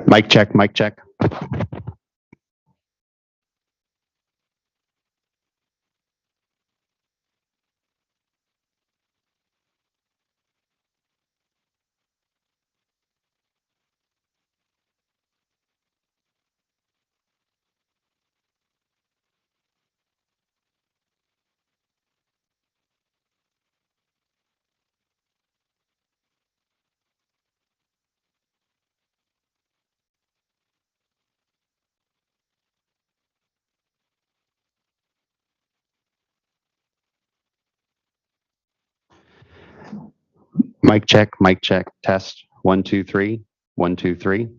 Mic check, mic check. Mic check, test. 1, 2, 3. 1, 2, 3.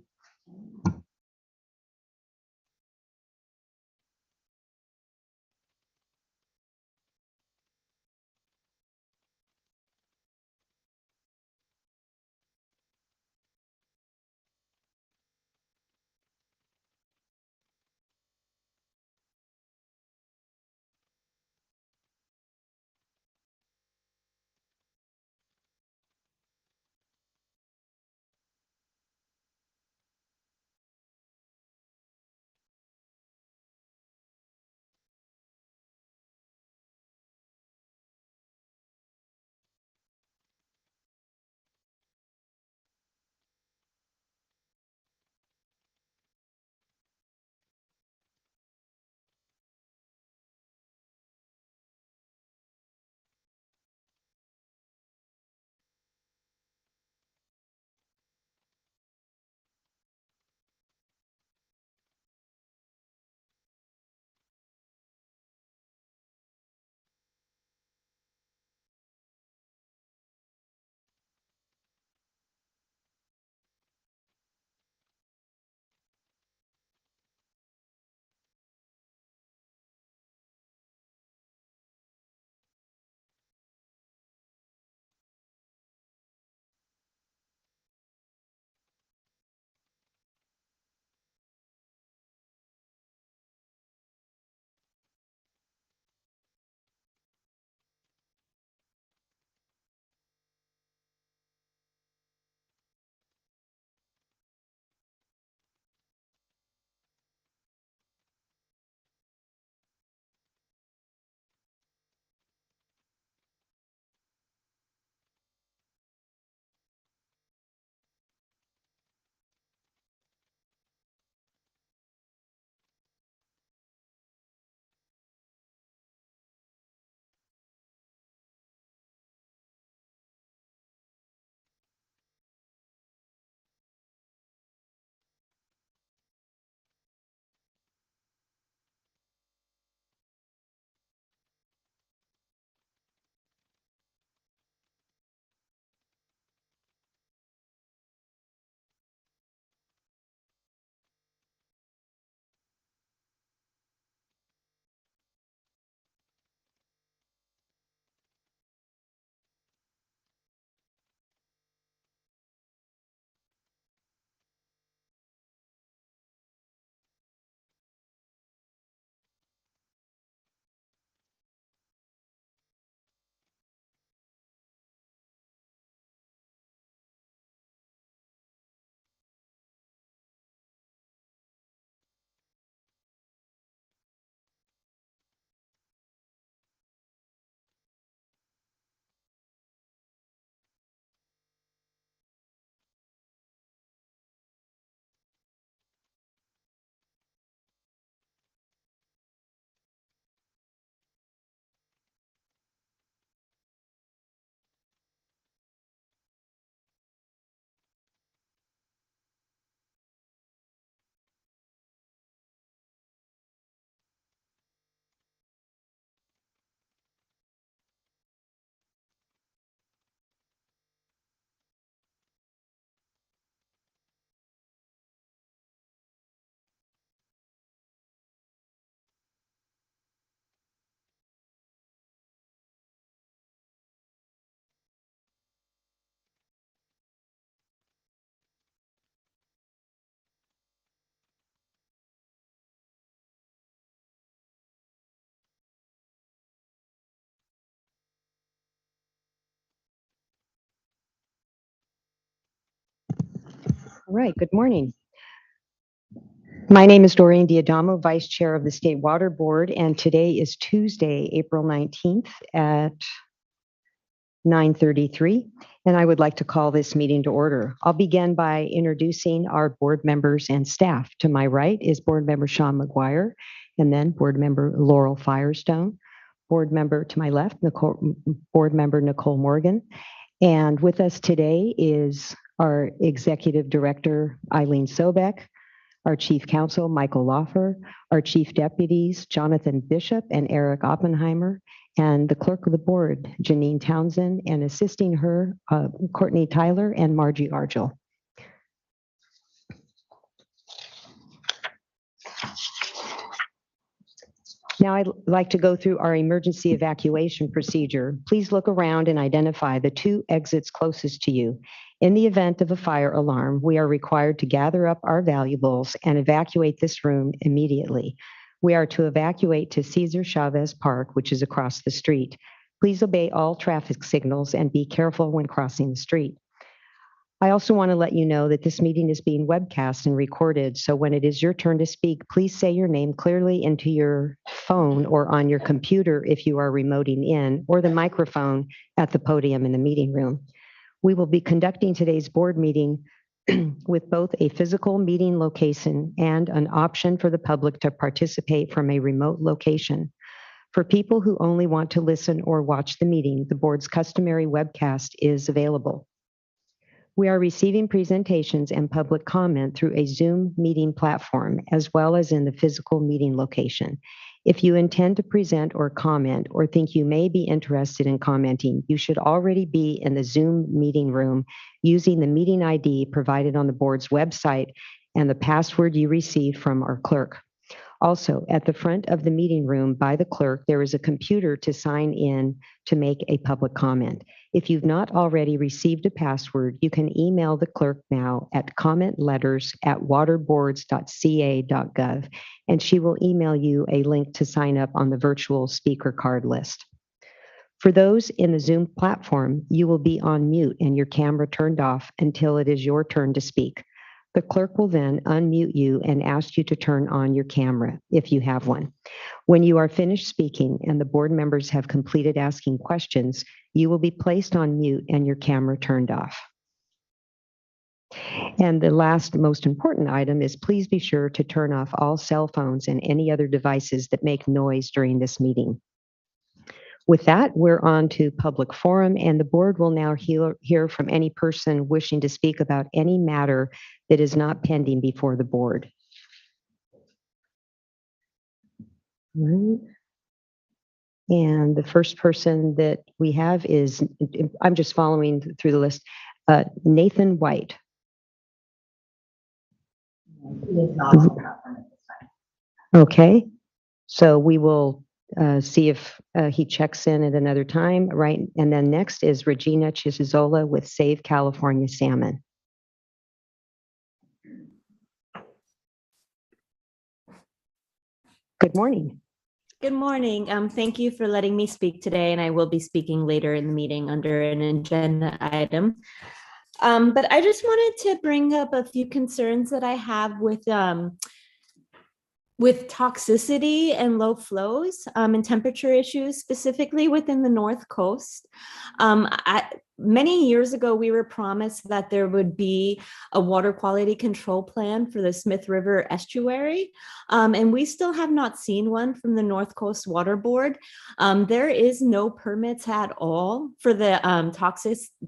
All right, good morning. My name is Doreen Diadamo, Vice Chair of the State Water Board, and today is Tuesday, April 19th at 9:33, and I would like to call this meeting to order. I'll begin by introducing our board members and staff. To my right is Board Member Sean McGuire, and then Board Member Laurel Firestone. Board member to my left, Board Member Nicole Morgan. And with us today is our Executive Director, Eileen Sobek, our Chief Counsel, Michael Loffer, our Chief Deputies, Jonathan Bishop and Eric Oppenheimer, and the Clerk of the Board, Janine Townsend, and assisting her, Courtney Tyler and Margie Argel. Now I'd like to go through our emergency evacuation procedure. Please look around and identify the 2 exits closest to you. In the event of a fire alarm, we are required to gather up our valuables and evacuate this room immediately. We are to evacuate to Cesar Chavez Park, which is across the street. Please obey all traffic signals and be careful when crossing the street. I also want to let you know that this meeting is being webcast and recorded, so when it is your turn to speak, please say your name clearly into your phone or on your computer if you are remoting in, or the microphone at the podium in the meeting room. We will be conducting today's board meeting with both a physical meeting location and an option for the public to participate from a remote location. For people who only want to listen or watch the meeting, the board's customary webcast is available. We are receiving presentations and public comment through a Zoom meeting platform, as well as in the physical meeting location. If you intend to present or comment or think you may be interested in commenting, you should already be in the Zoom meeting room using the meeting ID provided on the board's website and the password you received from our clerk. Also, at the front of the meeting room by the clerk, there is a computer to sign in to make a public comment. If you've not already received a password, you can email the clerk now at commentletters@waterboards.ca.gov, and she will email you a link to sign up on the virtual speaker card list. For those in the Zoom platform, you will be on mute and your camera turned off until it is your turn to speak. The clerk will then unmute you and ask you to turn on your camera if you have one. When you are finished speaking and the board members have completed asking questions, you will be placed on mute and your camera turned off. And the last most important item is please be sure to turn off all cell phones and any other devices that make noise during this meeting. With that, we're on to public forum, and the board will now hear from any person wishing to speak about any matter that is not pending before the board. Right. And the first person that we have is, I'm just following through the list, Nathan White. Okay, so we will see if he checks in at another time, right? And then next is Regina Chisozola with Save California Salmon. Good morning. Good morning. Thank you for letting me speak today, and I will be speaking later in the meeting under an agenda item. But I just wanted to bring up a few concerns that I have with toxicity and low flows and temperature issues, specifically within the North Coast. Many years ago, we were promised that there would be a water quality control plan for the Smith River estuary, and we still have not seen one from the North Coast Water Board. There is no permits at all for the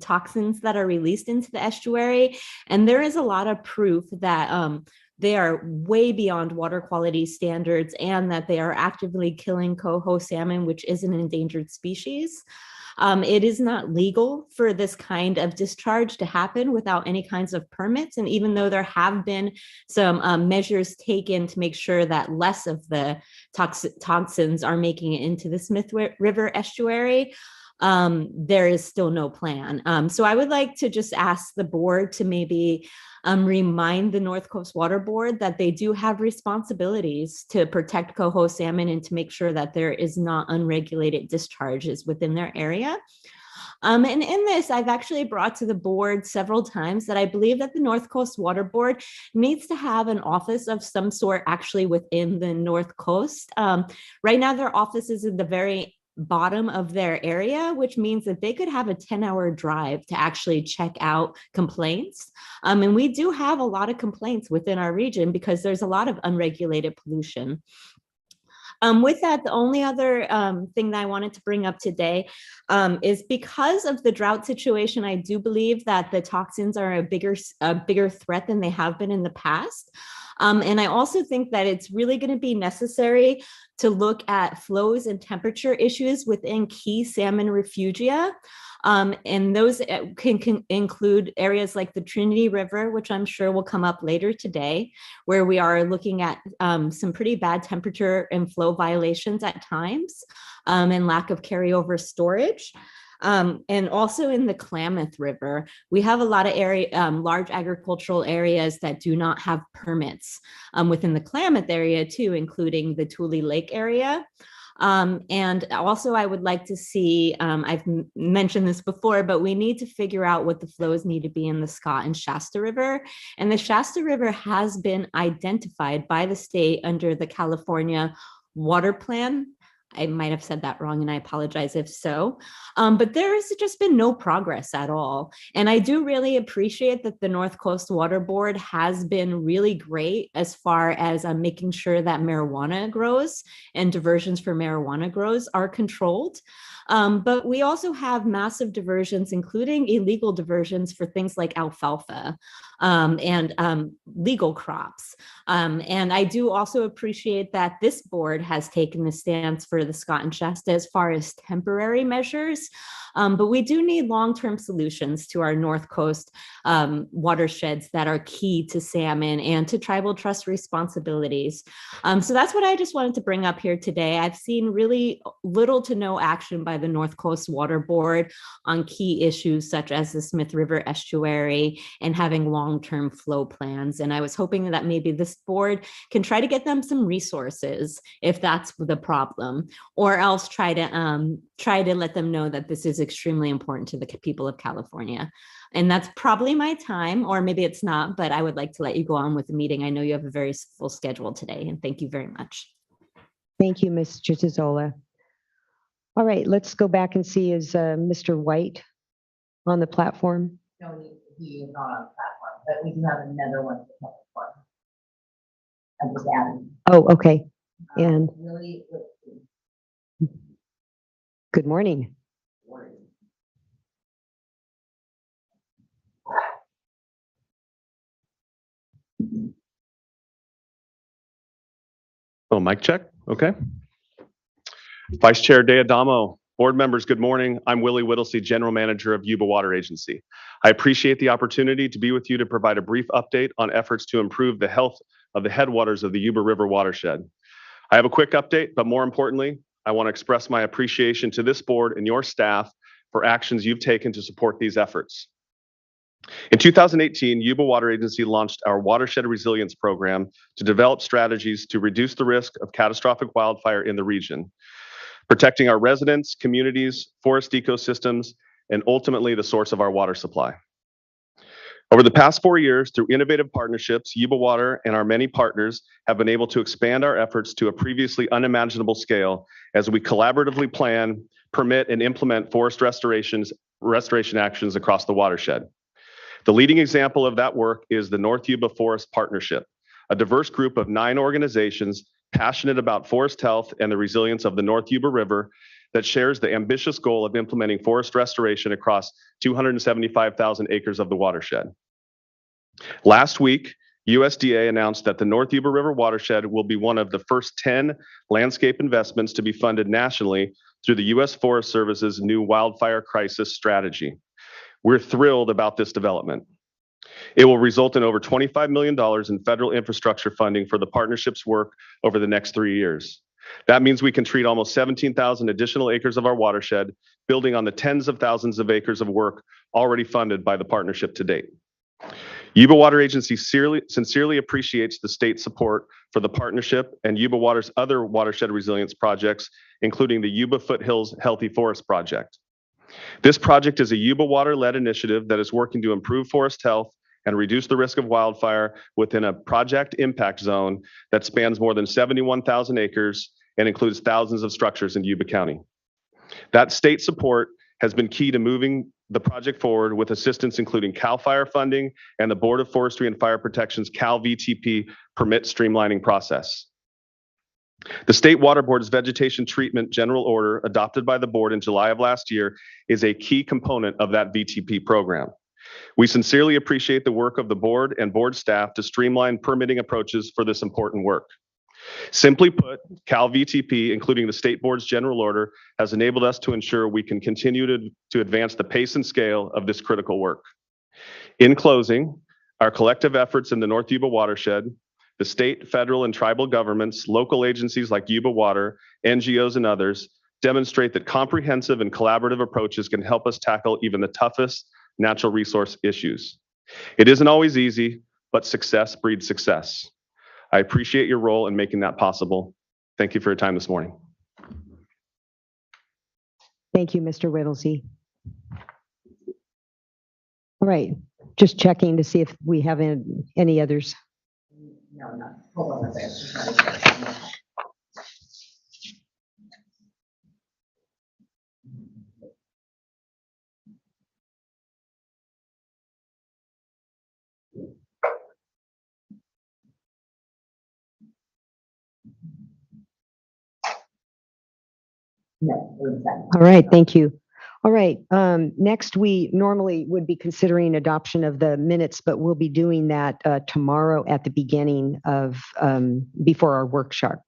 toxins that are released into the estuary, and there is a lot of proof that they are way beyond water quality standards and that they are actively killing coho salmon, which is an endangered species. It is not legal for this kind of discharge to happen without any kinds of permits. And even though there have been some measures taken to make sure that less of the toxins are making it into the Smith River estuary, there is still no plan. So I would like to just ask the board to maybe remind the North Coast Water Board that they do have responsibilities to protect coho salmon and to make sure that there is not unregulated discharges within their area. And in this, I've actually brought to the board several times that I believe that the North Coast Water Board needs to have an office of some sort actually within the North Coast. Right now, their office is in the very bottom of their area, which means that they could have a 10-hour drive to actually check out complaints. And we do have a lot of complaints within our region because there's a lot of unregulated pollution. With that, the only other thing that I wanted to bring up today is because of the drought situation, I do believe that the toxins are a bigger threat than they have been in the past. And I also think that it's really going to be necessary to look at flows and temperature issues within key salmon refugia. And those can include areas like the Trinity River, which I'm sure will come up later today, where we are looking at some pretty bad temperature and flow violations at times, and lack of carryover storage. And also in the Klamath River, we have a lot of large agricultural areas that do not have permits within the Klamath area too, including the Tule Lake area. And also I would like to see, I've mentioned this before, but we need to figure out what the flows need to be in the Scott and Shasta River. And the Shasta River has been identified by the state under the California Water Plan. I might have said that wrong and I apologize if so, but there has just been no progress at all. And I do really appreciate that the North Coast Water Board has been really great as far as making sure that marijuana grows and diversions for marijuana grows are controlled. But we also have massive diversions, including illegal diversions for things like alfalfa and legal crops. And I do also appreciate that this board has taken the stance for the Scott and Shasta as far as temporary measures. But we do need long-term solutions to our North Coast watersheds that are key to salmon and to tribal trust responsibilities. So that's what I just wanted to bring up here today. I've seen really little to no action by the North Coast Water Board on key issues such as the Smith River estuary and having long-term flow plans. And I was hoping that maybe this board can try to get them some resources if that's the problem, or else try to let them know that this is extremely important to the people of California. And that's probably my time, or maybe it's not, but I would like to let you go on with the meeting. I know you have a very full schedule today, and thank you very much. Thank you, Ms. Chizola. All right, let's go back and see, is Mr. White on the platform? No, he is not on the platform, but we do have another one to come for. I'm just adding. Oh, okay. And Really, good morning. Oh, mic check. Okay. Vice Chair Deadamo, board members, good morning. I'm Willie Whittlesey, General Manager of Yuba Water Agency. I appreciate the opportunity to be with you to provide a brief update on efforts to improve the health of the headwaters of the Yuba River watershed. I have a quick update, but more importantly, I want to express my appreciation to this board and your staff for actions you've taken to support these efforts. In 2018, Yuba Water Agency launched our Watershed Resilience Program to develop strategies to reduce the risk of catastrophic wildfire in the region, protecting our residents, communities, forest ecosystems, and ultimately the source of our water supply. Over the past 4 years, through innovative partnerships, Yuba Water and our many partners have been able to expand our efforts to a previously unimaginable scale as we collaboratively plan, permit, and implement forest restoration actions across the watershed. The leading example of that work is the North Yuba Forest Partnership, a diverse group of 9 organizations passionate about forest health and the resilience of the North Yuba River that shares the ambitious goal of implementing forest restoration across 275,000 acres of the watershed. Last week, USDA announced that the North Yuba River watershed will be one of the first 10 landscape investments to be funded nationally through the U.S. Forest Service's new wildfire crisis strategy. We're thrilled about this development. It will result in over $25 million in federal infrastructure funding for the partnership's work over the next 3 years. That means we can treat almost 17,000 additional acres of our watershed, building on the tens of thousands of acres of work already funded by the partnership to date. Yuba Water Agency sincerely appreciates the state support for the partnership and Yuba Water's other watershed resilience projects, including the Yuba Foothills Healthy Forest Project. This project is a Yuba Water-led initiative that is working to improve forest health and reduce the risk of wildfire within a project impact zone that spans more than 71,000 acres and includes thousands of structures in Yuba County. That state support has been key to moving the project forward, with assistance including CAL FIRE funding and the Board of Forestry and Fire Protection's CAL VTP permit streamlining process. The State Water Board's Vegetation Treatment General Order, adopted by the board in July of last year, is a key component of that VTP program. We sincerely appreciate the work of the board and board staff to streamline permitting approaches for this important work. Simply put, CAL VTP, including the State Board's General Order, has enabled us to ensure we can continue to advance the pace and scale of this critical work. In closing, our collective efforts in the North Yuba Watershed, the state, federal, and tribal governments, local agencies like Yuba Water, NGOs, and others demonstrate that comprehensive and collaborative approaches can help us tackle even the toughest natural resource issues. It isn't always easy, but success breeds success. I appreciate your role in making that possible. Thank you for your time this morning. Thank you, Mr. Whittlesey. All right, just checking to see if we have any others. No, no, hold on a second. No, we're done. All right, thank you. All right, next we normally would be considering adoption of the minutes, but we'll be doing that tomorrow at the beginning of, before our workshop.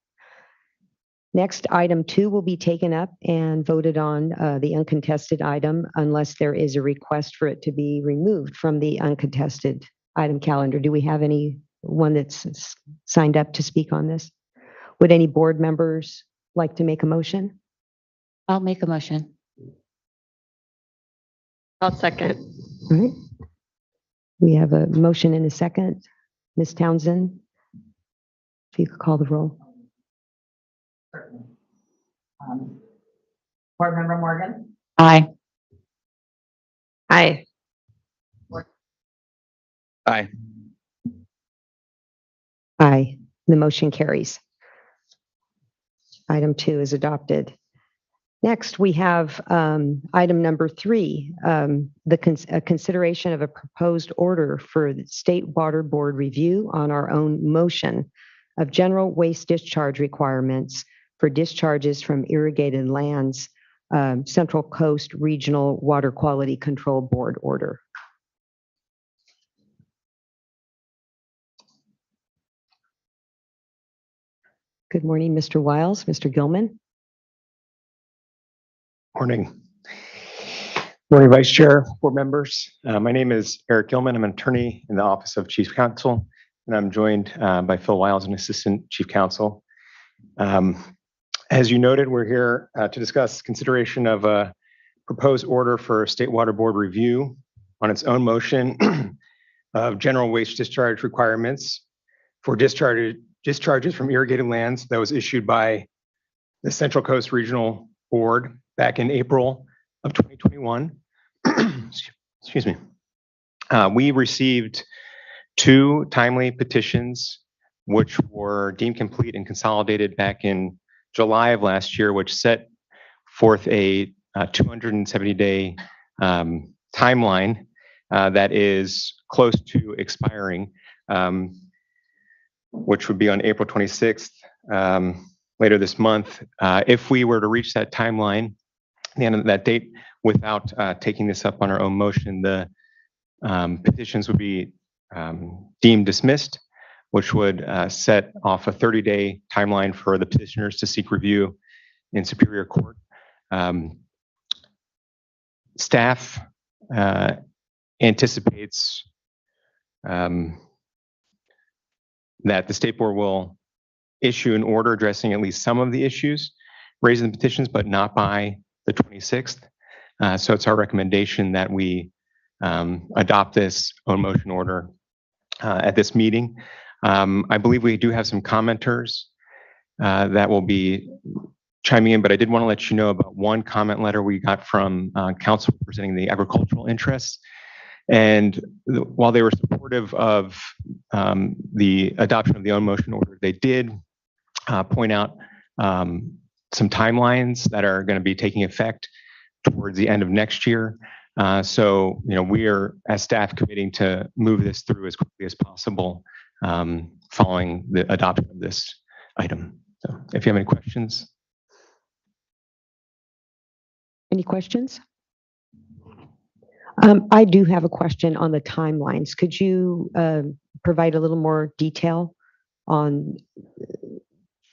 Next, item 2 will be taken up and voted on, the uncontested item, unless there is a request for it to be removed from the uncontested item calendar. Do we have anyone that's signed up to speak on this? Would any board members like to make a motion? I'll make a motion. I'll second. All right. We have a motion and a second. Ms. Townsend, if you could call the roll. Certainly. Board Member Morgan, Aye. Aye. Aye. Aye. The motion carries. Item 2 is adopted. Next, we have item number 3, a consideration of a proposed order for the State Water Board review on our own motion of general waste discharge requirements for discharges from irrigated lands, Central Coast Regional Water Quality Control Board order. Good morning, Mr. Wiles, Mr. Gilman. Morning. Morning, Vice Chair, board members. My name is Eric Gilman. I'm an attorney in the Office of Chief Counsel, and I'm joined by Phil Wiles, an Assistant Chief Counsel. As you noted, we're here to discuss consideration of a proposed order for State Water Board review on its own motion of general waste discharge requirements for discharges from irrigated lands that was issued by the Central Coast Regional Board back in April of 2021. Excuse me. We received 2 timely petitions, which were deemed complete and consolidated back in July of last year, which set forth a 270-day timeline that is close to expiring, which would be on April 26th, later this month. If we were to reach that timeline, the end of that date, without taking this up on our own motion, the petitions would be deemed dismissed, which would set off a 30-day timeline for the petitioners to seek review in Superior Court. Staff anticipates that the State Board will issue an order addressing at least some of the issues raised in the petitions, but not by the 26th. So it's our recommendation that we adopt this own motion order at this meeting. I believe we do have some commenters that will be chiming in, but I did want to let you know about one comment letter we got from council representing the agricultural interests. And while they were supportive of the adoption of the own motion order, they did point out some timelines that are going to be taking effect towards the end of next year. So, we are, as staff, committing to move this through as quickly as possible following the adoption of this item. So, if you have any questions. Any questions? I do have a question on the timelines. Could you provide a little more detail on?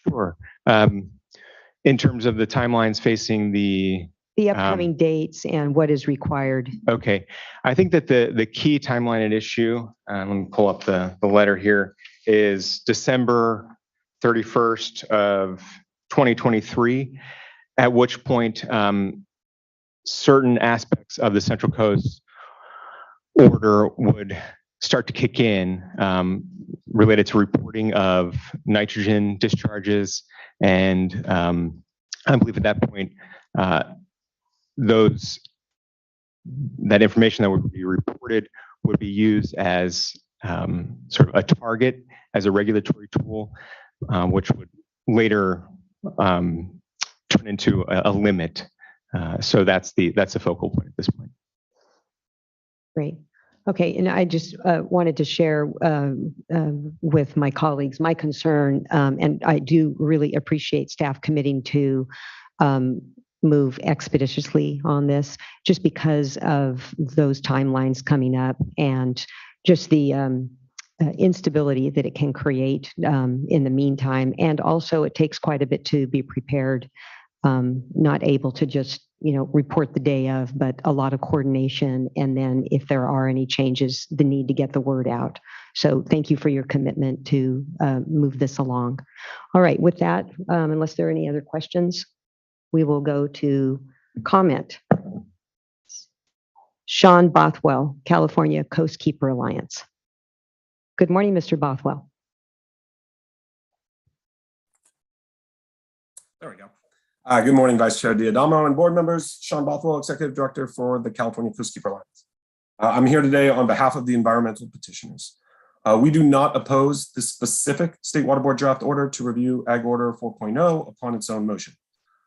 Sure. In terms of the timelines facing the upcoming dates and what is required. Okay. I think that the key timeline at issue, let me pull up the letter here, is December 31st of 2023, at which point certain aspects of the Central Coast order would start to kick in related to reporting of nitrogen discharges. And I believe at that point, that information that would be reported would be used as sort of a target as a regulatory tool, which would later turn into a limit. So that's the focal point at this point. Great. Okay, and I just wanted to share with my colleagues my concern, and I do really appreciate staff committing to move expeditiously on this, just because of those timelines coming up and just the instability that it can create in the meantime. And also, it takes quite a bit to be prepared, not able to just report the day of, but a lot of coordination. And then if there are any changes, the need to get the word out. So thank you for your commitment to move this along. All right, with that, unless there are any other questions, we will go to comment. Sean Bothwell, California Coastkeeper Alliance. Good morning, Mr. Bothwell. There we go. Good morning, Vice Chair Diadamo and board members. Sean Bothwell, Executive Director for the California Coastkeeper Alliance. I'm here today on behalf of the environmental petitioners. We do not oppose the specific State Water Board draft order to review Ag Order 4.0 upon its own motion.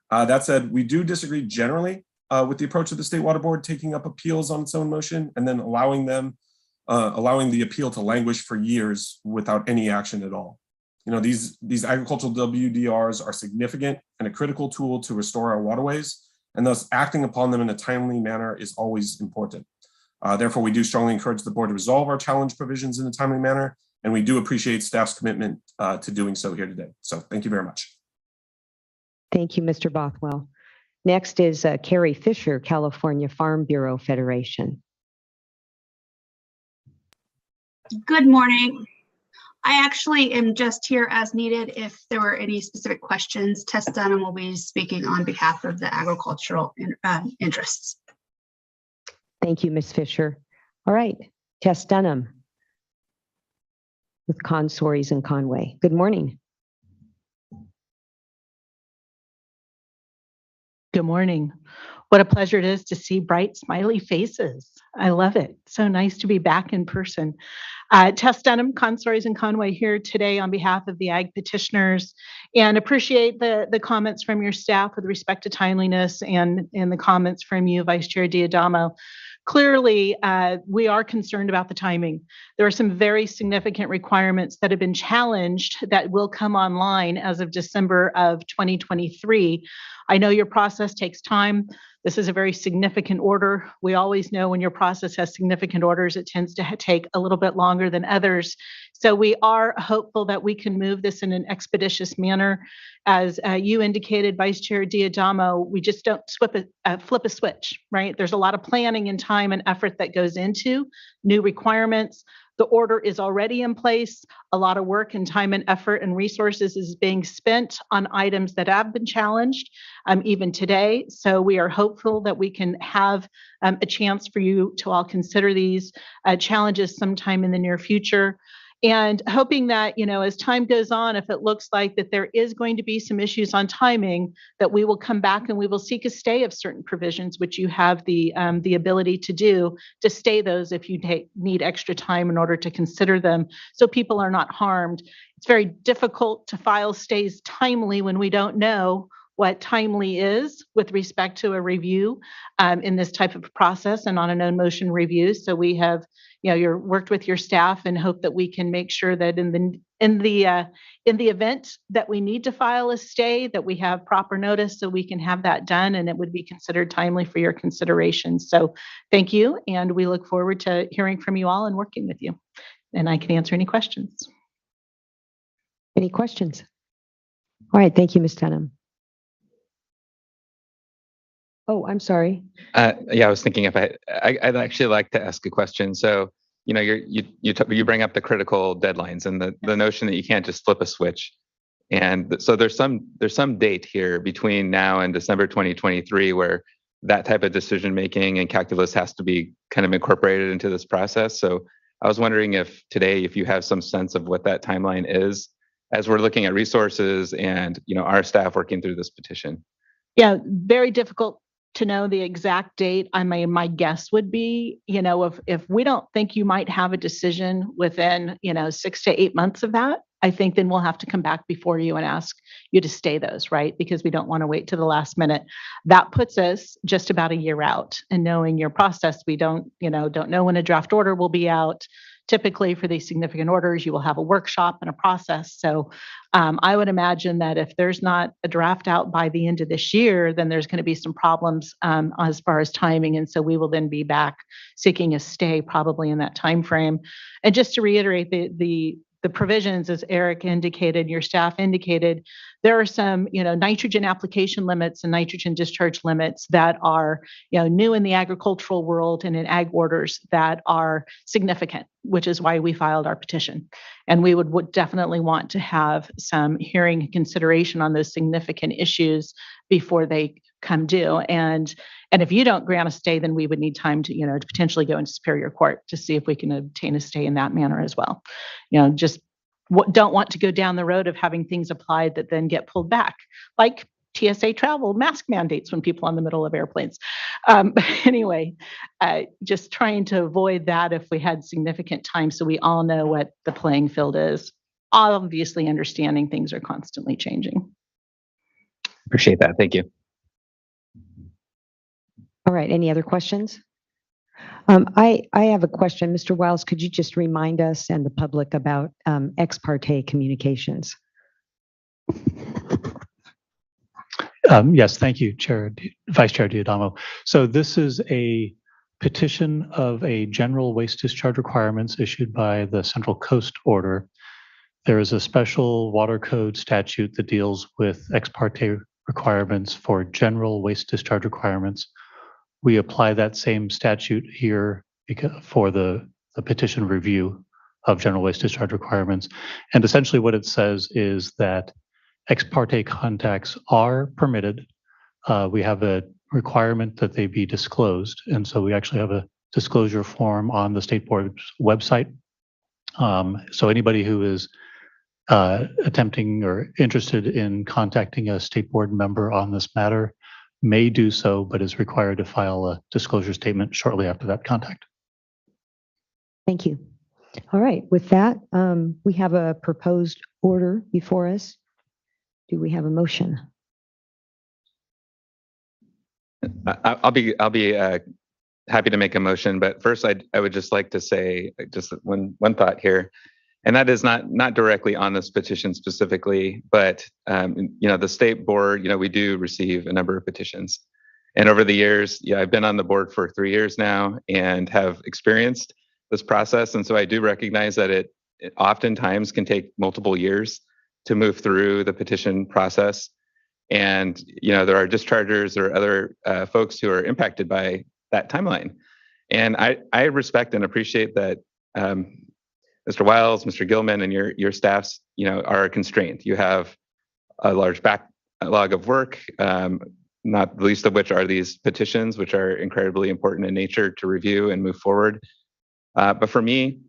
That said, we do disagree generally with the approach of the State Water Board taking up appeals on its own motion and then allowing the appeal to languish for years without any action at all. These agricultural WDRs are significant and a critical tool to restore our waterways, and thus acting upon them in a timely manner is always important. Therefore, we do strongly encourage the board to resolve our challenge provisions in a timely manner, and we do appreciate staff's commitment to doing so here today. So thank you very much. Thank you, Mr. Bothwell. Next is Carrie Fisher, California Farm Bureau Federation. Good morning. I actually am just here as needed if there were any specific questions. Tess Dunham will be speaking on behalf of the agricultural interests. Thank you, Ms. Fisher. All right, Tess Dunham with Consores and Conway. Good morning. Good morning. What a pleasure it is to see bright, smiley faces. I love it. So nice to be back in person. Tess Dunham, Consores and Conway here today on behalf of the Ag petitioners, and appreciate the comments from your staff with respect to timeliness and the comments from you, Vice Chair Diadamo. Clearly, we are concerned about the timing. There are some very significant requirements that have been challenged that will come online as of December of 2023. I know your process takes time. This is a very significant order. We always know when your process has significant orders, it tends to take a little bit longer than others. So we are hopeful that we can move this in an expeditious manner. As you indicated, Vice Chair Diadamo, we just don't flip a switch, right? There's a lot of planning and time and effort that goes into new requirements. The order is already in place. A lot of work and time and effort and resources is being spent on items that have been challenged even today. So we are hopeful that we can have a chance for you to all consider these challenges sometime in the near future. And hoping that, as time goes on, if it looks like that there is going to be some issues on timing, that we will come back and we will seek a stay of certain provisions, which you have the ability to do, to stay those if you need extra time in order to consider them, so people are not harmed. It's very difficult to file stays timely when we don't know what timely is with respect to a review in this type of process and on a known motion review. So we have, you're worked with your staff and hope that we can make sure that in the event that we need to file a stay, that we have proper notice so we can have that done and it would be considered timely for your consideration. So thank you, and we look forward to hearing from you all and working with you. And I can answer any questions. Any questions? All right, thank you, Ms. Denham. Oh, I'm sorry. Yeah, I was thinking if I'd actually like to ask a question. So, you bring up the critical deadlines and the notion that you can't just flip a switch. And so there's some date here between now and December 2023 where that type of decision making and calculus has to be kind of incorporated into this process. So I was wondering if today, if you have some sense of what that timeline is as we're looking at resources and our staff working through this petition. Yeah, very difficult to know the exact date. My guess would be, if we don't think you might have a decision within, 6 to 8 months of that, I think then we'll have to come back before you and ask you to stay those, right? Because we don't want to wait to the last minute. That puts us just about a year out. And knowing your process, we don't know when a draft order will be out. Typically for these significant orders, you will have a workshop and a process. So I would imagine that if there's not a draft out by the end of this year, then there's going to be some problems as far as timing. And so we will then be back seeking a stay probably in that time frame. And just to reiterate the provisions, as Eric indicated, your staff indicated, there are some, nitrogen application limits and nitrogen discharge limits that are, new in the agricultural world and in ag orders that are significant, which is why we filed our petition. And we would definitely want to have some hearing and consideration on those significant issues before they come due. And if you don't grant a stay, then we would need time to, to potentially go into Superior Court to see if we can obtain a stay in that manner as well. Just don't want to go down the road of having things applied that then get pulled back, like TSA travel mask mandates when people are in the middle of airplanes. Anyway, just trying to avoid that if we had significant time so we all know what the playing field is. Obviously understanding things are constantly changing. Appreciate that. Thank you. All right, any other questions? I have a question. Mr. Wiles, could you just remind us and the public about ex parte communications? Yes, thank you, Vice Chair D'Adamo. So this is a petition of a general waste discharge requirements issued by the Central Coast Order. There is a special water code statute that deals with ex parte requirements for general waste discharge requirements. We apply that same statute here for the petition review of general waste discharge requirements. And essentially what it says is that ex parte contacts are permitted. We have a requirement that they be disclosed. And so we actually have a disclosure form on the State Board's website. So anybody who is attempting or interested in contacting a State Board member on this matter may do so, but is required to file a disclosure statement shortly after that contact. Thank you. All right, with that, we have a proposed order before us. Do we have a motion? I'll be happy to make a motion, but first I would just like to say just one thought here, and that is not directly on this petition specifically, but the State Board, we do receive a number of petitions, and over the years, I've been on the board for 3 years now and have experienced this process, and so I do recognize that it oftentimes can take multiple years to move through the petition process. And, there are dischargers or other folks who are impacted by that timeline. And I respect and appreciate that Mr. Wiles, Mr. Gilman, and your staffs, are constrained. You have a large backlog of work, not the least of which are these petitions, which are incredibly important in nature to review and move forward. But for me,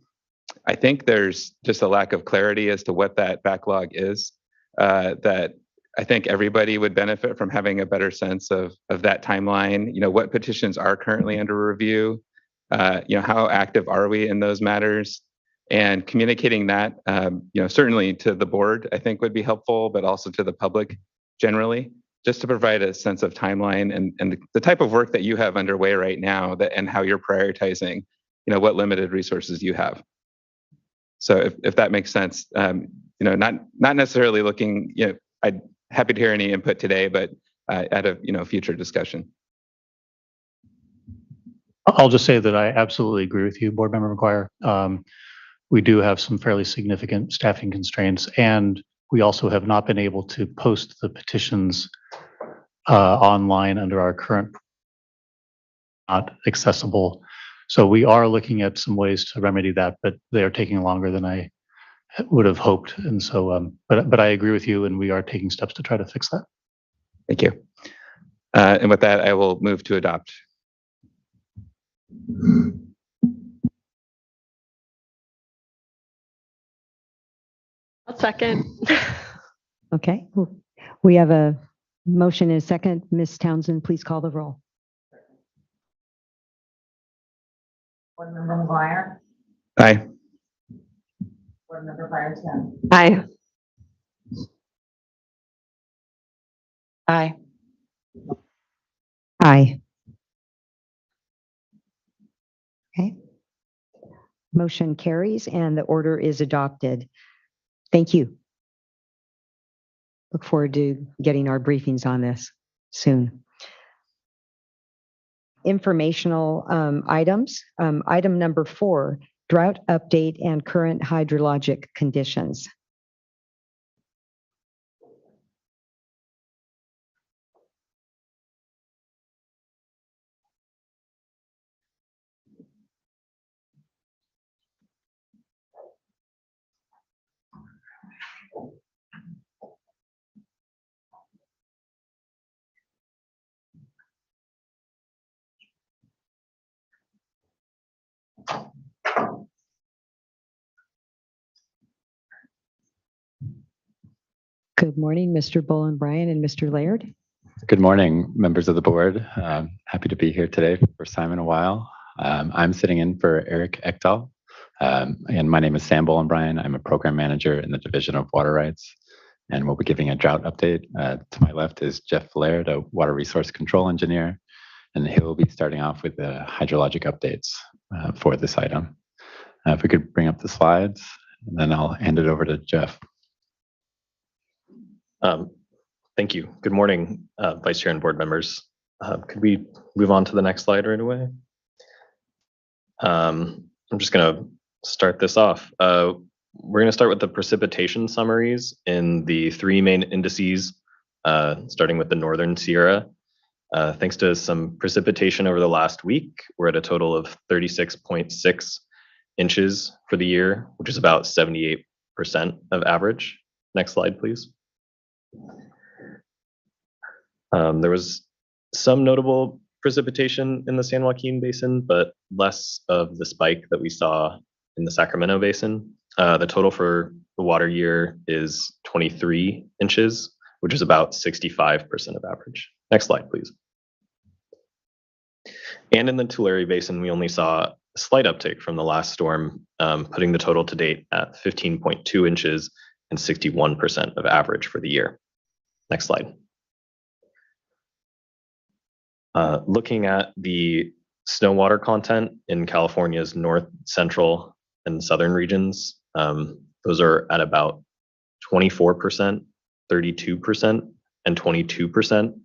I think there's just a lack of clarity as to what that backlog is, that I think everybody would benefit from having a better sense of that timeline. What petitions are currently under review, how active are we in those matters, and communicating that, certainly to the board, I think would be helpful, but also to the public generally, just to provide a sense of timeline and the type of work that you have underway right now and how you're prioritizing, what limited resources you have. So if that makes sense, not necessarily looking, I'd happy to hear any input today, but at a future discussion. I'll just say that I absolutely agree with you, Board Member McGuire. We do have some fairly significant staffing constraints, and we also have not been able to post the petitions online under our current not accessible. So we are looking at some ways to remedy that, but they are taking longer than I would have hoped. And so, but I agree with you, and we are taking steps to try to fix that. Thank you. And with that, I will move to adopt. I'll second. Okay. We have a motion and a second. Ms. Townsend, please call the roll. Board Member McGuire, Aye. Board Member Firestone, Aye. Aye. Aye. Okay. Motion carries and the order is adopted. Thank you. Look forward to getting our briefings on this soon. Informational items. Item number 4, drought update and current hydrologic conditions. Good morning, Mr. Bolen-Bryan and Mr. Laird. Good morning, members of the board. Happy to be here today for the first time in a while. I'm sitting in for Eric Ekdahl, and my name is Sam Bolen-Bryan. I'm a program manager in the Division of Water Rights, and we'll be giving a drought update. To my left is Jeff Laird, a water resource control engineer, and he'll be starting off with the hydrologic updates for this item. If we could bring up the slides, and then I'll hand it over to Jeff. Thank you. Good morning, Vice Chair and board members. Could we move on to the next slide right away? I'm just going to start this off. We're going to start with the precipitation summaries in the 3 main indices, starting with the Northern Sierra. Thanks to some precipitation over the last week, we're at a total of 36.6 inches for the year, which is about 78% of average. Next slide, please. There was some notable precipitation in the San Joaquin Basin, but less of the spike that we saw in the Sacramento Basin. The total for the water year is 23 inches, which is about 65% of average. Next slide, please. And in the Tulare Basin, we only saw a slight uptick from the last storm, putting the total to date at 15.2 inches and 61% of average for the year. Next slide. Looking at the snow water content in California's north, central, and southern regions, those are at about 24%, 32%, and 22%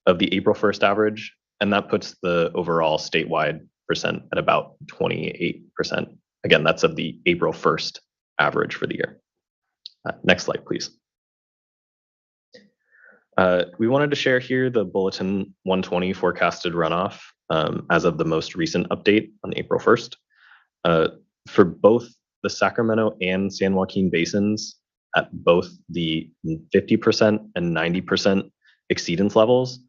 of the April 1st average. And that puts the overall statewide percent at about 28%. Again, that's of the April 1st average for the year. Next slide, please. We wanted to share here the Bulletin 120 forecasted runoff as of the most recent update on April 1st. For both the Sacramento and San Joaquin basins at both the 50% and 90% exceedance levels,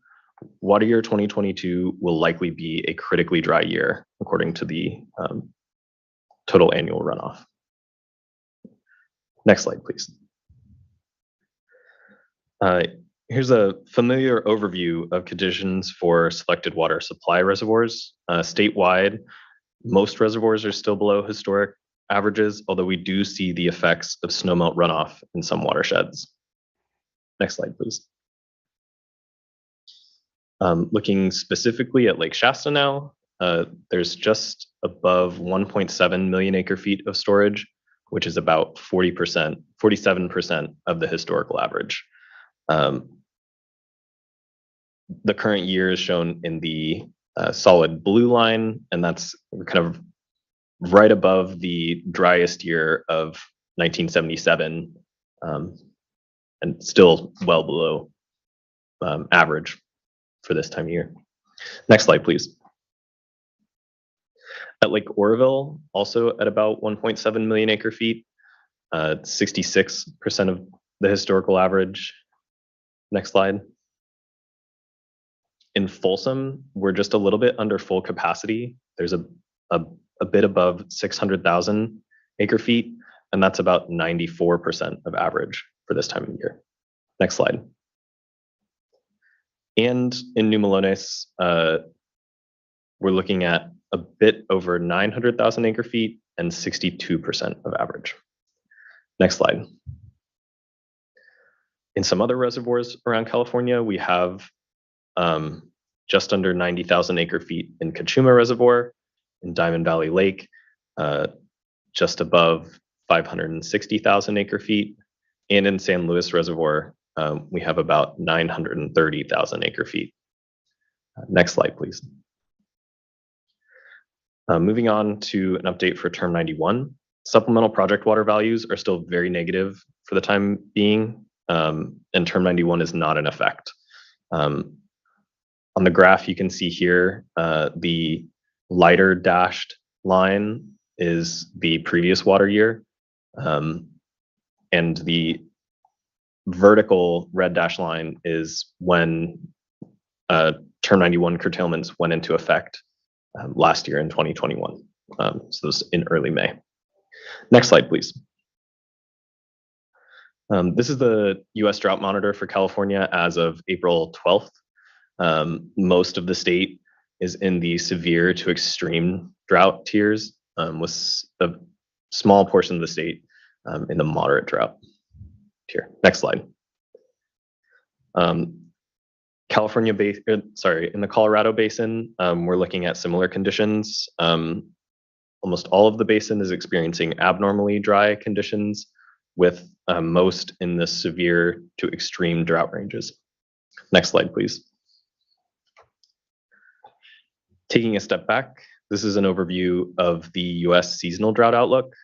water year 2022 will likely be a critically dry year, according to the total annual runoff. Next slide, please. Here's a familiar overview of conditions for selected water supply reservoirs. Statewide, most reservoirs are still below historic averages, although we do see the effects of snowmelt runoff in some watersheds. Next slide, please. Looking specifically at Lake Shasta now, there's just above 1.7 million acre feet of storage, which is about 47% of the historical average. The current year is shown in the solid blue line, and that's kind of right above the driest year of 1977, and still well below average for this time of year. Next slide, please. At Lake Oroville, also at about 1.7 million acre feet, 66% of the historical average. Next slide. In Folsom, we're just a little bit under full capacity. There's a bit above 600,000 acre feet, and that's about 94% of average for this time of year. Next slide. And in New Melones, we're looking at a bit over 900,000 acre feet and 62% of average. Next slide. In some other reservoirs around California, we have just under 90,000 acre feet in Cachuma Reservoir, in Diamond Valley Lake, just above 560,000 acre feet, and in San Luis Reservoir, we have about 930,000 acre feet. Next slide, please. Moving on to an update for Term 91. Supplemental project water values are still very negative for the time being, and Term 91 is not in effect. On the graph, you can see here, the lighter dashed line is the previous water year, and the vertical red dashed line is when Term 91 curtailments went into effect last year in 2021. So this in early May. Next slide, please. This is the US Drought Monitor for California as of April 12th. Most of the state is in the severe to extreme drought tiers, with a small portion of the state in the moderate drought tier. Next slide. In the Colorado Basin, we're looking at similar conditions. Almost all of the basin is experiencing abnormally dry conditions, with most in the severe to extreme drought ranges. Next slide, please. Taking a step back, this is an overview of the US seasonal drought outlook.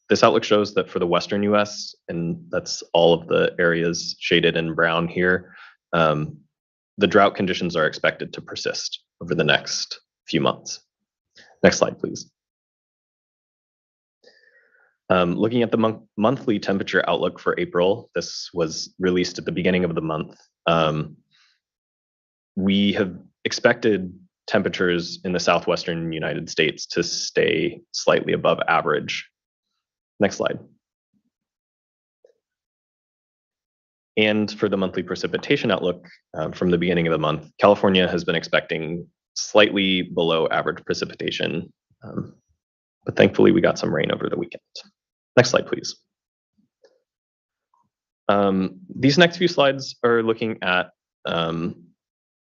This outlook shows that for the Western US, and that's all of the areas shaded in brown here, the drought conditions are expected to persist over the next few months. Next slide, please. Looking at the monthly temperature outlook for April, this was released at the beginning of the month. We have expected temperatures in the southwestern United States to stay slightly above average. Next slide. And for the monthly precipitation outlook from the beginning of the month, California has been expecting slightly below average precipitation, but thankfully we got some rain over the weekend. Next slide, please. These next few slides are looking at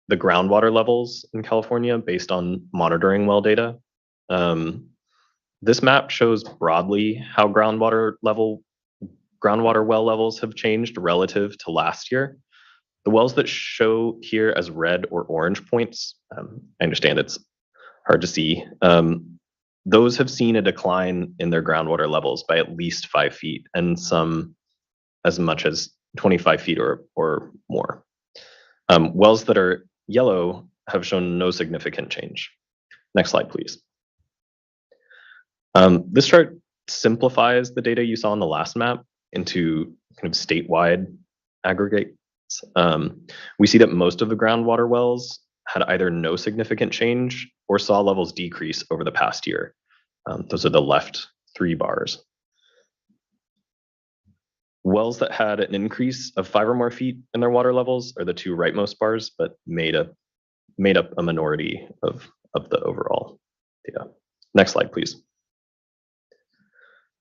the groundwater levels in California based on monitoring well data. This map shows broadly how groundwater well levels have changed relative to last year. The wells that show here as red or orange points, I understand it's hard to see, those have seen a decline in their groundwater levels by at least 5 feet, and some as much as 25 feet or more. Wells that are yellow have shown no significant change. Next slide, please. This chart simplifies the data you saw on the last map into kind of statewide aggregates. We see that most of the groundwater wells had either no significant change or saw levels decrease over the past year. Those are the left 3 bars. wells that had an increase of 5 or more feet in their water levels are the two rightmost bars, but made up a minority of the overall data. Next slide, please.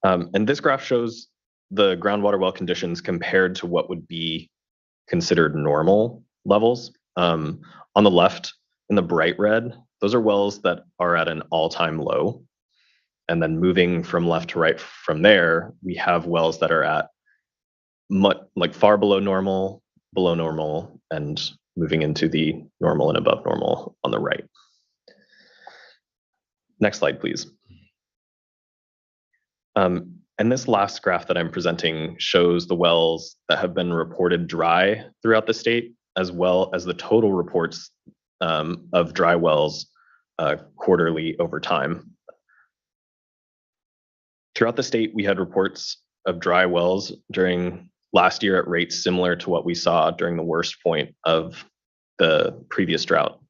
And this graph shows the groundwater well conditions compared to what would be considered normal levels. On the left, in the bright red, those are wells that are at an all-time low. And then moving from left to right from there, we have wells that are at far below normal, and moving into the normal and above normal on the right. Next slide, please. And this last graph that I'm presenting shows the wells that have been reported dry throughout the state, as well as the total reports of dry wells quarterly over time. Throughout the state, we had reports of dry wells during last year at rates similar to what we saw during the worst point of the previous drought.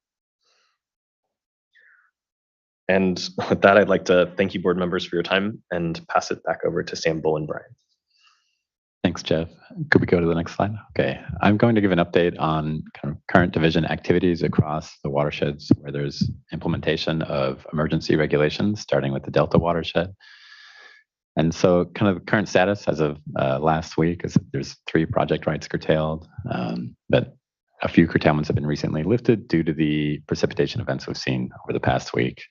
And with that, I'd like to thank you, board members, for your time and pass it back over to Sam, Bull, and Brian. Thanks, Jeff. Could we go to the next slide? Okay, I'm going to give an update on kind of current division activities across the watersheds where there's implementation of emergency regulations, starting with the Delta Watershed. And so kind of the current status as of last week is that there's 3 project rights curtailed, but a few curtailments have been recently lifted due to the precipitation events we've seen over the past week,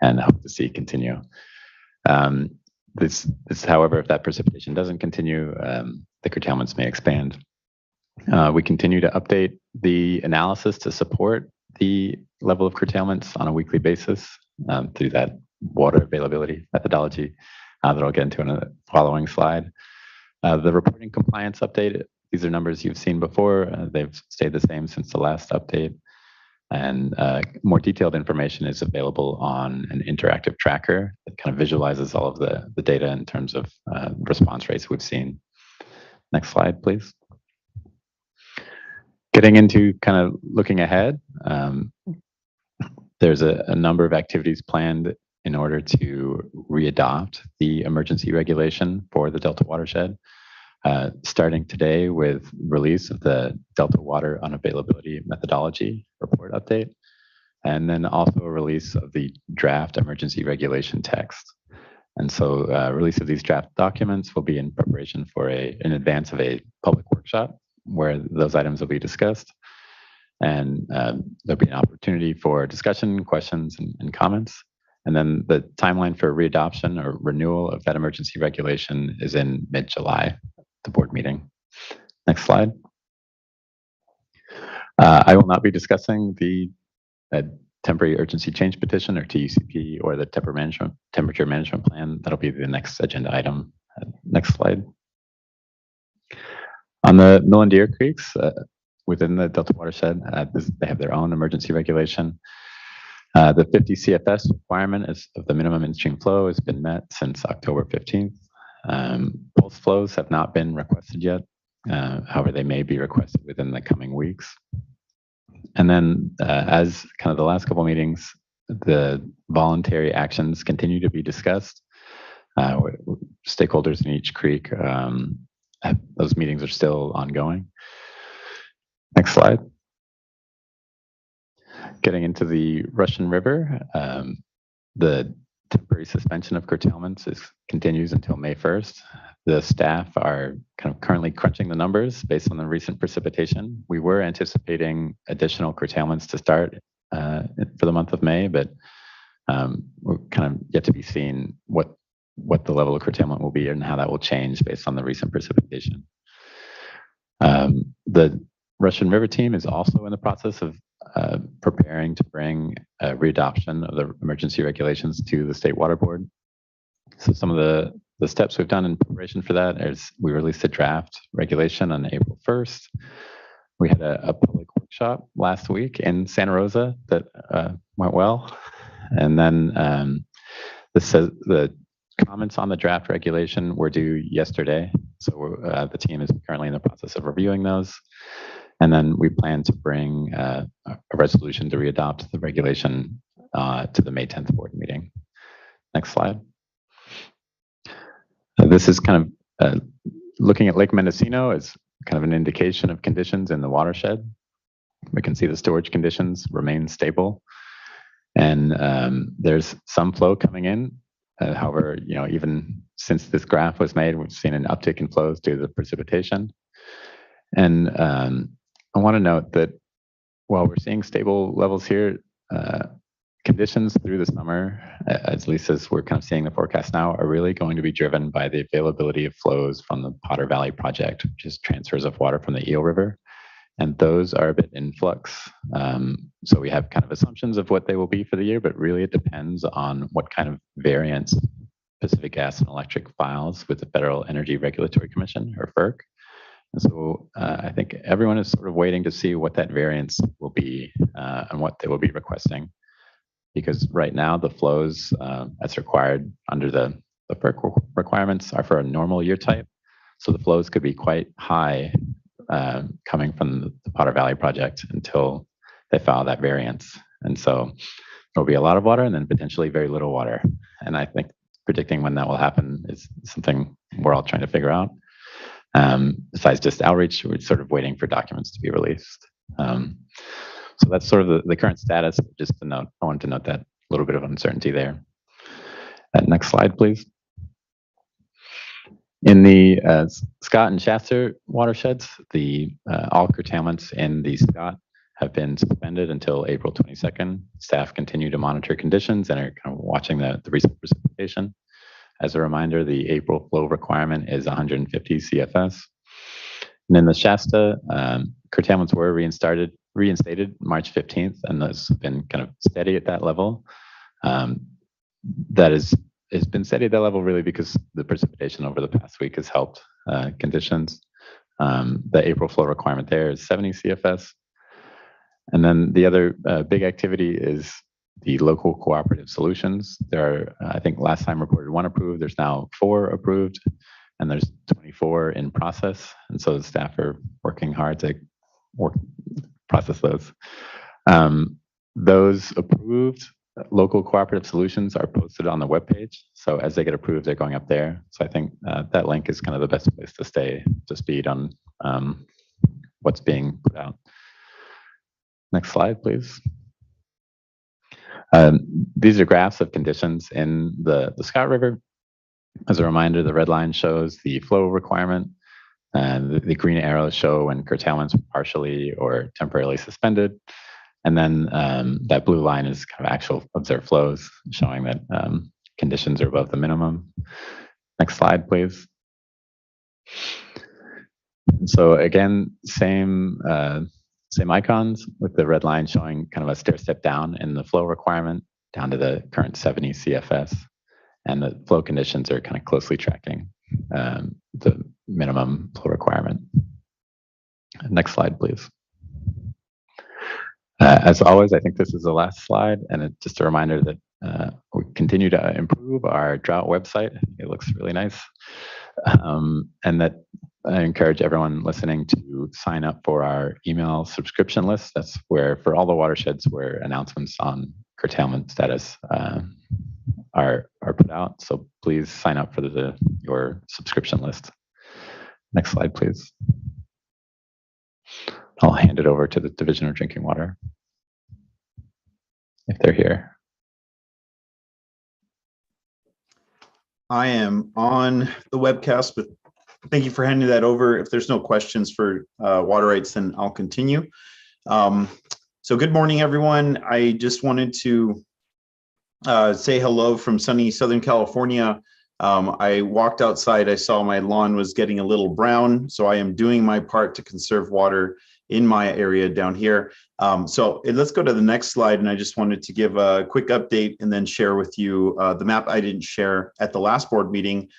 and I hope to see continue. This, however, if that precipitation doesn't continue, the curtailments may expand. We continue to update the analysis to support the level of curtailments on a weekly basis through that water availability methodology that I'll get into in a following slide. The reporting compliance update, these are numbers you've seen before. They've stayed the same since the last update. And more detailed information is available on an interactive tracker that kind of visualizes all of the data in terms of response rates we've seen. Next slide, please. Getting into kind of looking ahead, there's a number of activities planned in order to readopt the emergency regulation for the Delta Watershed. Starting today with release of the Delta Water Unavailability Methodology Report Update, and then also a release of the draft emergency regulation text. And so release of these draft documents will be in preparation for in advance of a public workshop where those items will be discussed. And there'll be an opportunity for discussion, questions, and comments. And then the timeline for readoption or renewal of that emergency regulation is in mid-July, the board meeting. Next slide. I will not be discussing the temporary urgency change petition or TUCP or the temperature management plan. That'll be the next agenda item. Next slide. On the Mill and Deer Creeks within the Delta Watershed, they have their own emergency regulation. The 50 CFS requirement of the minimum in-stream flow has been met since October 15th. Pulse flows have not been requested yet. However, they may be requested within the coming weeks. And then as kind of the last couple meetings, the voluntary actions continue to be discussed. Stakeholders in each creek, those meetings are still ongoing. Next slide. Getting into the Russian River, the temporary suspension of curtailments continues until May 1st. The staff are kind of currently crunching the numbers based on the recent precipitation. We were anticipating additional curtailments to start for the month of May, but we're kind of yet to be seen what the level of curtailment will be and how that will change based on the recent precipitation. The Russian River team is also in the process of preparing to bring a readoption of the emergency regulations to the State Water Board. So some of the steps we've done in preparation for that is we released a draft regulation on April 1st. We had a public workshop last week in Santa Rosa that went well. And then the comments on the draft regulation were due yesterday. So the team is currently in the process of reviewing those. And then we plan to bring a resolution to readopt the regulation to the May 10th board meeting. Next slide. This is kind of Looking at Lake Mendocino is kind of an indication of conditions in the watershed. We can see the storage conditions remain stable, and there's some flow coming in. However, even since this graph was made, we've seen an uptick in flows due to the precipitation. And I want to note that while we're seeing stable levels here, conditions through the summer, at least as we're kind of seeing the forecast now, are really going to be driven by the availability of flows from the Potter Valley project, which is transfers of water from the Eel River. And those are a bit in flux. So we have kind of assumptions of what they will be for the year, but really it depends on what kind of variance Pacific Gas and Electric files with the Federal Energy Regulatory Commission, or FERC. And so I think everyone is sort of waiting to see what that variance will be and what they will be requesting. Because right now the flows as required under the FERC requirements are for a normal year type. So the flows could be quite high coming from the Potter Valley project until they file that variance. And so there'll be a lot of water and then potentially very little water. And I think predicting when that will happen is something we're all trying to figure out. Besides just outreach, we're sort of waiting for documents to be released. So that's sort of the current status. Just to note, I wanted to note that little bit of uncertainty there. Next slide, please. In the Scott and Shasta watersheds, all curtailments in the Scott have been suspended until April 22nd. Staff continue to monitor conditions and are kind of watching the recent precipitation. As a reminder, the April flow requirement is 150 CFS. And in the Shasta, curtailments were reinstated March 15th, and those have been kind of steady at that level. That has been steady at that level really because the precipitation over the past week has helped conditions. The April flow requirement there is 70 CFS. And then the other big activity is the local cooperative solutions. There are, I think last time reported 1 approved, there's now 4 approved, and there's 24 in process. And so the staff are working hard to process those. Those approved local cooperative solutions are posted on the webpage. So as they get approved, they're going up there. So I think that link is kind of the best place to stay to speed on what's being put out. Next slide, please. These are graphs of conditions in the Scott River. As a reminder, the red line shows the flow requirement, and the green arrows show when curtailments are partially or temporarily suspended. And then that blue line is kind of actual observed flows, showing that conditions are above the minimum. Next slide, please. And so again, same icons with the red line showing kind of a stair step down in the flow requirement down to the current 70 CFS. And the flow conditions are kind of closely tracking the minimum flow requirement. Next slide, please. As always, I think this is the last slide, and it's just a reminder that we continue to improve our drought website. It looks really nice. And that I encourage everyone listening to sign up for our email subscription list. That's where, for all the watersheds, where announcements on curtailment status are put out. So please sign up for your subscription list. Next slide, please. I'll hand it over to the Division of Drinking Water, if they're here. I am on the webcast, but thank you for handing that over. If there's no questions for water rights, then I'll continue. So good morning, everyone. I just wanted to say hello from sunny Southern California. I walked outside, I saw my lawn was getting a little brown, so I am doing my part to conserve water in my area down here. So let's go to the next slide, and I just wanted to give a quick update and then share with you the map I didn't share at the last board meeting.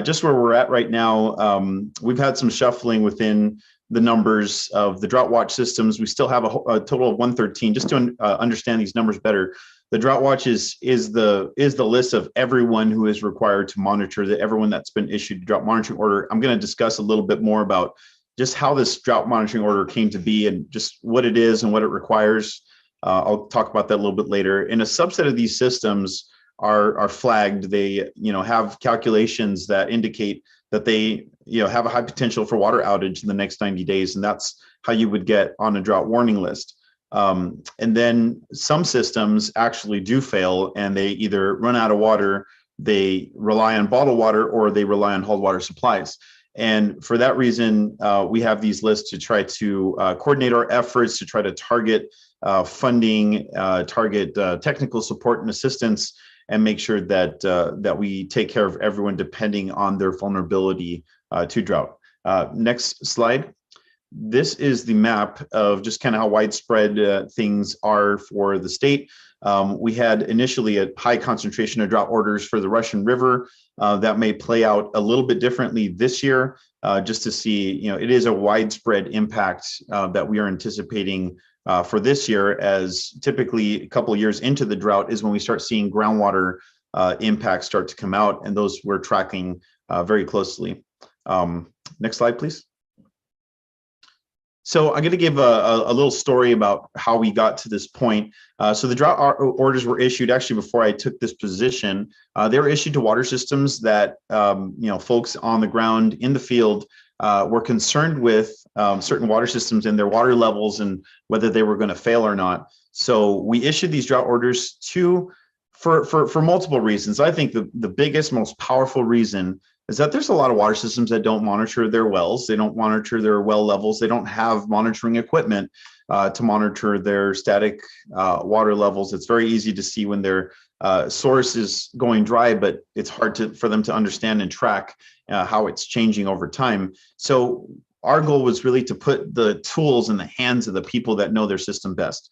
Just where we're at right now, we've had some shuffling within the numbers of the drought watch systems. We still have a total of 113. Just to understand these numbers better, the drought watch is the list of everyone who is required to monitor, everyone that's been issued a drought monitoring order. I'm going to discuss a little bit more about just how this drought monitoring order came to be and just what it is and what it requires. I'll talk about that a little bit later. And a subset of these systems are flagged. They have calculations that indicate that they have a high potential for water outage in the next 90 days, and that's how you would get on a drought warning list. And then some systems actually do fail, and they either run out of water, they rely on bottled water, or they rely on hauled water supplies. And for that reason, we have these lists to try to coordinate our efforts, to try to target funding, target technical support and assistance, and make sure that that we take care of everyone depending on their vulnerability to drought. Next slide. This is the map of just kind of how widespread things are for the state. We had initially a high concentration of drought orders for the Russian River. That may play out a little bit differently this year, just to see, it is a widespread impact that we are anticipating for this year, as typically a couple of years into the drought is when we start seeing groundwater impacts start to come out, and those we're tracking very closely. Next slide, please. So I'm going to give a little story about how we got to this point. So the drought orders were issued actually before I took this position. They were issued to water systems that folks on the ground in the field were concerned with certain water systems and their water levels and whether they were going to fail or not. So we issued these drought orders for multiple reasons. I think the biggest, most powerful reason is that there's a lot of water systems that don't monitor their wells. They don't monitor their well levels. They don't have monitoring equipment to monitor their static water levels. It's very easy to see when their source is going dry, but it's hard for them to understand and track how it's changing over time. So our goal was really to put the tools in the hands of the people that know their system best,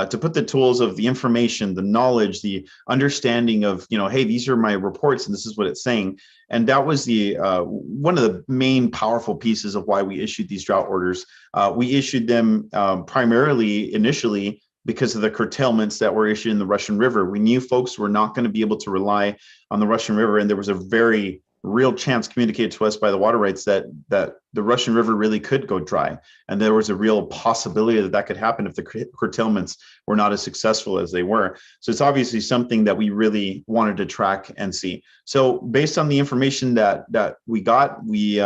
to put the tools of the information, the knowledge, the understanding of, hey, these are my reports and this is what it's saying. And that was the one of the main powerful pieces of why we issued these drought orders. We issued them primarily initially because of the curtailments that were issued in the Russian River. We knew folks were not going to be able to rely on the Russian River, and there was a very real chance communicated to us by the water rights that the Russian River really could go dry. And there was a real possibility that could happen if the curtailments were not as successful as they were. So it's obviously something that we really wanted to track and see. So based on the information that we got, we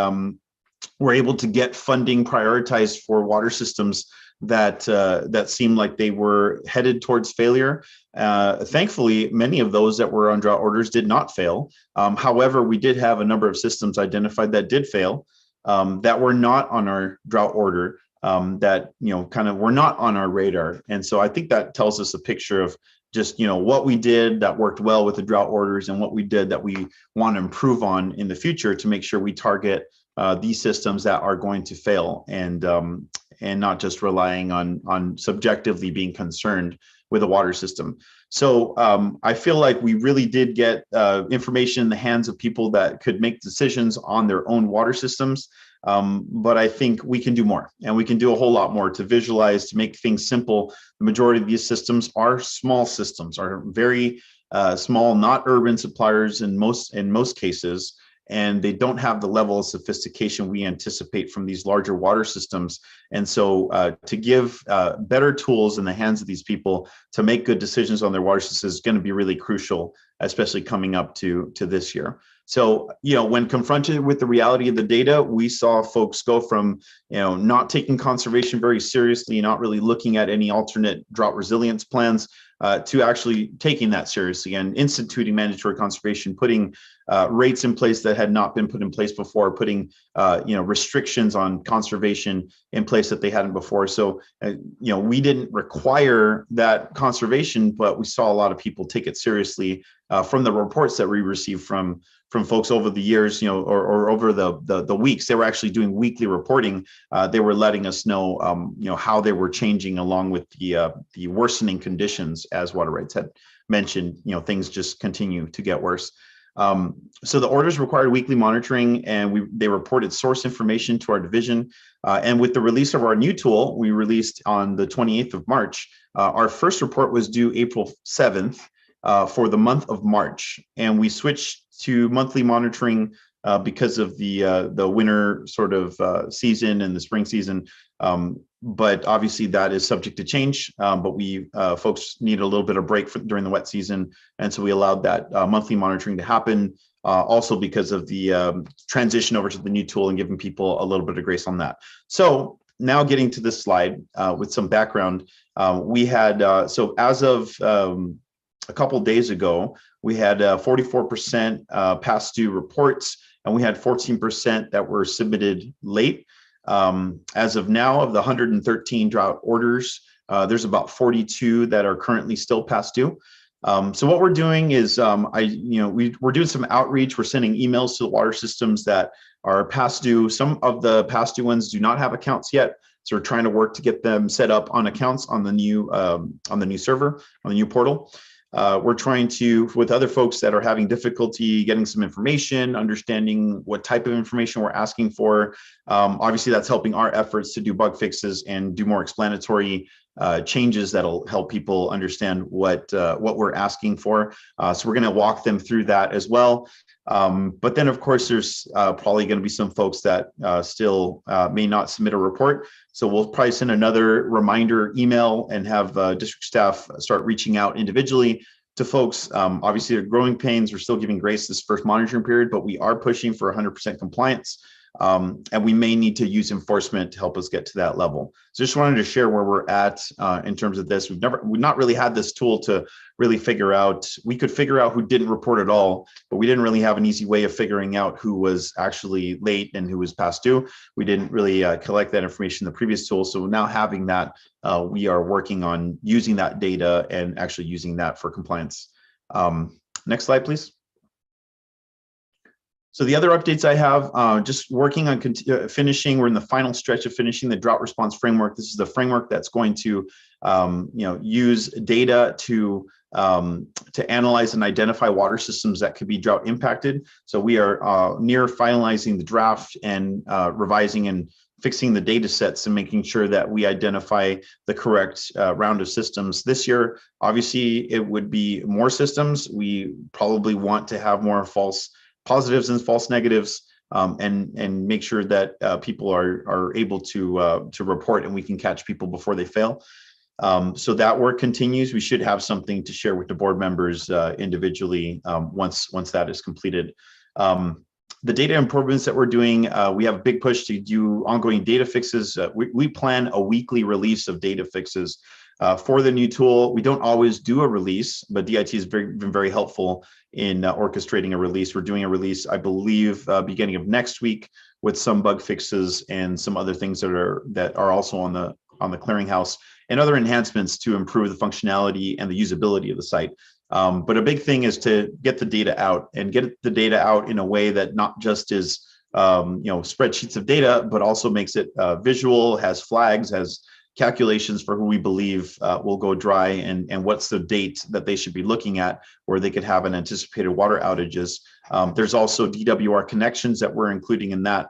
were able to get funding prioritized for water systems that seemed like they were headed towards failure. Thankfully, many of those that were on drought orders did not fail. However, we did have a number of systems identified that did fail, that were not on our drought order, that kind of were not on our radar. And so I think that tells us a picture of just what we did that worked well with the drought orders and what we did that we want to improve on in the future to make sure we target these systems that are going to fail, and not just relying on subjectively being concerned with a water system. So I feel like we really did get information in the hands of people that could make decisions on their own water systems. But I think we can do more, and we can do a whole lot more to visualize, to make things simple. The majority of these systems are small systems, are very small, not urban suppliers in most cases. And they don't have the level of sophistication we anticipate from these larger water systems. And so to give better tools in the hands of these people to make good decisions on their water systems is going to be really crucial, especially coming up to this year. So, when confronted with the reality of the data, we saw folks go from, not taking conservation very seriously, not really looking at any alternate drought resilience plans, to actually taking that seriously and instituting mandatory conservation, putting rates in place that had not been put in place before, putting restrictions on conservation in place that they hadn't before. So we didn't require that conservation, but we saw a lot of people take it seriously from the reports that we received from folks over the years, or over the weeks. They were actually doing weekly reporting. They were letting us know how they were changing along with the worsening conditions, as water rights had mentioned. Things just continue to get worse. So the orders required weekly monitoring, and they reported source information to our division. And with the release of our new tool, we released on the 28th of March. Our first report was due April 7th for the month of March, and we switched to monthly monitoring because of the winter sort of season and the spring season. But obviously that is subject to change. But we folks need a little bit of break during the wet season, and so we allowed that monthly monitoring to happen. Also because of the transition over to the new tool and giving people a little bit of grace on that. So now getting to this slide with some background, we had so as of a couple days ago, we had 44% past due reports, and we had 14% that were submitted late. As of now, of the 113 drought orders, there's about 42 that are currently still past due. So what we're doing is, we're doing some outreach. We're sending emails to the water systems that are past due. Some of the past due ones do not have accounts yet, so we're trying to work to get them set up on accounts on the new server, on the new portal. We're trying to, with other folks that are having difficulty getting some information, understanding what type of information we're asking for. Obviously, that's helping our efforts to do bug fixes and do more explanatory changes that'll help people understand what we're asking for. So we're going to walk them through that as well. But then, of course, there's probably going to be some folks that still may not submit a report. So we'll probably send another reminder email and have district staff start reaching out individually to folks. Obviously, they're growing pains. We're still giving grace this first monitoring period, but we are pushing for 100% compliance. And we may need to use enforcement to help us get to that level. So just wanted to share where we're at in terms of this. We've not really had this tool to really figure out. We could figure out who didn't report at all, but we didn't really have an easy way of figuring out who was actually late and who was past due. We didn't really collect that information in the previous tool. So now having that, we are working on using that data and actually using that for compliance. Next slide, please. So the other updates I have, just working on finishing, we're in the final stretch of finishing the drought response framework. This is the framework that's going to use data to analyze and identify water systems that could be drought impacted. So we are near finalizing the draft and revising and fixing the data sets and making sure that we identify the correct round of systems this year. Obviously, it would be more systems. We probably want to have more false positives and false negatives, and make sure that people are able to report and we can catch people before they fail. So that work continues. We should have something to share with the board members individually once that is completed. The data improvements that we're doing, we have a big push to do ongoing data fixes. We plan a weekly release of data fixes for the new tool. We don't always do a release, but DIT has been very helpful in orchestrating a release. We're doing a release, I believe, beginning of next week with some bug fixes and some other things that are also on the clearinghouse and other enhancements to improve the functionality and the usability of the site. But a big thing is to get the data out and get the data out in a way that not just is spreadsheets of data, but also makes it visual, has flags, has calculations for who we believe will go dry and what's the date that they should be looking at where they could have an anticipated water outages. There's also DWR connections that we're including in that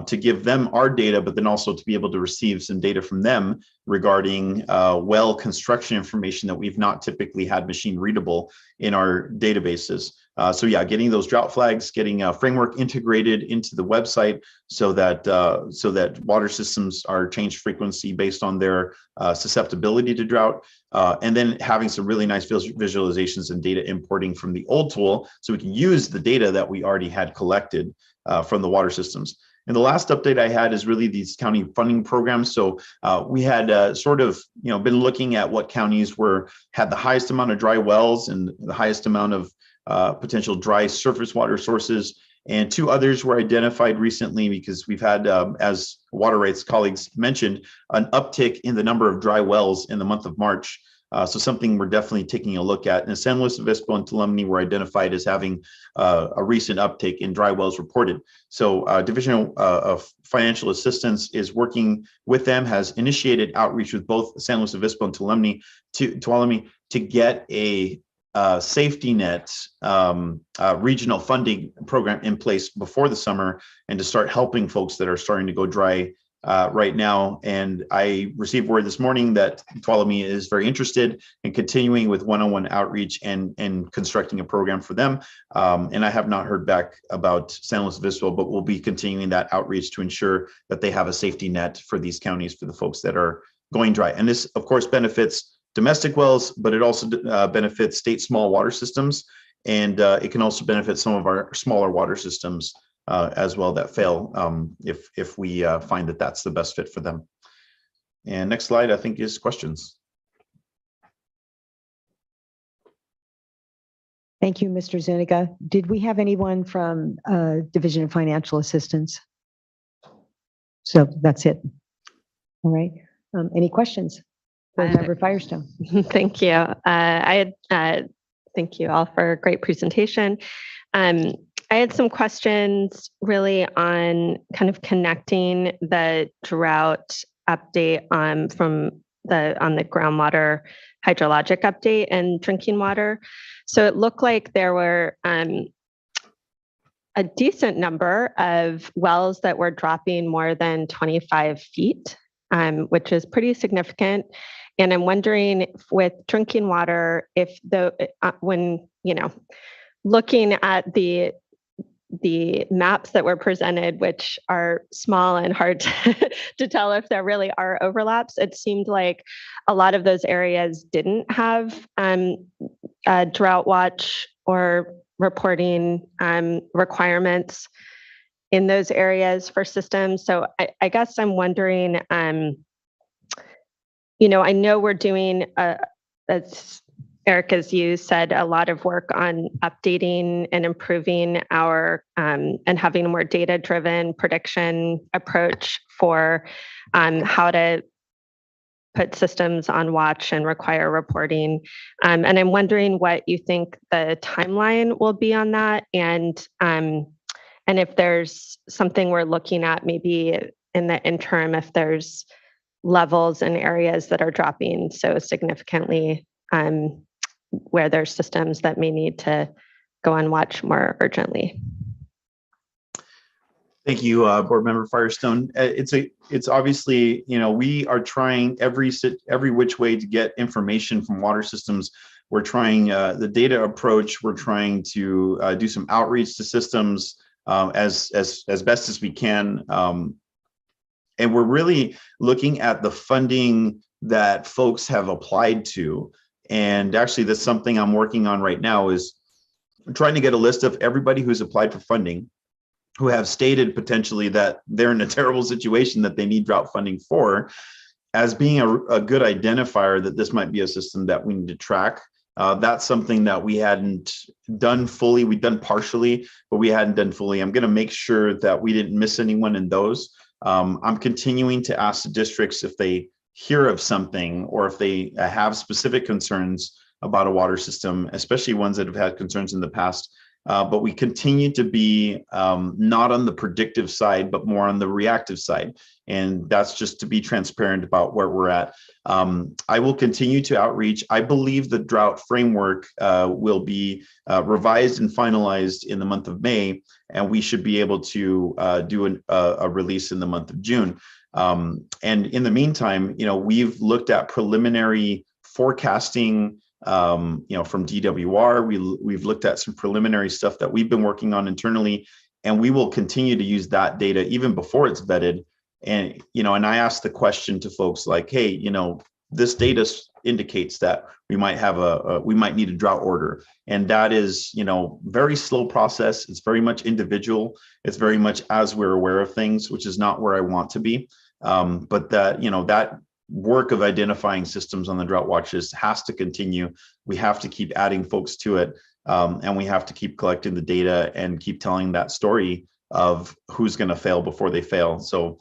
to give them our data, but then also to be able to receive some data from them regarding well construction information that we've not typically had machine readable in our databases. So yeah, getting those drought flags, getting a framework integrated into the website so that water systems are changed frequency based on their susceptibility to drought, and then having some really nice visualizations and data importing from the old tool so we can use the data that we already had collected from the water systems. And the last update I had is really these county funding programs. So we had been looking at what counties had the highest amount of dry wells and the highest amount of potential dry surface water sources. And two others were identified recently because we've had, as water rights colleagues mentioned, an uptick in the number of dry wells in the month of March. So something we're definitely taking a look at. And San Luis Obispo and Tuolumne were identified as having a recent uptick in dry wells reported. So Division of Financial Assistance is working with them, has initiated outreach with both San Luis Obispo and Tuolumne to get a safety net regional funding program in place before the summer and to start helping folks that are starting to go dry right now. And I received word this morning that Tuolumne is very interested in continuing with one-on-one outreach and constructing a program for them. And I have not heard back about San Luis Obispo, but we'll be continuing that outreach to ensure that they have a safety net for these counties, for the folks that are going dry. And this, of course, benefits domestic wells, but it also benefits state small water systems. And it can also benefit some of our smaller water systems as well that fail if we find that that's the best fit for them. And next slide, I think, is questions. Thank you, Mr. Zuniga. Did we have anyone from Division of Financial Assistance? So that's it. All right. Any questions? Board Member Firestone. Thank you. Thank you all for a great presentation. I had some questions really on kind of connecting the drought update on the groundwater hydrologic update and drinking water. So it looked like there were a decent number of wells that were dropping more than 25 feet, which is pretty significant. And I'm wondering with drinking water, if when, looking at the maps that were presented, which are small and hard to tell if there really are overlaps, it seemed like a lot of those areas didn't have drought watch or reporting requirements in those areas for systems. So I guess I'm wondering, I know we're doing, as Eric, as you said, a lot of work on updating and improving our and having a more data-driven prediction approach for how to put systems on watch and require reporting. And I'm wondering what you think the timeline will be on that, and if there's something we're looking at maybe in the interim, if there's levels in areas that are dropping so significantly, where there's systems that may need to go on watch more urgently. Thank you, Board Member Firestone. It's obviously, we are trying every which way to get information from water systems. We're trying the data approach. We're trying to do some outreach to systems as best as we can. And we're really looking at the funding that folks have applied to. And actually, that's something I'm working on right now, is trying to get a list of everybody who's applied for funding, who have stated potentially that they're in a terrible situation that they need drought funding for, as being a good identifier that this might be a system that we need to track. That's something that we hadn't done fully. We've done partially, but we hadn't done fully. I'm going to make sure that we didn't miss anyone in those. I'm continuing to ask the districts if they hear of something or if they have specific concerns about a water system, especially ones that have had concerns in the past. But we continue to be not on the predictive side, but more on the reactive side. And that's just to be transparent about where we're at. I will continue to outreach. I believe the drought framework will be revised and finalized in the month of May, and we should be able to do a release in the month of June. And in the meantime, we've looked at preliminary forecasting from DWR. We've looked at some preliminary stuff that we've been working on internally, and we will continue to use that data even before it's vetted. And and I asked the question to folks like, hey, this data indicates that we might have we might need a drought order, and that is very slow process. It's very much individual. It's very much as we're aware of things, which is not where I want to be. But that that work of identifying systems on the drought watches has to continue. We have to keep adding folks to it, and we have to keep collecting the data and keep telling that story of who's going to fail before they fail. So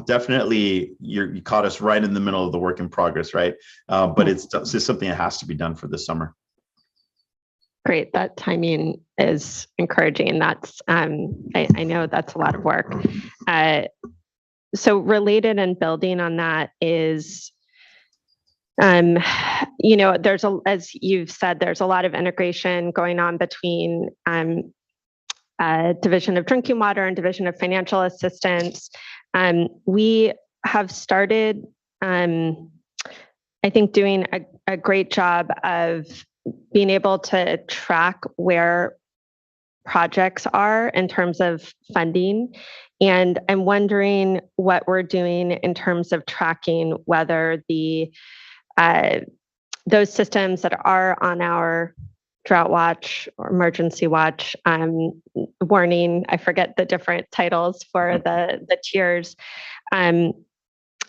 definitely you caught us right in the middle of the work in progress, right? But it's something that has to be done for this summer. Great, that timing is encouraging. That's I know that's a lot of work. So related and building on that is, there's as you've said, there's a lot of integration going on between Division of Drinking Water and Division of Financial Assistance. We have started, I think, doing a great job of being able to track where projects are in terms of funding. And I'm wondering what we're doing in terms of tracking whether those systems that are on our drought watch or emergency watch warning, I forget the different titles for the tiers,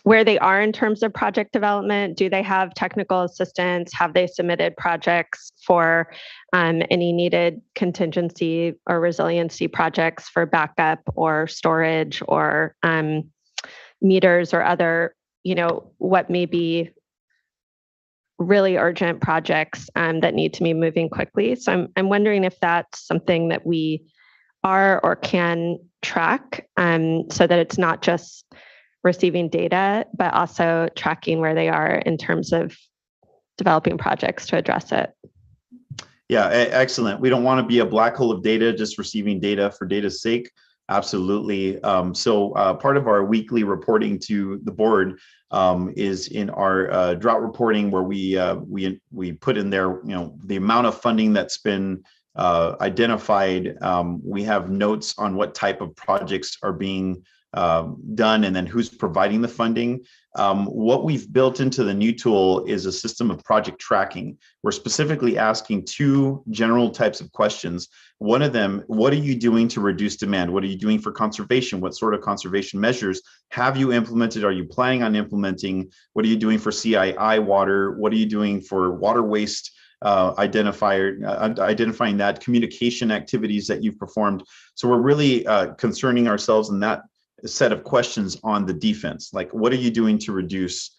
where they are in terms of project development. Do they have technical assistance? Have they submitted projects for any needed contingency or resiliency projects for backup or storage or meters or other, what may be really urgent projects that need to be moving quickly. So I'm wondering if that's something that we are or can track so that it's not just receiving data, but also tracking where they are in terms of developing projects to address it. Yeah, excellent. We don't want to be a black hole of data, just receiving data for data's sake. Absolutely. So part of our weekly reporting to the board is in our drought reporting, where we put in there, the amount of funding that's been identified. We have notes on what type of projects are being done and then who's providing the funding. What we've built into the new tool is a system of project tracking. We're specifically asking two general types of questions. One of them, what are you doing to reduce demand? What are you doing for conservation? What sort of conservation measures have you implemented? Are you planning on implementing? What are you doing for CII water? What are you doing for water waste? Identifying that, communication activities that you've performed. So we're really concerning ourselves in that set of questions on the defense, like what are you doing to reduce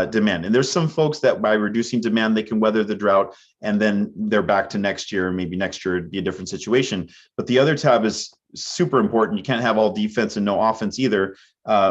demand? And there's some folks that by reducing demand, they can weather the drought and then they're back to next year. Maybe next year it'd be a different situation. But the other tab is super important. You can't have all defense and no offense either,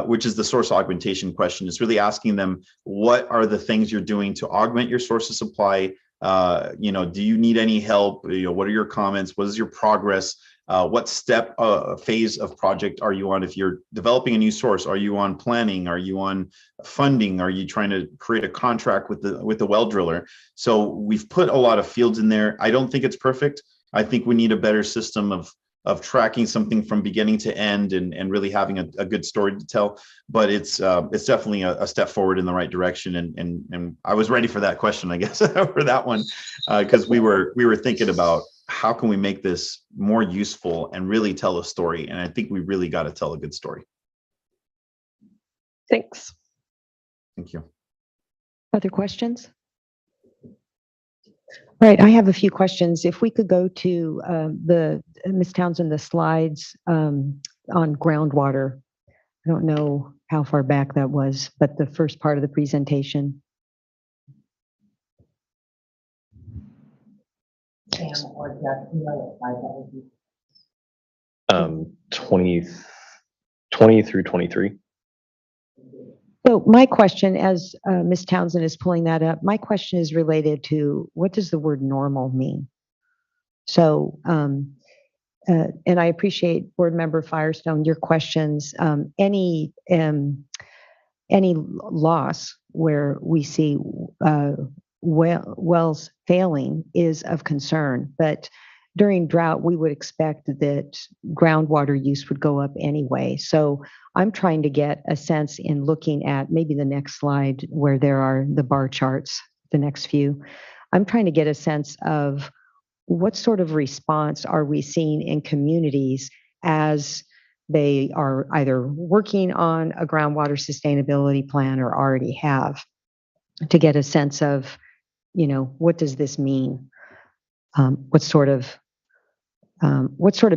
which is the source augmentation question. It's really asking them, what are the things you're doing to augment your source of supply? Do you need any help? What are your comments? What is your progress? What step, phase of project are you on? If you're developing a new source, are you on planning? Are you on funding? Are you trying to create a contract with the well driller? So we've put a lot of fields in there. I don't think it's perfect. I think we need a better system of tracking something from beginning to end and really having a good story to tell. But it's definitely a step forward in the right direction. And I was ready for that question, I guess, for that one, because we were thinking about how can we make this more useful and really tell a story? And I think we really got to tell a good story. Thanks. Thank you. Other questions? Right, I have a few questions. If we could go to Ms. Townsend, the slides on groundwater. I don't know how far back that was, but the first part of the presentation. 20 through 23. So my question, as Ms. Townsend is pulling that up, my question is related to what does the word normal mean? So, and I appreciate Board Member Firestone, your questions. Any loss where we see wells failing is of concern, but during drought, we would expect that groundwater use would go up anyway. So I'm trying to get a sense in looking at maybe the next slide where there are the bar charts, the next few. I'm trying to get a sense of what sort of response are we seeing in communities as they are either working on a groundwater sustainability plan or already have, to get a sense of, what does this mean? What sort of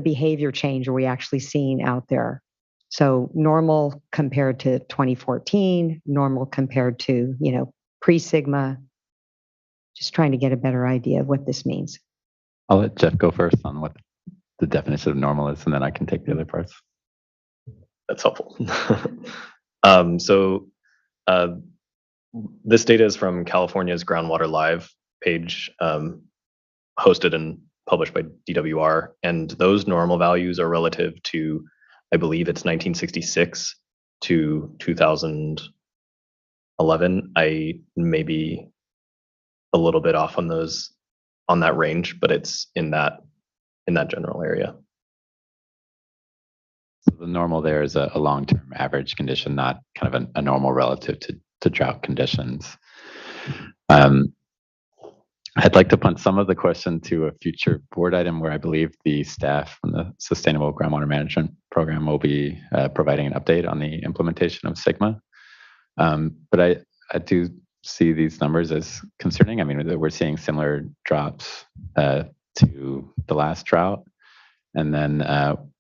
behavior change are we actually seeing out there? So normal compared to 2014, normal compared to, pre-Sigma, just trying to get a better idea of what this means. I'll let Jeff go first on what the definition of normal is, and then I can take the other parts. That's helpful. This data is from California's Groundwater Live page, hosted and published by DWR, and those normal values are relative to, I believe it's 1966, to 2011. I may be a little bit off on that range, but it's in that general area. So the normal there is a long-term average condition, not kind of a normal relative to drought conditions. I'd like to punt some of the question to a future board item where I believe the staff from the Sustainable Groundwater Management Program will be providing an update on the implementation of SGMA. But I do see these numbers as concerning. I mean, we're seeing similar drops to the last drought. And then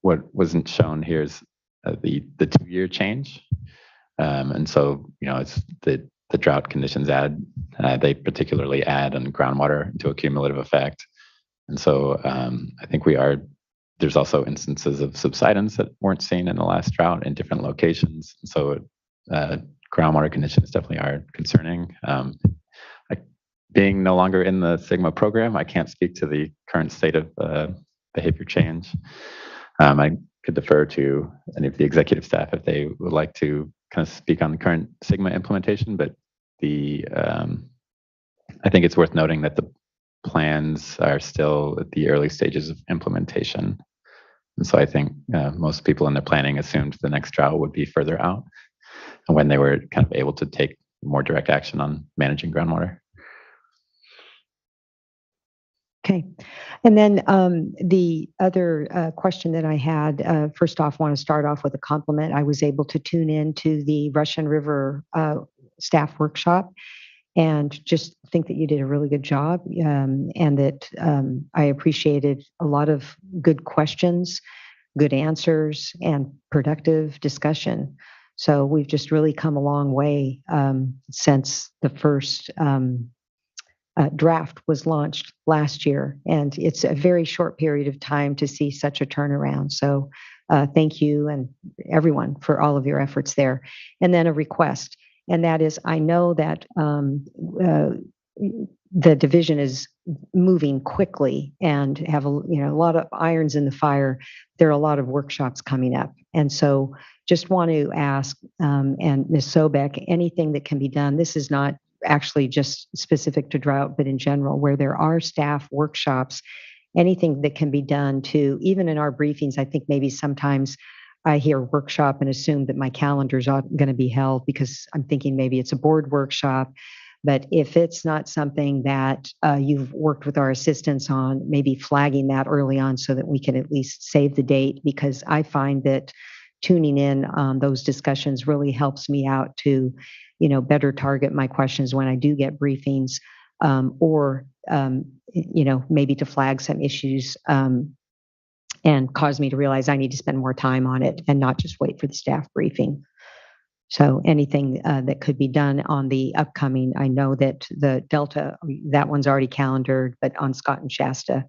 what wasn't shown here is the 2-year change. And so, it's the drought conditions they particularly add on groundwater to a cumulative effect. And so I think there's also instances of subsidence that weren't seen in the last drought in different locations. So groundwater conditions definitely are concerning. Being no longer in the SGMA program, I can't speak to the current state of behavior change. I could defer to any of the executive staff if they would like to kind of speak on the current SGMA implementation, but I think it's worth noting that the plans are still at the early stages of implementation. And so I think most people in their planning assumed the next drought would be further out and when they were kind of able to take more direct action on managing groundwater. Okay. And then the other question that I had, first off, want to start off with a compliment. I was able to tune in to the Russian River staff workshop and just think that you did a really good job, and that I appreciated a lot of good questions, good answers, and productive discussion. So we've just really come a long way since the first draft was launched last year, and it's a very short period of time to see such a turnaround. So thank you and everyone for all of your efforts there. And then a request, and that is, I know that the division is moving quickly and have a lot of irons in the fire. There are a lot of workshops coming up, and so just want to ask, and Ms. Sobek, anything that can be done. This is not actually just specific to drought, but in general, where there are staff workshops, anything that can be done to, even in our briefings, I think maybe sometimes I hear workshop and assume that my calendar's going to be held because I'm thinking maybe it's a board workshop. But if it's not something that you've worked with our assistants on, maybe flagging that early on so that we can at least save the date, because I find that tuning in on those discussions really helps me out to better target my questions when I do get briefings, or maybe to flag some issues and cause me to realize I need to spend more time on it and not just wait for the staff briefing. So anything that could be done on the upcoming, I know that the Delta, that one's already calendared, but on Scott and Shasta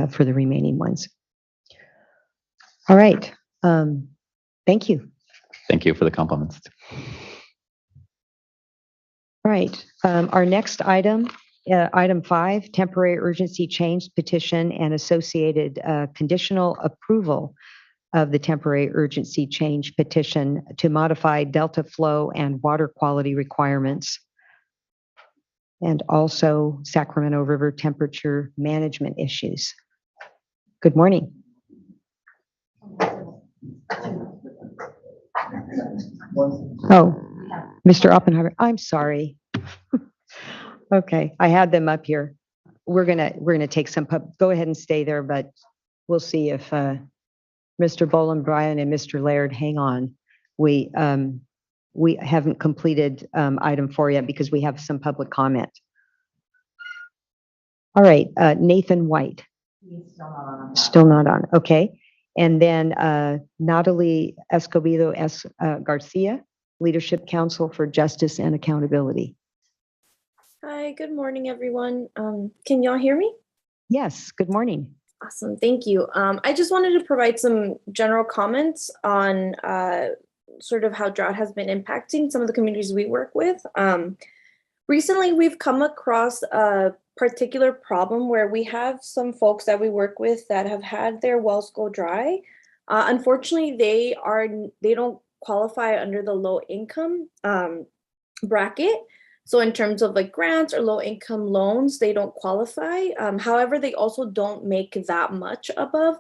for the remaining ones. All right. Thank you. Thank you for the compliments. All right. Our next item, item 5, temporary urgency change petition and associated conditional approval of the temporary urgency change petition to modify delta flow and water quality requirements, and also Sacramento River temperature management issues. Good morning. Oh, Mr. Oppenheimer, I'm sorry. Okay, I had them up here. We're gonna take some go ahead and stay there, but we'll see if Mr. Boland, Bryan, and Mr. Laird hang on. We haven't completed item 4 yet because we have some public comment. All right, Nathan White. He's still not on. Still not on. Okay. And then Natalie Escobedo Garcia, Leadership Council for Justice and Accountability. Hi, good morning, everyone. Can y'all hear me? Yes, good morning. Awesome, thank you. I just wanted to provide some general comments on sort of how drought has been impacting some of the communities we work with. Recently, we've come across a particular problem where we have some folks that we work with that have had their wells go dry. Unfortunately, they don't qualify under the low income bracket. So in terms of like grants or low income loans, they don't qualify. However, they also don't make that much above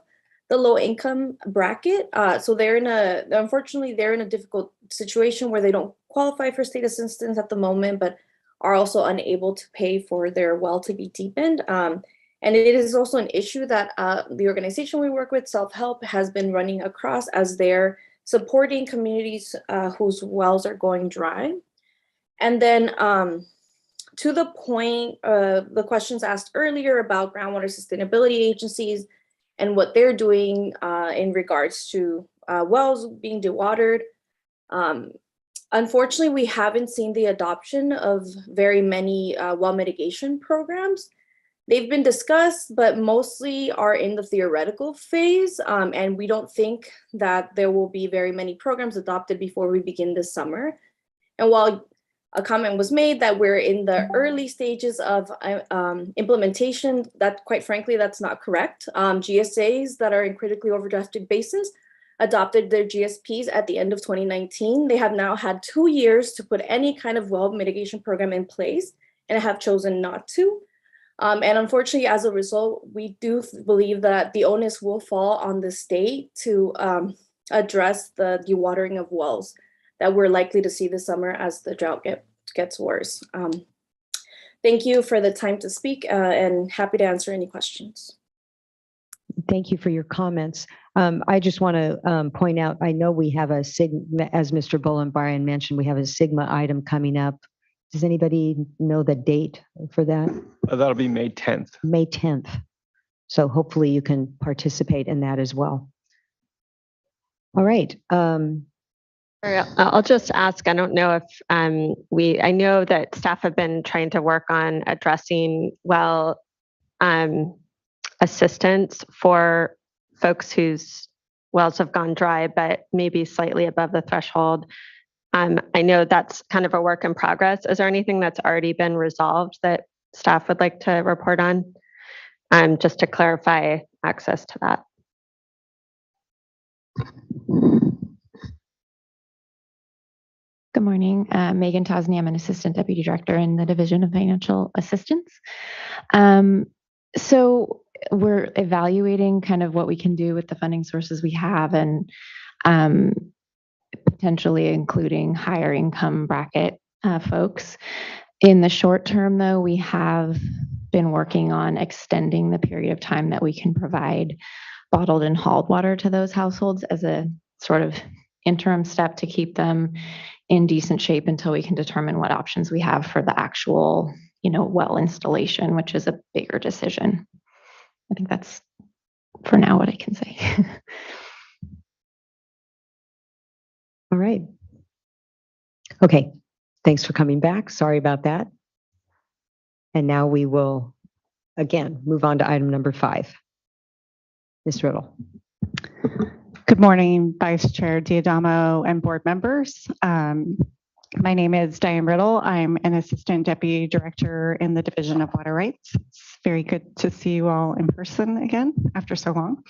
the low income bracket. So unfortunately, they're in a difficult situation where they don't qualify for state assistance at the moment, but are also unable to pay for their well to be deepened. And it is also an issue that the organization we work with, Self-Help, has been running across as they're supporting communities whose wells are going dry. And then to the point, the questions asked earlier about groundwater sustainability agencies and what they're doing in regards to wells being dewatered. Unfortunately, we haven't seen the adoption of very many well mitigation programs. They've been discussed, but mostly are in the theoretical phase. And we don't think that there will be very many programs adopted before we begin this summer. And while a comment was made that we're in the early stages of implementation, that quite frankly, that's not correct. GSAs that are in critically overdrafted basins adopted their GSPs at the end of 2019. They have now had 2 years to put any kind of well mitigation program in place and have chosen not to. And unfortunately, as a result, we do believe that the onus will fall on the state to address the dewatering of wells that we're likely to see this summer as the drought gets worse. Thank you for the time to speak and happy to answer any questions. Thank you for your comments. I just want to point out, I know we have a SIGMA, as Mr. Bullen-Bryan mentioned, we have a SIGMA item coming up. Does anybody know the date for that? That'll be May 10th. May 10th. So hopefully you can participate in that as well. All right. I'll just ask, I don't know if I know that staff have been trying to work on addressing well assistance for folks whose wells have gone dry, but maybe slightly above the threshold. I know that's kind of a work in progress. Is there anything that's already been resolved that staff would like to report on? Just to clarify access to that. Good morning, Megan Tosney. I'm an Assistant Deputy Director in the Division of Financial Assistance. So we're evaluating kind of what we can do with the funding sources we have and potentially including higher income bracket folks. In the short term, though, we have been working on extending the period of time that we can provide bottled and hauled water to those households as a sort of interim step to keep them in decent shape until we can determine what options we have for the actual, well installation, which is a bigger decision. I think that's for now what I can say. All right. Okay. Thanks for coming back. Sorry about that. And now we will, again, move on to item number 5. Ms. Riddle. Good morning, Vice Chair Diadamo and board members. My name is Diane Riddle. I'm an Assistant Deputy Director in the Division of Water Rights. It's very good to see you all in person again after so long.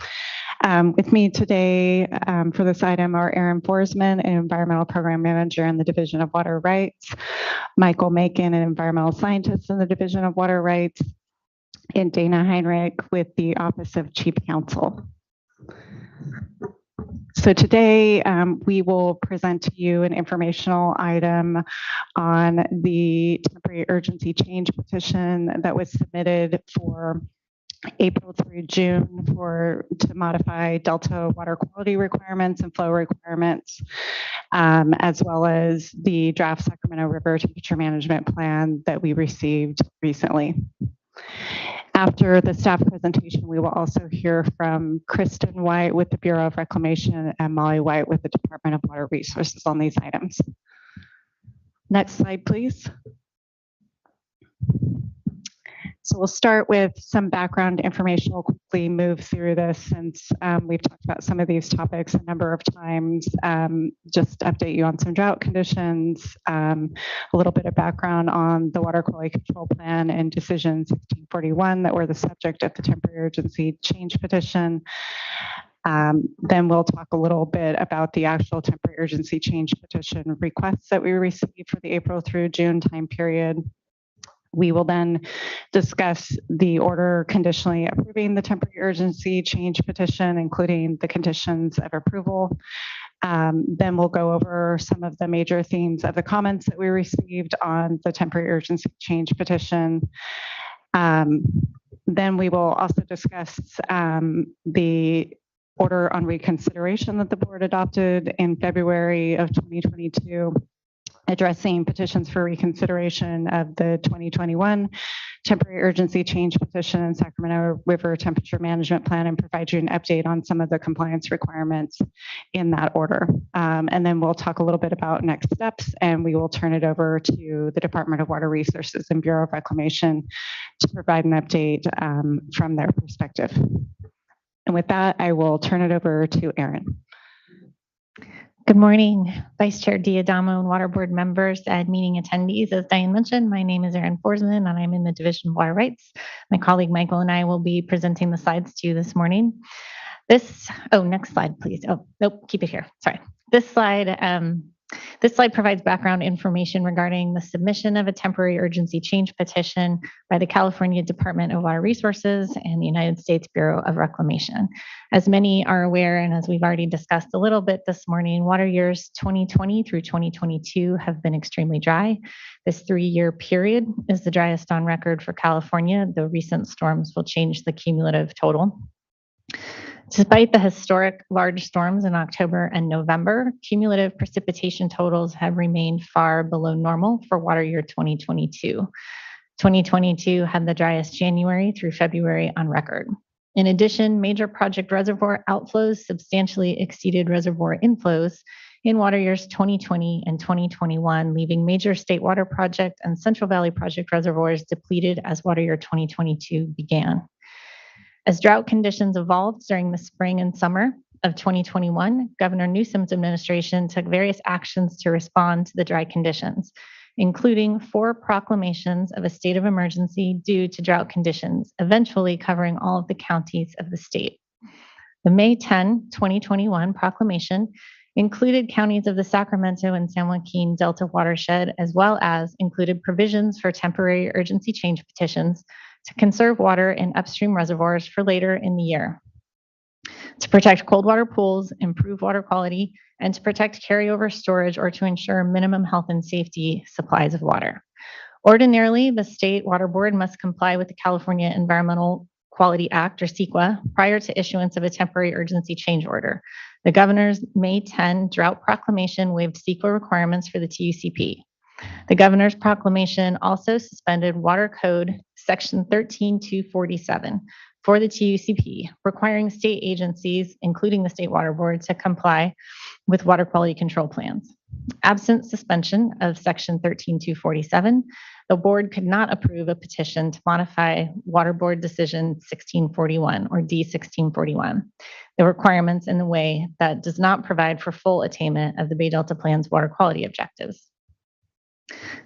With me today for this item are Aaron Forsman, an Environmental Program Manager in the Division of Water Rights, Michael Macon, an Environmental Scientist in the Division of Water Rights, and Dana Heinrich with the Office of Chief Counsel. So today we will present to you an informational item on the temporary urgency change petition that was submitted for April through June to modify Delta water quality requirements and flow requirements, as well as the draft Sacramento River temperature management plan that we received recently. After the staff presentation, we will also hear from Kristen White with the Bureau of Reclamation and Molly White with the Department of Water Resources on these items. Next slide, please. So we'll start with some background information. We'll quickly move through this since we've talked about some of these topics a number of times. Just update you on some drought conditions, a little bit of background on the Water Quality Control Plan and Decision 1641 that were the subject of the temporary urgency change petition. Then we'll talk a little bit about the actual temporary urgency change petition requests that we received for the April through June time period. We will then discuss the order conditionally approving the temporary urgency change petition, including the conditions of approval. Then we'll go over some of the major themes of the comments that we received on the temporary urgency change petition. Then we will also discuss the order on reconsideration that the board adopted in February of 2022, addressing petitions for reconsideration of the 2021 temporary urgency change petition and Sacramento River temperature management plan, and provide you an update on some of the compliance requirements in that order. And then we'll talk a little bit about next steps, and we will turn it over to the Department of Water Resources and Bureau of Reclamation to provide an update from their perspective. And with that, I will turn it over to Erin. Good morning, Vice Chair D'Adamo and Water Board members and meeting attendees. As Diane mentioned, my name is Erin Forsman and I'm in the Division of Water Rights. My colleague Michael and I will be presenting the slides to you this morning. Next slide, please. Oh, nope, keep it here. Sorry. This slide provides background information regarding the submission of a temporary urgency change petition by the California Department of Water Resources and the United States Bureau of Reclamation. As many are aware, and as we've already discussed a little bit this morning, water years 2020 through 2022 have been extremely dry. This 3-year period is the driest on record for California, though recent storms will change the cumulative total. Despite the historic large storms in October and November, cumulative precipitation totals have remained far below normal for water year 2022. 2022 had the driest January through February on record. In addition, major project reservoir outflows substantially exceeded reservoir inflows in water years 2020 and 2021, leaving major state water project and Central Valley project reservoirs depleted as water year 2022 began. As drought conditions evolved during the spring and summer of 2021, Governor Newsom's administration took various actions to respond to the dry conditions, including 4 proclamations of a state of emergency due to drought conditions, eventually covering all of the counties of the state. The May 10, 2021 proclamation included counties of the Sacramento and San Joaquin Delta Watershed, as well as included provisions for temporary urgency change petitions to conserve water in upstream reservoirs for later in the year, to protect cold water pools, improve water quality, and to protect carryover storage or to ensure minimum health and safety supplies of water. Ordinarily, the State Water Board must comply with the California Environmental Quality Act, or CEQA, prior to issuance of a temporary urgency change order. The governor's May 10 drought proclamation waived CEQA requirements for the TUCP. The governor's proclamation also suspended Water Code Section 13247 for the TUCP, requiring state agencies, including the State Water Board, to comply with water quality control plans. Absent suspension of Section 13247, the board could not approve a petition to modify Water Board Decision 1641 or D1641, the requirements in the way that does not provide for full attainment of the Bay Delta Plan's water quality objectives.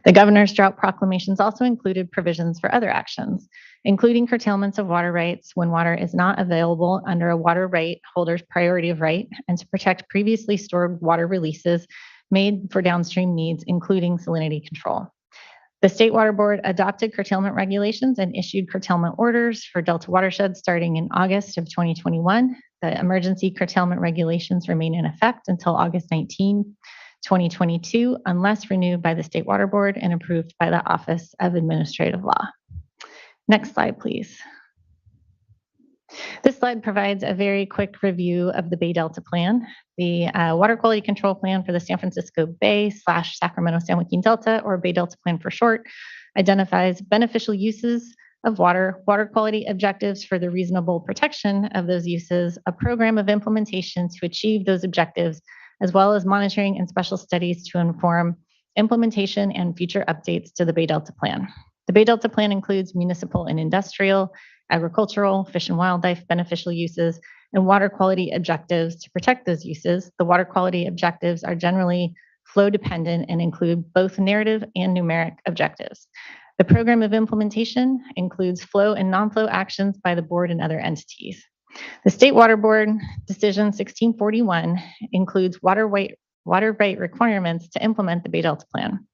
The governor's drought proclamations also included provisions for other actions, including curtailments of water rights when water is not available under a water right holder's priority of right, and to protect previously stored water releases made for downstream needs, including salinity control. The State Water Board adopted curtailment regulations and issued curtailment orders for Delta Watershed starting in August of 2021. The emergency curtailment regulations remain in effect until August 19, 2022, unless renewed by the State Water Board and approved by the Office of Administrative Law. Next slide, please. This slide provides a very quick review of the Bay Delta Plan. The Water Quality Control Plan for the San Francisco Bay / Sacramento San Joaquin Delta, or Bay Delta Plan for short, identifies beneficial uses of water, water quality objectives for the reasonable protection of those uses, a program of implementation to achieve those objectives, as well as monitoring and special studies to inform implementation and future updates to the Bay Delta Plan. The Bay Delta Plan includes municipal and industrial, agricultural, fish and wildlife beneficial uses, and water quality objectives to protect those uses. The water quality objectives are generally flow dependent and include both narrative and numeric objectives. The program of implementation includes flow and non-flow actions by the board and other entities. The State Water Board Decision 1641 includes water right requirements to implement the Bay Delta Plan.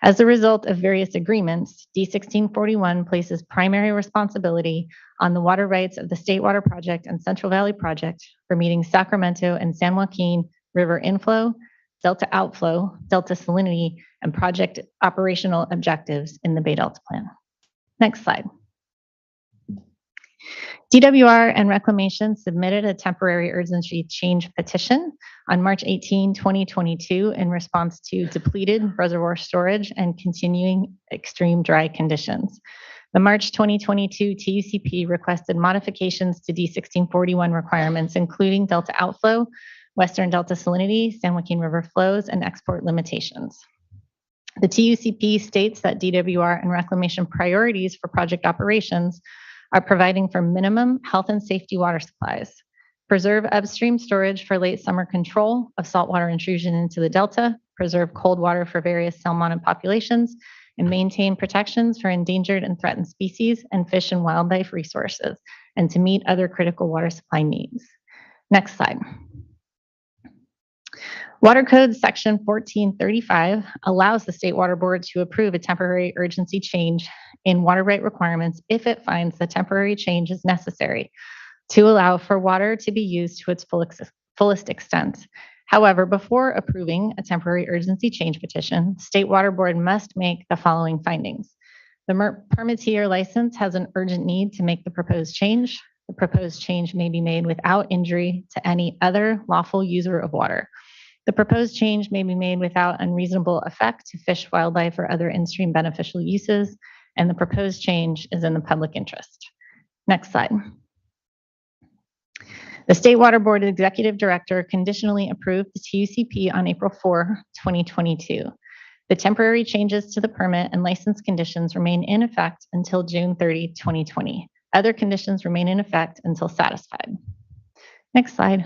As a result of various agreements, D1641 places primary responsibility on the water rights of the State Water Project and Central Valley Project for meeting Sacramento and San Joaquin River inflow, delta outflow, delta salinity, and project operational objectives in the Bay Delta Plan. Next slide. DWR and Reclamation submitted a temporary urgency change petition on March 18, 2022 in response to depleted reservoir storage and continuing extreme dry conditions. The March 2022 TUCP requested modifications to D1641 requirements, including delta outflow, Western delta salinity, San Joaquin River flows, and export limitations. The TUCP states that DWR and Reclamation priorities for project operations are providing for minimum health and safety water supplies, preserve upstream storage for late summer control of saltwater intrusion into the Delta, preserve cold water for various salmon populations, and maintain protections for endangered and threatened species and fish and wildlife resources, and to meet other critical water supply needs. Next slide. Water Code Section 1435 allows the State Water Board to approve a temporary urgency change in water right requirements if it finds the temporary change is necessary to allow for water to be used to its fullest extent. However, before approving a temporary urgency change petition, the State Water Board must make the following findings. The permittee or license has an urgent need to make the proposed change. The proposed change may be made without injury to any other lawful user of water. The proposed change may be made without unreasonable effect to fish, wildlife, or other in-stream beneficial uses, and the proposed change is in the public interest. Next slide. The State Water Board Executive Director conditionally approved the TUCP on April 4, 2022. The temporary changes to the permit and license conditions remain in effect until June 30, 2020. Other conditions remain in effect until satisfied. Next slide.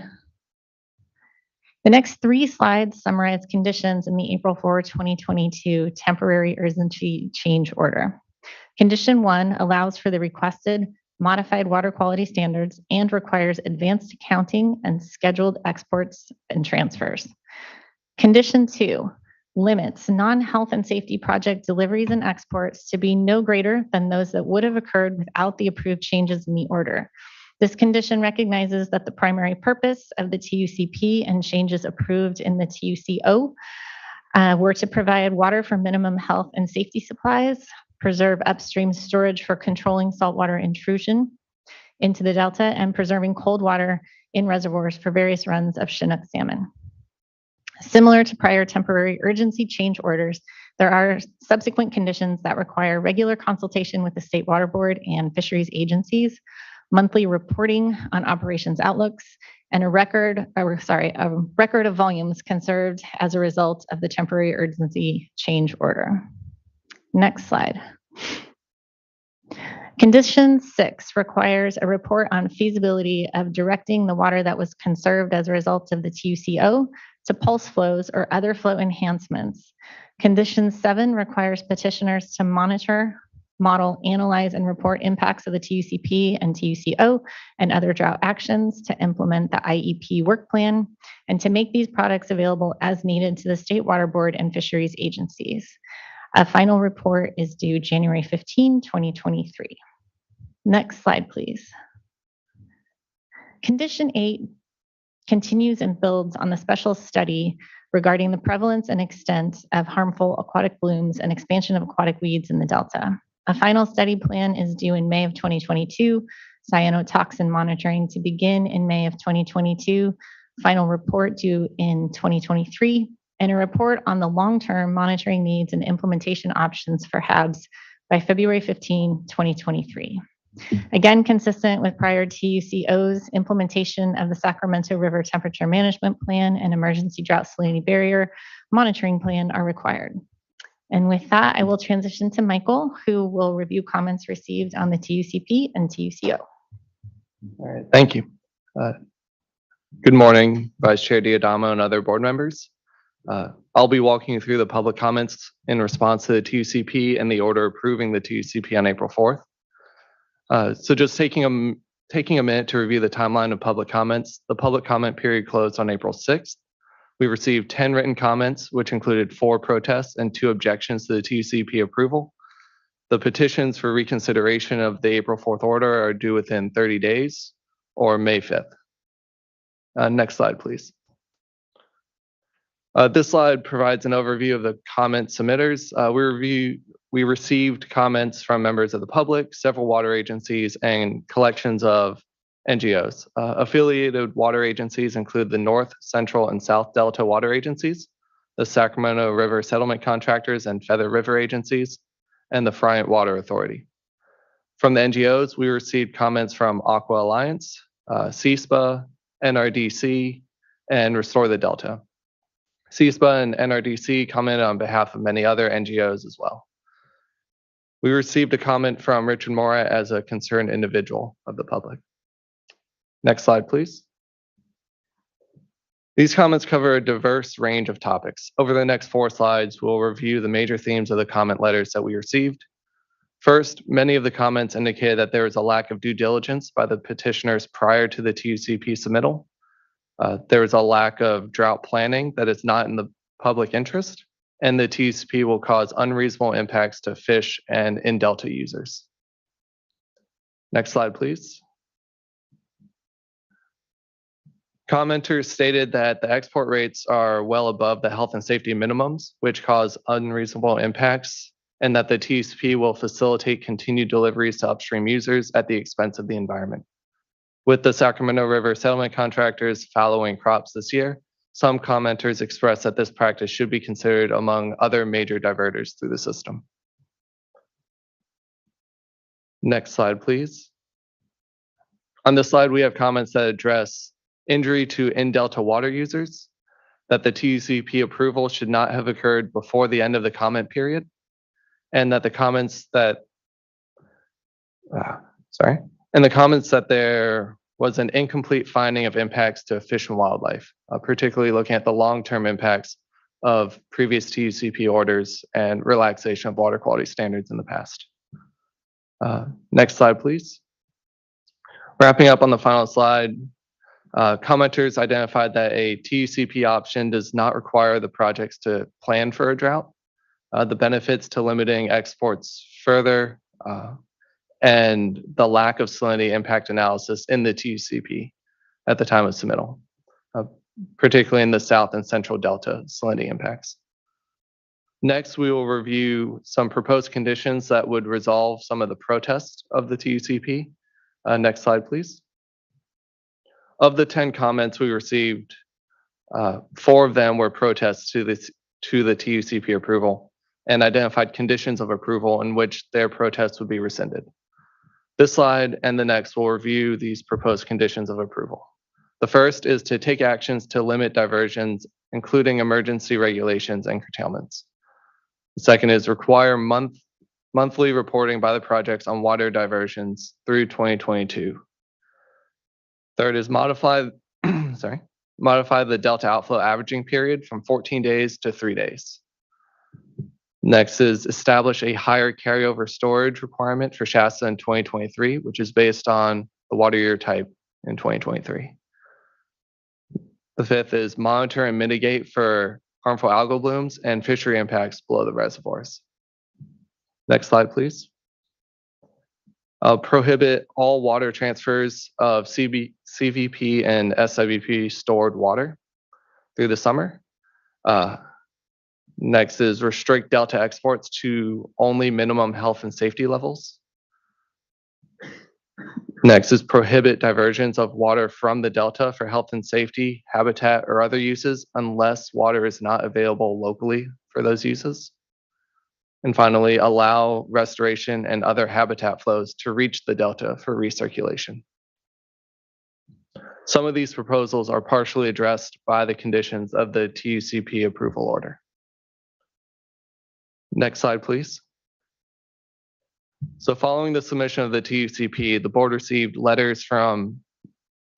The next 3 slides summarize conditions in the April 4, 2022 temporary urgency change order. Condition 1 allows for the requested modified water quality standards and requires advanced accounting and scheduled exports and transfers. Condition 2 limits non-health and safety project deliveries and exports to be no greater than those that would have occurred without the approved changes in the order. This condition recognizes that the primary purpose of the TUCP and changes approved in the TUCO were to provide water for minimum health and safety supplies, preserve upstream storage for controlling saltwater intrusion into the Delta, and preserving cold water in reservoirs for various runs of Chinook salmon. Similar to prior temporary urgency change orders, there are subsequent conditions that require regular consultation with the State Water Board and fisheries agencies, monthly reporting on operations outlooks, and a record of volumes conserved as a result of the temporary urgency change order. Next slide. Condition 6 requires a report on feasibility of directing the water that was conserved as a result of the TUCO to pulse flows or other flow enhancements. Condition 7 requires petitioners to monitor, model, analyze, and report impacts of the TUCP and TUCO and other drought actions to implement the IEP work plan and to make these products available as needed to the State Water Board and fisheries agencies. A final report is due January 15, 2023. Next slide, please. Condition 8 continues and builds on the special study regarding the prevalence and extent of harmful aquatic blooms and expansion of aquatic weeds in the Delta. A final study plan is due in May of 2022, cyanotoxin monitoring to begin in May of 2022, final report due in 2023, and a report on the long-term monitoring needs and implementation options for HABs by February 15, 2023. Again, consistent with prior TUCO's implementation of the Sacramento River Temperature Management Plan and Emergency Drought Salinity Barrier Monitoring Plan are required. And with that, I will transition to Michael, who will review comments received on the TUCP and TUCO. All right, thank you. Good morning, Vice Chair Diadamo and other board members. I'll be walking you through the public comments in response to the TUCP and the order approving the TUCP on April 4th. So just taking taking a minute to review the timeline of public comments, the public comment period closed on April 6th. We received 10 written comments, which included 4 protests and 2 objections to the TUCP approval. The petitions for reconsideration of the April 4th order are due within 30 days or May 5th. Next slide, please. This slide provides an overview of the comment submitters. We received comments from members of the public, several water agencies, and collections of NGOs. Affiliated water agencies include the North, Central, and South Delta water agencies, the Sacramento River Settlement Contractors and Feather River agencies, and the Friant Water Authority. From the NGOs, we received comments from Aqua Alliance, CISPA, NRDC, and Restore the Delta. CISPA and NRDC commented on behalf of many other NGOs as well. We received a comment from Richard Mora as a concerned individual of the public. Next slide, please. These comments cover a diverse range of topics. Over the next 4 slides, we'll review the major themes of the comment letters that we received. First, many of the comments indicated that there is a lack of due diligence by the petitioners prior to the TUCP submittal. There is a lack of drought planning that is not in the public interest, and the TUCP will cause unreasonable impacts to fish and in-delta users. Next slide, please. Commenters stated that the export rates are well above the health and safety minimums, which cause unreasonable impacts, and that the TUCP will facilitate continued deliveries to upstream users at the expense of the environment. With the Sacramento River Settlement Contractors following crops this year, some commenters expressed that this practice should be considered among other major diverters through the system. Next slide, please. On this slide, we have comments that address injury to in-delta water users, that the TUCP approval should not have occurred before the end of the comment period, and that the comments that, there was an incomplete finding of impacts to fish and wildlife, particularly looking at the long-term impacts of previous TUCP orders and relaxation of water quality standards in the past. Next slide, please. Wrapping up on the final slide, commenters identified that a TUCP option does not require the projects to plan for a drought. The benefits to limiting exports further, and the lack of salinity impact analysis in the TUCP at the time of submittal, particularly in the South and Central Delta salinity impacts. Next, we will review some proposed conditions that would resolve some of the protests of the TUCP. Next slide, please. Of the 10 comments we received, 4 of them were protests to the TUCP approval and identified conditions of approval in which their protests would be rescinded. This slide and the next will review these proposed conditions of approval. The first is to take actions to limit diversions, including emergency regulations and curtailments. The second is require monthly reporting by the projects on water diversions through 2022. Third is modify the delta outflow averaging period from 14 days to 3 days. Next is establish a higher carryover storage requirement for Shasta in 2023, which is based on the water year type in 2023. The fifth is monitor and mitigate for harmful algal blooms and fishery impacts below the reservoirs. Next slide, please. Prohibit all water transfers of CVP and SIVP stored water through the summer. Next is restrict Delta exports to only minimum health and safety levels. Next is prohibit diversions of water from the Delta for health and safety, habitat, or other uses unless water is not available locally for those uses. And finally, allow restoration and other habitat flows to reach the Delta for recirculation. Some of these proposals are partially addressed by the conditions of the TUCP approval order. Next slide, please. So following the submission of the TUCP, the board received letters from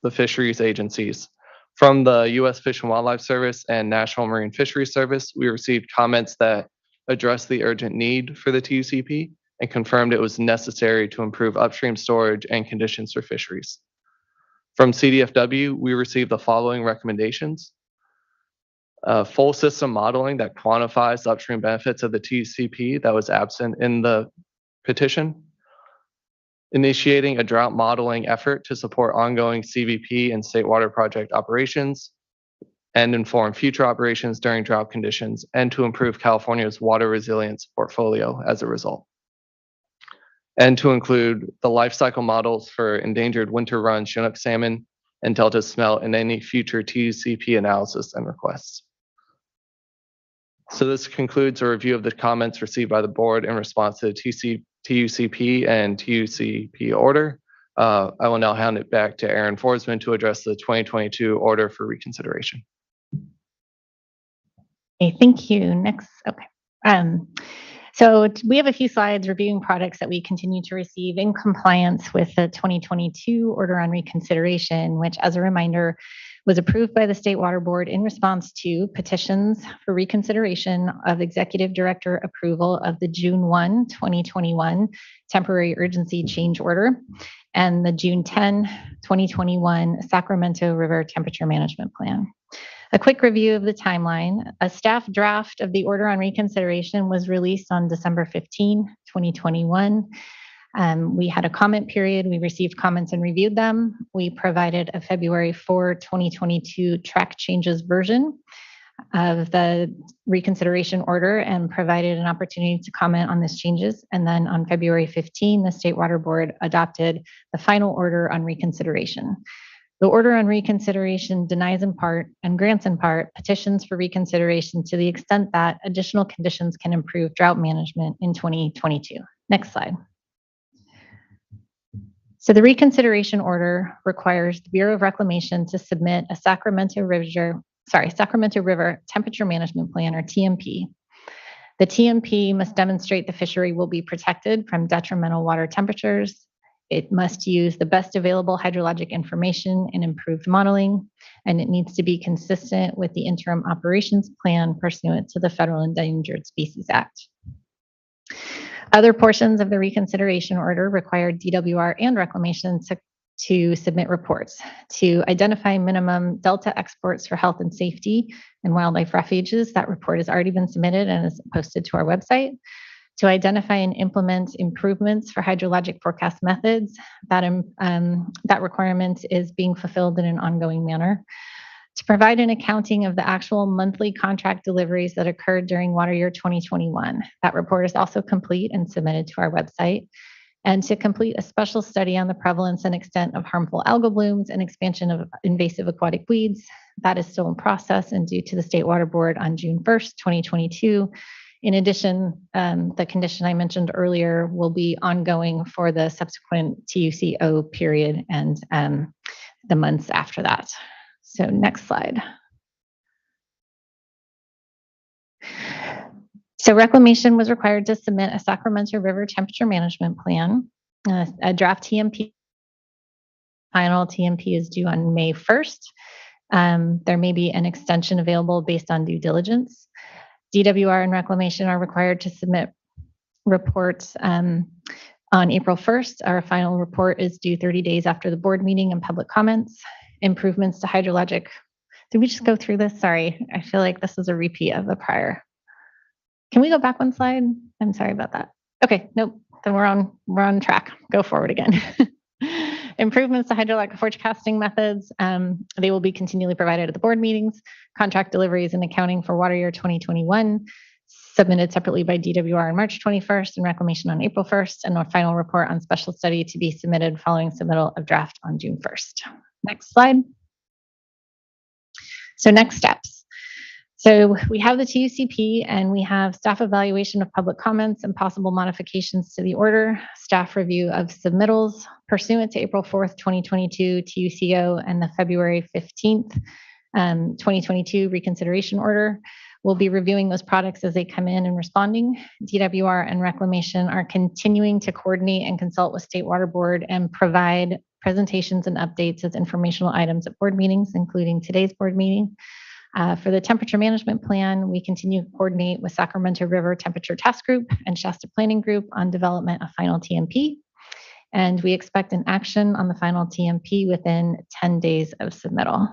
the fisheries agencies. From the U.S. Fish and Wildlife Service and National Marine Fisheries Service, we received comments that addressed the urgent need for the TUCP and confirmed it was necessary to improve upstream storage and conditions for fisheries. From CDFW, we received the following recommendations. Full system modeling that quantifies the upstream benefits of the TCP that was absent in the petition. Initiating a drought modeling effort to support ongoing CVP and state water project operations and inform future operations during drought conditions, and to improve California's water resilience portfolio as a result. And to include the life cycle models for endangered winter run Chinook salmon and Delta smelt in any future TUCP analysis and requests. So this concludes a review of the comments received by the board in response to the TUCP and TUCP order. I will now hand it back to Aaron Forsman to address the 2022 order for reconsideration. Okay, thank you. Next, okay. So we have a few slides reviewing products that we continue to receive in compliance with the 2022 order on reconsideration, which, as a reminder, was approved by the State Water Board in response to petitions for reconsideration of Executive Director approval of the June 1, 2021 temporary urgency change order and the June 10, 2021 Sacramento River Temperature Management Plan. A quick review of the timeline. A staff draft of the order on reconsideration was released on December 15, 2021. We had a comment period. We received comments and reviewed them. We provided a February 4, 2022 track changes version of the reconsideration order and provided an opportunity to comment on these changes. And then on February 15, the State Water Board adopted the final order on reconsideration. The order on reconsideration denies in part and grants in part petitions for reconsideration to the extent that additional conditions can improve drought management in 2022. Next slide. So the reconsideration order requires the Bureau of Reclamation to submit a Sacramento River Temperature Management Plan, or TMP. The TMP must demonstrate the fishery will be protected from detrimental water temperatures. It must use the best available hydrologic information and improved modeling, and it needs to be consistent with the interim operations plan pursuant to the Federal Endangered Species Act. Other portions of the reconsideration order require DWR and Reclamation to submit reports to identify minimum Delta exports for health and safety and wildlife refuges. That report has already been submitted and is posted to our website. To identify and implement improvements for hydrologic forecast methods. That requirement is being fulfilled in an ongoing manner. To provide an accounting of the actual monthly contract deliveries that occurred during water year 2021. That report is also complete and submitted to our website. And to complete a special study on the prevalence and extent of harmful algal blooms and expansion of invasive aquatic weeds. That is still in process and due to the State Water Board on June 1st, 2022. In addition, the condition I mentioned earlier will be ongoing for the subsequent TUCO period and the months after that. So next slide. So Reclamation was required to submit a Sacramento River Temperature Management Plan, a draft TMP. Final TMP is due on May 1st. There may be an extension available based on due diligence. DWR and Reclamation are required to submit reports on April 1st. Our final report is due 30 days after the board meeting and public comments. Improvements to hydrologic. Did we just go through this? Sorry, I feel like this is a repeat of the prior. Can we go back one slide? I'm sorry about that. Okay, nope, then we're on track. Go forward again. Improvements to hydrologic forecasting methods. They will be continually provided at the board meetings. Contract deliveries and accounting for water year 2021, submitted separately by DWR on March 21st and Reclamation on April 1st, and a final report on special study to be submitted following submittal of draft on June 1st. Next slide. So next steps. So we have the TUCP and we have staff evaluation of public comments and possible modifications to the order, staff review of submittals pursuant to April 4th, 2022 TUCO and the February 15th, 2022 reconsideration order. We'll be reviewing those products as they come in and responding. DWR and Reclamation are continuing to coordinate and consult with State Water Board and provide presentations and updates as informational items at board meetings, including today's board meeting. For the temperature management plan, we continue to coordinate with Sacramento River Temperature Task Group and Shasta Planning Group on development of final TMP. And we expect an action on the final TMP within 10 days of submittal.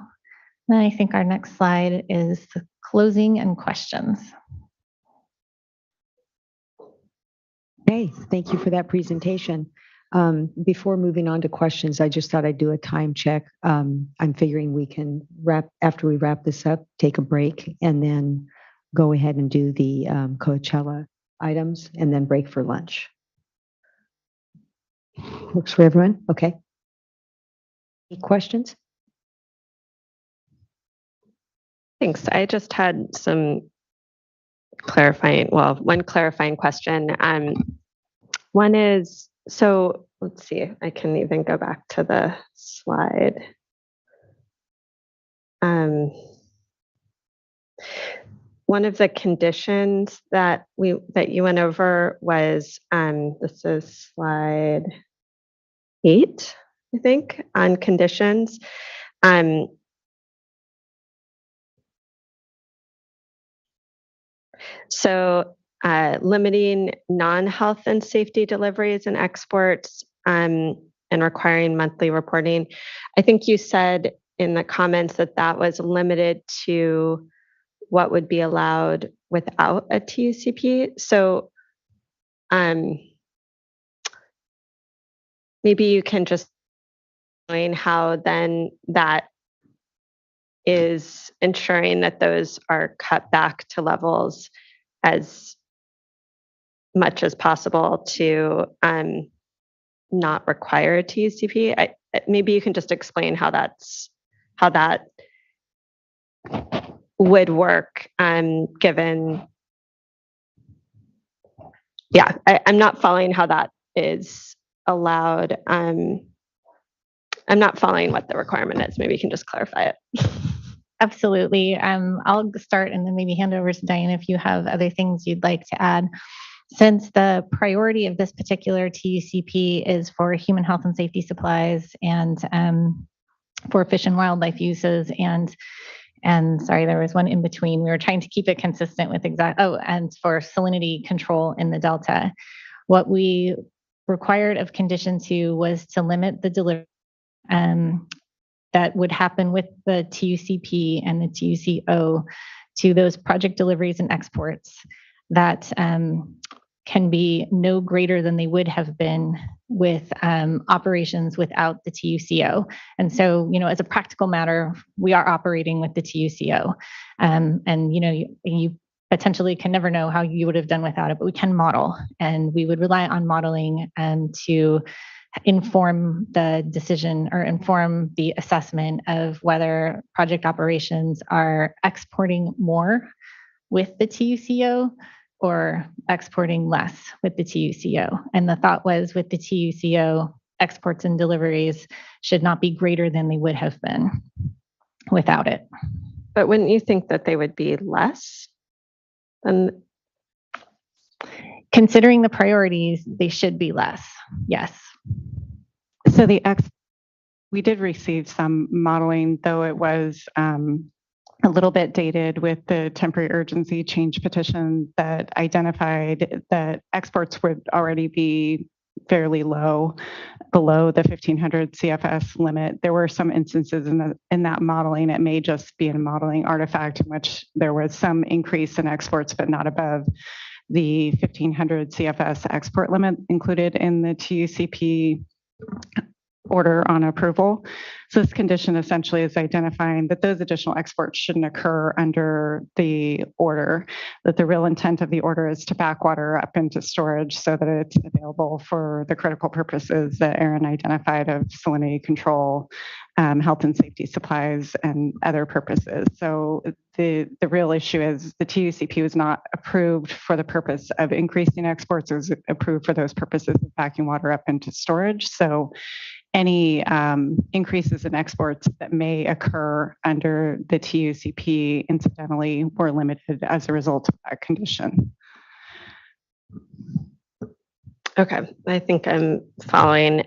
And I think our next slide is the closing and questions. Okay, thank you for that presentation. Before moving on to questions, I just thought I'd do a time check. I'm figuring we can after we wrap this up, take a break and then go ahead and do the Coachella items and then break for lunch. Works for everyone? Okay. Any questions? Thanks. I just had some one clarifying question. One is, so let's see, I can even go back to the slide. One of the conditions that you went over was, this is slide 8, I think, on conditions. So limiting non-health and safety deliveries and exports and requiring monthly reporting. I think you said in the comments that that was limited to what would be allowed without a TUCP. So maybe you can just explain how then that is ensuring that those are cut back to levels as much as possible to not require a TUCP. Maybe you can just explain how that would work, given, I'm not following how that is allowed. I'm not following what the requirement is. Maybe you can just clarify it. Absolutely. I'll start and then maybe hand over to Diane if you have other things you'd like to add. Since the priority of this particular TUCP is for human health and safety supplies and for fish and wildlife uses and sorry, there was one in between. We were trying to keep it consistent with and for salinity control in the Delta. What we required of condition 2 was to limit the delivery that would happen with the TUCP and the TUCO to those project deliveries and exports that can be no greater than they would have been with operations without the TUCO. And so, as a practical matter, we are operating with the TUCO. And, you potentially can never know how you would have done without it, but we can model. And we would rely on modeling to inform the decision or inform the assessment of whether project operations are exporting more with the TUCO or exporting less with the TUCO. And the thought was with the TUCO, exports and deliveries should not be greater than they would have been without it. But wouldn't you think that they would be less than? Considering the priorities, they should be less, yes. So we did receive some modeling, though it was a little bit dated with the temporary urgency change petition that identified that exports would already be fairly low, below the 1500 CFS limit. There were some instances in that modeling. It may just be a modeling artifact in which there was some increase in exports, but not above the 1500 CFS export limit included in the TUCP order on approval. So this condition essentially is identifying that those additional exports shouldn't occur under the order, that the real intent of the order is to backwater up into storage so that it's available for the critical purposes that Aaron identified of salinity control, health and safety supplies, and other purposes. So the real issue is the TUCP was not approved for the purpose of increasing exports. It was approved for those purposes of backing water up into storage. So any increases in exports that may occur under the TUCP incidentally were limited as a result of that condition. Okay, I think I'm following.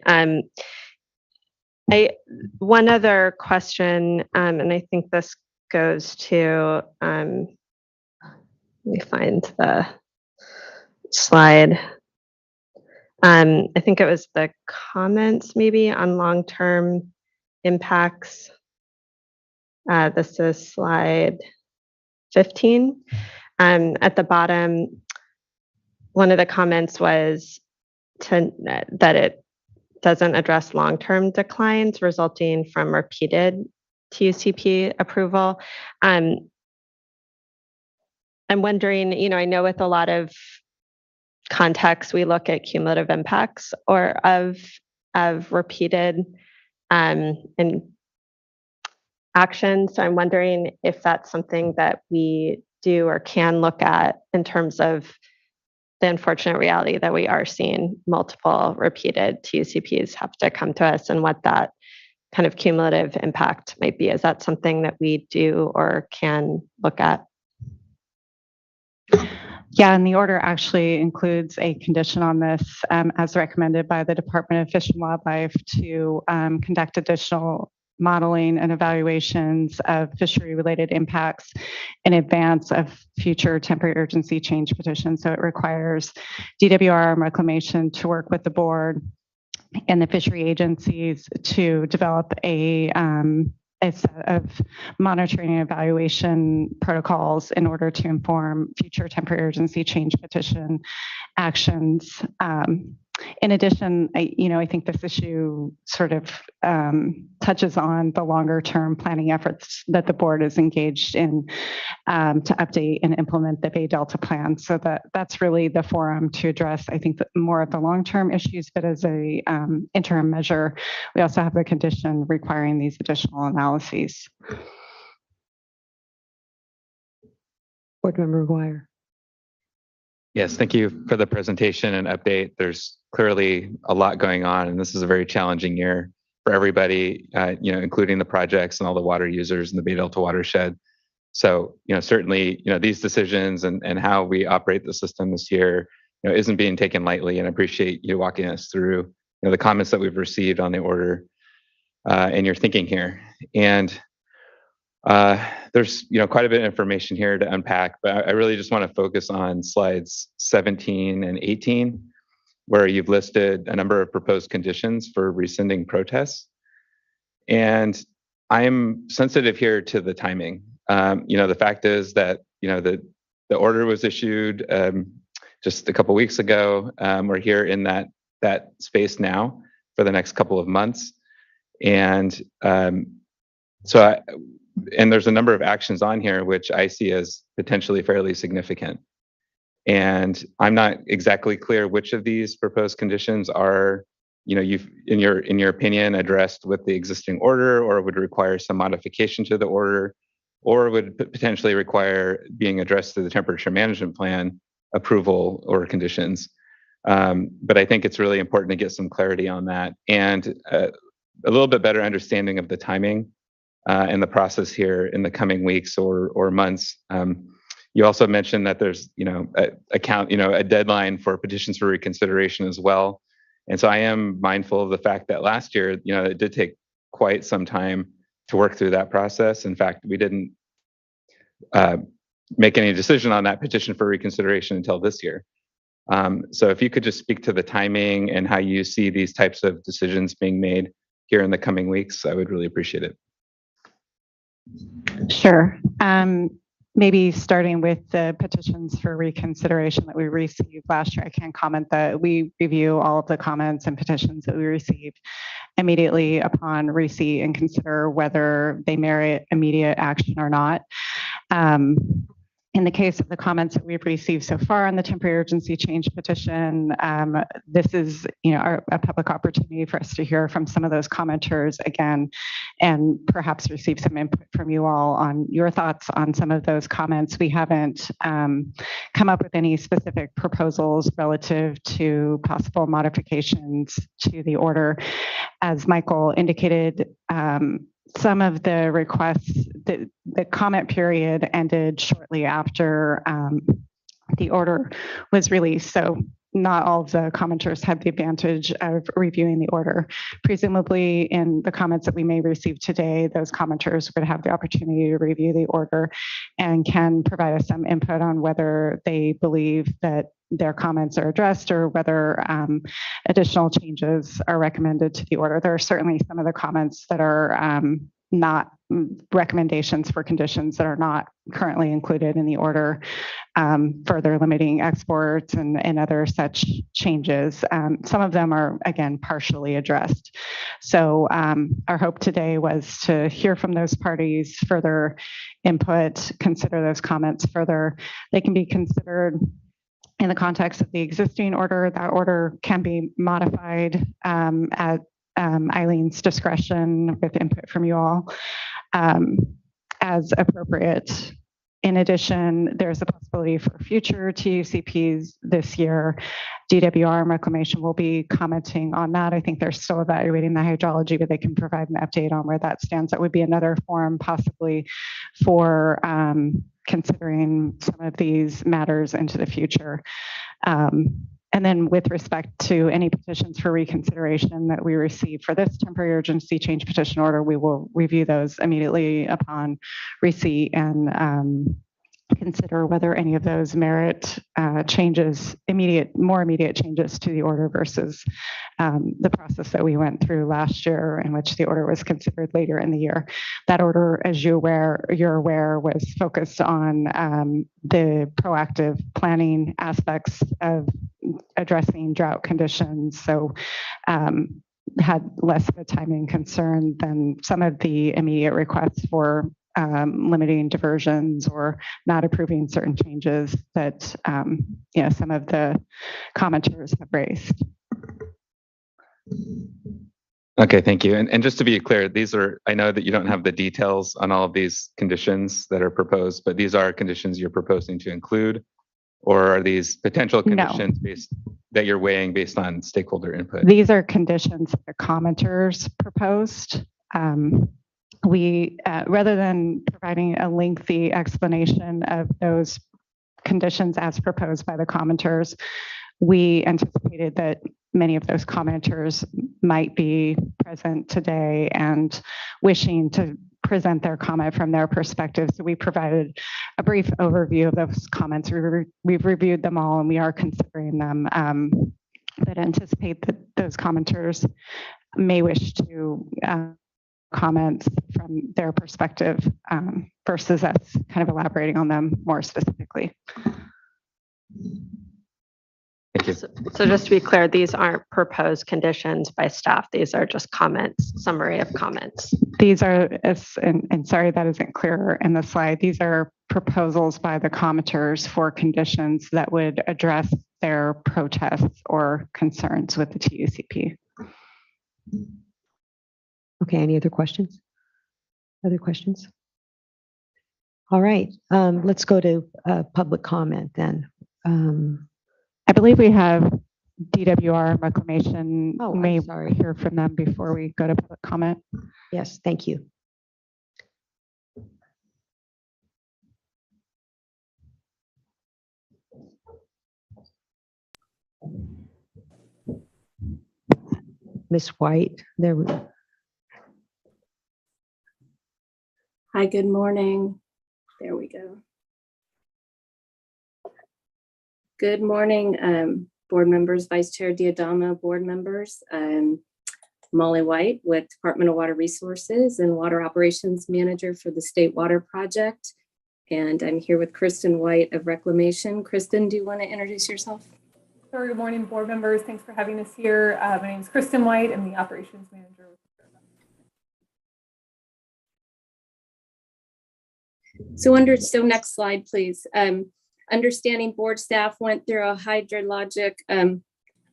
One other question, and I think this goes to, let me find the slide. I think it was the comments maybe on long-term impacts. This is slide 15. At the bottom, one of the comments was that it doesn't address long-term declines resulting from repeated TUCP approval. I'm wondering, I know with a lot of context, we look at cumulative impacts or of repeated and actions. So I'm wondering if that's something that we do or can look at in terms of the unfortunate reality that we are seeing multiple repeated TUCPs have to come to us and what that kind of cumulative impact might be. Is that something that we do or can look at? Yeah, and the order actually includes a condition on this as recommended by the Department of Fish and Wildlife to conduct additional modeling and evaluations of fishery-related impacts in advance of future temporary urgency change petitions. So it requires DWR and Reclamation to work with the board and the fishery agencies to develop a set of monitoring and evaluation protocols in order to inform future temporary urgency change petition actions. In addition, I think this issue sort of touches on the longer term planning efforts that the board is engaged in to update and implement the Bay Delta plan. So that's really the forum to address, I think, more of the long term issues, but as a interim measure, we also have the condition requiring these additional analyses. Board Member McGuire. Yes, thank you for the presentation and update. There's clearly a lot going on, and this is a very challenging year for everybody, including the projects and all the water users in the Bay Delta watershed. So, certainly, these decisions and how we operate the system this year, isn't being taken lightly. And I appreciate you walking us through, the comments that we've received on the order and your thinking here. And there's quite a bit of information here to unpack, but I really just want to focus on slides 17 and 18, where you've listed a number of proposed conditions for rescinding protests. And I'm sensitive here to the timing. The fact is that the order was issued just a couple weeks ago. We're here in that space now for the next couple of months, and and there's a number of actions on here which I see as potentially fairly significant. And I'm not exactly clear which of these proposed conditions are, you've in your opinion addressed with the existing order, or would require some modification to the order, or would potentially require being addressed through the temperature management plan approval or conditions. But I think it's really important to get some clarity on that and a little bit better understanding of the timing and the process here in the coming weeks or months. You also mentioned that there's a deadline for petitions for reconsideration as well. And so I am mindful of the fact that last year, it did take quite some time to work through that process. In fact, we didn't make any decision on that petition for reconsideration until this year. So if you could just speak to the timing and how you see these types of decisions being made here in the coming weeks, I would really appreciate it. Sure. Maybe starting with the petitions for reconsideration that we received last year, I can comment that we review all of the comments and petitions that we received immediately upon receipt and consider whether they merit immediate action or not. In the case of the comments that we've received so far on the temporary urgency change petition, this is a public opportunity for us to hear from some of those commenters again, and perhaps receive some input from you all on your thoughts on some of those comments. We haven't come up with any specific proposals relative to possible modifications to the order. As Michael indicated, some of the requests, the comment period ended shortly after the order was released. So not all of the commenters had the advantage of reviewing the order. Presumably, in the comments that we may receive today, those commenters would have the opportunity to review the order and can provide us some input on whether they believe that their comments are addressed or whether additional changes are recommended to the order. There are certainly some of the comments that are not recommendations for conditions that are not currently included in the order, further limiting exports and other such changes. Some of them are, again, partially addressed. So our hope today was to hear from those parties, further input, consider those comments further. They can be considered in the context of the existing order. That order can be modified at Eileen's discretion with input from you all as appropriate. In addition, there's a possibility for future TUCPs this year. DWR and Reclamation will be commenting on that. I think they're still evaluating the hydrology, but they can provide an update on where that stands. That would be another forum possibly for considering some of these matters into the future. And then with respect to any petitions for reconsideration that we receive for this temporary urgency change petition order, we will review those immediately upon receipt and consider whether any of those merit changes, more immediate changes to the order versus the process that we went through last year in which the order was considered later in the year. That order, as you're aware, was focused on the proactive planning aspects of addressing drought conditions. So had less of a timing concern than some of the immediate requests for limiting diversions or not approving certain changes that some of the commenters have raised. Okay, thank you. And just to be clear, these are, I know that you don't have the details on all of these conditions that are proposed, but these are conditions you're proposing to include, or are these potential conditions that you're weighing based on stakeholder input? These are conditions that the commenters proposed. We, rather than providing a lengthy explanation of those conditions as proposed by the commenters, we anticipated that many of those commenters might be present today and wishing to present their comment from their perspective. So we provided a brief overview of those comments. We've reviewed them all and we are considering them, but anticipate that those commenters may wish to comments from their perspective versus us kind of elaborating on them more specifically. Thank you. So just to be clear, these aren't proposed conditions by staff. These are just comments, summary of comments. These are, and sorry that isn't clear in the slide, these are proposals by the commenters for conditions that would address their protests or concerns with the TUCP. Okay, any other questions? Other questions? All right, let's go to public comment then. I believe we have DWR and Reclamation. Oh, may sorry. hear from them before we go to public comment. Yes, thank you. Ms. White, there we go. Hi, good morning. There we go. Good morning, board members, Vice Chair Diadama, board members. Molly White with Department of Water Resources and Water Operations Manager for the State Water Project. And I'm here with Kristen White of Reclamation. Kristen, do you want to introduce yourself? Sure. Good morning, board members. Thanks for having us here. My name is Kristen White. I'm the Operations Manager. So next slide, please. Understanding board staff went through a hydrologic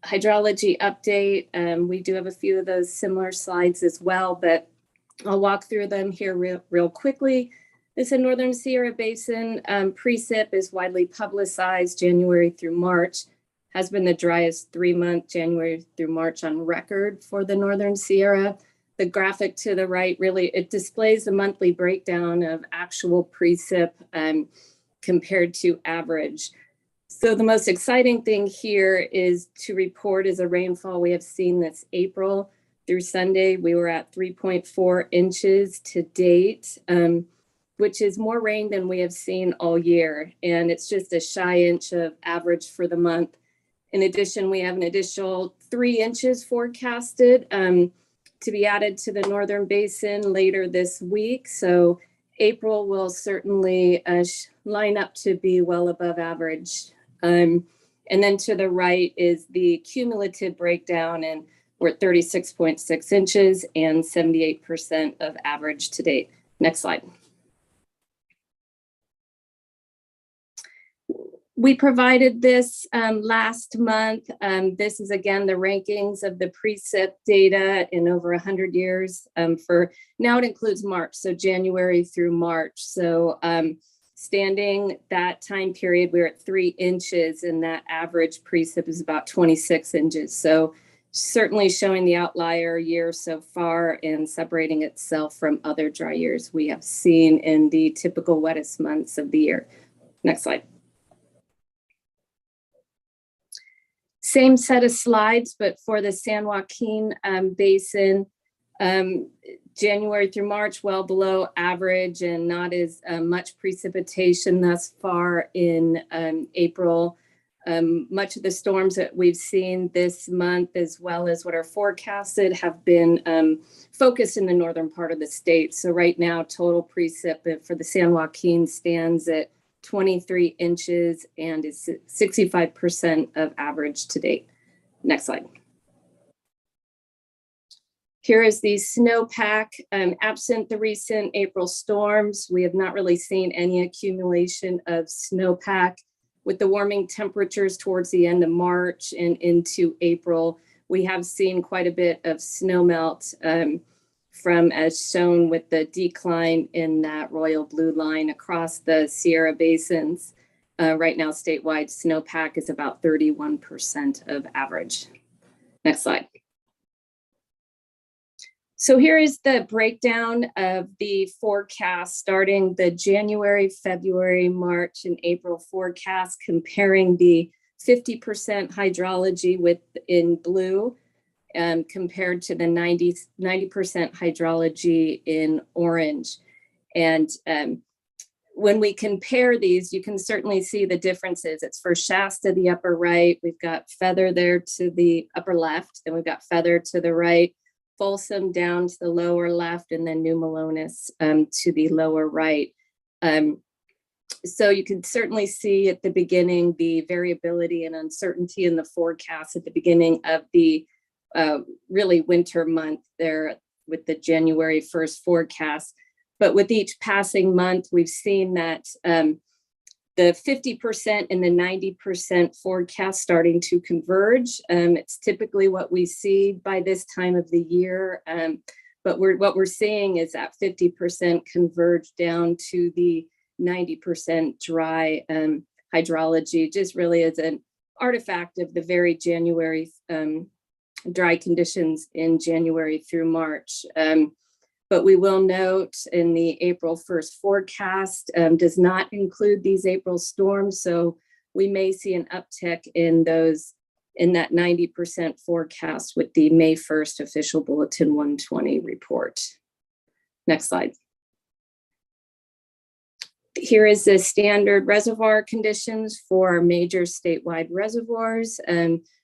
hydrology update. We do have a few of those similar slides as well, but I'll walk through them here real quickly. This in Northern Sierra Basin, precip is widely publicized. January through March has been the driest 3-month, January through March on record for the Northern Sierra. The graphic to the right it displays the monthly breakdown of actual precip compared to average. So the most exciting thing here is to report is a rainfall we have seen this April through Sunday. We were at 3.4 inches to date, which is more rain than we have seen all year. And it's just a shy inch of average for the month. In addition, we have an additional 3 inches forecasted to be added to the Northern Basin later this week. So April will certainly line up to be well above average. And then to the right is the cumulative breakdown, and we're at 36.6 inches and 78% of average to date. Next slide. We provided this last month. This is again the rankings of the precip data in over 100 years. For now, it includes March, so January through March. So standing that time period, we're at 3 inches, and that average precip is about 26 inches. So certainly showing the outlier year so far and separating itself from other dry years we have seen in the typical wettest months of the year. Next slide. Same set of slides, but for the San Joaquin Basin, January through March, well below average and not as much precipitation thus far in April. Much of the storms that we've seen this month, as well as what are forecasted, have been focused in the northern part of the state. So right now, total precip for the San Joaquin stands at 23 inches and is 65% of average to date. Next slide. Here is the snowpack. Absent the recent April storms, we have not really seen any accumulation of snowpack. With the warming temperatures towards the end of March and into April, we have seen quite a bit of snowmelt from, as shown with the decline in that royal blue line across the Sierra Basins. Right now, statewide snowpack is about 31% of average. Next slide. So here is the breakdown of the forecast, starting the January, February, March, and April forecast, comparing the 50% hydrology in blue compared to the 90% hydrology in orange. And when we compare these, you can certainly see the differences. It's for Shasta, the upper right. We've got Feather there to the upper left. Then we've got Feather to the right. Folsom down to the lower left, and then New Melones to the lower right. So you can certainly see at the beginning the variability and uncertainty in the forecast at the beginning of the really winter month there with the January 1st forecast. But with each passing month, we've seen that the 50% and the 90% forecast starting to converge. It's typically what we see by this time of the year. But what we're seeing is that 50% converge down to the 90% dry hydrology, just really as an artifact of the very January dry conditions in January through March. But we will note in the April 1st forecast does not include these April storms. So we may see an uptick in that 90% forecast with the May 1st official bulletin 120 report. Next slide. Here is the standard reservoir conditions for major statewide reservoirs.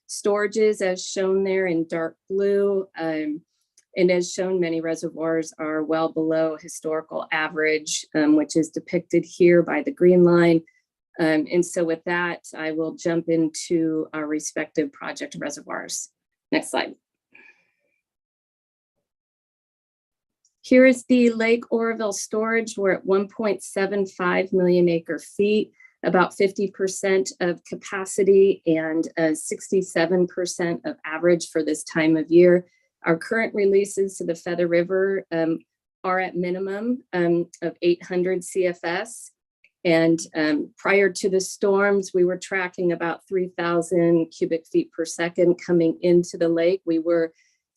Storages as shown there in dark blue. And as shown, many reservoirs are well below historical average, which is depicted here by the green line. And so with that, I will jump into our respective project reservoirs. Next slide. Here is the Lake Oroville storage. We're at 1.75 million acre feet, about 50% of capacity and 67% of average for this time of year. Our current releases to the Feather River are at minimum of 800 CFS. And prior to the storms, we were tracking about 3,000 cubic feet per second coming into the lake. We were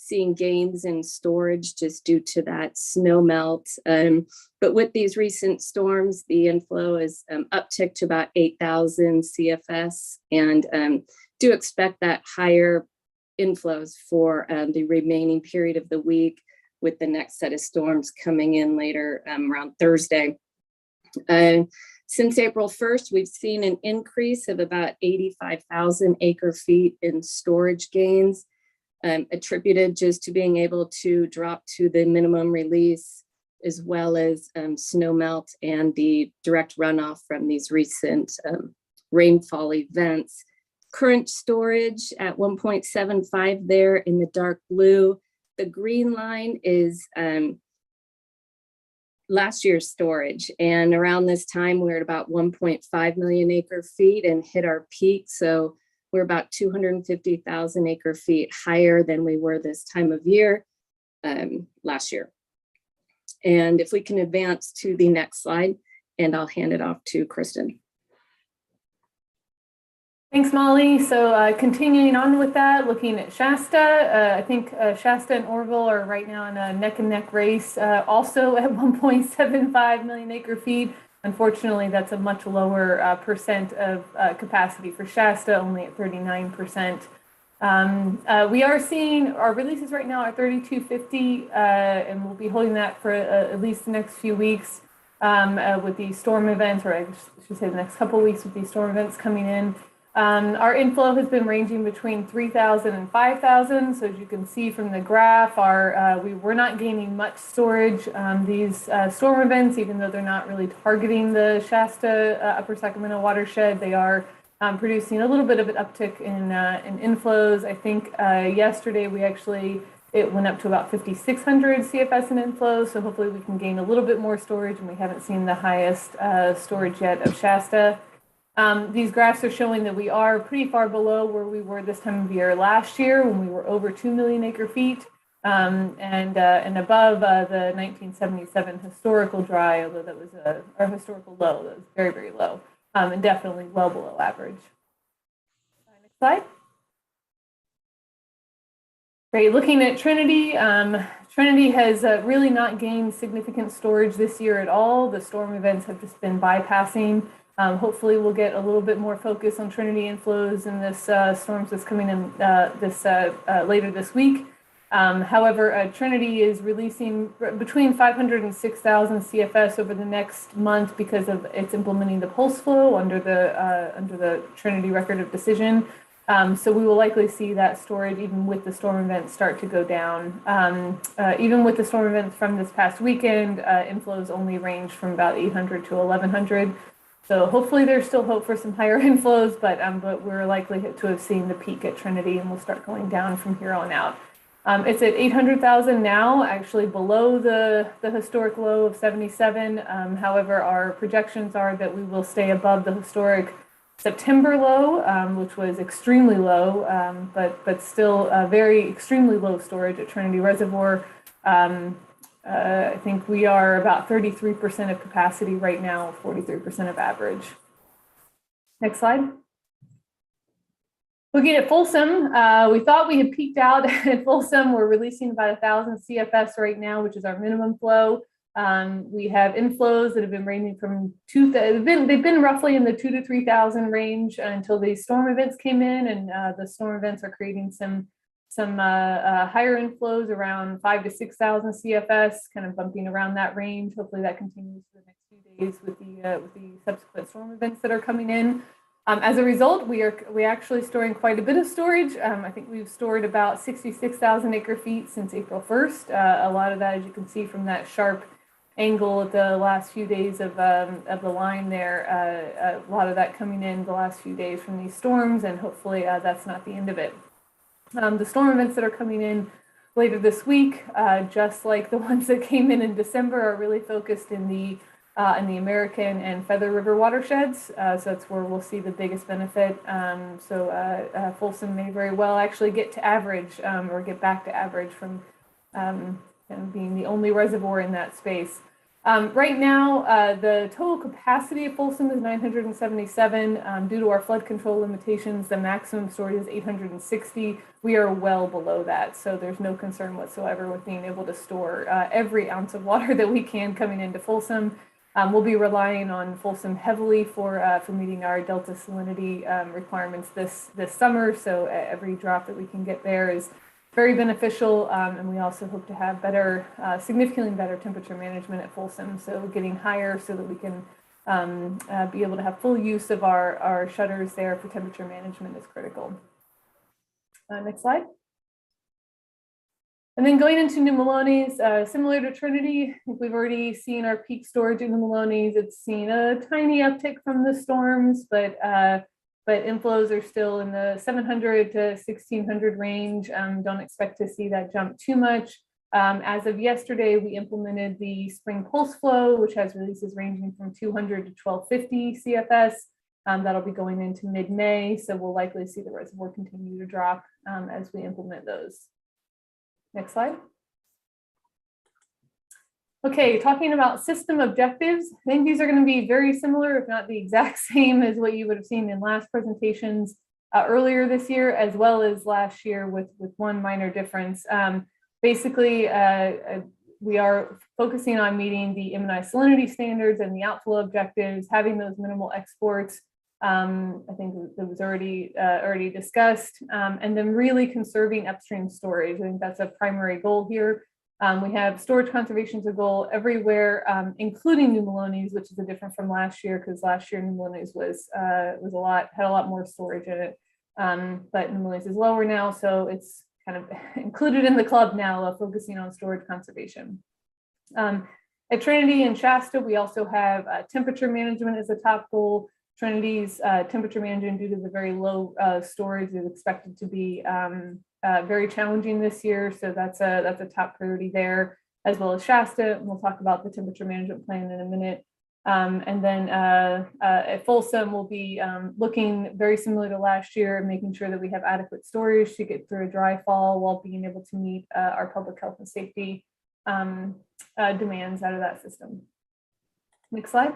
seeing gains in storage just due to that snow melt. But with these recent storms, the inflow is upticked to about 8,000 CFS, and do expect that higher inflows for the remaining period of the week, with the next set of storms coming in later around Thursday. Since April 1st, we've seen an increase of about 85,000 acre feet in storage gains, attributed just to being able to drop to the minimum release, as well as snow melt and the direct runoff from these recent rainfall events. Current storage at 1.75 there in the dark blue. The green line is last year's storage. And around this time, we're at about 1.5 million acre feet and hit our peak. So we're about 250,000 acre feet higher than we were this time of year last year. And if we can advance to the next slide, and I'll hand it off to Kristen. Thanks, Molly. So continuing on with that, looking at Shasta, I think Shasta and Oroville are right now in a neck and neck race, also at 1.75 million acre feet. Unfortunately, that's a much lower percent of capacity for Shasta, only at 39%. We are seeing our releases right now at 3,250, and we'll be holding that for at least the next few weeks with these storm events, or I should say the next couple of weeks with these storm events coming in. Our inflow has been ranging between 3,000 and 5,000. So as you can see from the graph, we're not gaining much storage. These storm events, even though they're not really targeting the Shasta Upper Sacramento watershed, they are producing a little bit of an uptick in inflows. I think yesterday it went up to about 5,600 CFS in inflows. So hopefully we can gain a little bit more storage, and we haven't seen the highest storage yet of Shasta. These graphs are showing that we are pretty far below where we were this time of year last year, when we were over 2 million acre feet, and above the 1977 historical dry, although that was our historical low. That was very, very low, and definitely well below average. Next slide. Great. Looking at Trinity, Trinity has really not gained significant storage this year at all. The storm events have just been bypassing. Hopefully we'll get a little bit more focus on Trinity inflows in this storms that's coming in later this week. However, Trinity is releasing between 500 and 6,000 CFS over the next month because of it's implementing the pulse flow under the Trinity record of decision. So we will likely see that storage, even with the storm events, start to go down. Even with the storm events from this past weekend, inflows only range from about 800 to 1,100. So hopefully there's still hope for some higher inflows, but we're likely to have seen the peak at Trinity, and we'll start going down from here on out. It's at 800,000 now, actually below the historic low of 77. However, our projections are that we will stay above the historic September low, which was extremely low, but still very extremely low storage at Trinity Reservoir. I think we are about 33% of capacity right now, 43% of average. Next slide. Looking at Folsom, we thought we had peaked out at Folsom. We're releasing about 1,000 CFS right now, which is our minimum flow. We have inflows that have been ranging from they've been roughly in the 2,000 to 3,000 range until these storm events came in, and the storm events are creating some higher inflows around 5,000 to 6,000 CFS, kind of bumping around that range. Hopefully that continues for the next few days with the subsequent storm events that are coming in. As a result, we're actually storing quite a bit of storage. I think we've stored about 66,000 acre feet since April 1st. A lot of that, as you can see from that sharp angle at the last few days of the line there, a lot of that coming in the last few days from these storms, and hopefully that's not the end of it. The storm events that are coming in later this week, just like the ones that came in December, are really focused in the American and Feather River watersheds. So that's where we'll see the biggest benefit. So Folsom may very well actually get to average or get back to average from kind of being the only reservoir in that space. Right now, the total capacity of Folsom is 977. Due to our flood control limitations, the maximum storage is 860. We are well below that, so there's no concern whatsoever with being able to store every ounce of water that we can coming into Folsom. We'll be relying on Folsom heavily for meeting our Delta salinity requirements this summer, so every drop that we can get there is very beneficial, and we also hope to have better, significantly better temperature management at Folsom. So getting higher so that we can be able to have full use of our shutters there for temperature management is critical. Next slide. And then going into New Melones, similar to Trinity, I think we've already seen our peak storage in New Melones. It's seen a tiny uptick from the storms, but inflows are still in the 700 to 1600 range. Don't expect to see that jump too much. As of yesterday, we implemented the spring pulse flow, which has releases ranging from 200 to 1250 CFS. That'll be going into mid-May, so we'll likely see the reservoir continue to drop as we implement those. Next slide. Okay, talking about system objectives, I think these are going to be very similar, if not the exact same as what you would have seen in last presentations earlier this year, as well as last year with one minor difference. Basically, we are focusing on meeting the immunized salinity standards and the outflow objectives, having those minimal exports. I think that was already discussed, and then really conserving upstream storage. I think that's a primary goal here. We have storage conservation as a goal everywhere, including New Melones, which is a different from last year, because last year New Melones had a lot more storage in it. But New Melones is lower now, so it's kind of included in the club now of focusing on storage conservation. At Trinity and Shasta, we also have temperature management as a top goal. Trinity's temperature management, due to the very low storage, is expected to be very challenging this year, so that's a top priority there, as well as Shasta. And we'll talk about the temperature management plan in a minute. And then at Folsom, we'll be looking very similar to last year, making sure that we have adequate storage to get through a dry fall while being able to meet our public health and safety demands out of that system. Next slide.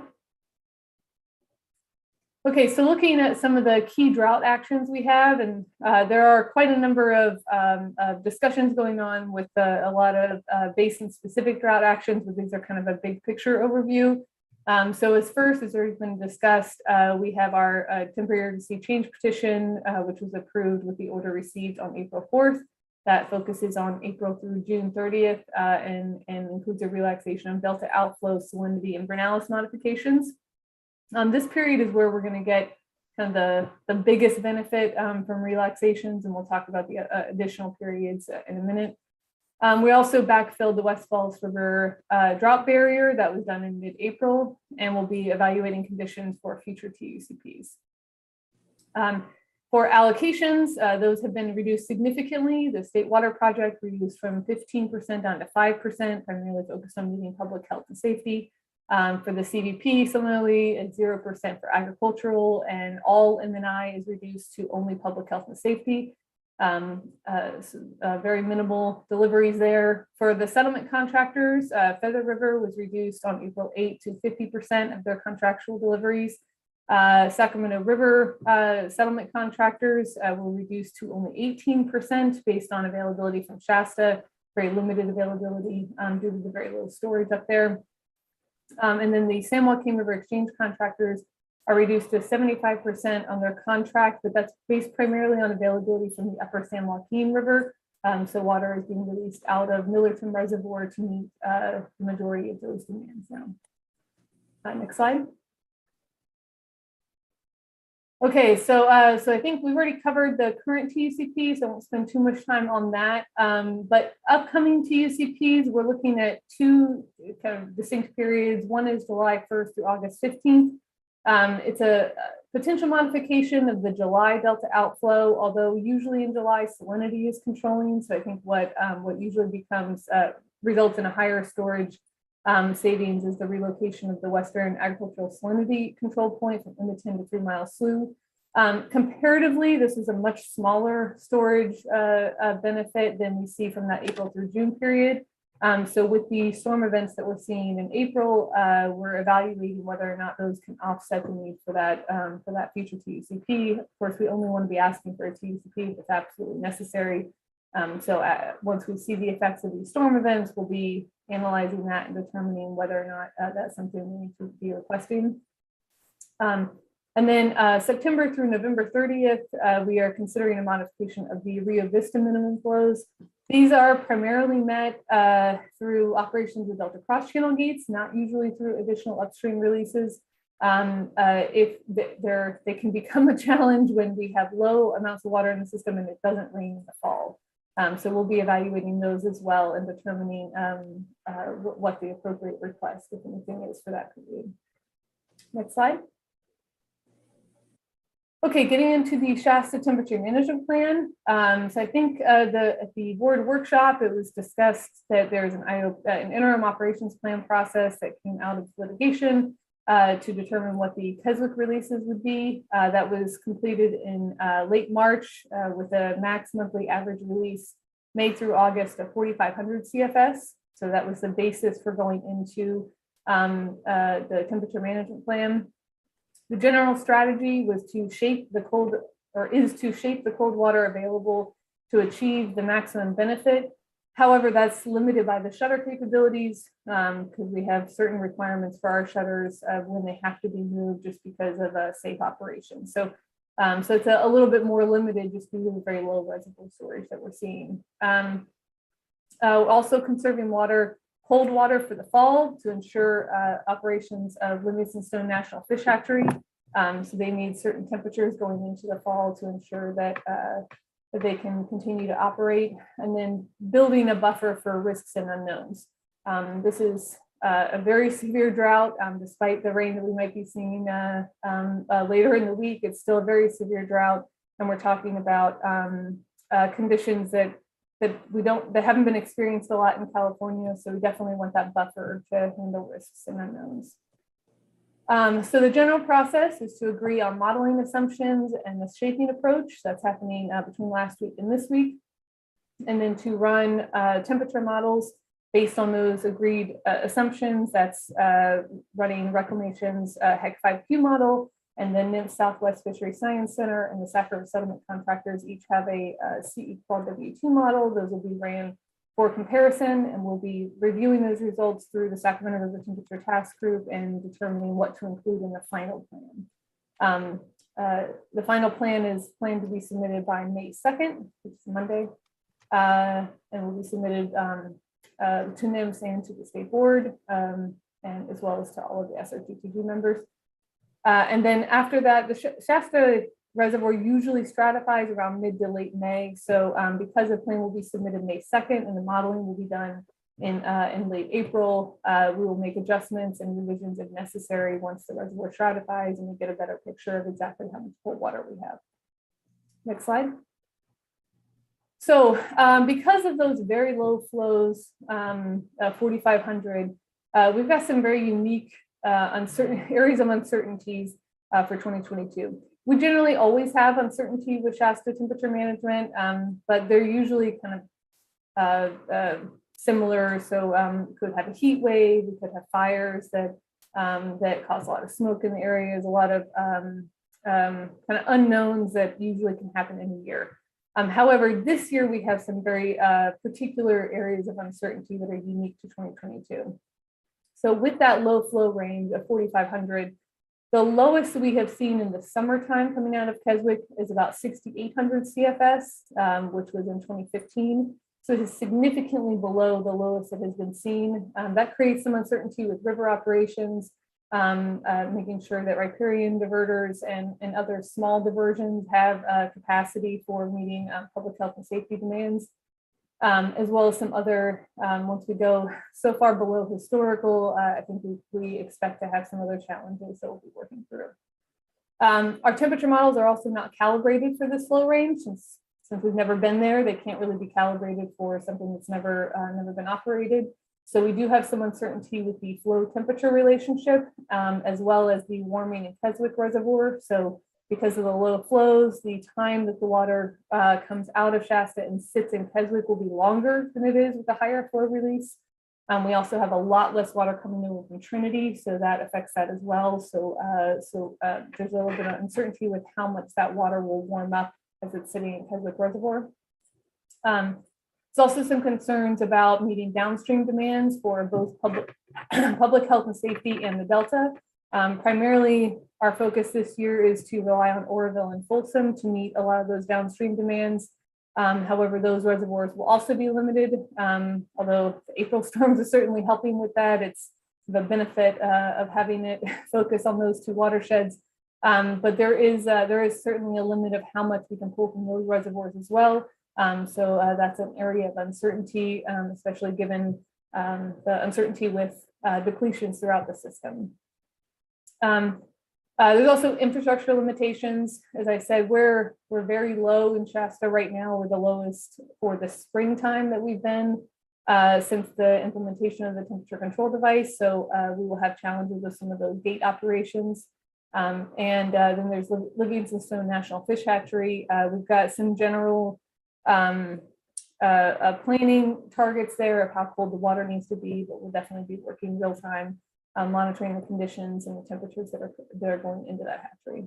Okay, so looking at some of the key drought actions we have, and there are quite a number of discussions going on with a lot of basin-specific drought actions, but these are kind of a big picture overview. So as already been discussed, we have our temporary urgency change petition, which was approved with the order received on April 4th. That focuses on April through June 30th and includes a relaxation of delta outflow, salinity, and Bernalis modifications. This period is where we're going to get kind of the biggest benefit from relaxations, and we'll talk about the additional periods in a minute. We also backfilled the West Falls River drought barrier. That was done in mid-April, and we'll be evaluating conditions for future TUCPs. For allocations, those have been reduced significantly. The State Water Project reduced from 15% down to 5%, primarily focused on meeting public health and safety. For the CVP, similarly, at 0% for agricultural, and all M&I is reduced to only public health and safety. Very minimal deliveries there. For the settlement contractors, Feather River was reduced on April 8 to 50% of their contractual deliveries. Sacramento River settlement contractors were reduced to only 18% based on availability from Shasta, very limited availability due to the very low storage up there. And then the San Joaquin River Exchange contractors are reduced to 75% on their contract, but that's based primarily on availability from the upper San Joaquin River. So water is being released out of Millerton Reservoir to meet the majority of those demands now. Next slide. Okay, so I think we've already covered the current TUCP, so I won't spend too much time on that. But upcoming TUCPs, we're looking at two kind of distinct periods. One is July 1st through August 15th. It's a potential modification of the July delta outflow, although usually in July salinity is controlling. So I think what usually becomes results in a higher storage savings is the relocation of the Western Agricultural Salinity Control Point from Indian to 3 Mile Slough. Comparatively, this is a much smaller storage benefit than we see from that April through June period. So with the storm events that we're seeing in April, we're evaluating whether or not those can offset the need for that future TUCP. Of course, we only want to be asking for a TUCP if it's absolutely necessary. Once we see the effects of these storm events, we'll be analyzing that and determining whether or not that's something we need to be requesting. And then September through November 30th, we are considering a modification of the Rio Vista minimum flows. These are primarily met through operations of Delta cross-channel gates, not usually through additional upstream releases. If they can become a challenge when we have low amounts of water in the system and it doesn't rain in the fall. So we'll be evaluating those as well and determining what the appropriate request, if anything, is for that period. Next slide. Okay, getting into the Shasta temperature management plan. So I think at the board workshop, it was discussed that there's an interim operations plan process that came out of litigation to determine what the Keswick releases would be. That was completed in late March with a max monthly average release May through August of 4,500 CFS. So that was the basis for going into the temperature management plan. The general strategy was to shape the cold water available to achieve the maximum benefit. However, that's limited by the shutter capabilities because we have certain requirements for our shutters when they have to be moved just because of a safe operation. So it's a little bit more limited just due to the very low reservoir storage that we're seeing. Also conserving cold water for the fall to ensure operations of Livingston Stone National Fish Hatchery. So they need certain temperatures going into the fall to ensure that they can continue to operate, and then building a buffer for risks and unknowns. This is a very severe drought, despite the rain that we might be seeing later in the week. It's still a very severe drought, and we're talking about conditions that haven't been experienced a lot in California. So we definitely want that buffer to handle risks and unknowns. So the general process is to agree on modeling assumptions and the shaping approach. That's happening between last week and this week. And then to run temperature models based on those agreed assumptions. That's running Reclamation's HEC 5Q model, and then NIMS Southwest Fishery Science Center and the Sacramento Settlement Contractors each have a CE12W2 model. Those will be ran for comparison, and we'll be reviewing those results through the Sacramento River Temperature Task Group and determining what to include in the final plan. The final plan is planned to be submitted by May 2nd, which is Monday, and will be submitted to NIMS and to the state board, and as well as to all of the SRTTG members. And then after that, the Shasta Reservoir usually stratifies around mid to late May. So because the plan will be submitted May 2nd and the modeling will be done in late April, we will make adjustments and revisions if necessary once the reservoir stratifies and we get a better picture of exactly how much cold water we have. Next slide. So because of those very low flows, 4,500, we've got some very unique areas of uncertainties for 2022. We generally always have uncertainty with Shasta temperature management, but they're usually kind of similar. So we could have a heat wave, we could have fires that cause a lot of smoke in the area. There's a lot of kind of unknowns that usually can happen in a year. However, this year we have some very particular areas of uncertainty that are unique to 2022. So with that low flow range of 4,500, the lowest we have seen in the summertime coming out of Keswick is about 6,800 CFS, which was in 2015. So it is significantly below the lowest that has been seen. That creates some uncertainty with river operations, making sure that riparian diverters and other small diversions have capacity for meeting public health and safety demands, as well as some other, once we go so far below historical, I think we expect to have some other challenges that we'll be working through. Our temperature models are also not calibrated for this flow range since we've never been there. They can't really be calibrated for something that's never been operated. So we do have some uncertainty with the flow temperature relationship, as well as the warming in Keswick Reservoir. So because of the low flows, the time that the water comes out of Shasta and sits in Keswick will be longer than it is with the higher flow release. We also have a lot less water coming over from Trinity, so that affects that as well. So there's a little bit of uncertainty with how much that water will warm up as it's sitting in Keswick Reservoir. There's also some concerns about meeting downstream demands for both public health and safety and the Delta. Primarily, our focus this year is to rely on Oroville and Folsom to meet a lot of those downstream demands. However, those reservoirs will also be limited, although the April storms are certainly helping with that. It's the benefit of having it focus on those two watersheds. But there is certainly a limit of how much we can pull from those reservoirs as well. So that's an area of uncertainty, especially given the uncertainty with depletions throughout the system. There's also infrastructure limitations. As I said, we're very low in Shasta right now. We're the lowest for the springtime that we've been since the implementation of the temperature control device. So we will have challenges with some of those gate operations. And then there's Livingstone National Fish Hatchery. We've got some general planning targets there of how cold the water needs to be, but we'll definitely be working real time, monitoring the conditions and the temperatures that are going into that hatchery.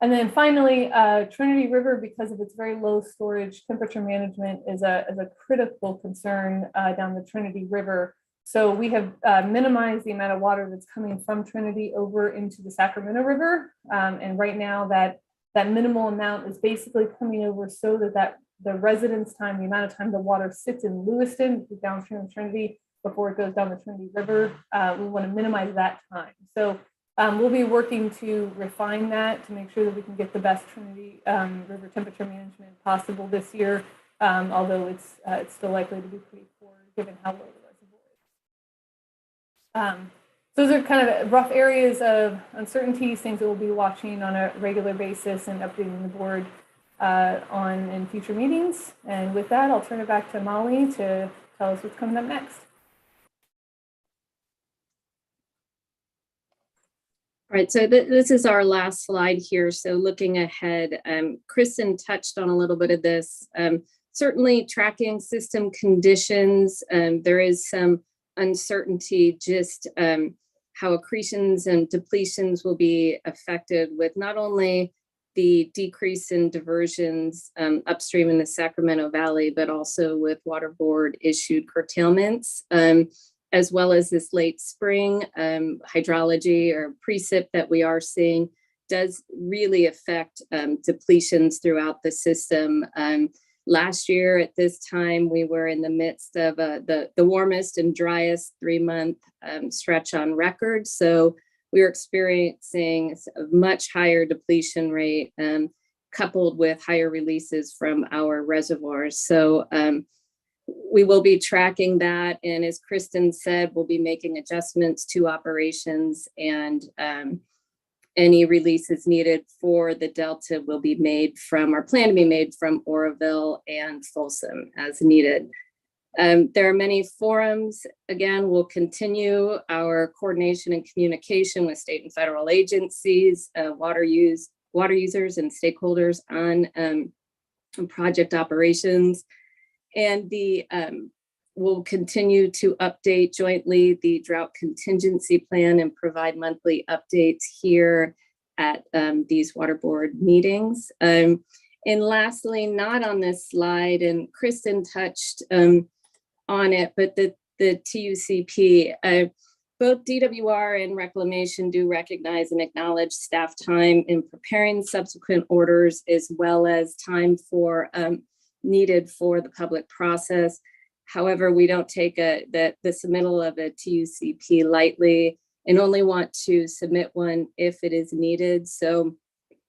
And then finally, Trinity River, because of its very low storage, temperature management is a critical concern down the Trinity River. So we have minimized the amount of water that's coming from Trinity over into the Sacramento River. And right now that minimal amount is basically coming over so that the residence time, the amount of time the water sits in Lewiston, downstream of Trinity, before it goes down the Trinity River, we want to minimize that time. So we'll be working to refine that to make sure that we can get the best Trinity River temperature management possible this year, although it's still likely to be pretty poor given how low the reservoir is. Those are kind of rough areas of uncertainties, things that we'll be watching on a regular basis and updating the board on in future meetings. And with that, I'll turn it back to Molly to tell us what's coming up next. All right, so this is our last slide here. So looking ahead, Kristen touched on a little bit of this. Certainly tracking system conditions. There is some uncertainty just how accretions and depletions will be affected with not only the decrease in diversions upstream in the Sacramento Valley, but also with Water Board issued curtailments. As well as this late spring hydrology or precip that we are seeing does really affect depletions throughout the system. Last year at this time, we were in the midst of the warmest and driest 3-month stretch on record. So we were experiencing a much higher depletion rate coupled with higher releases from our reservoirs. So we will be tracking that. And as Kristen said, we'll be making adjustments to operations, and any releases needed for the Delta will be made from, or plan to be made from, Oroville and Folsom as needed. There are many forums. Again, we'll continue our coordination and communication with state and federal agencies, water users and stakeholders on project operations. And we'll continue to update jointly the drought contingency plan and provide monthly updates here at these Water Board meetings. And lastly, not on this slide, and Kristen touched on it, but the TUCP, both DWR and Reclamation do recognize and acknowledge staff time in preparing subsequent orders, as well as time for needed for the public process. However, we don't take the submittal of a TUCP lightly and only want to submit one if it is needed. So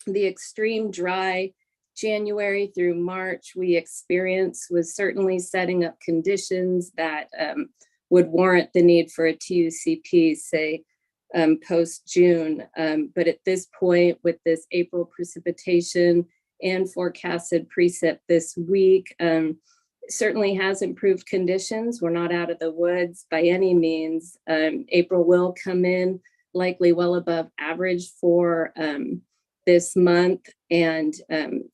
the extreme dry January through March we experienced was certainly setting up conditions that would warrant the need for a TUCP, say, post-June. But at this point, with this April precipitation and forecasted precip this week, certainly has improved conditions. We're not out of the woods by any means. April will come in likely well above average for this month, and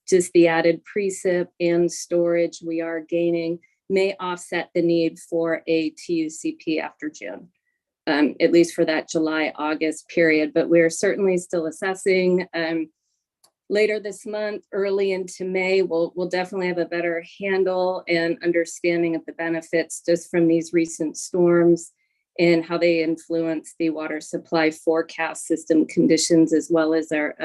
just the added precip and storage we are gaining may offset the need for a TUCP after June, at least for that July-August period. But we're certainly still assessing. Later this month, early into May, we'll definitely have a better handle and understanding of the benefits just from these recent storms and how they influence the water supply forecast system conditions, as well as our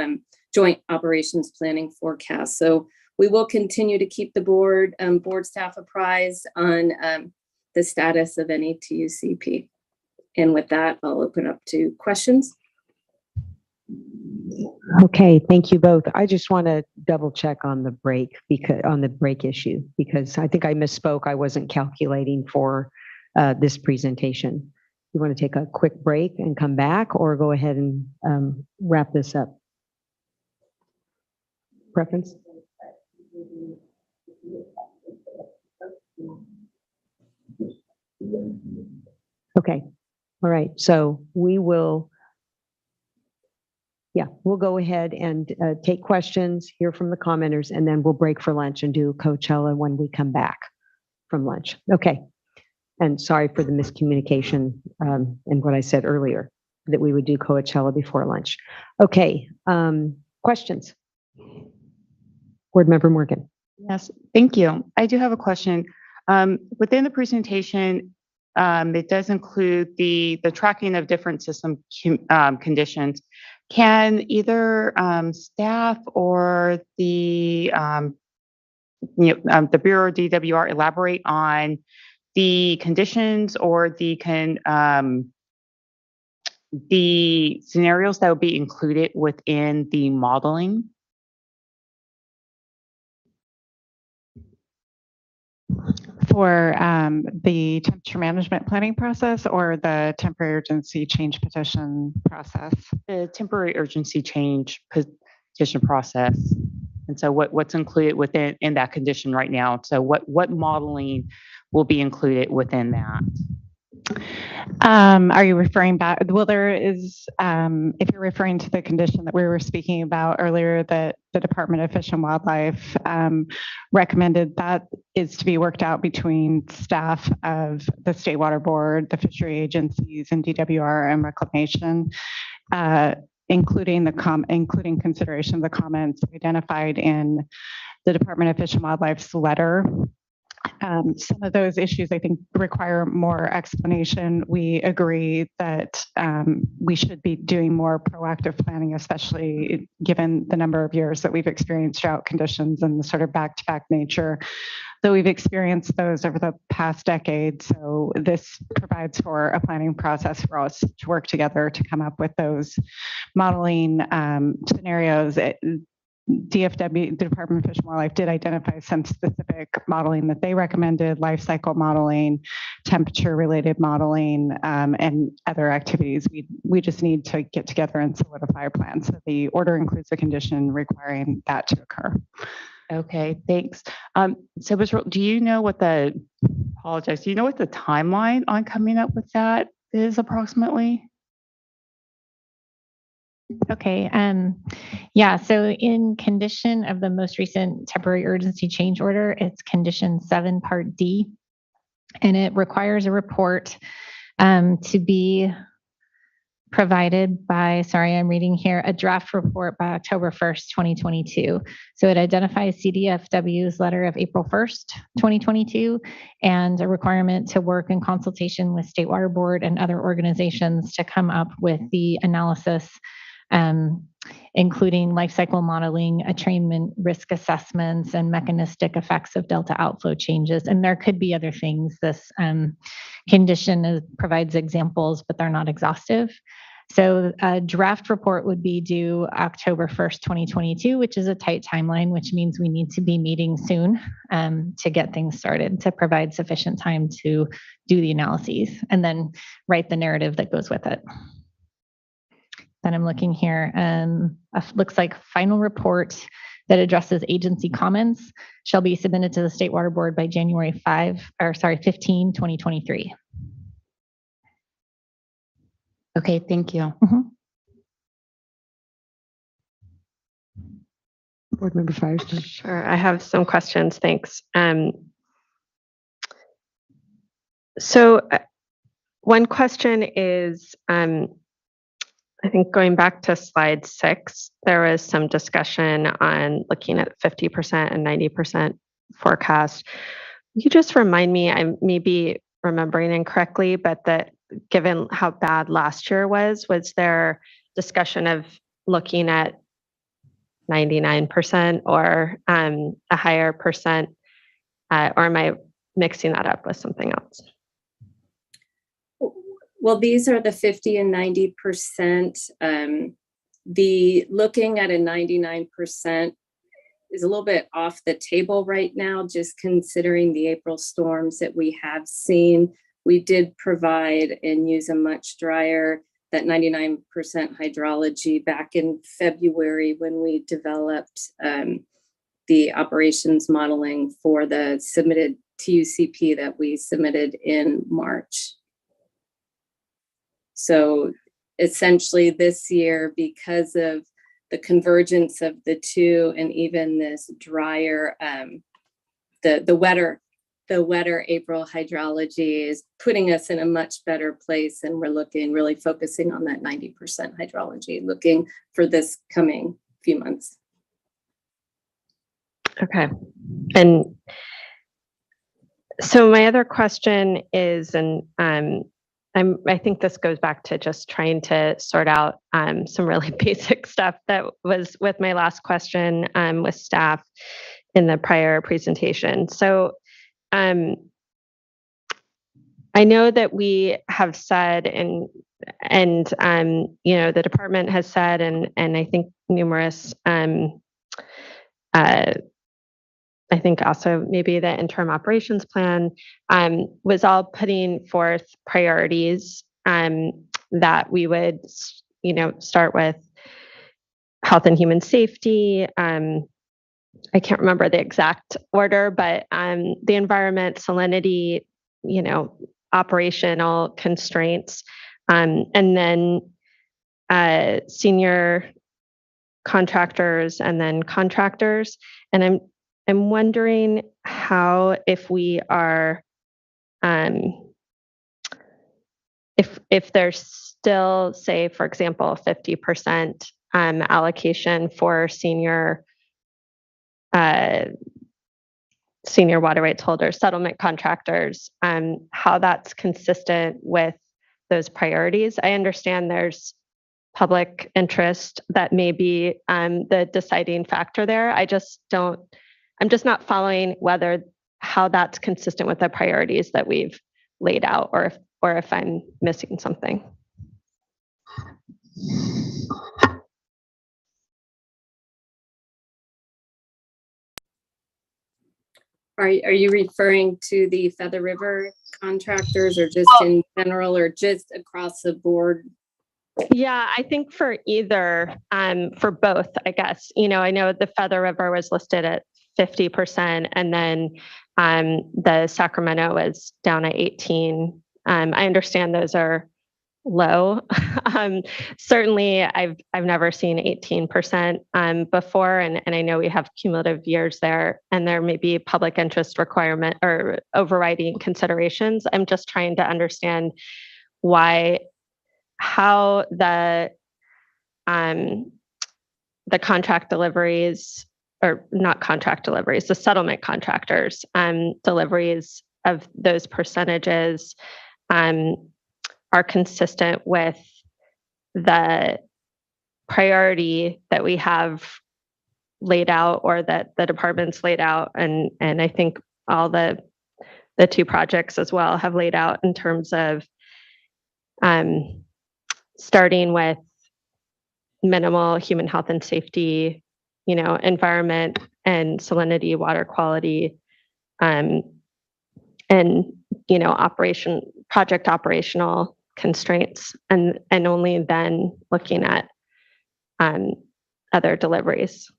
joint operations planning forecast. So we will continue to keep the board staff apprised on the status of any TUCP. And with that, I'll open up to questions. Okay, thank you both. I just want to double check on the break issue, because I think I misspoke. I wasn't calculating for this presentation. You want to take a quick break and come back, or go ahead and wrap this up? Preference? Okay, all right. So we'll go ahead and take questions, hear from the commenters, and then we'll break for lunch and do Coachella when we come back from lunch. Okay. And sorry for the miscommunication and what I said earlier, that we would do Coachella before lunch. Okay. Questions? Board Member Morgan. Yes, thank you. I do have a question. Within the presentation, it does include the tracking of different system conditions. Can either staff or the Bureau DWR elaborate on the conditions or the scenarios that will be included within the modeling? For the temperature management planning process or the temporary urgency change petition process? The temporary urgency change petition process. And so what's included within that condition right now? So what modeling will be included within that? Are you referring back? Well, there is, if you're referring to the condition that we were speaking about earlier, that the Department of Fish and Wildlife recommended, that is to be worked out between staff of the State Water Board, the fishery agencies, and DWR and Reclamation, including consideration of the comments identified in the Department of Fish and Wildlife's letter. Some of those issues, I think, require more explanation. We agree that we should be doing more proactive planning, especially given the number of years that we've experienced drought conditions and the sort of back-to-back nature that we've experienced those over the past decade. So this provides for a planning process for us to work together to come up with those modeling scenarios. DFW, the Department of Fish and Wildlife, did identify some specific modeling that they recommended: life cycle modeling, temperature-related modeling, and other activities. We just need to get together and solidify a plan. So the order includes a condition requiring that to occur. Okay, thanks. So, do you know what the timeline on coming up with that is approximately? Okay, yeah, so in condition of the most recent temporary urgency change order, it's condition 7, part D, and it requires a report to be provided by, sorry, I'm reading here, a draft report by October 1st, 2022. So it identifies CDFW's letter of April 1st, 2022, and a requirement to work in consultation with State Water Board and other organizations to come up with the analysis, including life cycle modeling, attrainment risk assessments, and mechanistic effects of delta outflow changes. And there could be other things. This condition provides examples, but they're not exhaustive. So a draft report would be due October 1st, 2022, which is a tight timeline, which means we need to be meeting soon to get things started, to provide sufficient time to do the analyses and then write the narrative that goes with it. Then I'm looking here, looks like final report that addresses agency comments shall be submitted to the State Water Board by January 15, 2023. Okay, thank you. Board Member Firestone. Sure, I have some questions, thanks. So one question is, I think going back to slide 6, there was some discussion on looking at 50% and 90% forecast. You just remind me, I may be remembering incorrectly, but that given how bad last year was there discussion of looking at 99% or a higher percent, or am I mixing that up with something else? Well, these are the 50 and 90%. The looking at a 99% is a little bit off the table right now, just considering the April storms that we have seen. We did provide and use a much drier, that 99% hydrology back in February when we developed the operations modeling for the submitted TUCP that we submitted in March. So essentially this year, because of the convergence of the two and even this drier, the wetter April hydrology is putting us in a much better place, and we're really focusing on that 90% hydrology, looking for this coming few months. Okay. And so my other question is, and I think this goes back to just trying to sort out some really basic stuff that was with my last question with staff in the prior presentation. So I know that we have said, and you know, the department has said, and I think numerous, I think also maybe the interim operations plan was all putting forth priorities that we would, you know, start with health and human safety. I can't remember the exact order, but the environment, salinity, you know, operational constraints, and then senior contractors and then contractors. And I'm wondering how, if we are, if there's still, say, for example, 50% allocation for senior water rights holders, settlement contractors, how that's consistent with those priorities. I understand there's public interest that may be the deciding factor there. I'm just not following how that's consistent with the priorities that we've laid out, or if I'm missing something. Are you referring to the Feather River contractors, or just in general, or just across the board? Yeah, I think for either, for both, I guess. You know, I know the Feather River was listed at 50%, and then the Sacramento was down at 18. I understand those are low. Certainly, I've never seen 18% before, and I know we have cumulative years there, and there may be public interest requirement or overriding considerations. I'm just trying to understand how the contract deliveries, or not contract deliveries, the settlement contractors deliveries of those percentages are consistent with the priority that we have laid out, or that the department's laid out, and I think all the two projects as well have laid out in terms of starting with minimal human health and safety, you know, environment and salinity, water quality, and, you know, project operational constraints, and only then looking at other deliveries.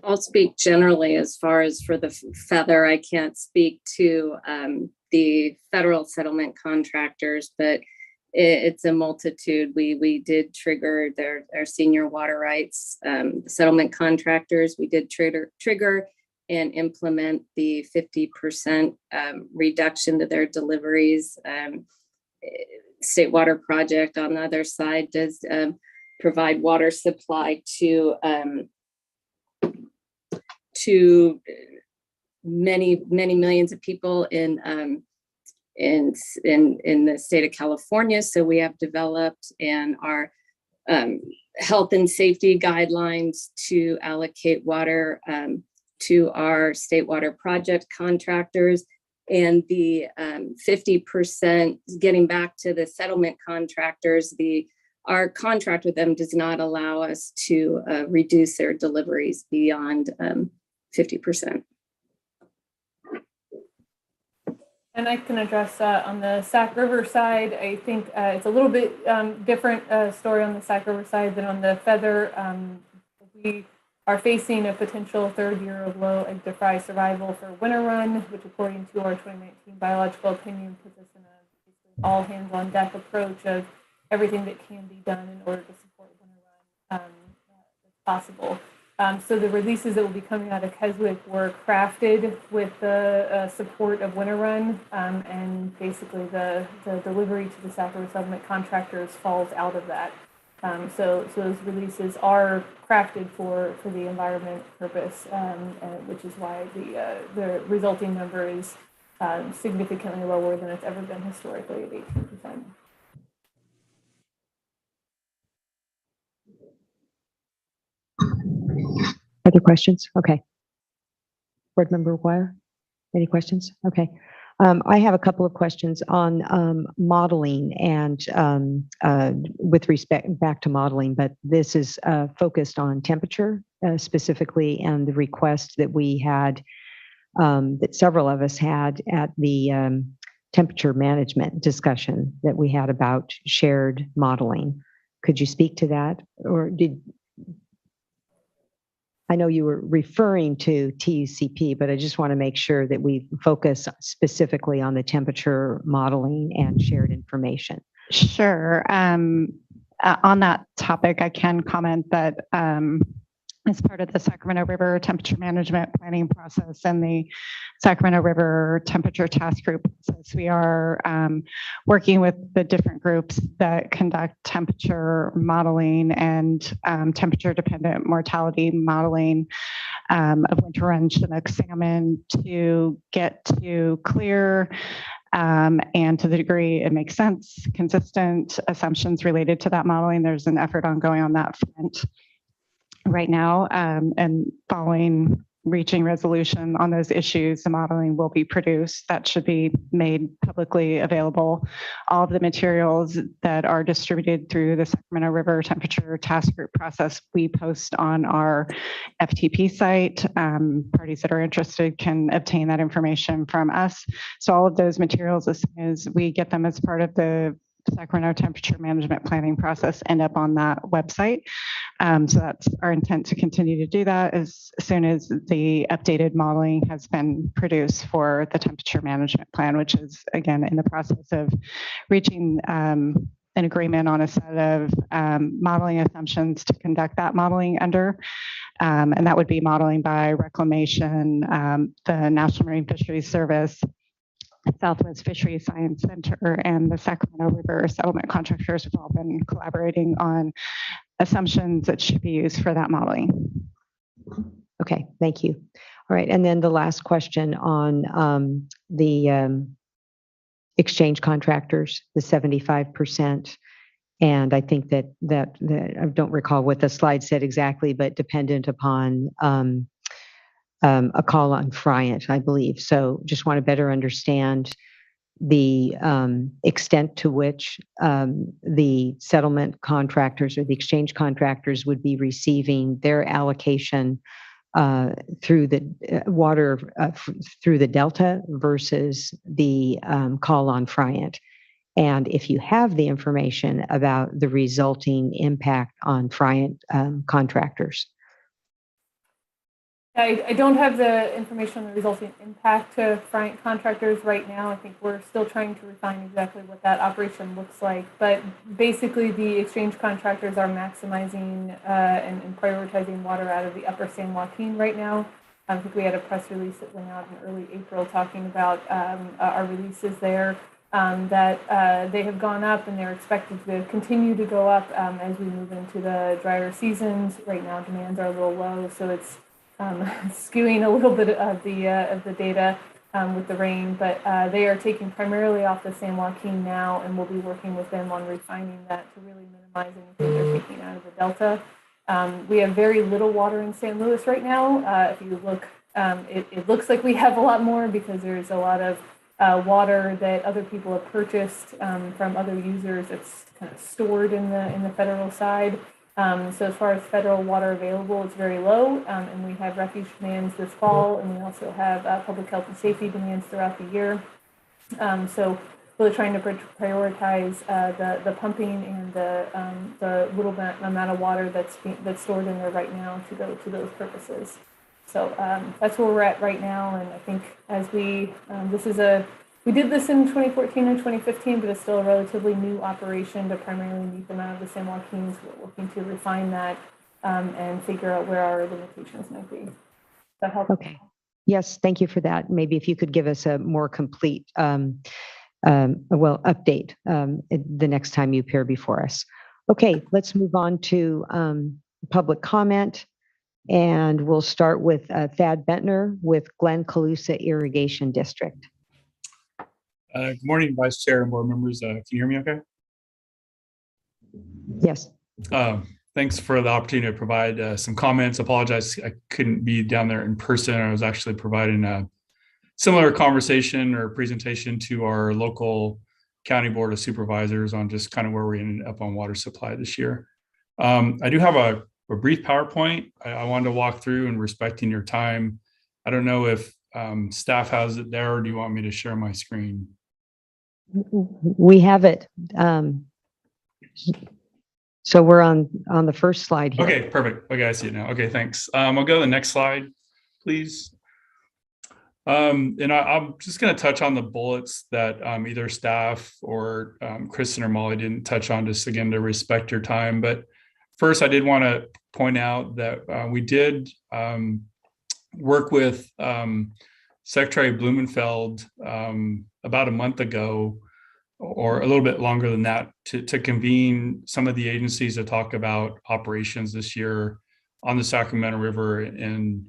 I'll speak generally. As far as for the Feather, I can't speak to the federal settlement contractors, but it's a multitude. We did trigger our senior water rights settlement contractors. We did trigger and implement the 50% reduction to their deliveries. State Water Project on the other side does provide water supply to many millions of people in the state of California. So we have developed and our health and safety guidelines to allocate water to our state water project contractors. And the 50%, getting back to the settlement contractors, our contract with them does not allow us to reduce their deliveries beyond 50%. And I can address on the Sac River side. I think it's a little bit different story on the Sac River side than on the Feather. We are facing a potential third year of low egg to fry survival for winter run, which according to our 2019 biological opinion puts us in a all hands on deck approach of everything that can be done in order to support winter run as possible. So the releases that will be coming out of Keswick were crafted with the support of winter run, and basically the delivery to the Sac River settlement contractors falls out of that. So those releases are crafted for the environment purpose, which is why the resulting number is significantly lower than it's ever been historically at 18%. Other questions? Okay. Board Member Wire, any questions? Okay. I have a couple of questions on modeling and with respect back to modeling, but this is focused on temperature specifically, and the request that we had, that several of us had at the temperature management discussion that we had about shared modeling. Could you speak to that? Or I know you were referring to TUCP, but I just want to make sure that we focus specifically on the temperature modeling and shared information. Sure. On that topic, I can comment that as part of the Sacramento River temperature management planning process and the Sacramento River temperature task group process, we are working with the different groups that conduct temperature modeling and temperature dependent mortality modeling of winter run Chinook salmon to get to clear and to the degree it makes sense, consistent assumptions related to that modeling. There's an effort ongoing on that front right now, and following reaching resolution on those issues, the modeling will be produced. That should be made publicly available. All of the materials that are distributed through the Sacramento River temperature task group process, we post on our FTP site. Parties that are interested can obtain that information from us. So all of those materials, as soon as we get them as part of the Sacramento temperature management planning process, end up on that website. So that's our intent, to continue to do that as soon as the updated modeling has been produced for the temperature management plan, which is again in the process of reaching an agreement on a set of modeling assumptions to conduct that modeling under. And that would be modeling by Reclamation, the National Marine Fisheries Service, Southwest Fishery Science Center, and the Sacramento River settlement contractors have all been collaborating on assumptions that should be used for that modeling. Okay, thank you. All right, and then the last question on the exchange contractors, the 75%. And I think that I don't recall what the slide said exactly, but dependent upon a call on Friant, I believe. So just want to better understand the extent to which the settlement contractors or the exchange contractors would be receiving their allocation through the water, through the Delta versus the call on Friant. And if you have the information about the resulting impact on Friant contractors. I don't have the information on the resulting impact to Friant contractors right now. I think we're still trying to refine exactly what that operation looks like. But basically, the exchange contractors are maximizing and prioritizing water out of the upper San Joaquin right now. I think we had a press release that went out in early April talking about our releases there, that they have gone up and they're expected to continue to go up as we move into the drier seasons. Right now, demands are a little low, so it's skewing a little bit of the data with the rain, but they are taking primarily off the San Joaquin now, and we'll be working with them on refining that to really minimize anything they're taking out of the Delta. We have very little water in San Luis right now. If you look, it looks like we have a lot more because there's a lot of water that other people have purchased from other users. It's kind of stored in the federal side. So as far as federal water available, it's very low, and we have refuge demands this fall, and we also have public health and safety demands throughout the year. So really trying to prioritize the pumping and the little amount of water that's stored in there right now to go to those purposes. So that's where we're at right now, and I think as we we did this in 2014 and 2015, but it's still a relatively new operation to primarily meet the amount of the San Joaquins. We're looking to refine that and figure out where our limitations might be. Does that help? Okay. Yes, thank you for that. Maybe if you could give us a more complete update the next time you appear before us. Okay, let's move on to public comment. And we'll start with Thad Bentner with Glen Calusa Irrigation District. Good morning, Vice Chair and board members. Can you hear me okay? Yes. Thanks for the opportunity to provide some comments. Apologize, I couldn't be down there in person. I was actually providing a similar conversation or presentation to our local county board of supervisors on just kind of where we ended up on water supply this year. I do have a brief PowerPoint I wanted to walk through, and respecting your time. I don't know if staff has it there, or do you want me to share my screen? We have it. So we're on the first slide here. Okay, perfect. Okay, I see it now. Okay, thanks. I'll go to the next slide, please. And I'm just going to touch on the bullets that either staff or Kristen or Molly didn't touch on, just again to respect your time. But first, I did want to point out that we did work with Secretary Blumenfeld about a month ago, or a little bit longer than that, to convene some of the agencies to talk about operations this year on the Sacramento River and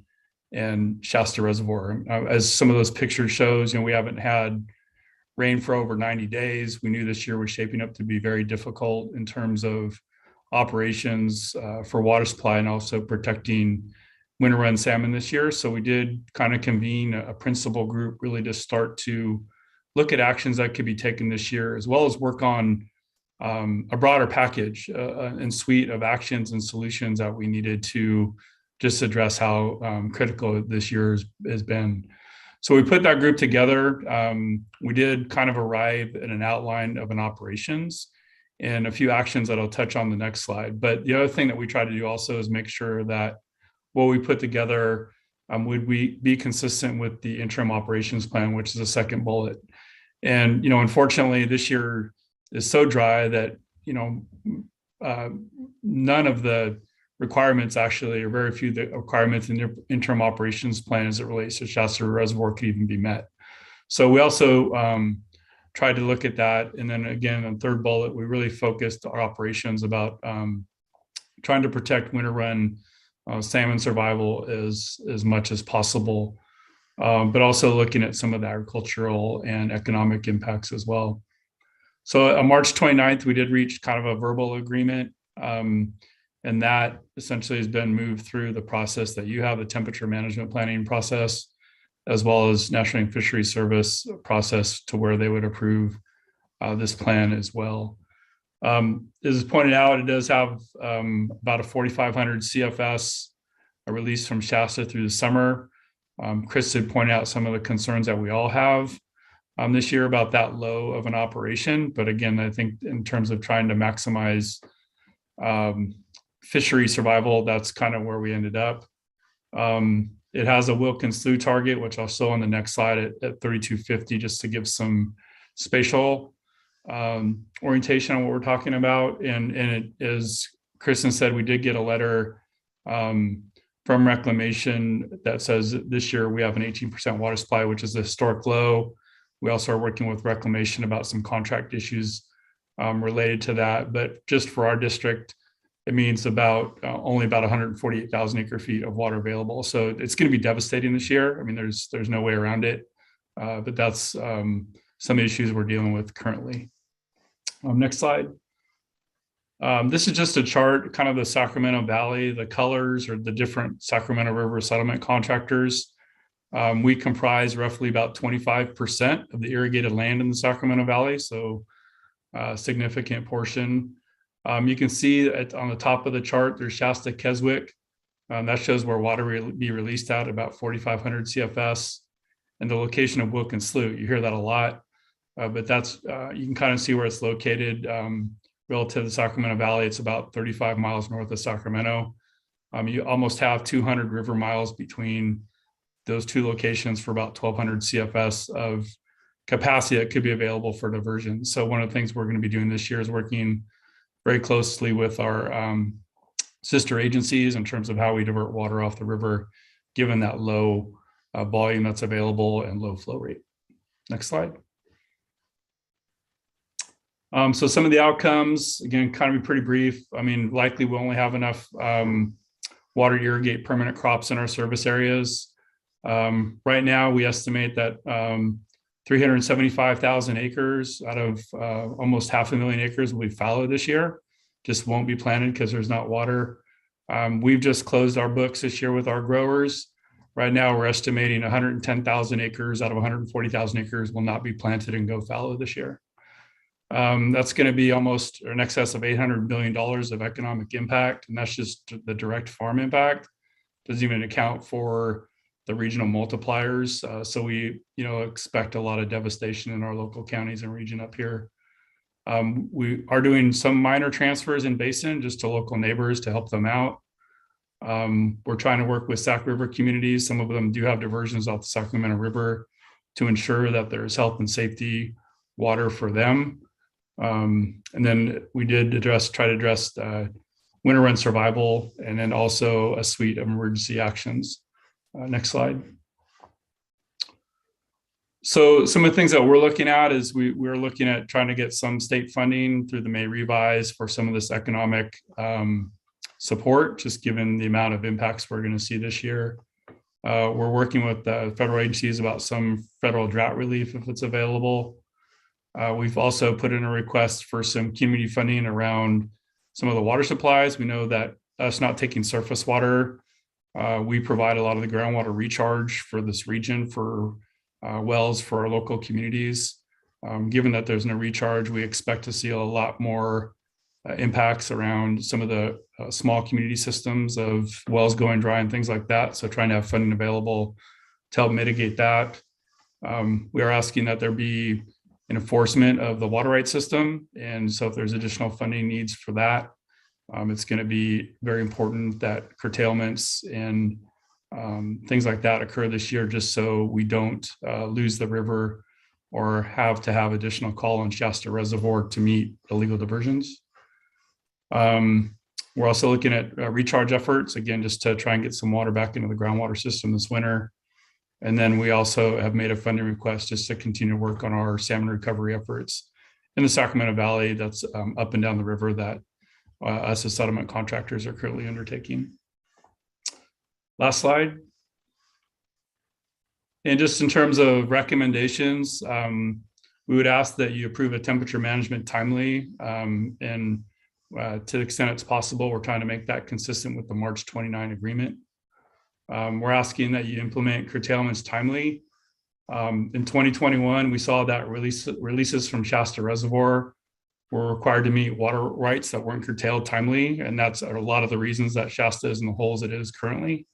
Shasta Reservoir. As some of those pictures shows, we haven't had rain for over 90 days. We knew this year was shaping up to be very difficult in terms of operations for water supply and also protecting winter run salmon this year. So we did kind of convene a principal group really to start to look at actions that could be taken this year, as well as work on a broader package and suite of actions and solutions that we needed to just address how critical this year has been. So we put that group together. We did kind of arrive at an outline of an operations and a few actions that I'll touch on the next slide. But the other thing that we try to do also is make sure that what we put together would we be consistent with the interim operations plan, which is the second bullet. And, unfortunately, this year is so dry that, none of the requirements actually, or very few of the requirements in the interim operations plan as it relates to Shasta Reservoir could even be met. So we also tried to look at that. And then again, on third bullet, we really focused our operations about trying to protect winter run salmon survival as much as possible, but also looking at some of the agricultural and economic impacts as well. So on March 29th, we did reach kind of a verbal agreement, and that essentially has been moved through the process that you have, the temperature management planning process, as well as National Fishery Service process to where they would approve this plan as well. As is pointed out, it does have about a 4,500 CFS release from Shasta through the summer. Chris did point out some of the concerns that we all have this year about that low of an operation. But again, I think in terms of trying to maximize fishery survival, that's kind of where we ended up. It has a Wilkins Slough target, which I'll show on the next slide at 3250, just to give some spatial orientation on what we're talking about. And it, as Kristen said, we did get a letter from Reclamation that says this year we have an 18% water supply, which is a historic low. We also are working with Reclamation about some contract issues related to that. But just for our district, it means about only about 148,000 acre feet of water available. So it's going to be devastating this year. I mean, there's no way around it. But that's some issues we're dealing with currently. Next slide. This is just a chart, kind of the Sacramento Valley. The colors are the different Sacramento River settlement contractors. We comprise roughly about 25% of the irrigated land in the Sacramento Valley, so a significant portion. You can see on the top of the chart, there's Shasta, Keswick. That shows where water will be released at about 4,500 CFS. And the location of Wilk and Sloot, you hear that a lot, but that's, you can kind of see where it's located relative to the Sacramento Valley. It's about 35 miles north of Sacramento. You almost have 200 river miles between those two locations for about 1,200 CFS of capacity that could be available for diversion. So one of the things we're going to be doing this year is working very closely with our sister agencies in terms of how we divert water off the river, given that low volume that's available and low flow rate. Next slide. So some of the outcomes, again, kind of be pretty brief. I mean, likely we'll only have enough water to irrigate permanent crops in our service areas. Right now, we estimate that 375,000 acres out of almost 500,000 acres will be fallow this year. Just won't be planted because there's not water. We've just closed our books this year with our growers. Right now, we're estimating 110,000 acres out of 140,000 acres will not be planted and go fallow this year. That's going to be almost in excess of $800 billion of economic impact, and that's just the direct farm impact. Doesn't even account for the regional multipliers. So we, expect a lot of devastation in our local counties and region up here. We are doing some minor transfers in basin just to local neighbors to help them out. We're trying to work with Sac River communities. Some of them do have diversions off the Sacramento River to ensure that there's health and safety water for them. And then we did try to address winter run survival, and then also a suite of emergency actions. Next slide. So some of the things that we're looking at is we're looking at trying to get some state funding through the May revise for some of this economic support, just given the amount of impacts we're going to see this year. We're working with the federal agencies about some federal drought relief if it's available. We've also put in a request for some community funding around some of the water supplies. We know that us not taking surface water, we provide a lot of the groundwater recharge for this region for wells for our local communities. Given that there's no recharge, we expect to see a lot more impacts around some of the small community systems of wells going dry and things like that. So trying to have funding available to help mitigate that. We are asking that there be an enforcement of the water rights system. And so if there's additional funding needs for that, it's going to be very important that curtailments and things like that occur this year, just so we don't lose the river or have to have additional call on Shasta Reservoir to meet illegal diversions. We're also looking at recharge efforts, again, just to try and get some water back into the groundwater system this winter. And then we also have made a funding request just to continue to work on our salmon recovery efforts in the Sacramento Valley that's up and down the river that us as settlement contractors are currently undertaking. Last slide. And just in terms of recommendations, we would ask that you approve a temperature management timely, and to the extent it's possible, we're trying to make that consistent with the March 29 agreement. We're asking that you implement curtailments timely. In 2021, we saw that releases from Shasta Reservoir were required to meet water rights that weren't curtailed timely, and that's a lot of the reasons that Shasta is in the holes it is currently.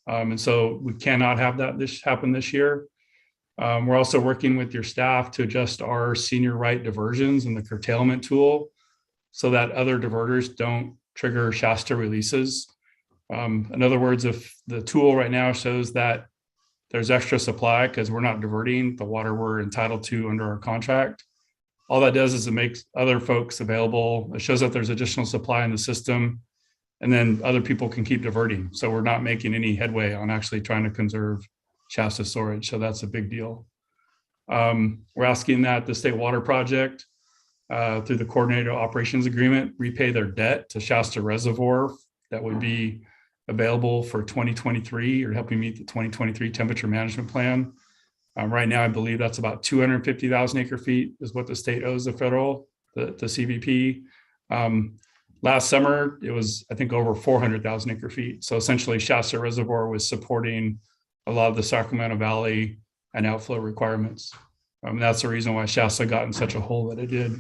And so we cannot have that happen this year. We're also working with your staff to adjust our senior right diversions and the curtailment tool so that other diverters don't trigger Shasta releases. In other words, if the tool right now shows that there's extra supply because we're not diverting the water we're entitled to under our contract, all that does is it makes other folks available. It shows that there's additional supply in the system, and then other people can keep diverting. So we're not making any headway on actually trying to conserve Shasta storage. So that's a big deal. We're asking that the State Water Project, through the Coordinated Operations Agreement, repay their debt to Shasta Reservoir that would be available for 2023 or helping meet the 2023 temperature management plan. Right now, I believe that's about 250,000 acre feet is what the state owes the federal, the CVP. Last summer, it was, I think, over 400,000 acre feet. So essentially, Shasta Reservoir was supporting a lot of the Sacramento Valley and outflow requirements. That's the reason why Shasta got in such a hole that it did.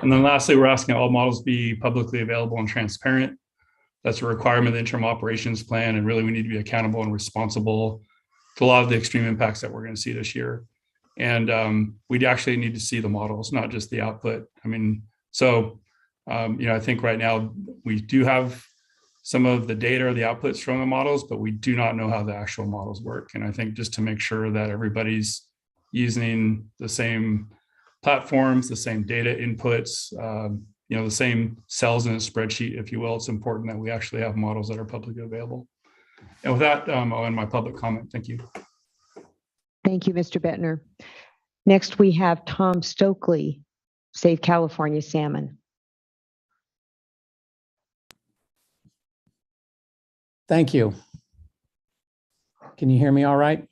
And then lastly, we're asking all models be publicly available and transparent. That's a requirement of the interim operations plan. And really, we need to be accountable and responsible to a lot of the extreme impacts that we're going to see this year. And we actually need to see the models, not just the output. I mean, so, I think right now we do have some of the data or the outputs from the models, but we do not know how the actual models work. And I think just to make sure that everybody's using the same platforms, the same data inputs, the same cells in a spreadsheet, if you will, it's important that we actually have models that are publicly available. And with that, I'll end my public comment. Thank you. Thank you, Mr. Bettner. Next, we have Tom Stokely, Save California Salmon. Thank you. Can you hear me all right?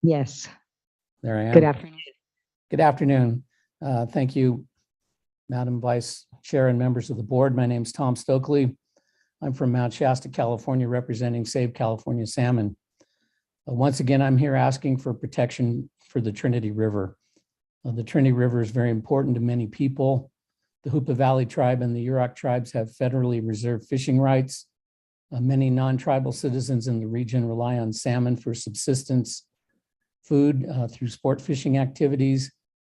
Yes. There I am. Good afternoon. Good afternoon. Thank you, Madam Vice Chair and members of the board. My name is Tom Stokely. I'm from Mount Shasta, California, representing Save California Salmon. Once again, I'm here asking for protection for the Trinity River. The Trinity River is very important to many people. The Hoopa Valley Tribe and the Yurok tribes have federally reserved fishing rights. Many non-tribal citizens in the region rely on salmon for subsistence, food through sport fishing activities,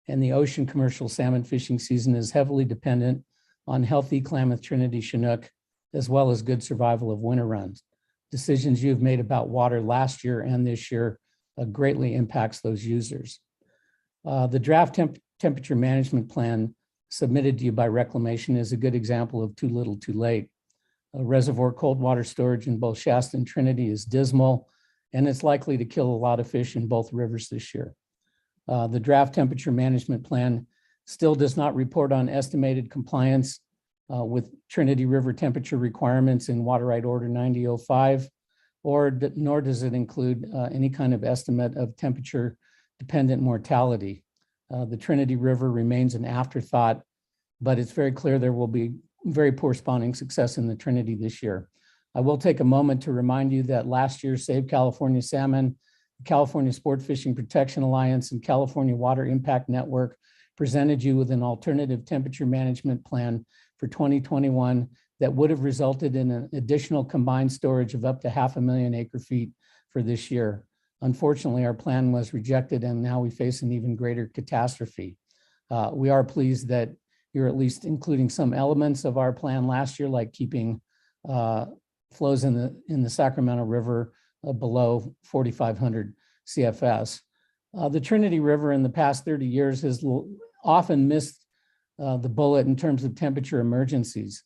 and the ocean commercial salmon fishing season is heavily dependent on healthy Klamath Trinity Chinook, as well as good survival of winter runs. Decisions you've made about water last year and this year greatly impacts those users. The draft temperature management plan submitted to you by Reclamation is a good example of too little, too late. Reservoir cold water storage in both Shasta and Trinity is dismal, and it's likely to kill a lot of fish in both rivers this year. The draft temperature management plan still does not report on estimated compliance with Trinity River temperature requirements in Water Right Order 9005, nor does it include any kind of estimate of temperature dependent mortality. The Trinity River remains an afterthought, but it's very clear there will be very poor spawning success in the Trinity this year. I will take a moment to remind you that last year, Save California Salmon, California Sport Fishing Protection Alliance, and California Water Impact Network presented you with an alternative temperature management plan for 2021 that would have resulted in an additional combined storage of up to 500,000 acre feet for this year. Unfortunately, our plan was rejected, and now we face an even greater catastrophe. We are pleased that you're at least including some elements of our plan last year, like keeping flows in the Sacramento River below 4,500 CFS. The Trinity River in the past 30 years has often missed the bullet in terms of temperature emergencies.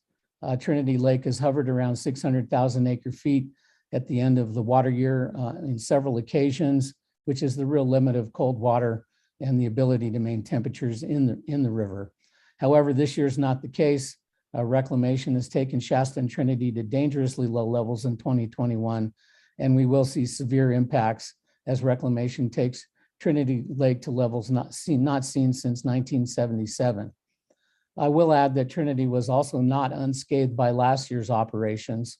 Trinity Lake has hovered around 600,000 acre feet at the end of the water year in several occasions, which is the real limit of cold water and the ability to maintain temperatures in the river. However, this year is not the case. Reclamation has taken Shasta and Trinity to dangerously low levels in 2021, and we will see severe impacts as Reclamation takes Trinity Lake to levels not seen since 1977. I will add that Trinity was also not unscathed by last year's operations.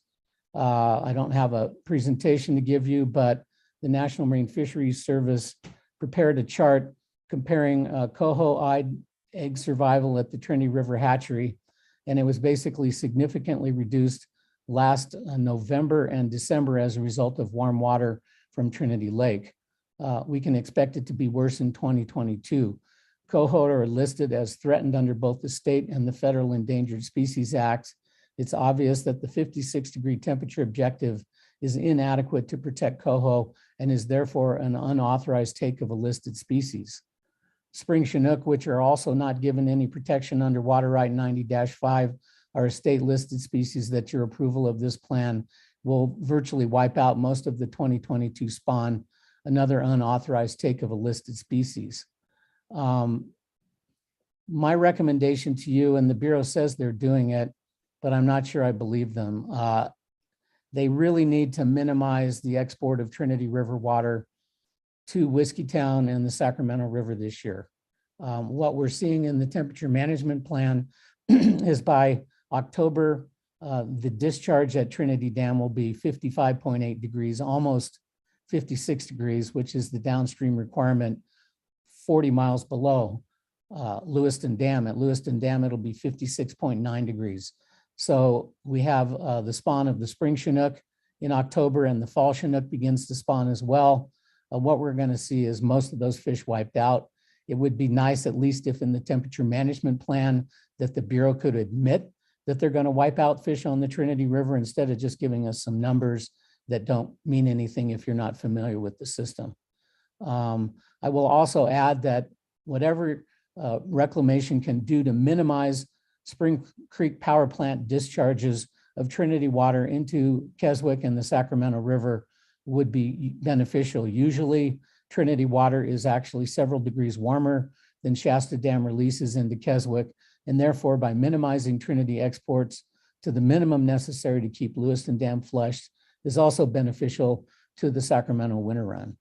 I don't have a presentation to give you, but the National Marine Fisheries Service prepared a chart comparing coho-eyed egg survival at the Trinity River hatchery, and it was basically significantly reduced last November and December as a result of warm water from Trinity Lake. We can expect it to be worse in 2022. Coho are listed as threatened under both the state and the Federal Endangered Species Act. It's obvious that the 56-degree temperature objective is inadequate to protect coho and is therefore an unauthorized take of a listed species. Spring Chinook, which are also not given any protection under Water Right 90-5, are a state listed species that your approval of this plan will virtually wipe out most of the 2022 spawn, another unauthorized take of a listed species. My recommendation to you, and the Bureau says they're doing it, but I'm not sure I believe them. They really need to minimize the export of Trinity River water to Whiskeytown and the Sacramento River this year. What we're seeing in the temperature management plan is by October, the discharge at Trinity Dam will be 55.8 degrees, almost 56 degrees, which is the downstream requirement 40 miles below Lewiston Dam. At Lewiston Dam, it'll be 56.9 degrees. So we have the spawn of the spring Chinook in October, and the fall Chinook begins to spawn as well. What we're going to see is most of those fish wiped out. It would be nice, at least if in the temperature management plan, that the Bureau could admit that they're going to wipe out fish on the Trinity River instead of just giving us some numbers that don't mean anything if you're not familiar with the system. I will also add that whatever Reclamation can do to minimize Spring Creek Power Plant discharges of Trinity water into Keswick and the Sacramento River would be beneficial. Usually, Trinity water is actually several degrees warmer than Shasta Dam releases into Keswick, and therefore, by minimizing Trinity exports to the minimum necessary to keep Lewiston Dam flushed is also beneficial to the Sacramento winter run.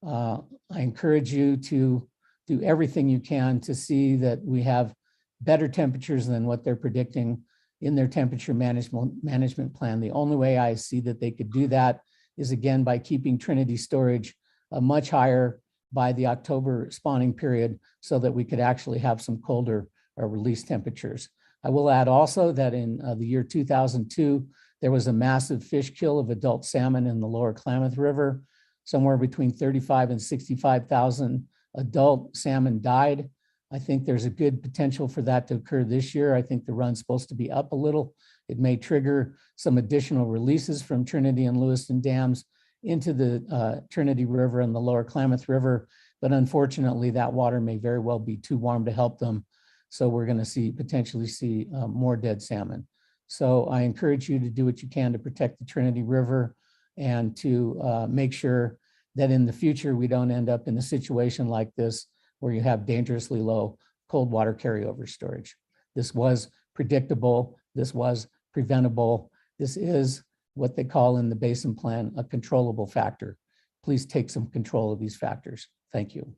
I encourage you to do everything you can to see that we have better temperatures than what they're predicting in their temperature management plan. The only way I see that they could do that is, again, by keeping Trinity storage much higher by the October spawning period so that we could actually have some colder release temperatures. I will add also that in the year 2002, there was a massive fish kill of adult salmon in the lower Klamath River. Somewhere between 35 and 65,000 adult salmon died. I think there's a good potential for that to occur this year. I think the run's supposed to be up a little. It may trigger some additional releases from Trinity and Lewiston dams into the Trinity River and the lower Klamath River, but unfortunately that water may very well be too warm to help them. So we're going to potentially see more dead salmon. So I encourage you to do what you can to protect the Trinity River and to make sure that in the future we don't end up in a situation like this where you have dangerously low cold water carryover storage. This was predictable. This was preventable. This is what they call in the basin plan a controllable factor. Please take some control of these factors. Thank you.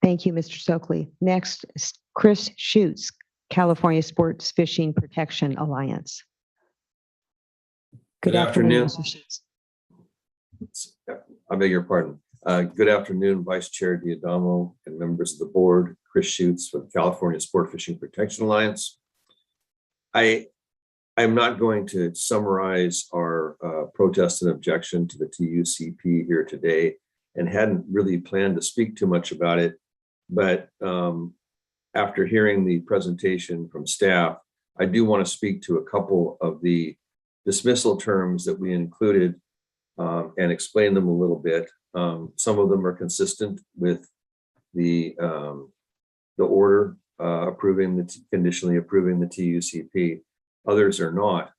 Thank you, Mr. Stokely. Next, Chris Schutz, California Sports Fishing Protection Alliance. Good afternoon. Mr. Schutz. I beg your pardon. Good afternoon, Vice Chair Diadamo and members of the board. Chris Schutz from California Sport Fishing Protection Alliance. I'm not going to summarize our protest and objection to the TUCP here today, and hadn't really planned to speak too much about it. But after hearing the presentation from staff, I do want to speak to a couple of the dismissal terms that we included and explain them a little bit. Some of them are consistent with the order conditionally approving the TUCP. Others are not.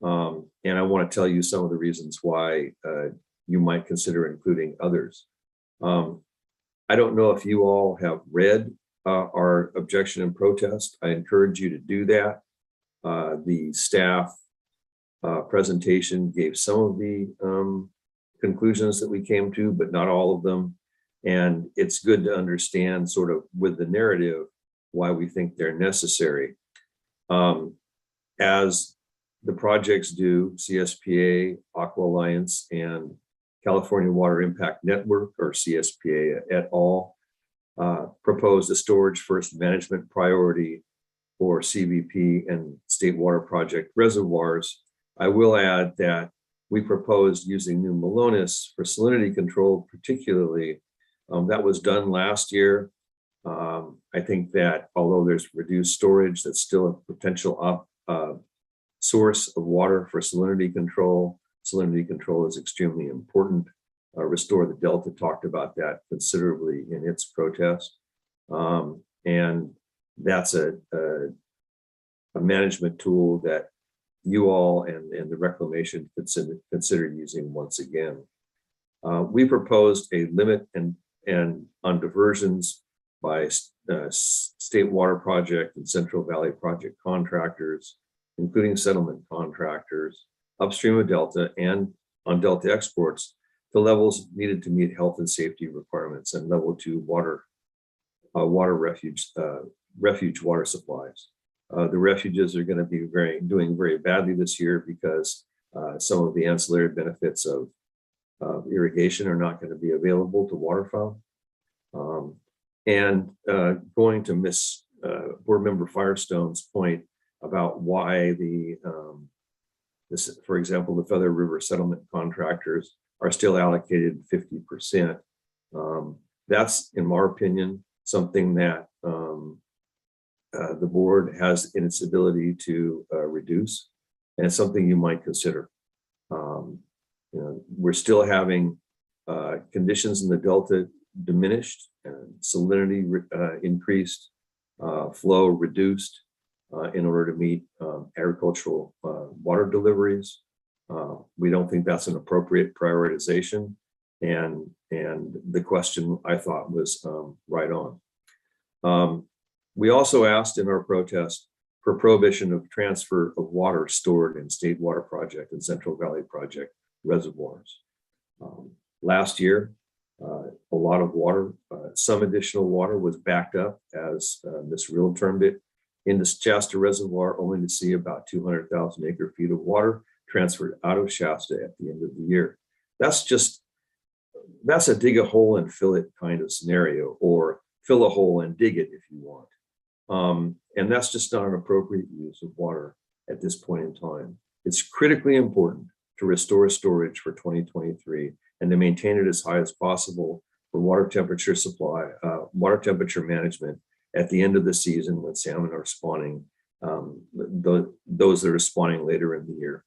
And I want to tell you some of the reasons why you might consider including others. I don't know if you all have read our objection and protest. I encourage you to do that. The staff presentation gave some of the conclusions that we came to, but not all of them. And it's good to understand sort of with the narrative why we think they're necessary. As the projects do, CSPA, Aqua Alliance, and California Water Impact Network, or CSPA et al., proposed a storage first management priority for CBP and State Water Project reservoirs. I will add that we proposed using new Melonis for salinity control, particularly. That was done last year. I think that although there's reduced storage, that's still a potential source of water for salinity control. Salinity control is extremely important. Restore the Delta talked about that considerably in its protest. And that's management tool that you all and the Reclamation consider using once again. We proposed a limit and on diversions by State Water Project and Central Valley Project contractors, including settlement contractors, upstream of Delta and on Delta exports to levels needed to meet health and safety requirements and level 2 water refuge water supplies. The refuges are going to be doing very badly this year because some of the ancillary benefits of irrigation are not going to be available to waterfowl. Going to Miss Board Member Firestone's point about why for example, the Feather River settlement contractors are still allocated 50%. That's, in my opinion, something that the board has in its ability to reduce, and it's something you might consider. We're still having conditions in the Delta diminished and salinity increased, flow reduced in order to meet agricultural water deliveries. We don't think that's an appropriate prioritization, and the question I thought was right on. We also asked in our protest for prohibition of transfer of water stored in State Water Project and Central Valley Project reservoirs. Last year, a lot of water, some additional water was backed up, as Ms. Real termed it, in the Shasta Reservoir, only to see about 200,000 acre feet of water transferred out of Shasta at the end of the year. That's a dig a hole and fill it kind of scenario, or fill a hole and dig it if you want. And that's just not an appropriate use of water at this point in time. It's critically important to restore storage for 2023 and to maintain it as high as possible for water temperature supply, water temperature management at the end of the season when salmon are spawning, those that are spawning later in the year.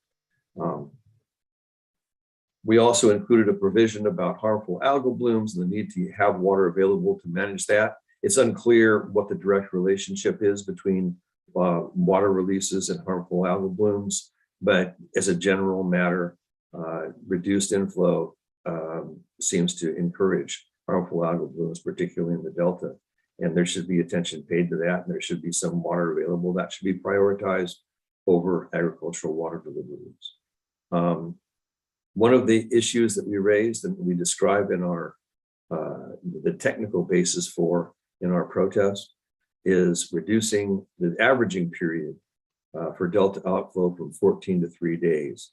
We also included a provision about harmful algal blooms and the need to have water available to manage that. It's unclear what the direct relationship is between water releases and harmful algal blooms, but as a general matter, reduced inflow seems to encourage harmful algal blooms, particularly in the Delta. And there should be attention paid to that, and there should be some water available that should be prioritized over agricultural water deliveries. One of the issues that we raised and we described in our the technical basis for in our protest is reducing the averaging period for Delta outflow from 14 to 3 days.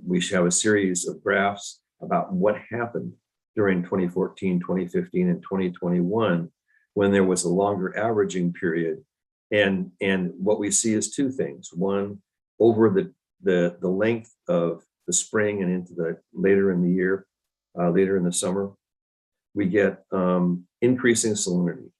We should have a series of graphs about what happened during 2014, 2015, and 2021 when there was a longer averaging period. And what we see is two things. One, over the length of the spring and into the later in the year, later in the summer, we get increasing salinity.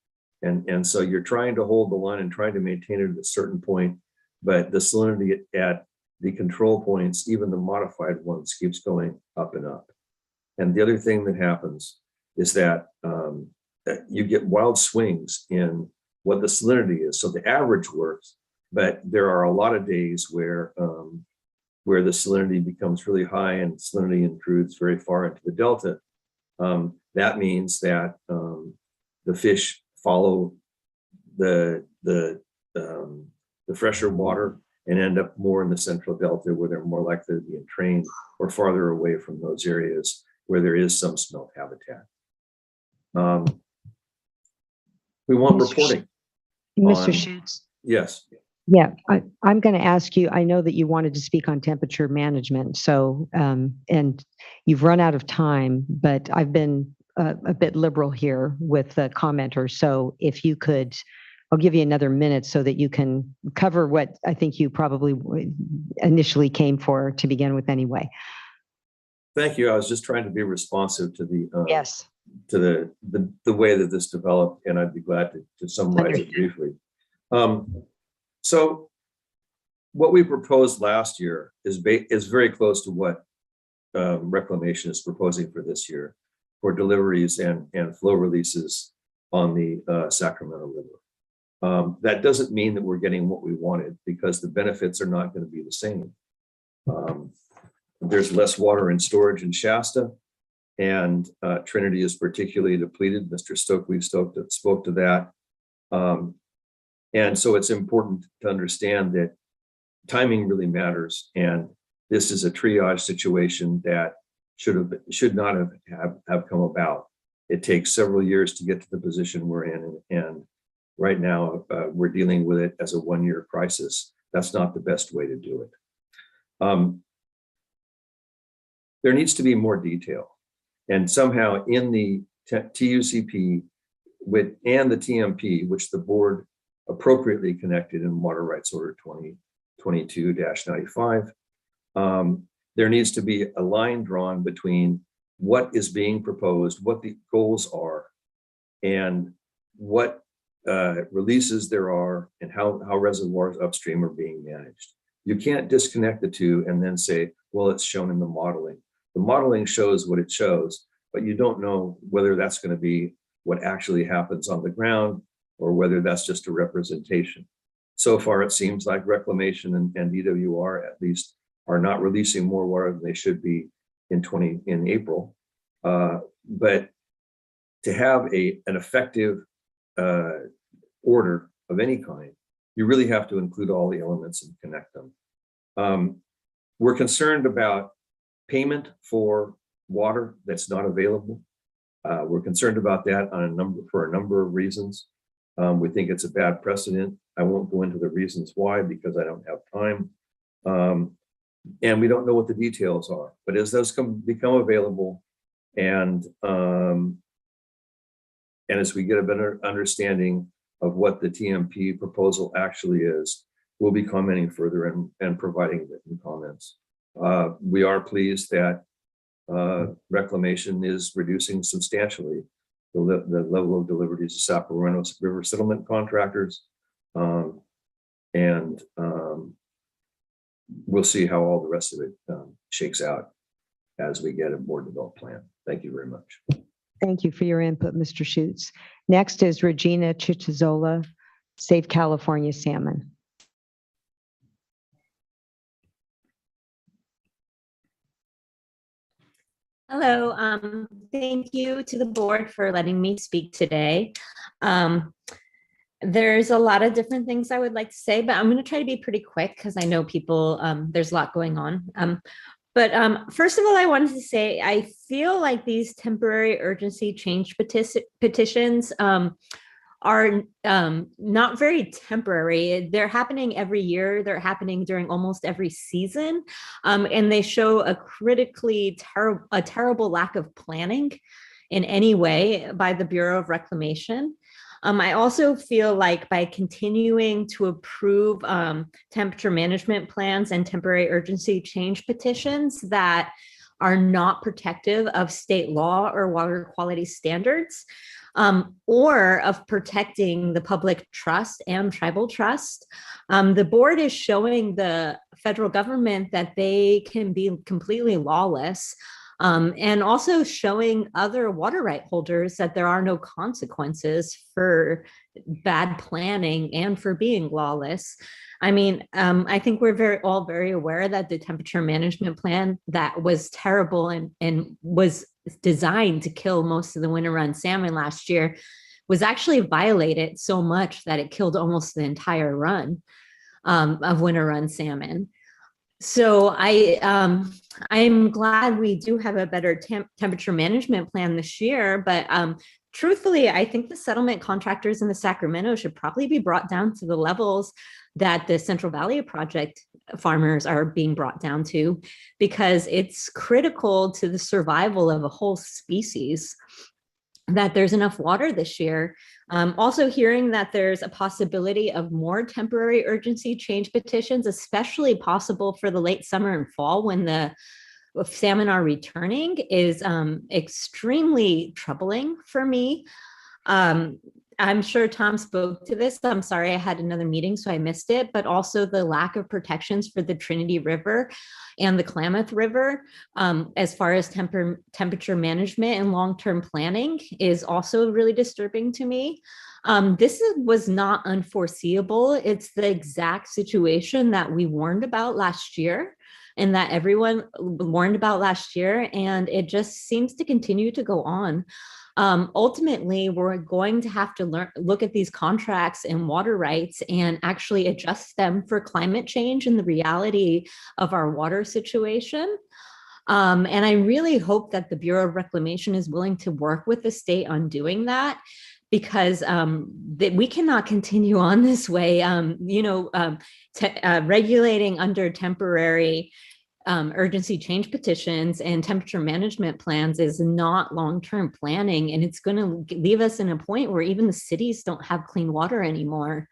And so you're trying to hold the line and trying to maintain it at a certain point, but the salinity at the control points, even the modified ones, keeps going up and up. And the other thing that happens is that you get wild swings in what the salinity is. So the average works, but there are a lot of days where the salinity becomes really high and salinity intrudes very far into the Delta. That means that the fish follow the fresher water and end up more in the Central Delta, where they're more likely to be entrained, or farther away from those areas where there is some smelt habitat. We want reporting. Mr. Schutz. Yes. Yeah, I'm going to ask you, I know that you wanted to speak on temperature management, so, and you've run out of time, but I've been a bit liberal here with the commenters. So if you could, I'll give you another minute so that you can cover what I think you probably initially came for to begin with anyway. Thank you. I was just trying to be responsive to the yes, to the way that this developed, and I'd be glad to summarize it briefly. So what we proposed last year is very close to what Reclamation is proposing for this year for deliveries and flow releases on the Sacramento River. That doesn't mean that we're getting what we wanted, because the benefits are not going to be the same. There's less water in storage in Shasta, and Trinity is particularly depleted. Mr. Stokely spoke to that. And so it's important to understand that timing really matters. And this is a triage situation that should not have come about. It takes several years to get to the position we're in. And right now we're dealing with it as a one-year crisis. That's not the best way to do it. There needs to be more detail. And somehow in the TUCP and the TMP, which the board appropriately connected in Water Rights Order 2022-95, there needs to be a line drawn between what is being proposed, what the goals are, and what releases there are, and how reservoirs upstream are being managed. You can't disconnect the two and then say, well, it's shown in the modeling. The modeling shows what it shows, but you don't know whether that's going to be what actually happens on the ground or whether that's just a representation. So far, it seems like Reclamation and DWR at least are not releasing more water than they should be in April. But to have an effective order of any kind, you really have to include all the elements and connect them. We're concerned about payment for water that's not available. We're concerned about that for a number of reasons. We think it's a bad precedent. I won't go into the reasons why, because I don't have time. And we don't know what the details are. But as those become available, and as we get a better understanding of what the TMP proposal actually is, we'll be commenting further and providing written comments. We are pleased that Reclamation is reducing substantially the level of deliveries to Sacramento River settlement contractors. And we'll see how all the rest of it shakes out as we get a more developed plan. Thank you very much. Thank you for your input, Mr. Schutz. Next is Regina Chichizola, Save California Salmon. Hello, thank you to the board for letting me speak today. There's a lot of different things I would like to say, but I'm going to try to be pretty quick because I know people, there's a lot going on. But first of all, I wanted to say, I feel like these temporary urgency change petitions are not very temporary. They're happening every year. They're happening during almost every season. And they show a critically terrible lack of planning in any way by the Bureau of Reclamation. I also feel like by continuing to approve temperature management plans and temporary urgency change petitions that are not protective of state law or water quality standards, or of protecting the public trust and tribal trust, the board is showing the federal government that they can be completely lawless. And also showing other water right holders that there are no consequences for bad planning and for being lawless. I mean, I think we're all very aware that the temperature management plan that was terrible and was designed to kill most of the winter run salmon last year was actually violated so much that it killed almost the entire run of winter run salmon. So I'm glad we do have a better temperature management plan this year, but truthfully, I think the settlement contractors in the Sacramento should probably be brought down to the levels that the Central Valley Project farmers are being brought down to, because it's critical to the survival of a whole species that there's enough water this year. Also hearing that there's a possibility of more temporary urgency change petitions, especially possible for the late summer and fall when the salmon are returning, is extremely troubling for me. I'm sure Tom spoke to this. I'm sorry, I had another meeting, so I missed it, but also the lack of protections for the Trinity River and the Klamath River, as far as temperature management and long-term planning, is also really disturbing to me. Was not unforeseeable. It's the exact situation that we warned about last year and that everyone warned about last year. And it just seems to continue to go on. Ultimately, we're going to have to look at these contracts and water rights and actually adjust them for climate change and the reality of our water situation. And I really hope that the Bureau of Reclamation is willing to work with the state on doing that, because that we cannot continue on this way. Regulating under temporary urgency change petitions and temperature management plans is not long-term planning, and it's going to leave us in a point where even the cities don't have clean water anymore.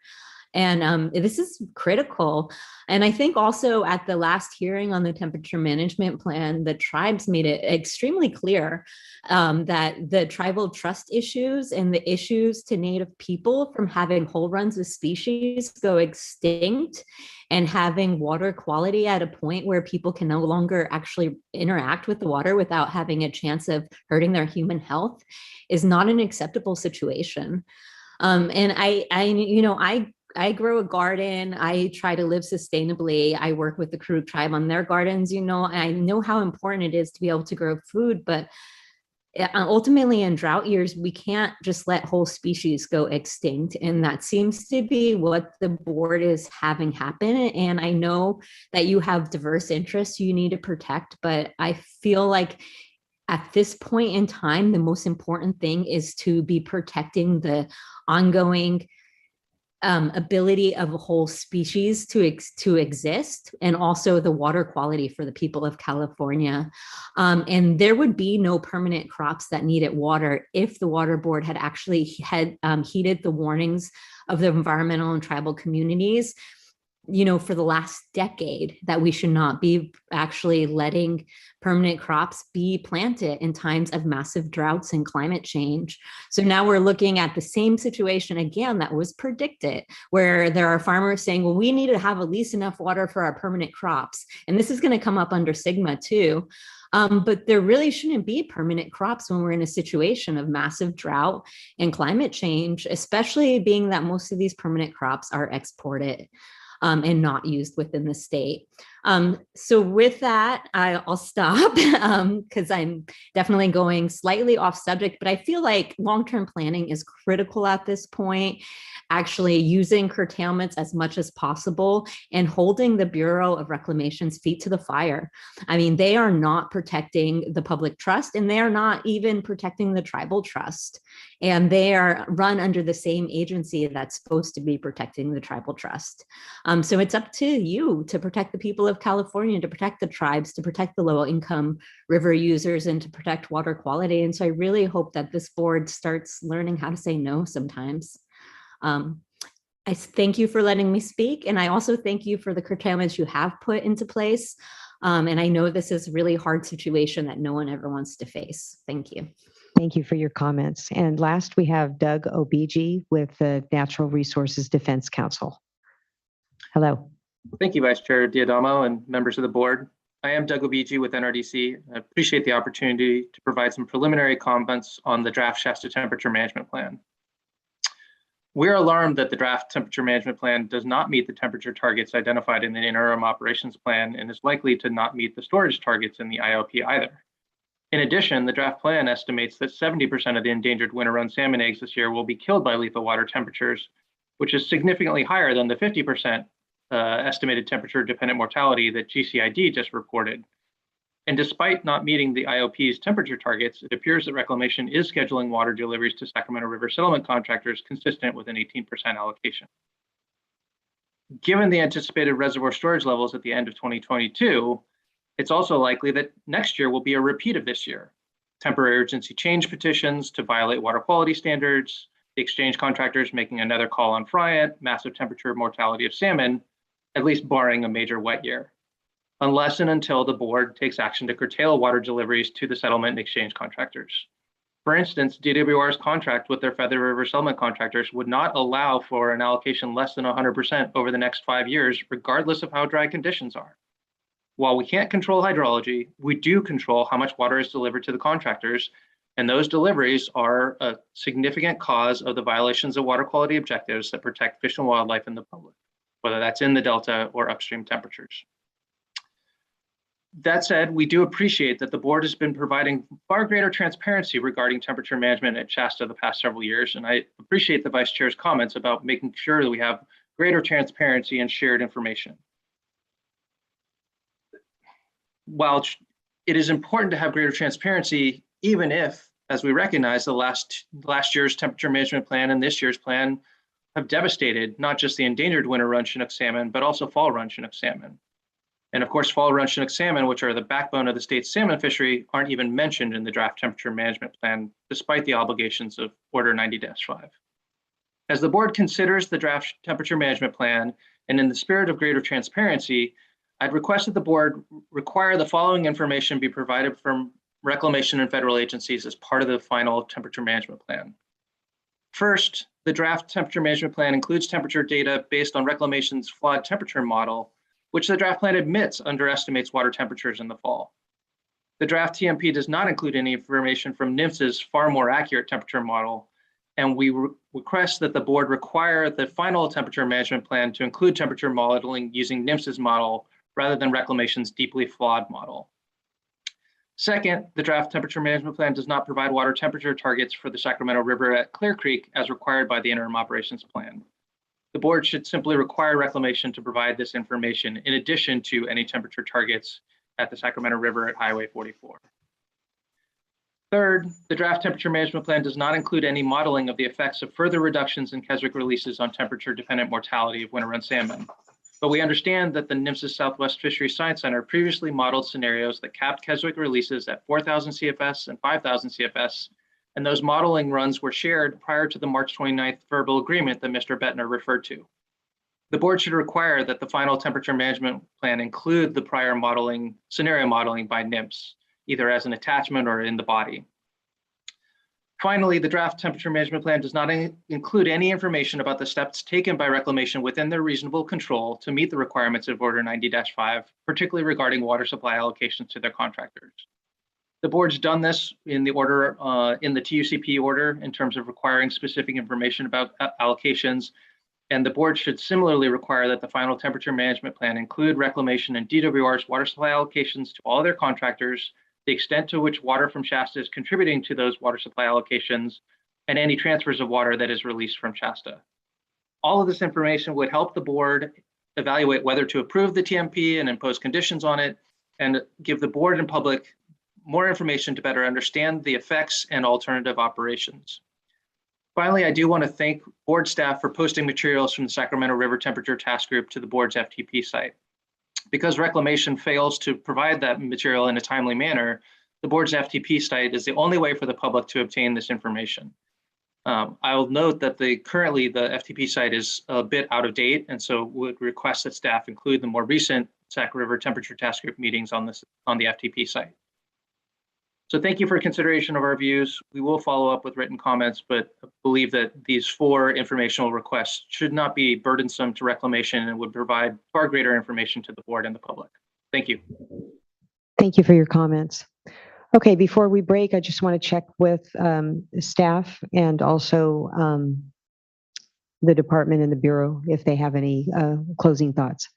And this is critical. And I think also at the last hearing on the temperature management plan, the tribes made it extremely clear that the tribal trust issues and the issues to Native people from having whole runs of species go extinct and having water quality at a point where people can no longer actually interact with the water without having a chance of hurting their human health is not an acceptable situation. And I grow a garden. I try to live sustainably. I work with the Karuk tribe on their gardens, and I know how important it is to be able to grow food, but ultimately in drought years, we can't just let whole species go extinct. And that seems to be what the board is having happen. And I know that you have diverse interests you need to protect, but I feel like at this point in time, the most important thing is to be protecting the ongoing ability of a whole species to exist, and also the water quality for the people of California. And there would be no permanent crops that needed water if the water board had actually heeded the warnings of the environmental and tribal communities, for the last decade, that we should not be actually letting permanent crops be planted in times of massive droughts and climate change. So now we're looking at the same situation again that was predicted, where there are farmers saying, well, we need to have at least enough water for our permanent crops. And this is going to come up under SGMA too. But there really shouldn't be permanent crops when we're in a situation of massive drought and climate change, especially being that most of these permanent crops are exported and not used within the state. So with that, I'll stop because I'm definitely going slightly off subject, but I feel like long-term planning is critical at this point, actually using curtailments as much as possible and holding the Bureau of Reclamation's feet to the fire. I mean, they are not protecting the public trust, and they are not even protecting the tribal trust. And they are run under the same agency that's supposed to be protecting the tribal trust. So it's up to you to protect the people of California, to protect the tribes, to protect the low-income river users, and to protect water quality. And so I really hope that this board starts learning how to say no sometimes. I thank you for letting me speak. And I also thank you for the curtailments you have put into place. And I know this is a really hard situation that no one ever wants to face. Thank you. Thank you for your comments. And last, we have Doug Obiji with the Natural Resources Defense Council. Hello. Thank you, Vice Chair Diadamo and members of the board. I am Doug Obiji with NRDC. I appreciate the opportunity to provide some preliminary comments on the draft Shasta Temperature Management Plan. We're alarmed that the draft Temperature Management Plan does not meet the temperature targets identified in the Interim Operations Plan and is likely to not meet the storage targets in the IOP either. In addition, the draft plan estimates that 70% of the endangered winter run salmon eggs this year will be killed by lethal water temperatures, which is significantly higher than the 50% estimated temperature dependent mortality that GCID just reported. And despite not meeting the IOP's temperature targets, it appears that Reclamation is scheduling water deliveries to Sacramento River settlement contractors consistent with an 18% allocation. Given the anticipated reservoir storage levels at the end of 2022, it's also likely that next year will be a repeat of this year. Temporary urgency change petitions to violate water quality standards, the exchange contractors making another call on fry-it, massive temperature mortality of salmon, at least barring a major wet year, unless and until the board takes action to curtail water deliveries to the settlement and exchange contractors. For instance, DWR's contract with their Feather River settlement contractors would not allow for an allocation less than 100% over the next 5 years, regardless of how dry conditions are. While we can't control hydrology, we do control how much water is delivered to the contractors And those deliveries are a significant cause of the violations of water quality objectives that protect fish and wildlife and the public, whether that's in the Delta or upstream temperatures. That said, we do appreciate that the board has been providing far greater transparency regarding temperature management at Shasta the past several years, and I appreciate the Vice Chair's comments about making sure that we have greater transparency and shared information. While it is important to have greater transparency, even if, as we recognize, the last year's temperature management plan and this year's plan have devastated not just the endangered winter run Chinook salmon, but also fall run Chinook salmon. And of course, fall run Chinook salmon, which are the backbone of the state's salmon fishery, aren't even mentioned in the draft temperature management plan, despite the obligations of Order 90-5. As the board considers the draft temperature management plan, and in the spirit of greater transparency, I'd request that the board require the following information be provided from Reclamation and federal agencies as part of the final temperature management plan. First, the draft temperature management plan includes temperature data based on Reclamation's flawed temperature model, which the draft plan admits underestimates water temperatures in the fall. The draft TMP does not include any information from NMFS's far more accurate temperature model, and we request that the board require the final temperature management plan to include temperature modeling using NMFS's model rather than Reclamation's deeply flawed model. Second, the draft temperature management plan does not provide water temperature targets for the Sacramento River at Clear Creek as required by the interim operations plan. The board should simply require Reclamation to provide this information in addition to any temperature targets at the Sacramento River at Highway 44. Third, the draft temperature management plan does not include any modeling of the effects of further reductions in Keswick releases on temperature-dependent mortality of winter run salmon. But we understand that the NMFS's Southwest Fisheries Science Center previously modeled scenarios that capped Keswick releases at 4,000 CFS and 5,000 CFS, and those modeling runs were shared prior to the March 29th verbal agreement that Mr. Bettner referred to. The board should require that the final temperature management plan include the prior modeling, scenario modeling by NMFS, either as an attachment or in the body. Finally, the draft temperature management plan does not include any information about the steps taken by Reclamation within their reasonable control to meet the requirements of Order 90-5, particularly regarding water supply allocations to their contractors. The board's done this in the order, in the TUCP order in terms of requiring specific information about allocations, and the board should similarly require that the final temperature management plan include Reclamation and DWR's water supply allocations to all their contractors, the extent to which water from Shasta is contributing to those water supply allocations, and any transfers of water that is released from Shasta. All of this information would help the board evaluate whether to approve the TMP and impose conditions on it, and give the board and public more information to better understand the effects and alternative operations. Finally, I do want to thank board staff for posting materials from the Sacramento River Temperature Task Group to the board's FTP site. Because Reclamation fails to provide that material in a timely manner, the board's FTP site is the only way for the public to obtain this information. I'll note that currently the FTP site is a bit out of date, and so would request that staff include the more recent Sac River Temperature Task Group meetings on the FTP site. So thank you for consideration of our views. We will follow up with written comments, but believe that these 4 informational requests should not be burdensome to Reclamation and would provide far greater information to the board and the public. Thank you. Thank you for your comments. Okay, before we break, I just want to check with staff and also the department and the Bureau if they have any closing thoughts.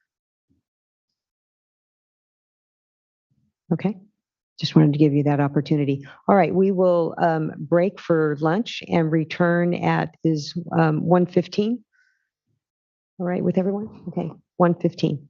Okay. Just wanted to give you that opportunity. All right, we will break for lunch and return at 1:15. All right, with everyone? Okay, 1:15.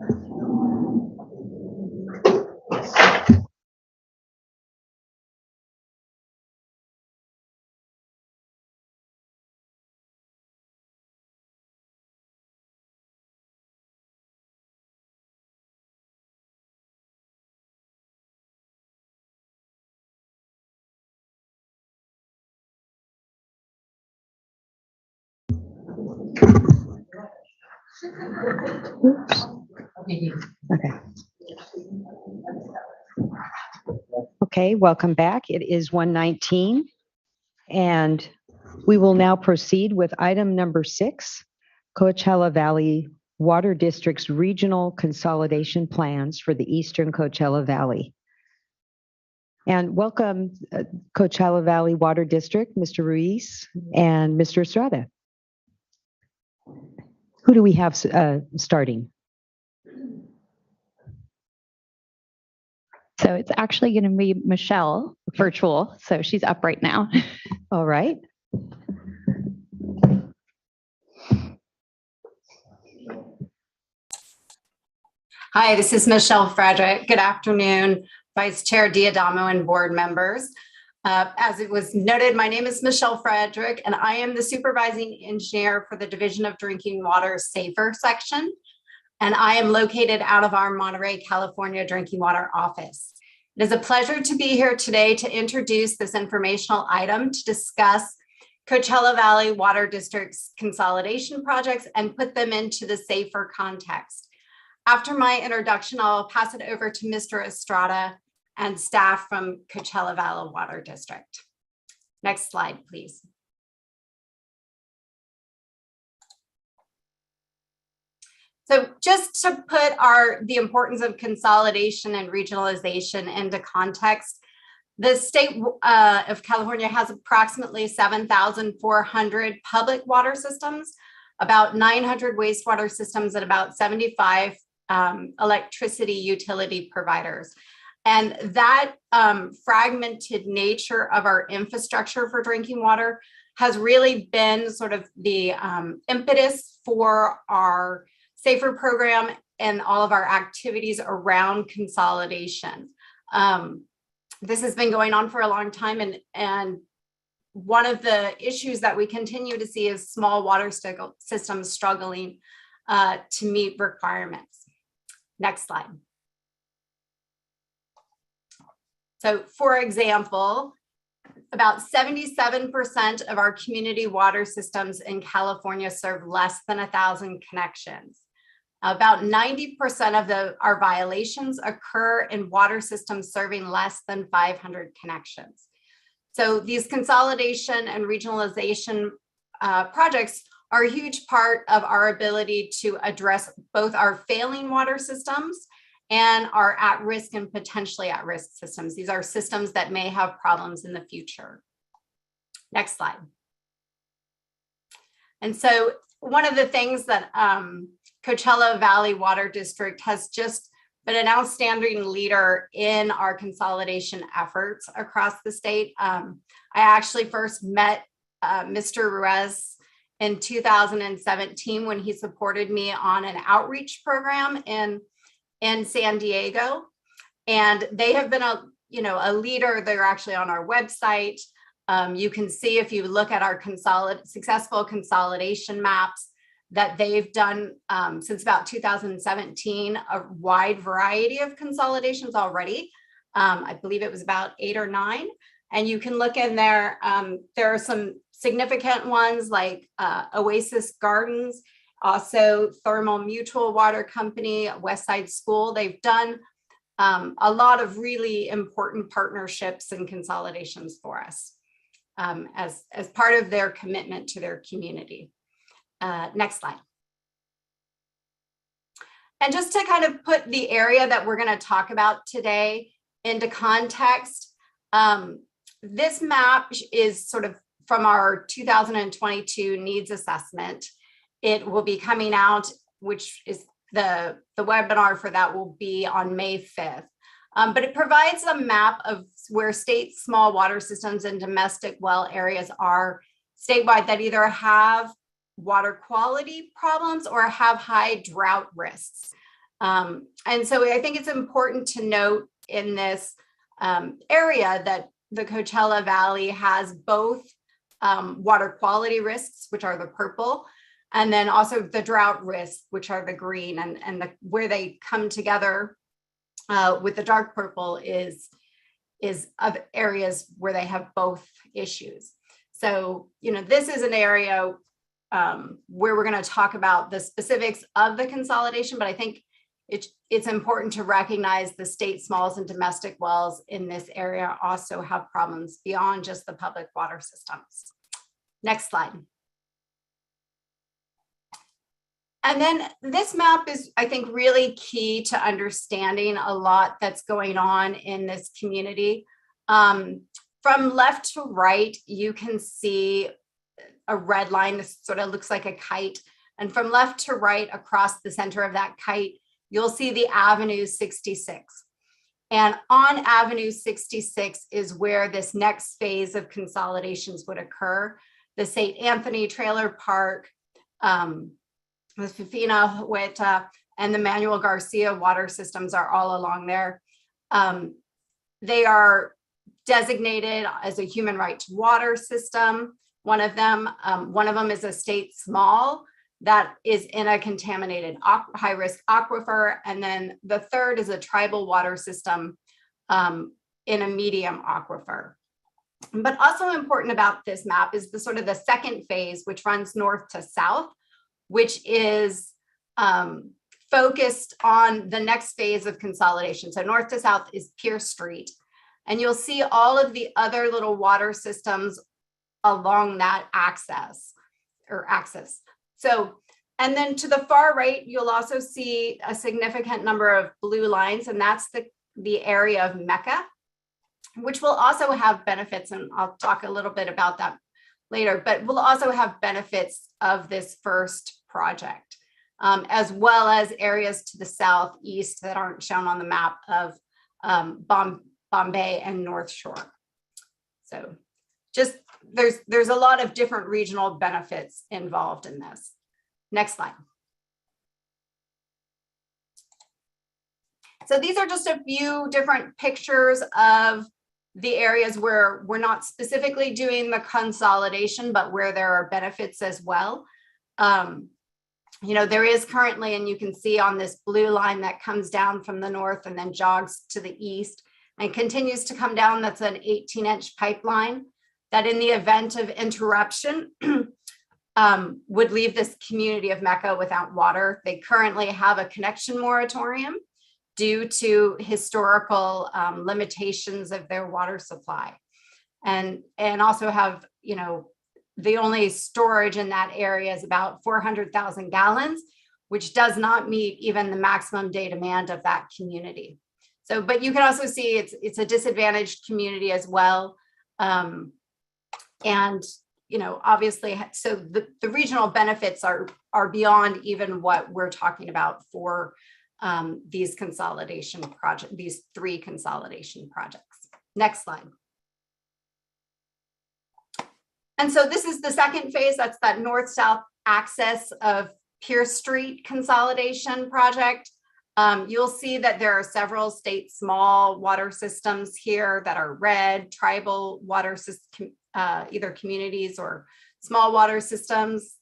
Okay. Okay, welcome back. It is 1:19, and we will now proceed with item number 6, Coachella Valley Water District's regional consolidation plans for the Eastern Coachella Valley. And welcome, Coachella Valley Water District, Mr. Ruiz and Mr. Estrada. Who do we have starting? So it's actually going to be Michelle, virtual. So she's up right now. All right. Hi, this is Michelle Frederick. Good afternoon, Vice Chair Diadamo and board members. As it was noted, my name is Michelle Frederick, and I am the supervising engineer for the Division of Drinking Water Safer section. And I am located out of our Monterey, California Drinking Water office. It is a pleasure to be here today to introduce this informational item to discuss Coachella Valley Water District's consolidation projects and put them into the safer context. After my introduction, I'll pass it over to Mr. Estrada and staff from Coachella Valley Water District. Next slide, please. So just to put the importance of consolidation and regionalization into context, the state of California has approximately 7,400 public water systems, about 900 wastewater systems, and about 75 electricity utility providers. And that fragmented nature of our infrastructure for drinking water has really been sort of the impetus for our safer program and all of our activities around consolidation. This has been going on for a long time, and one of the issues that we continue to see is small water systems struggling to meet requirements. Next slide. So for example, about 77% of our community water systems in California serve less than 1,000 connections. About 90% of our violations occur in water systems serving less than 500 connections. So these consolidation and regionalization projects are a huge part of our ability to address both our failing water systems and our at-risk and potentially at-risk systems. These are systems that may have problems in the future. Next slide. And so one of the things that Coachella Valley Water District has just been an outstanding leader in our consolidation efforts across the state. I actually first met Mr. Ruiz in 2017 when he supported me on an outreach program in San Diego. And they have been a leader. They're actually on our website. You can see if you look at our successful consolidation maps that they've done since about 2017, a wide variety of consolidations already. I believe it was about 8 or 9. And you can look in there. There are some significant ones like Oasis Gardens, also Thermal Mutual Water Company, Westside School. They've done a lot of really important partnerships and consolidations for us as part of their commitment to their community. Next slide. And just to kind of put the area that we're going to talk about today into context, this map is sort of from our 2022 needs assessment. It will be coming out, which is the webinar for that will be on May 5th. But it provides a map of where state small water systems and domestic well areas are statewide that either have water quality problems or have high drought risks. And so I think it's important to note in this area that the Coachella Valley has both water quality risks, which are the purple, and then also the drought risks, which are the green, and where they come together with the dark purple is of areas where they have both issues. So, this is an area where we're going to talk about the specifics of the consolidation, but I think it's important to recognize the state smalls and domestic wells in this area also have problems beyond just the public water systems. Next slide. And then this map is, I think, really key to understanding a lot that's going on in this community. From left to right, you can see a red line. This sort of looks like a kite. And from left to right across the center of that kite, you'll see the Avenue 66. And on Avenue 66 is where this next phase of consolidations would occur. The St. Anthony Trailer Park, the Fifina, Hueta, and the Manuel Garcia water systems are all along there. They are designated as a human right to water system. One of them is a state small that is in a contaminated high risk aquifer. And then the third is a tribal water system in a medium aquifer. But also important about this map is the sort of the second phase, which runs north to south, which is focused on the next phase of consolidation. So north to south is Pierce Street. And you'll see all of the other little water systems along that axis. So, and then to the far right, you'll also see a significant number of blue lines, and that's the area of Mecca, which will also have benefits, and I'll talk a little bit about that later, but we'll also have benefits of this first project, as well as areas to the southeast that aren't shown on the map of Bombay and North Shore. So just there's a lot of different regional benefits involved in this. Next slide. So these are just a few different pictures of the areas where we're not specifically doing the consolidation, but where there are benefits as well. There is currently, and you can see on this blue line that comes down from the north and then jogs to the east and continues to come down. That's an 18-inch pipeline that in the event of interruption would leave this community of Mecca without water. They currently have a connection moratorium due to historical limitations of their water supply, and also have, the only storage in that area is about 400,000 gallons, which does not meet even the maximum day demand of that community. So, but you can also see it's a disadvantaged community as well. And, obviously, so the regional benefits are beyond even what we're talking about for these consolidation projects, these 3 consolidation projects. Next slide. And so this is the second phase. That's that north-south axis of Pierce Street consolidation project. You'll see that there are several state small water systems here that are red, tribal water system, either communities or small water systems.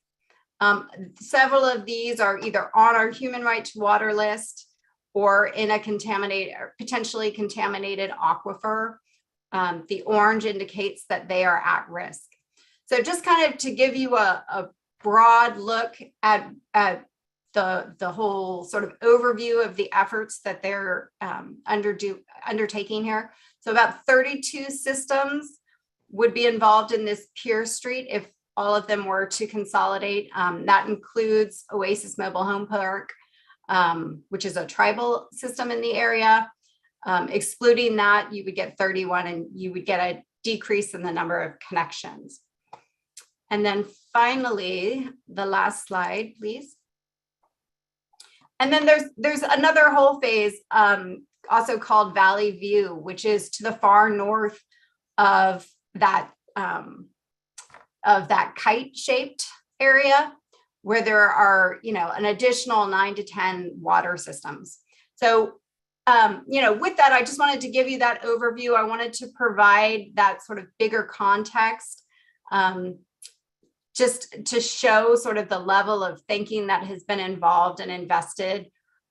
Several of these are either on our human right to water list or in a contaminated or potentially contaminated aquifer. The orange indicates that they are at risk. So just kind of to give you a broad look at the whole sort of overview of the efforts that they're undertaking here. So about 32 systems would be involved in this Pierce Street if all of them were to consolidate. That includes Oasis Mobile Home Park, which is a tribal system in the area. Excluding that, you would get 31 and you would get a decrease in the number of connections. And then finally, the last slide, please. And then there's another whole phase also called Valley View, which is to the far north of that kite-shaped area, where there are, an additional 9 to 10 water systems. So, with that, I just wanted to give you that overview. I wanted to provide that sort of bigger context, just to show sort of the level of thinking that has been involved and invested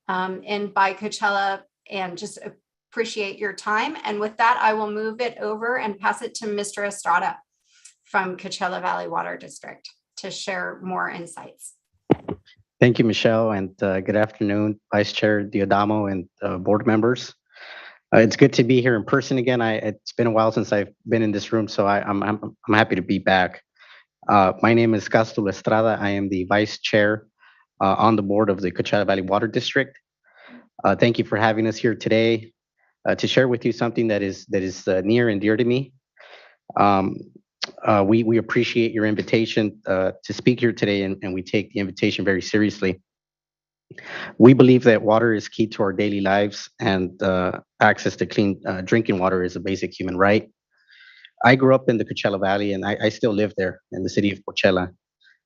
in by Coachella, and just appreciate your time. And with that, I will move it over and pass it to Mr. Estrada from Coachella Valley Water District to share more insights. Thank you, Michelle, and good afternoon, Vice Chair Diodamo and board members. It's good to be here in person again. It's been a while since I've been in this room, so I'm happy to be back. My name is Castul Estrada. I am the Vice Chair on the board of the Coachella Valley Water District. Thank you for having us here today to share with you something that is near and dear to me. We appreciate your invitation to speak here today, and we take the invitation very seriously. We believe that water is key to our daily lives, and access to clean drinking water is a basic human right. I grew up in the Coachella Valley, and I still live there in the city of Coachella.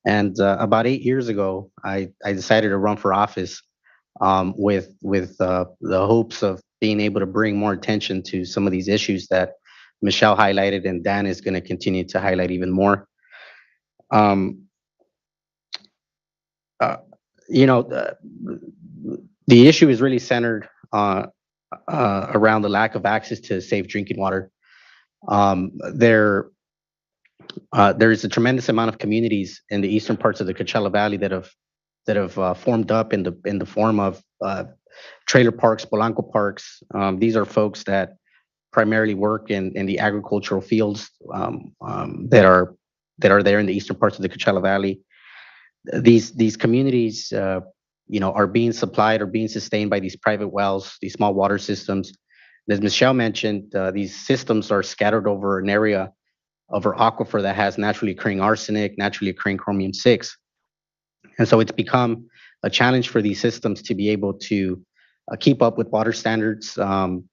And about 8 years ago, I decided to run for office with the hopes of being able to bring more attention to some of these issues that Michelle highlighted, and Dan is going to continue to highlight even more. The issue is really centered around the lack of access to safe drinking water. There is a tremendous amount of communities in the eastern parts of the Coachella Valley that have formed up in the form of trailer parks, Polanco parks. These are folks that primarily work in the agricultural fields that are there in the eastern parts of the Coachella Valley. These communities, are being supplied or being sustained by these private wells, these small water systems. As Michelle mentioned, these systems are scattered over an area of our aquifer that has naturally occurring arsenic, naturally occurring chromium-6. And so it's become a challenge for these systems to be able to keep up with water standards, and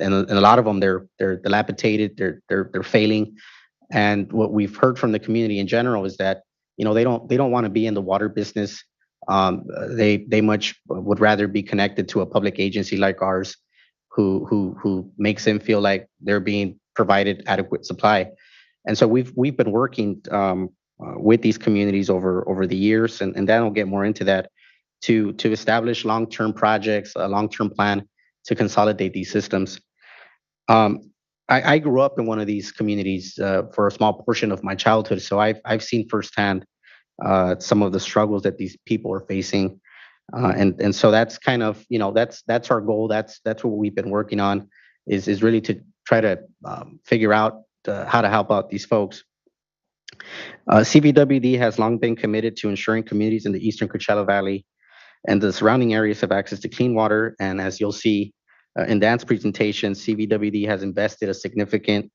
a lot of them they're dilapidated, they're failing. And what we've heard from the community in general is that they don't want to be in the water business. They much would rather be connected to a public agency like ours, who makes them feel like they're being provided adequate supply. And so we've been working with these communities over the years, and Dan will get more into that, to establish long-term projects, a long-term plan to consolidate these systems. I grew up in one of these communities for a small portion of my childhood, so I've seen firsthand some of the struggles that these people are facing, and so that's kind of that's our goal. That's what we've been working on, is really to try to figure out how to help out these folks. CVWD has long been committed to ensuring communities in the eastern Coachella Valley and the surrounding areas have access to clean water. And as you'll see in Dan's presentation, CVWD has invested a significant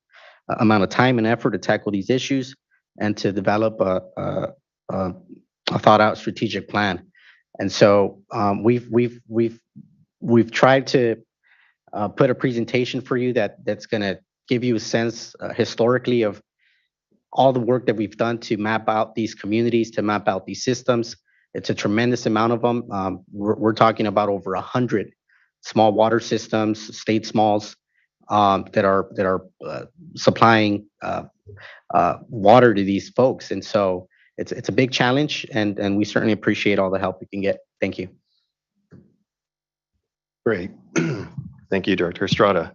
amount of time and effort to tackle these issues and to develop a thought-out strategic plan. And so we've tried to put a presentation for you that's going to give you a sense historically of all the work that we've done to map out these communities, to map out these systems. It's a tremendous amount of them. We're talking about over 100 small water systems, state smalls, that are supplying water to these folks. And so it's a big challenge, and we certainly appreciate all the help we can get. Thank you. Great. Thank you, Director Estrada.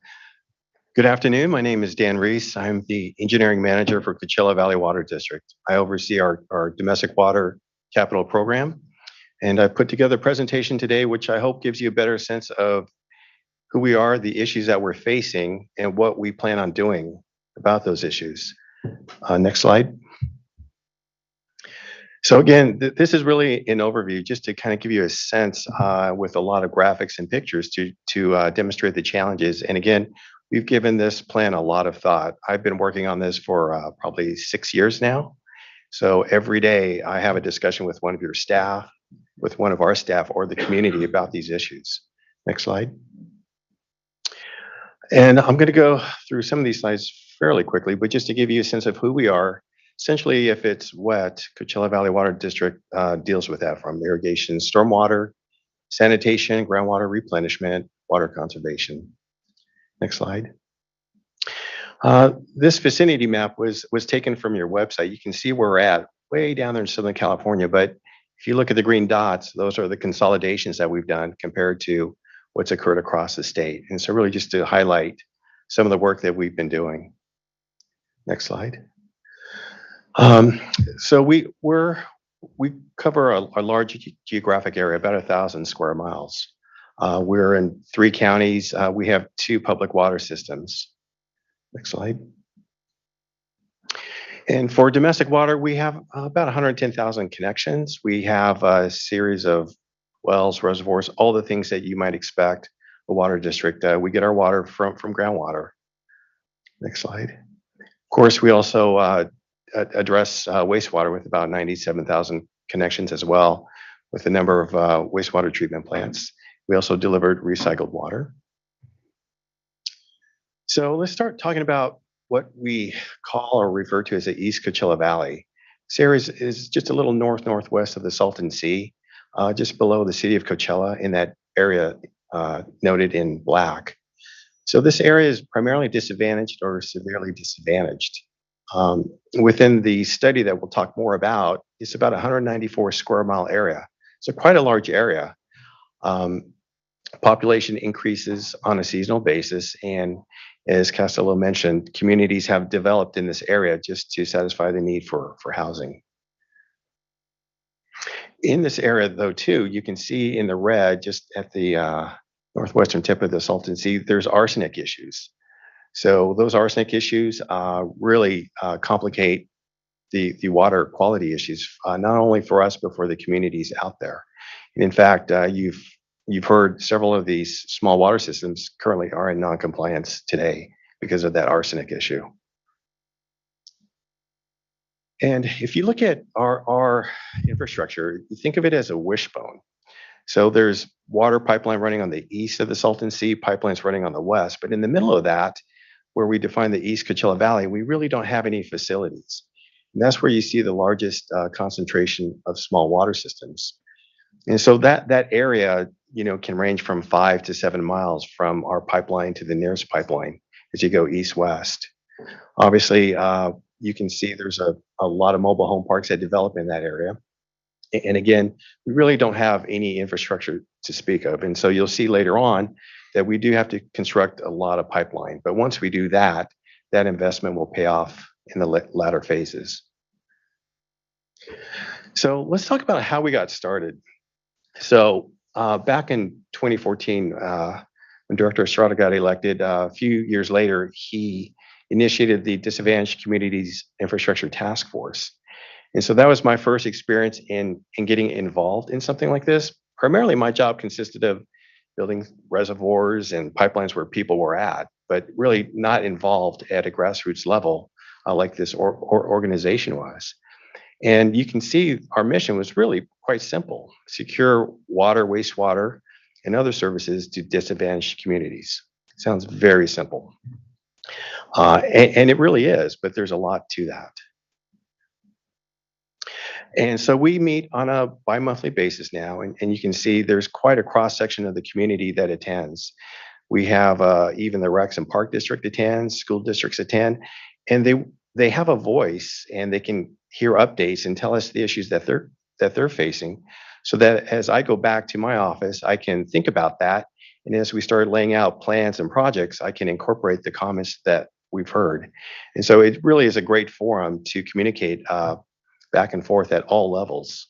Good afternoon. My name is Dan Reese. I'm the engineering manager for Coachella Valley Water District. I oversee our domestic water capital program, and I put together a presentation today which I hope gives you a better sense of who we are, the issues that we're facing, and what we plan on doing about those issues. Next slide. So again, this is really an overview just to kind of give you a sense with a lot of graphics and pictures to demonstrate the challenges. And again, we've given this plan a lot of thought. I've been working on this for probably 6 years now. So every day I have a discussion with one of your staff, with one of our staff, or the community about these issues. Next slide. And I'm going to go through some of these slides fairly quickly, but just to give you a sense of who we are. Essentially, if it's wet, Coachella Valley Water District deals with that from irrigation, stormwater, sanitation, groundwater replenishment, water conservation. Next slide. This vicinity map was taken from your website. You can see where we're at, way down there in Southern California. But if you look at the green dots, those are the consolidations that we've done compared to what's occurred across the state. And so really just to highlight some of the work that we've been doing. Next slide. So we cover a large geographic area, about 1,000 square miles. We're in 3 counties. We have 2 public water systems. Next slide. And for domestic water, we have about 110,000 connections. We have a series of wells, reservoirs, all the things that you might expect a water district. We get our water from groundwater. Next slide. Of course, we also address wastewater with about 97,000 connections as well, with a number of wastewater treatment plants. We also delivered recycled water. So let's start talking about what we call or refer to as the East Coachella Valley. This area is just a little northwest of the Salton Sea, just below the city of Coachella in that area noted in black. So this area is primarily disadvantaged or severely disadvantaged. Within the study that we'll talk more about, it's about 194 square mile area. So quite a large area. Population increases on a seasonal basis, and as Castello mentioned, communities have developed in this area just to satisfy the need for housing. In this area, though, too, you can see in the red, just at the northwestern tip of the Salton Sea, there's arsenic issues. So those arsenic issues really complicate the water quality issues, not only for us, but for the communities out there. And in fact, you've heard several of these small water systems currently are in non-compliance today because of that arsenic issue. And if you look at our infrastructure, you think of it as a wishbone. So there's water pipeline running on the east of the Salton Sea, pipelines running on the west, but in the middle of that, where we define the East Coachella Valley, we really don't have any facilities. And that's where you see the largest concentration of small water systems. And so that area, can range from 5 to 7 miles from our pipeline to the nearest pipeline as you go east-west. Obviously, you can see there's a lot of mobile home parks that develop in that area. And again, we really don't have any infrastructure to speak of. And so you'll see later on that we do have to construct a lot of pipeline. But once we do that, that investment will pay off in the latter phases. So let's talk about how we got started. So back in 2014, when Director Estrada got elected, a few years later, he initiated the Disadvantaged Communities Infrastructure Task Force. And so that was my first experience in getting involved in something like this. Primarily, my job consisted of building reservoirs and pipelines where people were at, but really not involved at a grassroots level like this organization was. And you can see our mission was really quite simple: secure water, wastewater, and other services to disadvantaged communities. Sounds very simple. And it really is, but there's a lot to that. And so we meet on a bi-monthly basis now, and you can see there's quite a cross-section of the community that attends. We have even the Recs and Park District attends, school districts attend, and they have a voice, and they can hear updates and tell us the issues that they're facing, so that as I go back to my office, I can think about that, and as we start laying out plans and projects, I can incorporate the comments that we've heard. And so it really is a great forum to communicate back and forth at all levels.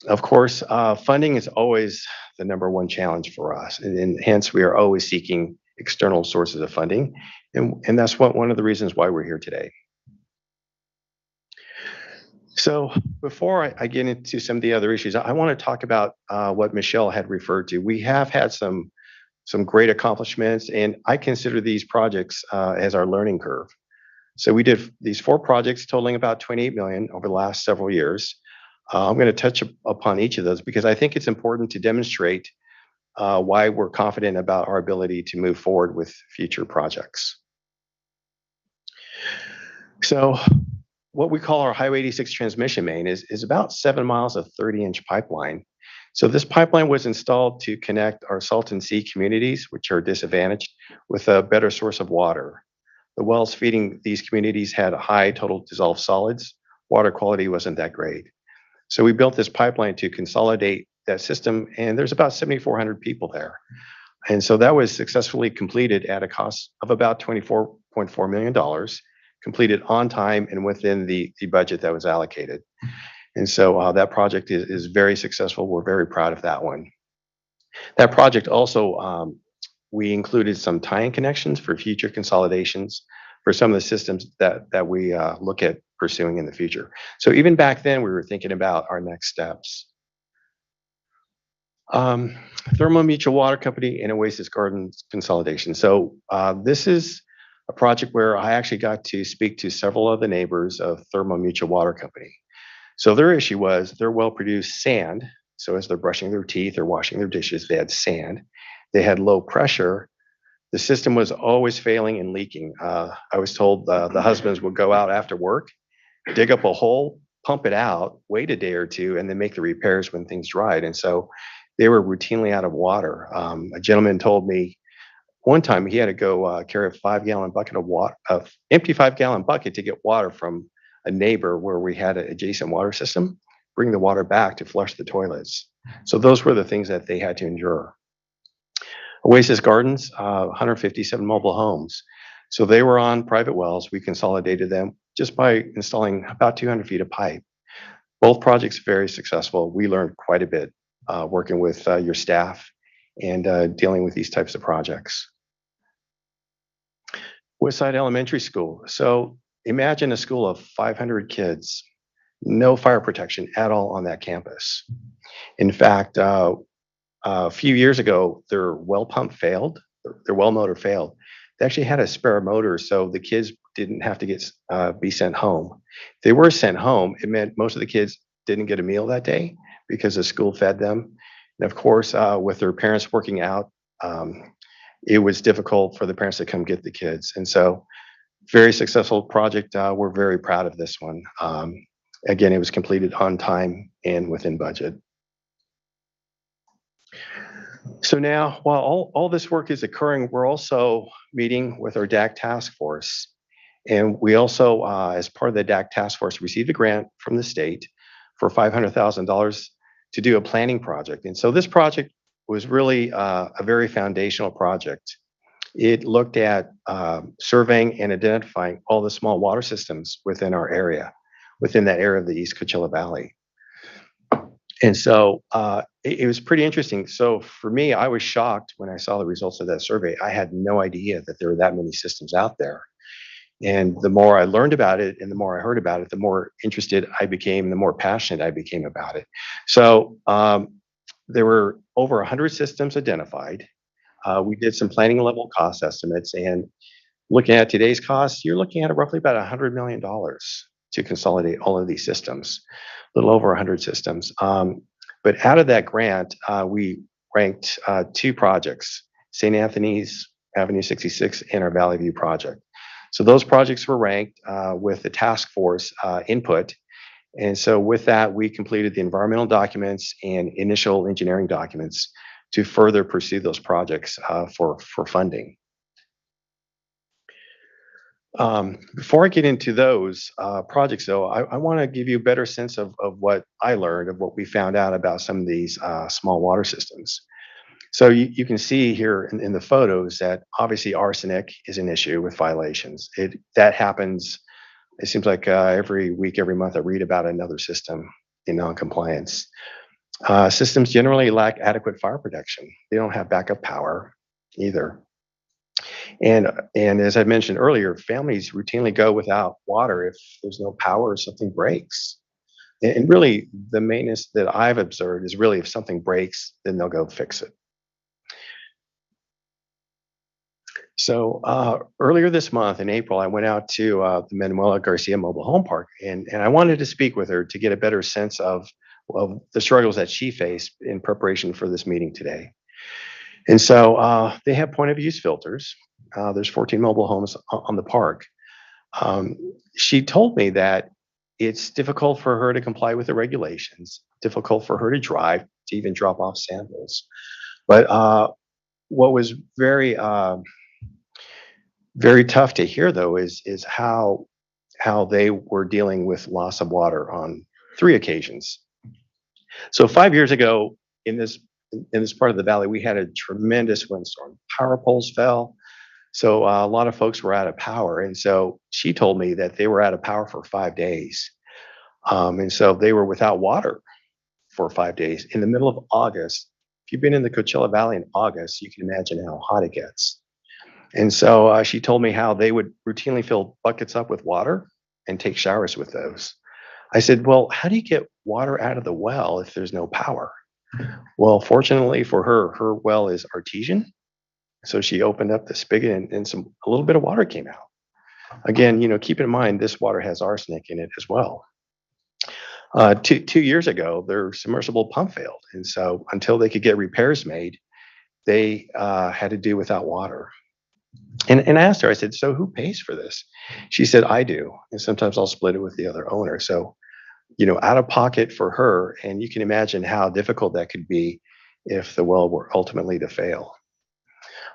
Of course, funding is always the number one challenge for us, and hence we are always seeking external sources of funding, and that's one of the reasons why we're here today. So before I get into some of the other issues, I want to talk about what Michelle had referred to. We have had some great accomplishments, and I consider these projects as our learning curve. So we did these 4 projects totaling about $28 million over the last several years. I'm going to touch upon each of those because I think it's important to demonstrate why we're confident about our ability to move forward with future projects. So what we call our Highway 86 transmission main is about 7 miles of 30-inch pipeline. So this pipeline was installed to connect our Salton Sea communities, which are disadvantaged, with a better source of water. The wells feeding these communities had high total dissolved solids. Water quality wasn't that great. So we built this pipeline to consolidate that system, and there's about 7,400 people there. And so that was successfully completed at a cost of about $24.4 million, completed on time and within the budget that was allocated. And so that project is very successful. We're very proud of that one. That project also, we included some tie-in connections for future consolidations for some of the systems that we look at pursuing in the future. So even back then, we were thinking about our next steps. Thermo Mutual Water Company and Oasis Gardens consolidation. So this is a project where I actually got to speak to several of the neighbors of Thermo Mutual Water Company. So their issue was their well produced sand. So as they're brushing their teeth or washing their dishes, they had sand. They had low pressure. The system was always failing and leaking. I was told the husbands would go out after work, dig up a hole, pump it out, wait a day or two, and then make the repairs when things dried. And so they were routinely out of water. A gentleman told me one time he had to go carry a 5-gallon bucket of water, empty 5-gallon bucket to get water from a neighbor where we had an adjacent water system, bring the water back to flush the toilets. So those were the things that they had to endure. Oasis Gardens, 157 mobile homes. So they were on private wells. We consolidated them just by installing about 200 feet of pipe. Both projects very successful. We learned quite a bit working with your staff and dealing with these types of projects. Westside Elementary School. So imagine a school of 500 kids, no fire protection at all on that campus. In fact, a few years ago, their well pump failed, their well motor failed. They actually had a spare motor, so the kids didn't have to be sent home. If they were sent home, it meant most of the kids didn't get a meal that day because the school fed them. And of course, with their parents working out, it was difficult for the parents to come get the kids. And so, very successful project. We're very proud of this one. Again, it was completed on time and within budget. So now, while all this work is occurring, we're also meeting with our DAC task force. And we also, as part of the DAC task force, received a grant from the state for $500,000 to do a planning project. And so this project was really a very foundational project. It looked at surveying and identifying all the small water systems within our area, within that area of the East Coachella Valley. And so it was pretty interesting. So for me, I was shocked when I saw the results of that survey. I had no idea that there were that many systems out there. And the more I learned about it and the more I heard about it, the more interested I became, the more passionate I became about it. So there were over 100 systems identified. We did some planning level cost estimates, and looking at today's costs, you're looking at roughly about $100 million to consolidate all of these systems, a little over 100 systems. But out of that grant, we ranked 2 projects, St. Anthony's Avenue 66 and our Valley View project. So those projects were ranked with the task force input. And so with that, we completed the environmental documents and initial engineering documents to further pursue those projects for funding. Before I get into those projects, though, I want to give you a better sense of what I learned, of what we found out about some of these small water systems. So you can see here in the photos that obviously arsenic is an issue with violations. That happens, it seems like every week, every month, I read about another system in non-compliance. Systems generally lack adequate fire protection. They don't have backup power either. And as I mentioned earlier, families routinely go without water if there's no power or something breaks. And really, the maintenance that I've observed is really if something breaks, then they'll go fix it. So earlier this month in April, I went out to the Manuela Garcia Mobile Home Park, and I wanted to speak with her to get a better sense of the struggles that she faced in preparation for this meeting today. And so they have point of use filters. There's 14 mobile homes on the park. She told me that it's difficult for her to comply with the regulations, difficult for her to drive, to even drop off samples. But what was very, very tough to hear, though, is how they were dealing with loss of water on 3 occasions. So 5 years ago, in this part of the valley, we had a tremendous windstorm. Power poles fell. So a lot of folks were out of power. And so she told me that they were out of power for 5 days. And so they were without water for 5 days. In the middle of August, if you've been in the Coachella Valley in August, you can imagine how hot it gets. And so she told me how they would routinely fill buckets up with water and take showers with those. I said, well, how do you get water out of the well if there's no power? Well, fortunately for her, her well is artesian. So she opened up the spigot and a little bit of water came out. Again, keep in mind, this water has arsenic in it as well. 2 years ago, their submersible pump failed. And so until they could get repairs made, they had to do without water. And I asked her, I said, so who pays for this? She said, I do. And sometimes I'll split it with the other owner. So, out of pocket for her. And you can imagine how difficult that could be if the well were ultimately to fail.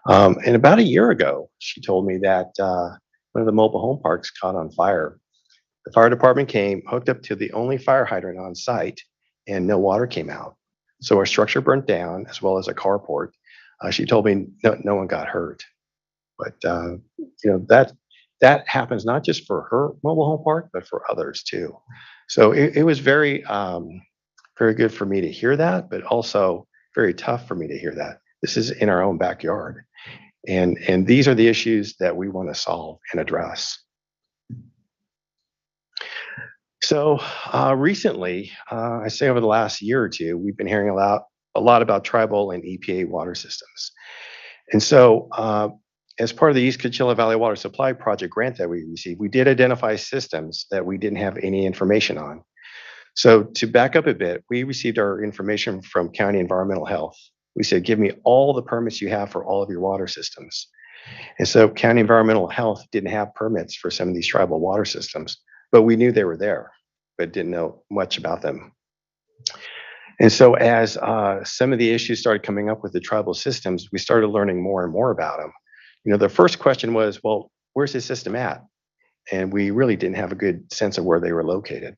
And about a year ago, she told me that one of the mobile home parks caught on fire. The fire department came, hooked up to the only fire hydrant on site, and no water came out. So our structure burnt down, as well as a carport. She told me no one got hurt. But that happens not just for her mobile home park, but for others too. So it was very, very good for me to hear that, but also very tough for me to hear that. This is in our own backyard. And these are the issues that we want to solve and address. So recently, I say over the last year or two, we've been hearing a lot about tribal and EPA water systems. And so as part of the East Coachella Valley Water Supply Project grant that we received, we did identify systems that we didn't have any information on. So to back up a bit, we received our information from County Environmental Health. We said, give me all the permits you have for all of your water systems. And so County Environmental Health didn't have permits for some of these tribal water systems, but we knew they were there, but didn't know much about them. And so as some of the issues started coming up with the tribal systems, we started learning more and more about them. The first question was, well, where's the system at? And we really didn't have a good sense of where they were located.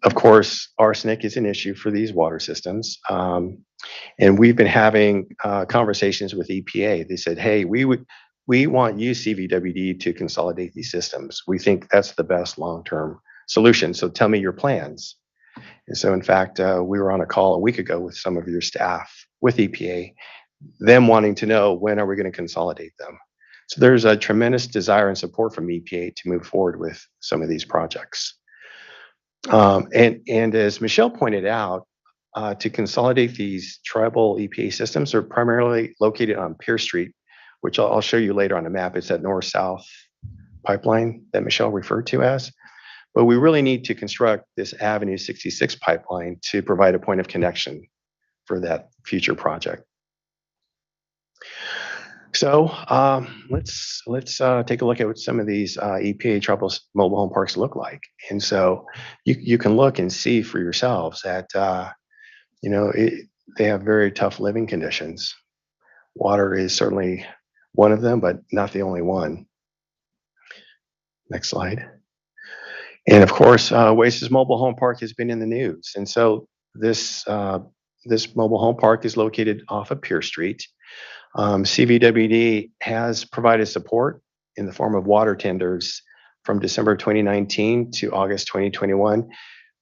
Of course, arsenic is an issue for these water systems. And we've been having conversations with EPA. They said, hey, we want you, CVWD, to consolidate these systems. We think that's the best long-term solution. So tell me your plans. And so, in fact, we were on a call a week ago with some of your staff with EPA, them wanting to know, when are we going to consolidate them? So there's a tremendous desire and support from EPA to move forward with some of these projects. And as Michelle pointed out, to consolidate these tribal EPA systems are primarily located on Pierce Street, which I'll show you later on the map. It's that north-south pipeline that Michelle referred to as. But we really need to construct this Avenue 66 pipeline to provide a point of connection for that future project. So let's take a look at what some of these EPA tribal mobile home parks look like. And so you can look and see for yourselves that they have very tough living conditions. Water is certainly one of them, but not the only one. Next slide. And of course, Oasis Mobile Home Park has been in the news. And so this mobile home park is located off of Pierce Street. CVWD has provided support in the form of water tenders from December 2019 to August 2021,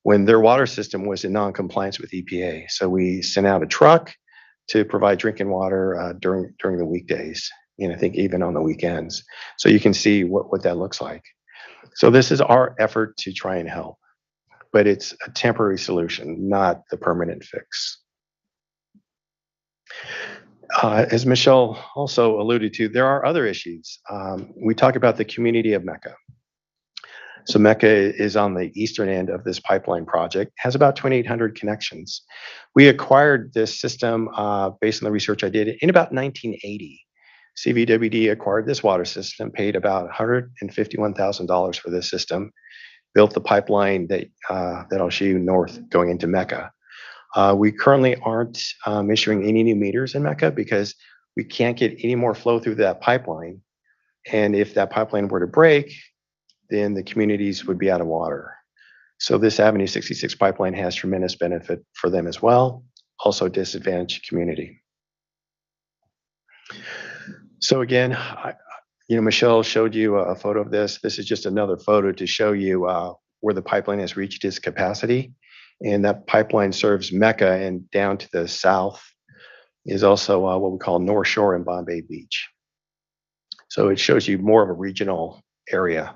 when their water system was in non-compliance with EPA. So we sent out a truck to provide drinking water during the weekdays, and I think even on the weekends. So you can see what that looks like. So this is our effort to try and help, but it's a temporary solution, not the permanent fix. As Michelle also alluded to, there are other issues. We talk about the community of Mecca. So Mecca is on the eastern end of this pipeline project, has about 2,800 connections. We acquired this system based on the research I did in about 1980. CVWD acquired this water system, paid about $151,000 for this system, built the pipeline that I'll show you north going into Mecca. We currently aren't issuing any new meters in Mecca because we can't get any more flow through that pipeline. And if that pipeline were to break, then the communities would be out of water. So this Avenue 66 pipeline has tremendous benefit for them as well, also disadvantaged community. So again, Michelle showed you a photo of this. This is just another photo to show you where the pipeline has reached its capacity. And that pipeline serves Mecca, and down to the south is also what we call North Shore and Bombay Beach. So it shows you more of a regional area.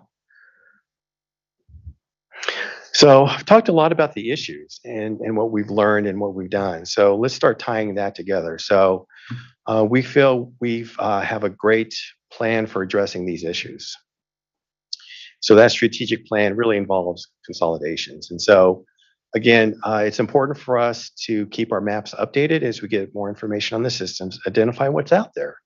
So I've talked a lot about the issues and what we've learned and what we've done. So let's start tying that together. So we feel we have a great plan for addressing these issues. So that strategic plan really involves consolidations. And so again, it's important for us to keep our maps updated as we get more information on the systems, identify what's out there.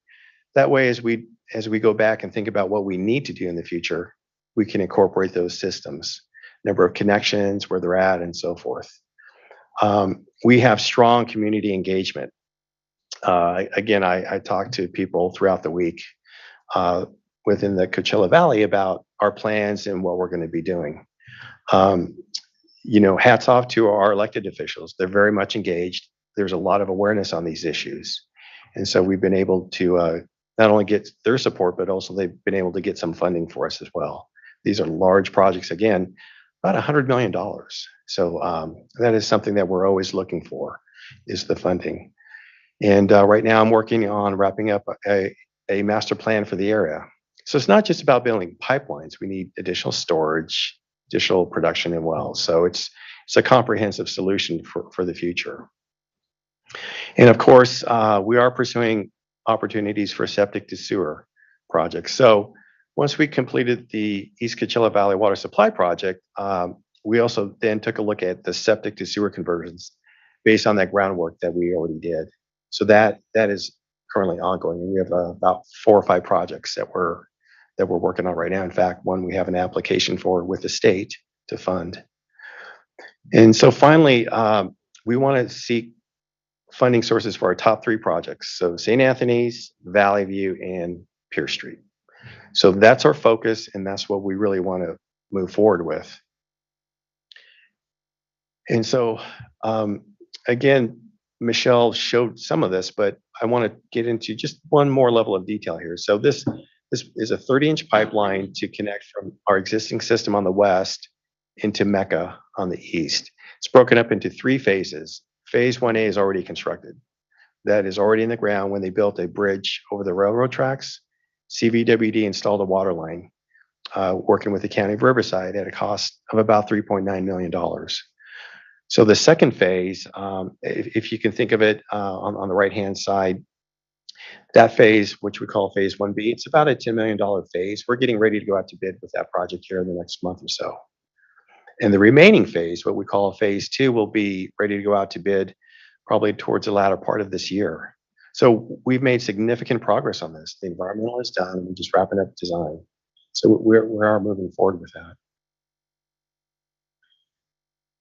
That way, as we go back and think about what we need to do in the future, we can incorporate those systems, number of connections, where they're at, and so forth. We have strong community engagement. Again, I talk to people throughout the week within the Coachella Valley about our plans and what we're going to be doing. Hats off to our elected officials. They're very much engaged. There's a lot of awareness on these issues. And so we've been able to not only get their support, but also they've been able to get some funding for us as well. These are large projects, again, about $100 million. So that is something that we're always looking for, is the funding. And right now I'm working on wrapping up a master plan for the area. So it's not just about building pipelines. We need additional storage, additional production and wells. So it's a comprehensive solution for the future. And of course, we are pursuing opportunities for septic to sewer projects. So once we completed the East Coachella Valley Water Supply Project, we also then took a look at the septic to sewer conversions based on that groundwork that we already did. So that is currently ongoing. And we have about 4 or 5 projects that we're working on right now. In fact, one we have an application for with the state to fund. And so finally, we want to seek funding sources for our top 3 projects. So St. Anthony's, Valley View, and Pierce Street. So that's our focus, and that's what we really want to move forward with. And so, again, Michelle showed some of this, but I want to get into just one more level of detail here. So this is a 30-inch pipeline to connect from our existing system on the west into Mecca on the east. It's broken up into 3 phases. Phase 1A is already constructed. That is already in the ground. When they built a bridge over the railroad tracks, CVWD installed a water line, working with the County of Riverside at a cost of about $3.9 million. So the second phase, if you can think of it on the right-hand side, that phase, which we call phase 1B, it's about a $10 million phase. We're getting ready to go out to bid with that project here in the next month or so. And the remaining phase, what we call phase 2, will be ready to go out to bid probably towards the latter part of this year. So we've made significant progress on this. The environmental is done, and we're just wrapping up design. So we are moving forward with that.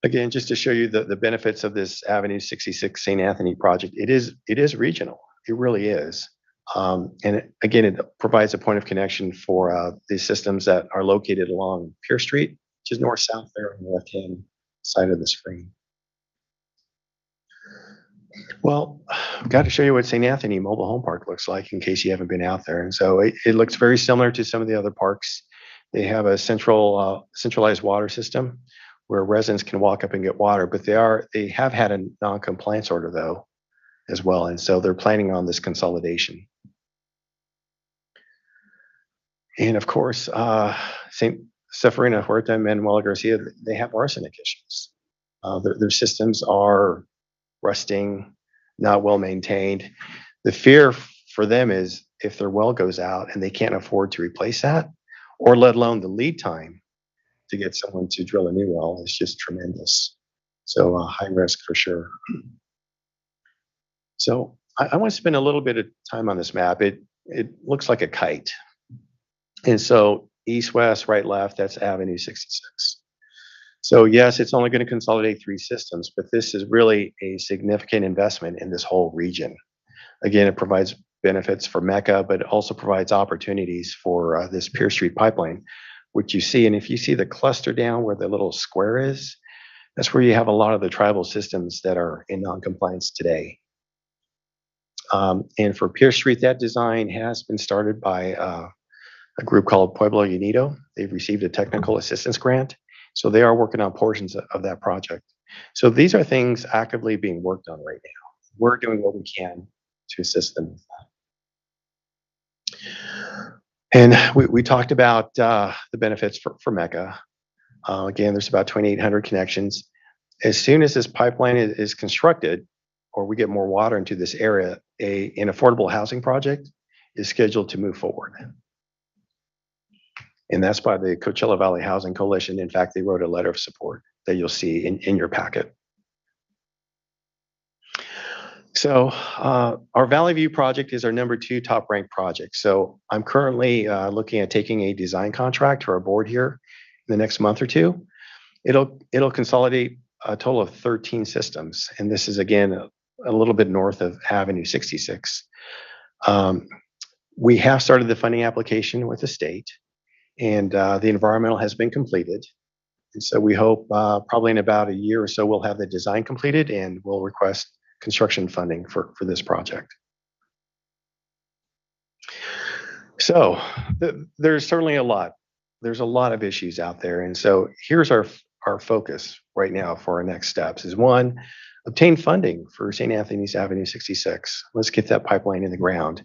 Again, just to show you the benefits of this Avenue 66 St. Anthony project, it is regional. It really is. And again, it provides a point of connection for the systems that are located along Pierce Street, which is north-south there on the left-hand side of the screen. Well, I've got to show you what St. Anthony Mobile Home Park looks like in case you haven't been out there. And so it looks very similar to some of the other parks. They have a centralized water system where residents can walk up and get water, but they have had a non-compliance order though as well. And so they're planning on this consolidation. And of course, St. Seferina, Huerta, and Manuel Garcia, they have arsenic issues. Their systems are rusting, not well maintained. The fear for them is if their well goes out and they can't afford to replace that, or let alone the lead time to get someone to drill a new well, is just tremendous. So high risk for sure. So I want to spend a little bit of time on this map. It looks like a kite. And so east, west, right, left, that's Avenue 66. So yes, it's only going to consolidate 3 systems, but this is really a significant investment in this whole region. Again, it provides benefits for Mecca, but it also provides opportunities for this Pierce Street pipeline, which you see. And if you see the cluster down where the little square is, that's where you have a lot of the tribal systems that are in non-compliance today. And for Pierce Street, that design has been started by a group called Pueblo Unido. They've received a technical assistance grant. So they are working on portions of that project. So these are things actively being worked on right now. We're doing what we can to assist them with that. And we talked about the benefits for Mecca. Again, there's about 2,800 connections. As soon as this pipeline is constructed, or we get more water into this area, an affordable housing project is scheduled to move forward. And that's by the Coachella Valley Housing Coalition. In fact, they wrote a letter of support that you'll see in your packet. So our Valley View project is our #2 top ranked project. So I'm currently looking at taking a design contract to our board here in the next month or two. It'll consolidate a total of 13 systems. And this is, again, a little bit north of Avenue 66. We have started the funding application with the state, and the environmental has been completed. And so we hope probably in about a year or so, we'll have the design completed and we'll request construction funding for this project. So there's certainly a lot. There's a lot of issues out there. And so here's our focus right now for our next steps is 1, obtain funding for St. Anthony's Avenue 66. Let's get that pipeline in the ground.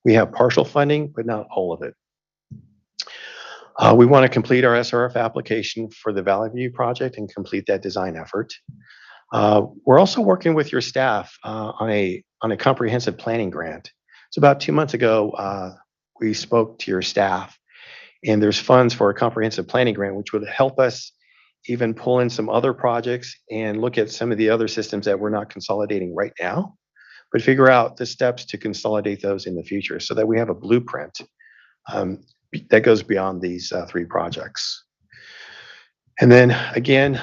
We have partial funding, but not all of it. We want to complete our SRF application for the Valley View project and complete that design effort. We're also working with your staff on a comprehensive planning grant. So about 2 months ago, we spoke to your staff, and there's funds for a comprehensive planning grant, which would help us even pull in some other projects and look at some of the other systems that we're not consolidating right now, but figure out the steps to consolidate those in the future so that we have a blueprint that goes beyond these 3 projects. And then again,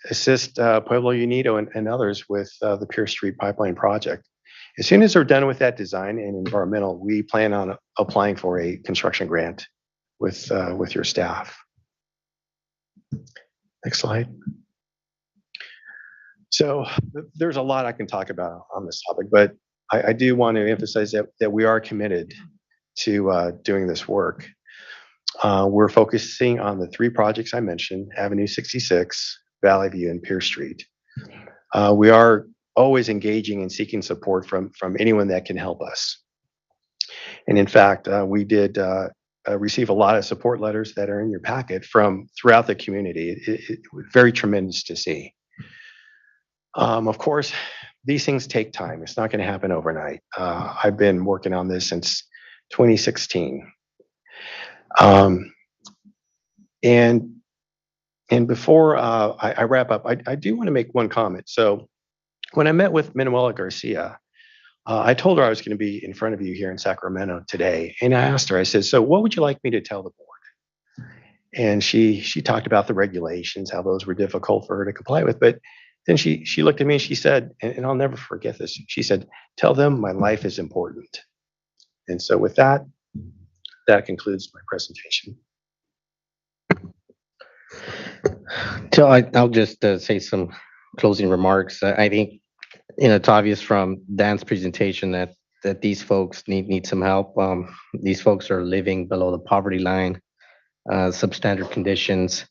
assist Pueblo Unido and others with the Pierce Street pipeline project. As soon as they're done with that design and environmental, we plan on applying for a construction grant with your staff. Next slide. So there's a lot I can talk about on this topic, but I do want to emphasize that we are committed to doing this work. We're focusing on the 3 projects I mentioned, Avenue 66, Valley View, and Pierce Street. We are always engaging and seeking support from anyone that can help us. And in fact, we did receive a lot of support letters that are in your packet from throughout the community. It was very tremendous to see. Of course, these things take time. It's not going to happen overnight. I've been working on this since 2016. And before I wrap up, I do want to make one comment. So when I met with Manuela Garcia, I told her I was going to be in front of you here in Sacramento today. And I asked her, I said, so what would you like me to tell the board? And she talked about the regulations, how those were difficult for her to comply with. But then she looked at me and she said, and I'll never forget this, she said, tell them my life is important. And so with that, that concludes my presentation. So I'll just say some closing remarks. I think it's obvious from Dan's presentation that these folks need some help. These folks are living below the poverty line, substandard conditions,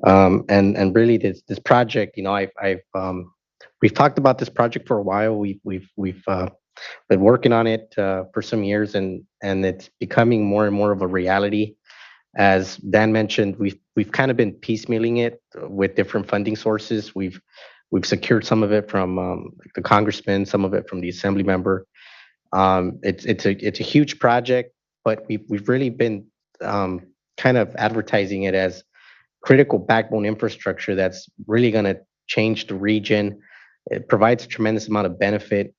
and really this project. We've talked about this project for a while. We've been working on it for some years, and it's becoming more and more of a reality. As Dan mentioned, we've kind of been piecemealing it with different funding sources. We've secured some of it from the congressman, some of it from the assembly member. It's a huge project, but we've really been kind of advertising it as critical backbone infrastructure that's really going to change the region. It provides a tremendous amount of benefit,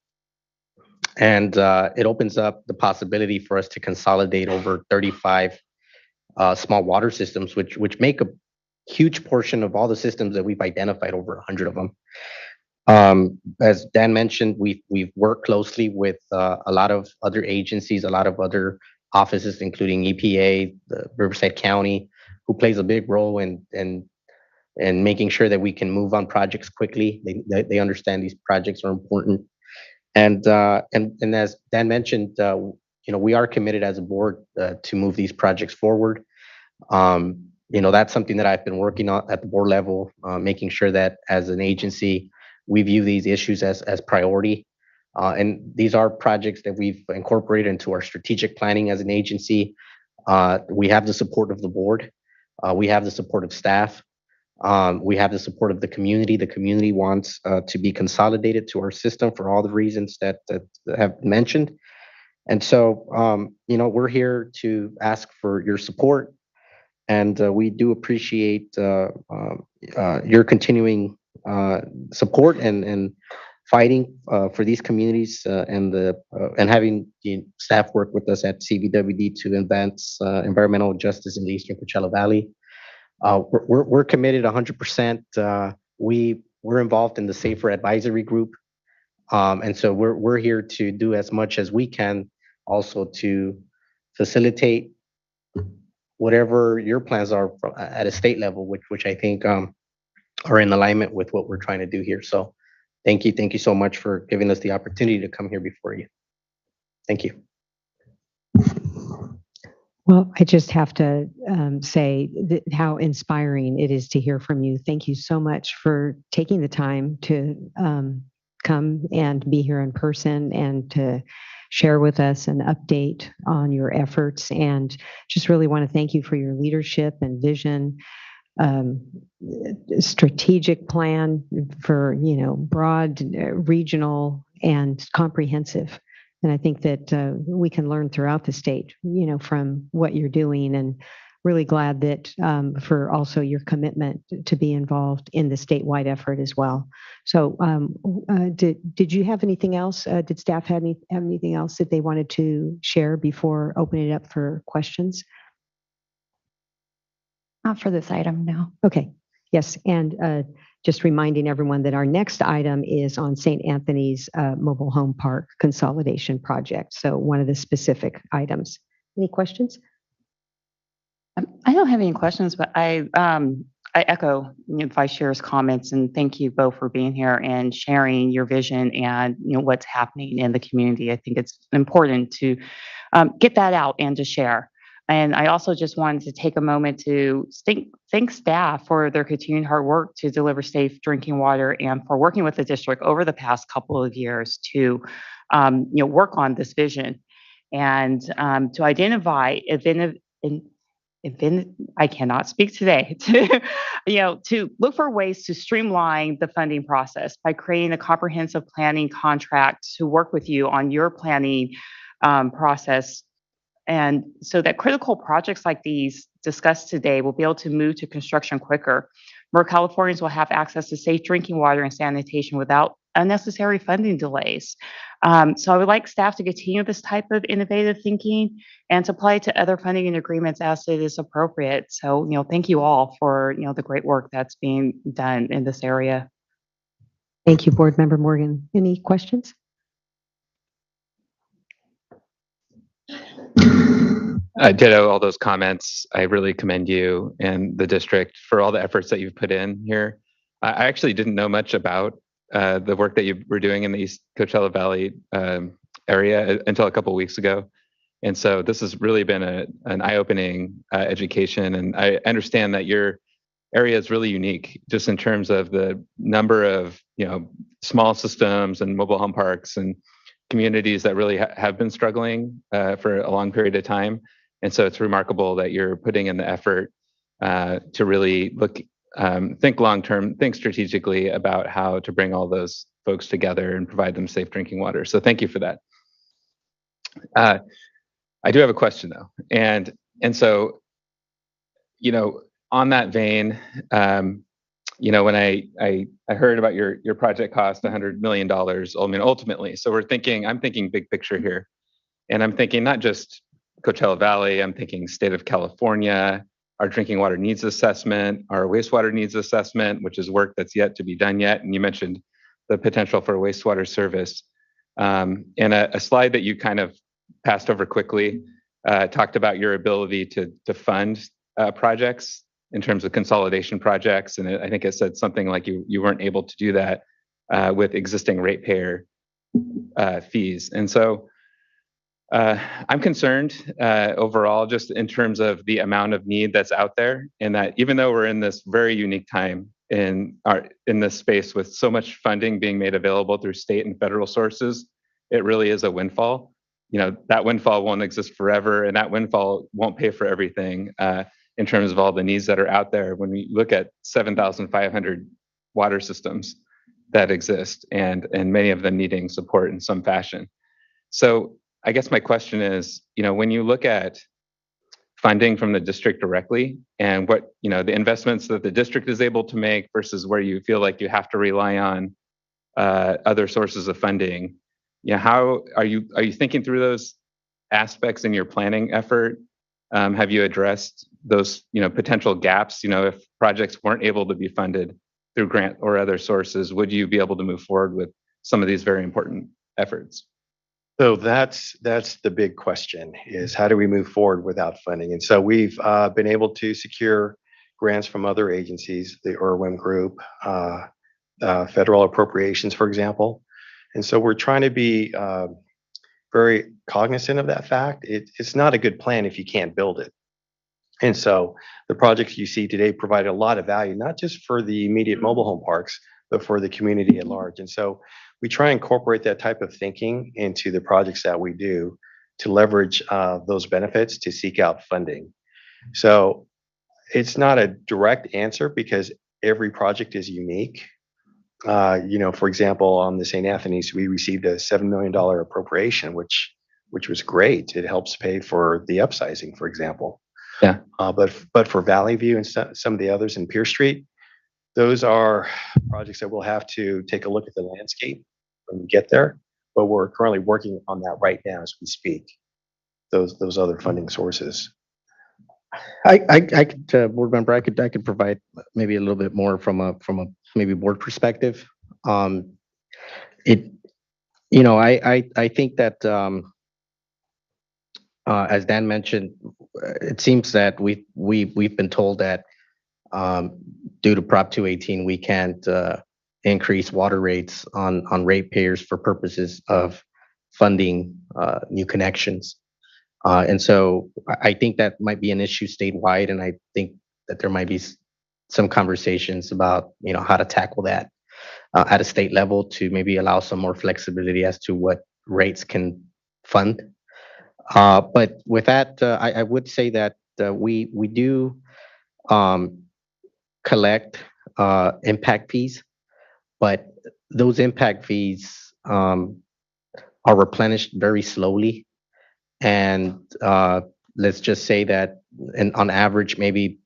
and it opens up the possibility for us to consolidate over 35 small water systems, which make huge portion of all the systems that we've identified, over 100 of them. As Dan mentioned, we've worked closely with a lot of other agencies, a lot of other offices, including EPA, the Riverside County, who plays a big role in making sure that we can move on projects quickly. They understand these projects are important. And as Dan mentioned, we are committed as a board to move these projects forward. That's something that I've been working on at the board level, making sure that as an agency, we view these issues as priority. And these are projects that we've incorporated into our strategic planning as an agency. We have the support of the board. We have the support of staff. We have the support of the community. The community wants to be consolidated to our system for all the reasons that have been mentioned. And so, we're here to ask for your support. And we do appreciate your continuing support and fighting for these communities and having the staff work with us at CVWD to advance environmental justice in the Eastern Coachella Valley. We're committed 100%. We're involved in the Safer Advisory Group. And so we're here to do as much as we can also to facilitate whatever your plans are at a state level, which I think are in alignment with what we're trying to do here. So thank you so much for giving us the opportunity to come here before you. Thank you. Well, I just have to say how inspiring it is to hear from you. Thank you so much for taking the time to come and be here in person and to share with us an update on your efforts. And just really want to thank you for your leadership and vision, strategic plan for, broad, regional, and comprehensive. And I think that we can learn throughout the state, from what you're doing, and really glad that for also your commitment to be involved in the statewide effort as well. So did you have anything else? Did staff have anything else that they wanted to share before opening it up for questions? Not for this item, no. Okay. Yes. And just reminding everyone that our next item is on St. Anthony's Mobile Home Park Consolidation Project. So one of the specific items. Any questions? I don't have any questions, but I echo Vice Chair's comments, and thank you both for being here and sharing your vision and what's happening in the community. I think it's important to get that out and to share. And I also just wanted to take a moment to thank staff for their continued hard work to deliver safe drinking water and for working with the district over the past couple of years to work on this vision and to identify I cannot speak today to look for ways to streamline the funding process by creating a comprehensive planning contract to work with you on your planning process. And so that critical projects like these discussed today will be able to move to construction quicker. More Californians will have access to safe drinking water and sanitation without unnecessary funding delays. So I would like staff to continue this type of innovative thinking and to apply it to other funding and agreements as it is appropriate. So, thank you all for, the great work that's being done in this area. Thank you, Board Member Morgan. Any questions? I ditto all those comments. I really commend you and the district for all the efforts that you've put in here. I actually didn't know much about the work that you were doing in the East Coachella Valley area until a couple of weeks ago. And so this has really been an eye-opening education. And I understand that your area is really unique just in terms of the number of, small systems and mobile home parks and communities that really have been struggling for a long period of time. And so it's remarkable that you're putting in the effort to really think long-term, think strategically about how to bring all those folks together and provide them safe drinking water. So thank you for that. I do have a question though. And so, on that vein, when I heard about your project cost $100 million, ultimately, so I'm thinking big picture here. And I'm thinking not just Coachella Valley, I'm thinking state of California, our drinking water needs assessment, our wastewater needs assessment, which is work that's yet to be done yet. And you mentioned the potential for wastewater service. And a slide that you kind of passed over quickly talked about your ability to fund projects in terms of consolidation projects. And I think it said something like you weren't able to do that with existing ratepayer fees. And so I'm concerned overall, just in terms of the amount of need that's out there, and that even though we're in this very unique time in this space with so much funding being made available through state and federal sources, it really is a windfall. You know, that windfall won't exist forever, and that windfall won't pay for everything in terms of all the needs that are out there. When we look at 7,500 water systems that exist, and many of them needing support in some fashion. So I guess my question is, you know, when you look at funding from the district directly and what, you know, the investments that the district is able to make versus where you feel like you have to rely on other sources of funding, you know, how are you thinking through those aspects in your planning effort? Have you addressed those, you know, potential gaps? You know, if projects weren't able to be funded through grant or other sources, would you be able to move forward with some of these very important efforts? So that's the big question, is how do we move forward without funding? And so we've been able to secure grants from other agencies, the IRWIM group, federal appropriations, for example. And so we're trying to be very cognizant of that fact. It's not a good plan if you can't build it. And so the projects you see today provide a lot of value, not just for the immediate mobile home parks, but for the community at large. And so we try and incorporate that type of thinking into the projects that we do to leverage those benefits to seek out funding. So it's not a direct answer because every project is unique. You know, for example, on the St. Anthony's, we received a $7 million appropriation, which was great. It helps pay for the upsizing, for example. Yeah. But for Valley View and some of the others in Pierce Street, those are projects that we'll have to take a look at the landscape when we get there. But we're currently working on that right now as we speak. Those other funding sources. I could, board member, I could provide maybe a little bit more from a maybe board perspective. I think that as Dan mentioned, it seems that we've been told that due to Prop 218, we can't increase water rates on ratepayers for purposes of funding new connections. And so I think that might be an issue statewide, and I think that there might be some conversations about, you know, how to tackle that at a state level to maybe allow some more flexibility as to what rates can fund. But with that, I would say that we do collect impact fees, but those impact fees are replenished very slowly. And let's just say that on average, maybe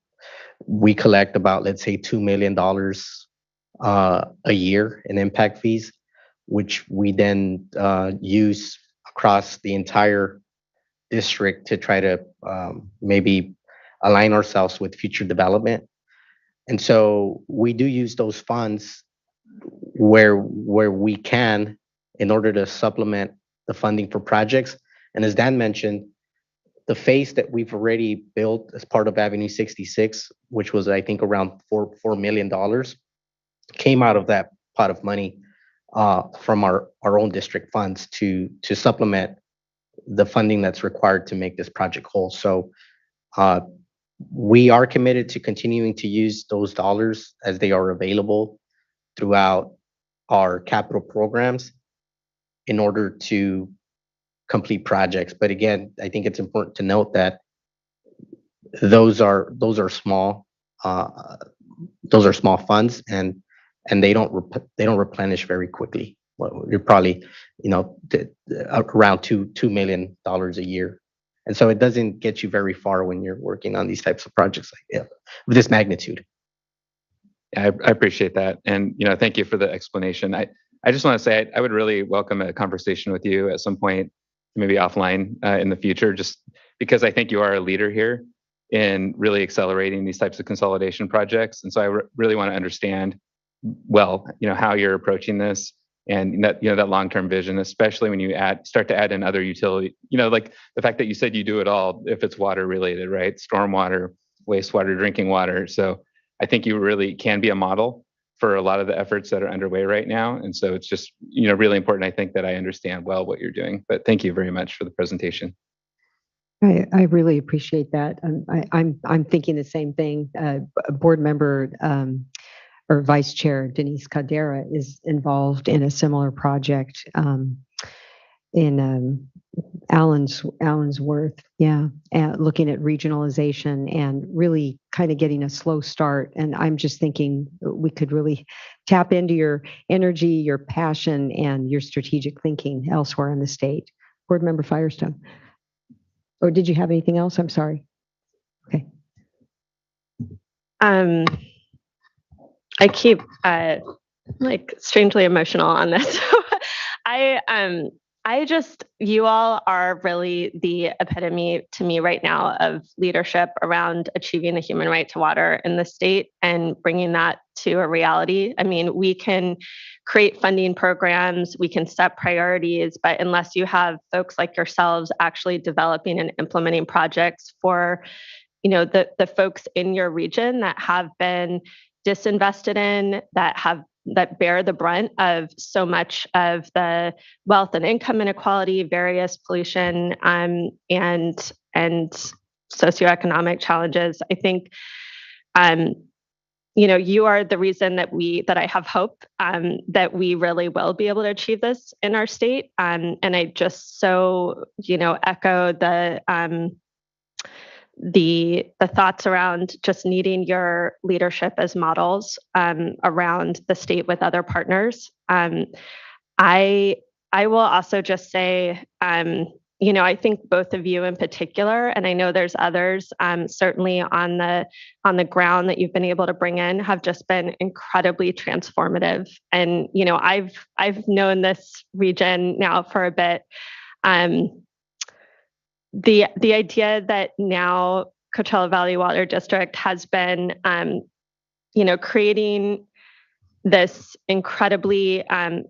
we collect about, let's say, $2 million a year in impact fees, which we then use across the entire district to try to maybe align ourselves with future development. And so we do use those funds where we can in order to supplement the funding for projects. And as Dan mentioned, the phase that we've already built as part of Avenue 66, which was, I think, around $4 million, came out of that pot of money from our own district funds to supplement the funding that's required to make this project whole. So we are committed to continuing to use those dollars as they are available throughout our capital programs in order to complete projects. But again, I think it's important to note that those are small funds, and they don't replenish very quickly. Well, you're probably, you know, around $2 million a year. And so it doesn't get you very far when you're working on these types of projects of this magnitude. I appreciate that. And, you know, thank you for the explanation. I just want to say I would really welcome a conversation with you at some point, maybe offline in the future, just because I think you are a leader here. in really accelerating these types of consolidation projects. And so I really want to understand well, how you're approaching this and that, that long-term vision, especially when you start to add in other utility, like the fact that you said you do it all if it's water related, right? Stormwater, wastewater, drinking water. So I think you really can be a model for a lot of the efforts that are underway right now. And so it's just, really important, I think, that I understand well what you're doing. But thank you very much for the presentation. I really appreciate that. I'm thinking the same thing. Board member or Vice Chair Denise Caldera is involved in a similar project in Allensworth, looking at regionalization and really kind of getting a slow start. And I'm just thinking we could really tap into your energy, your passion, and your strategic thinking elsewhere in the state. Board Member Firestone. Or did you have anything else? I'm sorry. Okay. I keep strangely emotional on this. You all are really the epitome to me right now of leadership around achieving the human right to water in the state and bringing that to a reality. I mean, we can create funding programs, we can set priorities, but unless you have folks like yourselves actually developing and implementing projects for, the folks in your region that have been disinvested in, that bear the brunt of so much of the wealth and income inequality, various pollution, and socioeconomic challenges. I think, you are the reason that I have hope that we really will be able to achieve this in our state. And I just so, echo the thoughts around just needing your leadership as models around the state with other partners. I will also just say, I think both of you in particular, and I know there's others certainly on the ground that you've been able to bring in, have just been incredibly transformative. And I've known this region now for a bit. The idea that now Coachella Valley Water District has been, creating this incredibly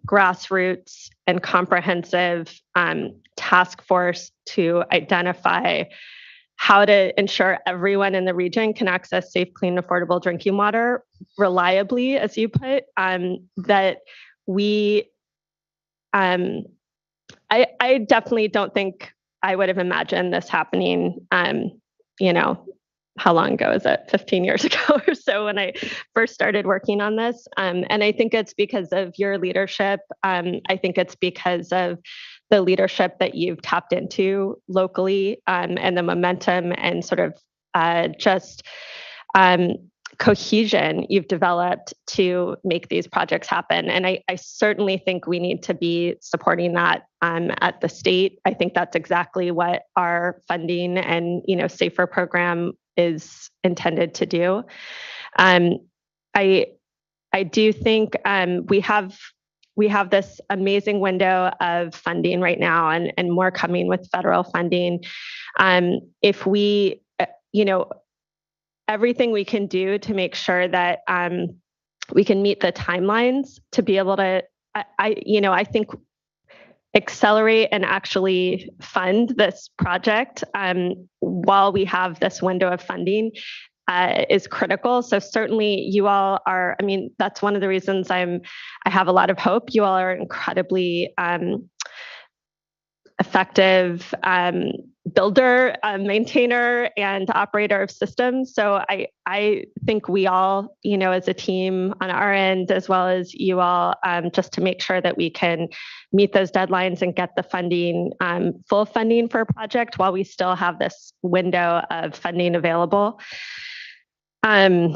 grassroots and comprehensive task force to identify how to ensure everyone in the region can access safe, clean, affordable drinking water reliably, as you put, that we, I definitely don't think I would have imagined this happening, how long ago is it? 15 years ago or so when I first started working on this. And I think it's because of your leadership. I think it's because of the leadership that you've tapped into locally and the momentum and sort of cohesion you've developed to make these projects happen. And I certainly think we need to be supporting that at the state. I think that's exactly what our funding and, SAFER program is intended to do. I do think we have this amazing window of funding right now and more coming with federal funding. If we, everything we can do to make sure that we can meet the timelines to be able to, I think accelerate and actually fund this project while we have this window of funding is critical. So certainly you all are, that's one of the reasons I have a lot of hope. You all are incredibly effective builder, maintainer, and operator of systems. So I think we all, as a team on our end, as well as you all, just to make sure that we can meet those deadlines and get the funding, full funding for a project while we still have this window of funding available. I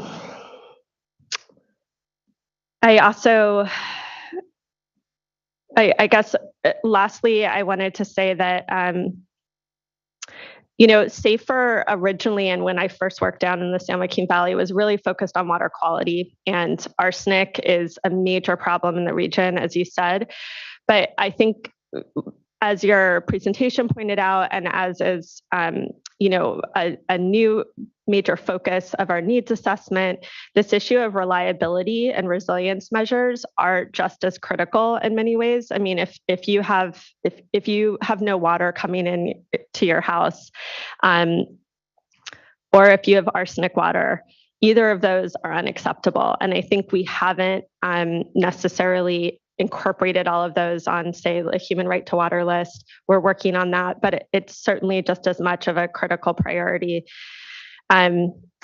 guess, lastly, I wanted to say that, SAFER originally, and when I first worked down in the San Joaquin Valley, was really focused on water quality, and arsenic is a major problem in the region, as you said. But I think, as your presentation pointed out, and as is, a new major focus of our needs assessment, this issue of reliability and resilience measures are just as critical in many ways. I mean, if you have no water coming in to your house, or if you have arsenic water, either of those are unacceptable. And I think we haven't necessarily incorporated all of those on, say, the human right to water list. We're working on that, but it's certainly just as much of a critical priority.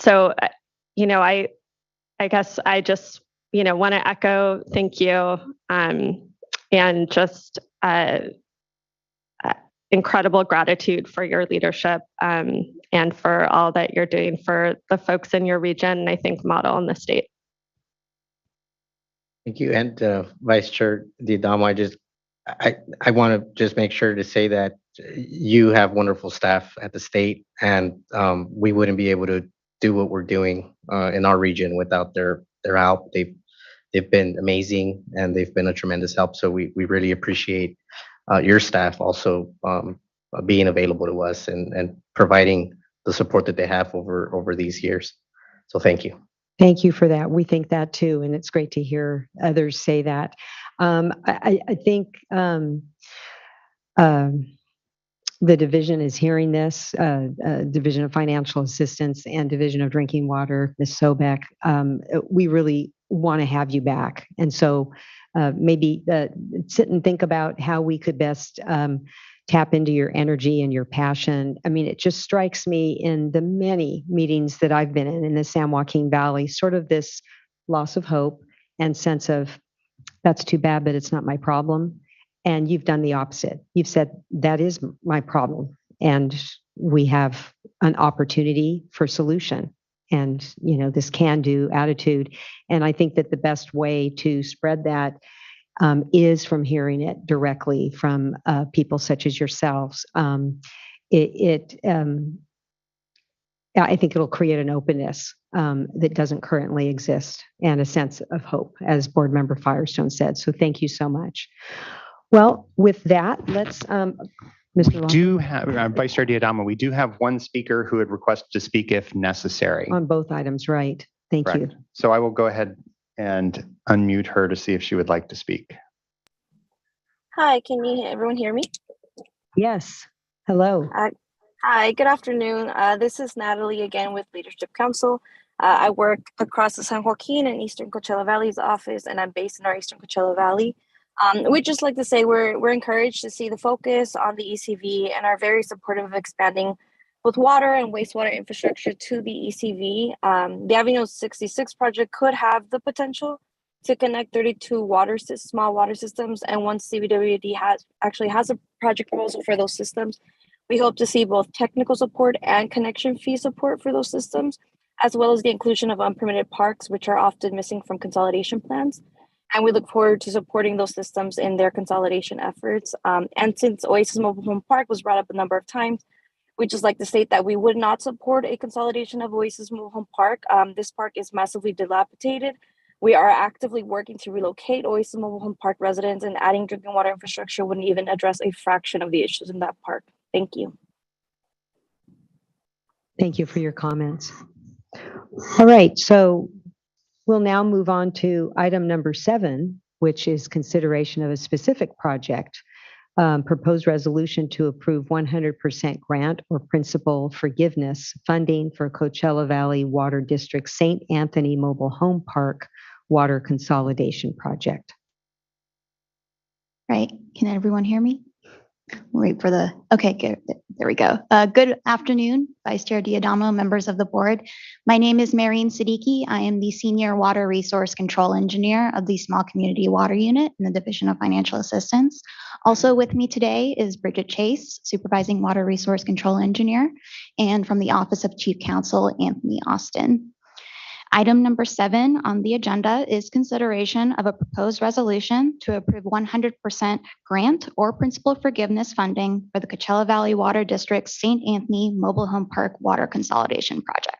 So, I guess I just, want to echo thank you, and just incredible gratitude for your leadership, and for all that you're doing for the folks in your region, and I think model in the state. Thank you. And Vice Chair D'Adamo, I want to just make sure to say that you have wonderful staff at the state, and we wouldn't be able to do what we're doing in our region without their help. They've been amazing, and they've been a tremendous help. So we really appreciate your staff also being available to us and providing the support that they have over these years. So thank you. Thank you for that. We think that too, and it's great to hear others say that. I think the division is hearing this, Division of Financial Assistance and Division of Drinking Water, Ms. Sobek. We really want to have you back. And so maybe sit and think about how we could best tap into your energy and your passion. I mean, it just strikes me in the many meetings that I've been in the San Joaquin Valley, sort of this loss of hope and sense of, that's too bad, but it's not my problem. And you've done the opposite. You've said, that is my problem. And we have an opportunity for solution. And, this can-do attitude. And I think that the best way to spread that is from hearing it directly from people such as yourselves. I think it'll create an openness that doesn't currently exist and a sense of hope, as Board Member Firestone said. So thank you so much. Well, with that, let's, Mr. Long. Do have, Vice Chair D'Adamo, we do have one speaker who had requested to speak if necessary. On both items, right. Thank Correct. you. So I will go ahead and unmute her to see if she would like to speak. Hi, can everyone hear me? Yes. Hello. Hi, good afternoon. This is Natalie again with Leadership Council. I work across the San Joaquin and Eastern Coachella Valley's office, and I'm based in our Eastern Coachella Valley. We'd just like to say we're encouraged to see the focus on the ECV and are very supportive of expanding both water and wastewater infrastructure to the ECV. The Avenue 66 project could have the potential to connect 32 small water systems, and once CVWD actually has a project proposal for those systems, we hope to see both technical support and connection fee support for those systems, as well as the inclusion of unpermitted parks, which are often missing from consolidation plans. And we look forward to supporting those systems in their consolidation efforts. And since Oasis Mobile Home Park was brought up a number of times, we'd just like to state that we would not support a consolidation of Oasis Mobile Home Park. This park is massively dilapidated. We are actively working to relocate Oasis Mobile Home Park residents, and adding drinking water infrastructure wouldn't even address a fraction of the issues in that park. Thank you. Thank you for your comments. All right, so we'll now move on to item number 7, which is consideration of a specific project. Proposed resolution to approve 100% grant or principal forgiveness funding for Coachella Valley Water District St. Anthony Mobile Home Park Water Consolidation Project. Right, can everyone hear me? Wait for the, okay, good. There we go. Good afternoon, Vice Chair D'Adamo, members of the board. My name is Marine Siddiqui. I am the Senior Water Resource Control Engineer of the Small Community Water Unit in the Division of Financial Assistance. Also with me today is Bridget Chase, Supervising Water Resource Control Engineer, and from the Office of Chief Counsel, Anthony Austin. Item number 7 on the agenda is consideration of a proposed resolution to approve 100% grant or principal forgiveness funding for the Coachella Valley Water District St. Anthony Mobile Home Park Water Consolidation Project.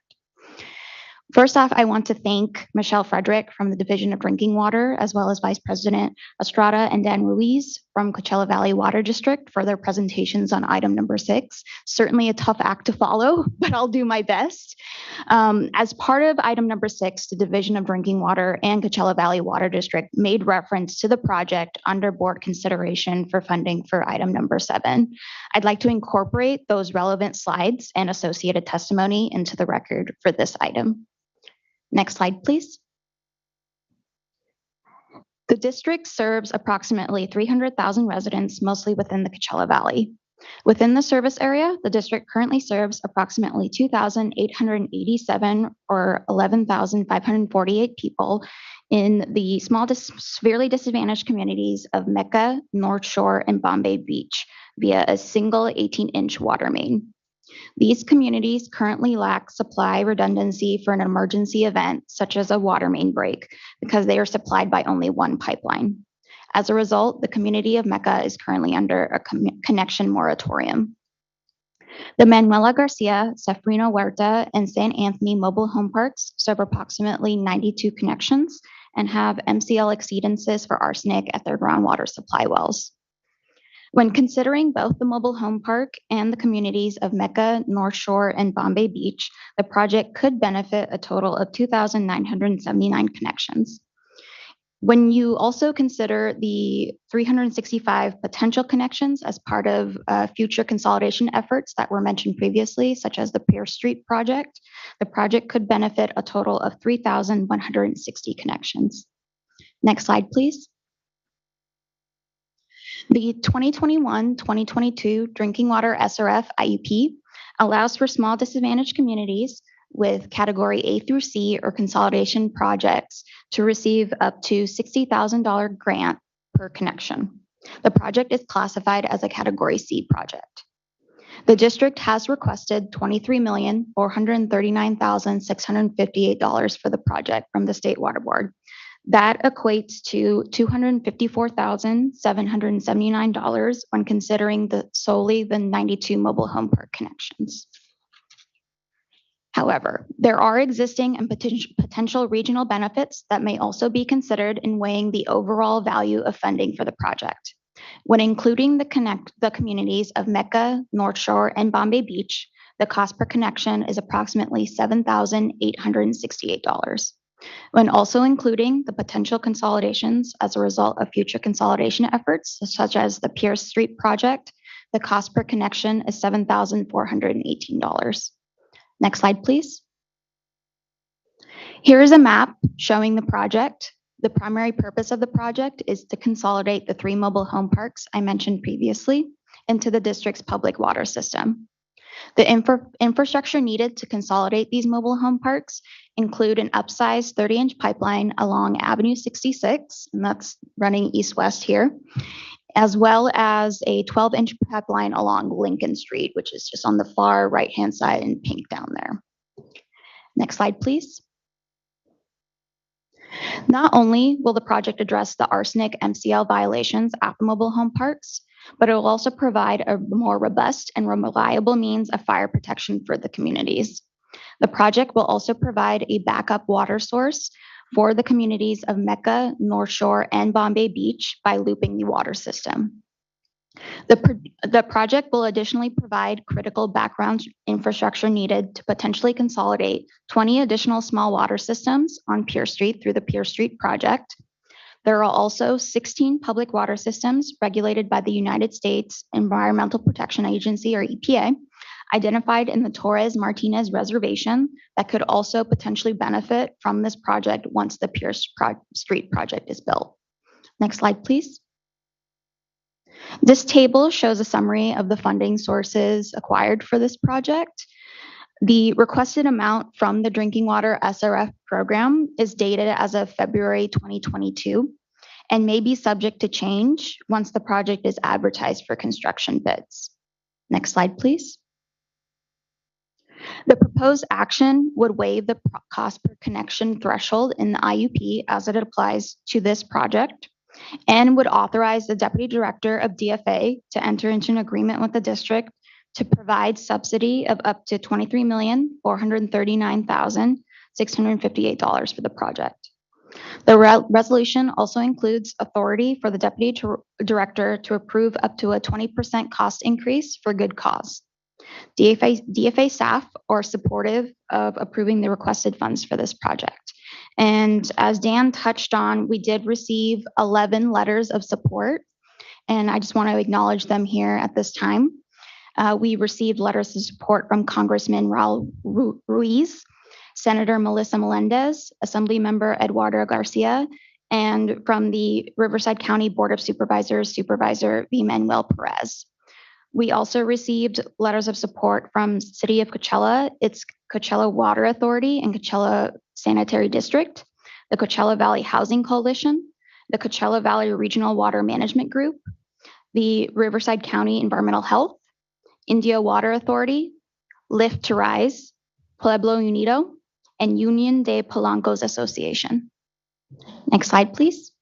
First off, I want to thank Michelle Frederick from the Division of Drinking Water, as well as Vice President Estrada and Dan Ruiz from Coachella Valley Water District for their presentations on item number 6. Certainly a tough act to follow, but I'll do my best. As part of item number 6, the Division of Drinking Water and Coachella Valley Water District made reference to the project under board consideration for funding for item number 7. I'd like to incorporate those relevant slides and associated testimony into the record for this item. Next slide, please. The district serves approximately 300,000 residents, mostly within the Coachella Valley. Within the service area, the district currently serves approximately 2,887 or 11,548 people in the severely disadvantaged communities of Mecca, North Shore, and Bombay Beach via a single 18-inch water main. These communities currently lack supply redundancy for an emergency event, such as a water main break, because they are supplied by only one pipeline. As a result, the community of Mecca is currently under a connection moratorium. The Manuela Garcia, Sefrino Huerta, and San Anthony mobile home parks serve approximately 92 connections and have MCL exceedances for arsenic at their groundwater supply wells. When considering both the mobile home park and the communities of Mecca, North Shore, and Bombay Beach, the project could benefit a total of 2,979 connections. When you also consider the 365 potential connections as part of future consolidation efforts that were mentioned previously, such as the Pierce Street project, the project could benefit a total of 3,160 connections. Next slide, please. The 2021-2022 Drinking Water SRF IUP allows for small disadvantaged communities with category A through C or consolidation projects to receive up to $60,000 grant per connection. The project is classified as a category C project. The district has requested $23,439,658 for the project from the State Water Board. That equates to $254,779 when considering solely the 92 mobile home park connections. However, there are existing and potential regional benefits that may also be considered in weighing the overall value of funding for the project. When including the communities of Mecca, North Shore, and Bombay Beach, the cost per connection is approximately $7,868. When also including the potential consolidations as a result of future consolidation efforts, such as the Pierce Street project, the cost per connection is $7,418. Next slide, please. Here is a map showing the project. The primary purpose of the project is to consolidate the 3 mobile home parks I mentioned previously into the district's public water system. The infrastructure needed to consolidate these mobile home parks include an upsized 30-inch pipeline along Avenue 66, and that's running east-west here, as well as a 12-inch pipeline along Lincoln Street, which is just on the far right-hand side in pink down there. Next slide, please. Not only will the project address the arsenic MCL violations at the mobile home parks, but it will also provide a more robust and reliable means of fire protection for the communities. The project will also provide a backup water source for the communities of Mecca, North Shore, and Bombay Beach by looping the water system. The project will additionally provide critical background infrastructure needed to potentially consolidate 20 additional small water systems on Pierce Street through the Pierce Street project. There are also 16 public water systems regulated by the United States Environmental Protection Agency, or EPA, identified in the Torres-Martinez Reservation that could also potentially benefit from this project once the Pierce Street project is built. Next slide, please. This table shows a summary of the funding sources acquired for this project. The requested amount from the Drinking Water SRF program is dated as of February 2022 and may be subject to change once the project is advertised for construction bids. Next slide, please. The proposed action would waive the cost per connection threshold in the IUP as it applies to this project and would authorize the Deputy Director of DFA to enter into an agreement with the district to provide subsidy of up to $23,439,658 $658 for the project. The resolution also includes authority for the Deputy Director to approve up to a 20% cost increase for good cause. DFA staff are supportive of approving the requested funds for this project. And as Dan touched on, we did receive 11 letters of support, and I just want to acknowledge them here at this time. We received letters of support from Congressman Raul Ruiz, Senator Melissa Melendez, Assemblymember Eduardo Garcia, and from the Riverside County Board of Supervisors, Supervisor V. Manuel Perez. We also received letters of support from City of Coachella, its Coachella Water Authority and Coachella Sanitary District, the Coachella Valley Housing Coalition, the Coachella Valley Regional Water Management Group, the Riverside County Environmental Health, Indio Water Authority, Lift to Rise, Pueblo Unido, and Union de Palancos Association. Next slide, please.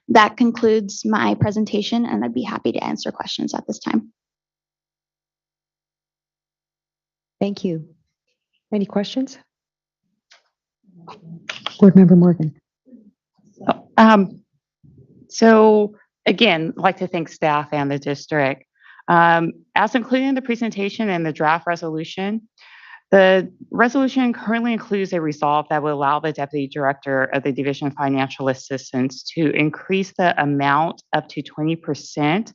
That concludes my presentation, and I'd be happy to answer questions at this time. Thank you. Any questions? Board Member Morgan. So again, I'd like to thank staff and the district. As included in the presentation and the draft resolution, the resolution currently includes a resolve that will allow the Deputy Director of the Division of Financial Assistance to increase the amount up to 20%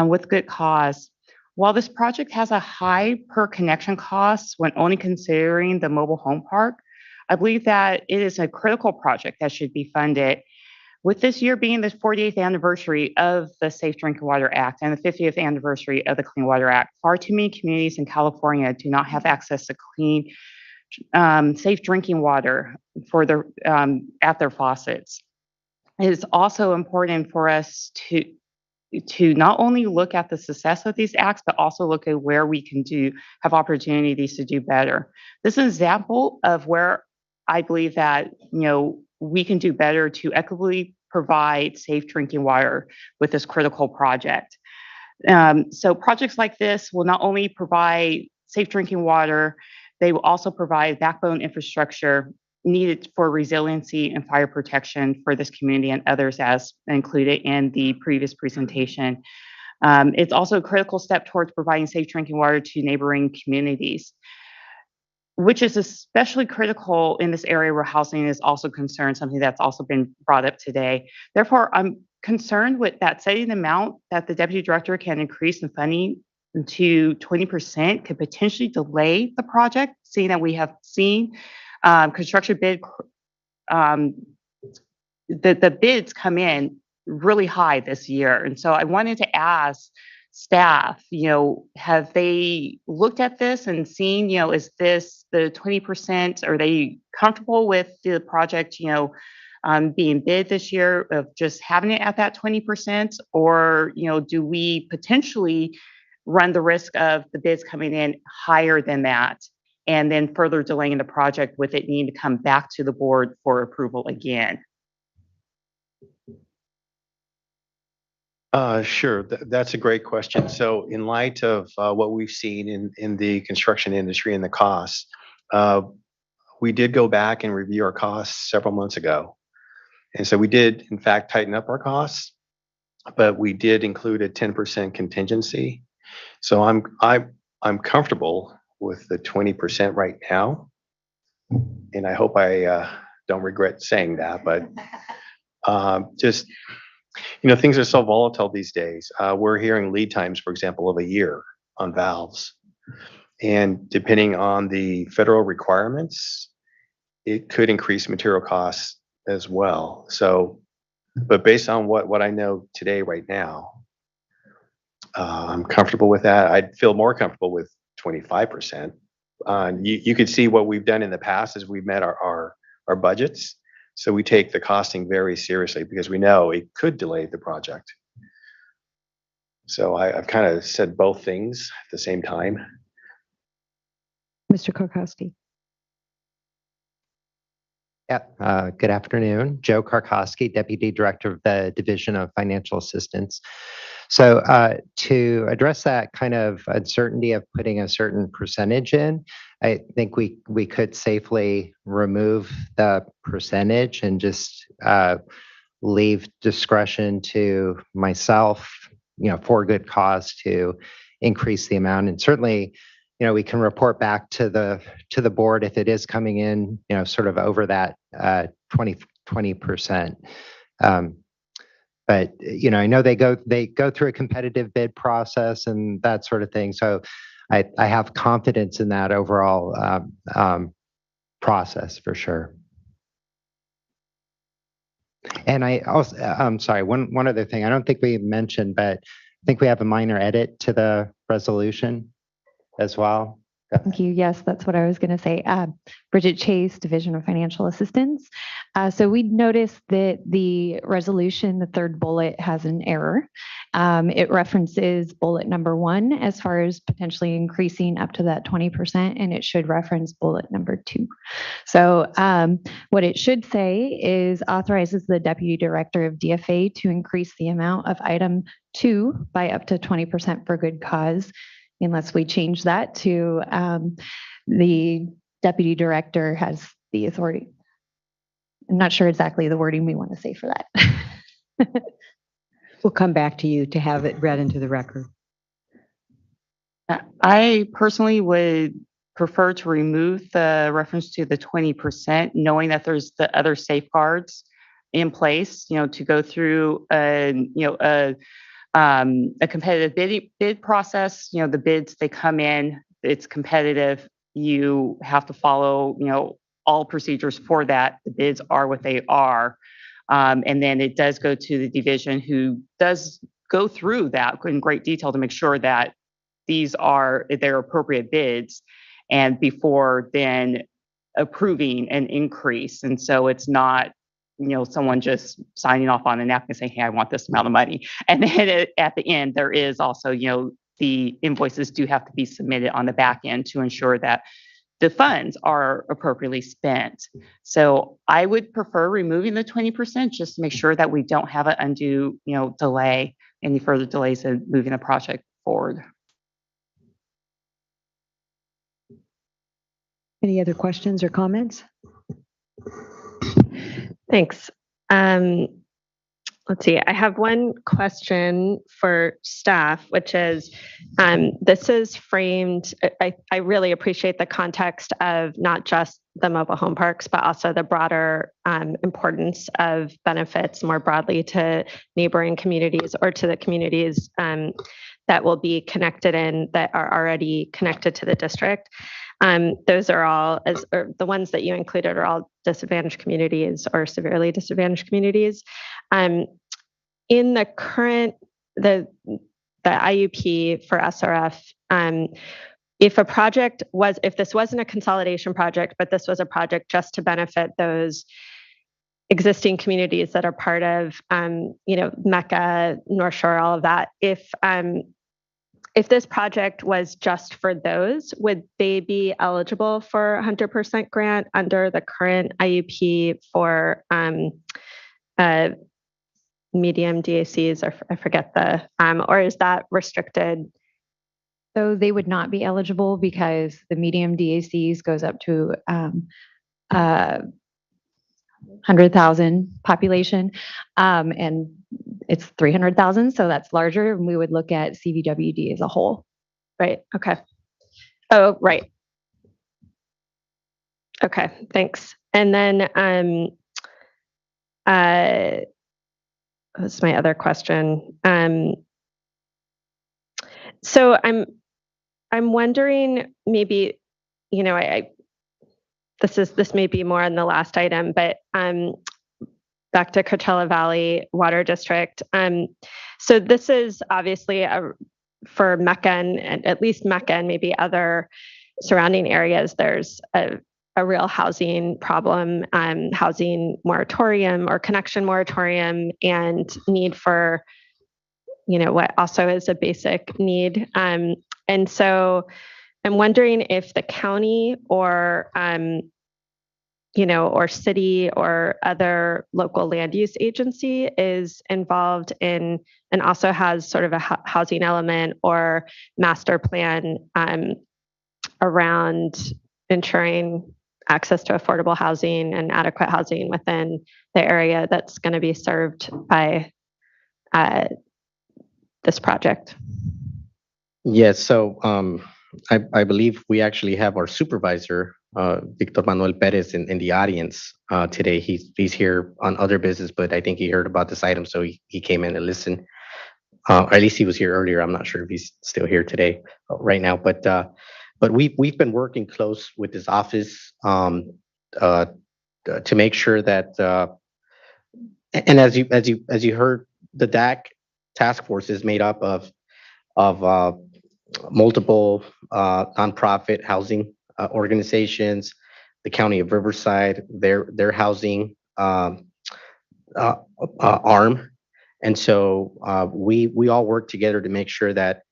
with good cause. While this project has a high per connection cost when only considering the mobile home park, I believe that it is a critical project that should be funded. With this year being the 48th anniversary of the Safe Drinking Water Act and the 50th anniversary of the Clean Water Act, far too many communities in California do not have access to clean, safe drinking water for their at their faucets. It is also important for us to not only look at the success of these acts, but also look at where we can have opportunities to do better. This is an example of where I believe that we can do better to equitably provide safe drinking water with this critical project. So projects like this will not only provide safe drinking water, they will also provide backbone infrastructure needed for resiliency and fire protection for this community and others as included in the previous presentation. It's also a critical step towards providing safe drinking water to neighboring communities, which is especially critical in this area where housing is also concerned, something that's also been brought up today. Therefore, I'm concerned with that setting the amount that the Deputy Director can increase in funding to 20% could potentially delay the project, seeing that we have seen construction bid, the bids come in really high this year. And so I wanted to ask staff, have they looked at this and seen, is this the 20%? Are they comfortable with the project, being bid this year of just having it at that 20%? Or, do we potentially run the risk of the bids coming in higher than that and then further delaying the project with it needing to come back to the board for approval again? Sure, that's a great question. So in light of what we've seen in the construction industry and the costs, we did go back and review our costs several months ago. And so we did, in fact, tighten up our costs, but we did include a 10% contingency. So I'm comfortable with the 20% right now. And I hope I don't regret saying that, but just, things are so volatile these days. We're hearing lead times, for example, of a year on valves. And depending on the federal requirements, it could increase material costs as well. So, but based on what I know today, right now, I'm comfortable with that. I'd feel more comfortable with 25%. You could see what we've done in the past is we've met our budgets. So we take the costing very seriously because we know it could delay the project. So I've kind of said both things at the same time. Mr. Karkowski. Yeah, good afternoon. Joe Karkowski, Deputy Director of the Division of Financial Assistance. So to address that kind of uncertainty of putting a certain percentage in, I think we could safely remove the percentage and just leave discretion to myself, for good cause to increase the amount. And certainly, we can report back to the board if it is coming in, sort of over that 20%. But I know they go through a competitive bid process and that sort of thing. So I have confidence in that overall process for sure. And I also, I'm sorry, one other thing I don't think we mentioned, but I think we have a minor edit to the resolution as well. Thank you. Yes, that's what I was going to say. Bridget Chase, Division of Financial Assistance. So we noticed that the resolution, the third bullet, has an error. It references bullet number 1 as far as potentially increasing up to that 20%, and it should reference bullet number 2. So what it should say is authorizes the Deputy Director of DFA to increase the amount of item 2 by up to 20% for good cause, unless we change that to the Deputy Director has the authority. I'm not sure exactly the wording we want to say for that. We'll come back to you to have it read into the record. I personally would prefer to remove the reference to the 20%, knowing that there's the other safeguards in place, to go through a competitive bid process. The bids, they come in, it's competitive. You have to follow, all procedures for that. The bids are what they are. And then it does go to the division who does go through that in great detail to make sure that these are their appropriate bids, and before then approving an increase. And so it's not, someone just signing off on a napkin saying, hey, I want this amount of money. And then at the end, there is also, the invoices do have to be submitted on the back end to ensure that the funds are appropriately spent. So I would prefer removing the 20% just to make sure that we don't have an undue, delay, any further delays in moving the project forward. Any other questions or comments? Thanks. Let's see, I have one question for staff, which is, this is framed, I really appreciate the context of not just the mobile home parks, but also the broader importance of benefits more broadly to neighboring communities or to the communities that will be connected in that are already connected to the district. Those are all, or the ones that you included are all disadvantaged communities or severely disadvantaged communities. In the current, the IUP for SRF, if this wasn't a consolidation project, but this was a project just to benefit those existing communities that are part of, Mecca, North Shore, all of that, if this project was just for those, would they be eligible for 100% grant under the current IUP for medium DACs, or I forget or is that restricted? So they would not be eligible because the medium DACs goes up to 100,000 population, and it's 300,000, so that's larger, and we would look at CVWD as a whole. Right, okay. Oh, right. Okay, thanks. And then that's my other question. So I'm wondering, maybe, this may be more on the last item, but back to Coachella Valley Water District. So this is obviously for Mecca and at least Mecca and maybe other surrounding areas, there's a real housing problem, housing moratorium or connection moratorium, and need for, what also is a basic need. And so I'm wondering if the county or or city or other local land use agency is involved in and also has sort of a housing element or master plan around ensuring access to affordable housing and adequate housing within the area that's going to be served by this project. Yes, so I believe we actually have our supervisor, Victor Manuel Perez, in the audience today. He's here on other business, but I think he heard about this item, so he came in and listened. Or at least he was here earlier. I'm not sure if he's still here today, right now, but we've been working close with his office to make sure that, and as you heard, the DAC task force is made up of multiple nonprofit housing organizations, the County of Riverside, their housing arm, and so we all work together to make sure that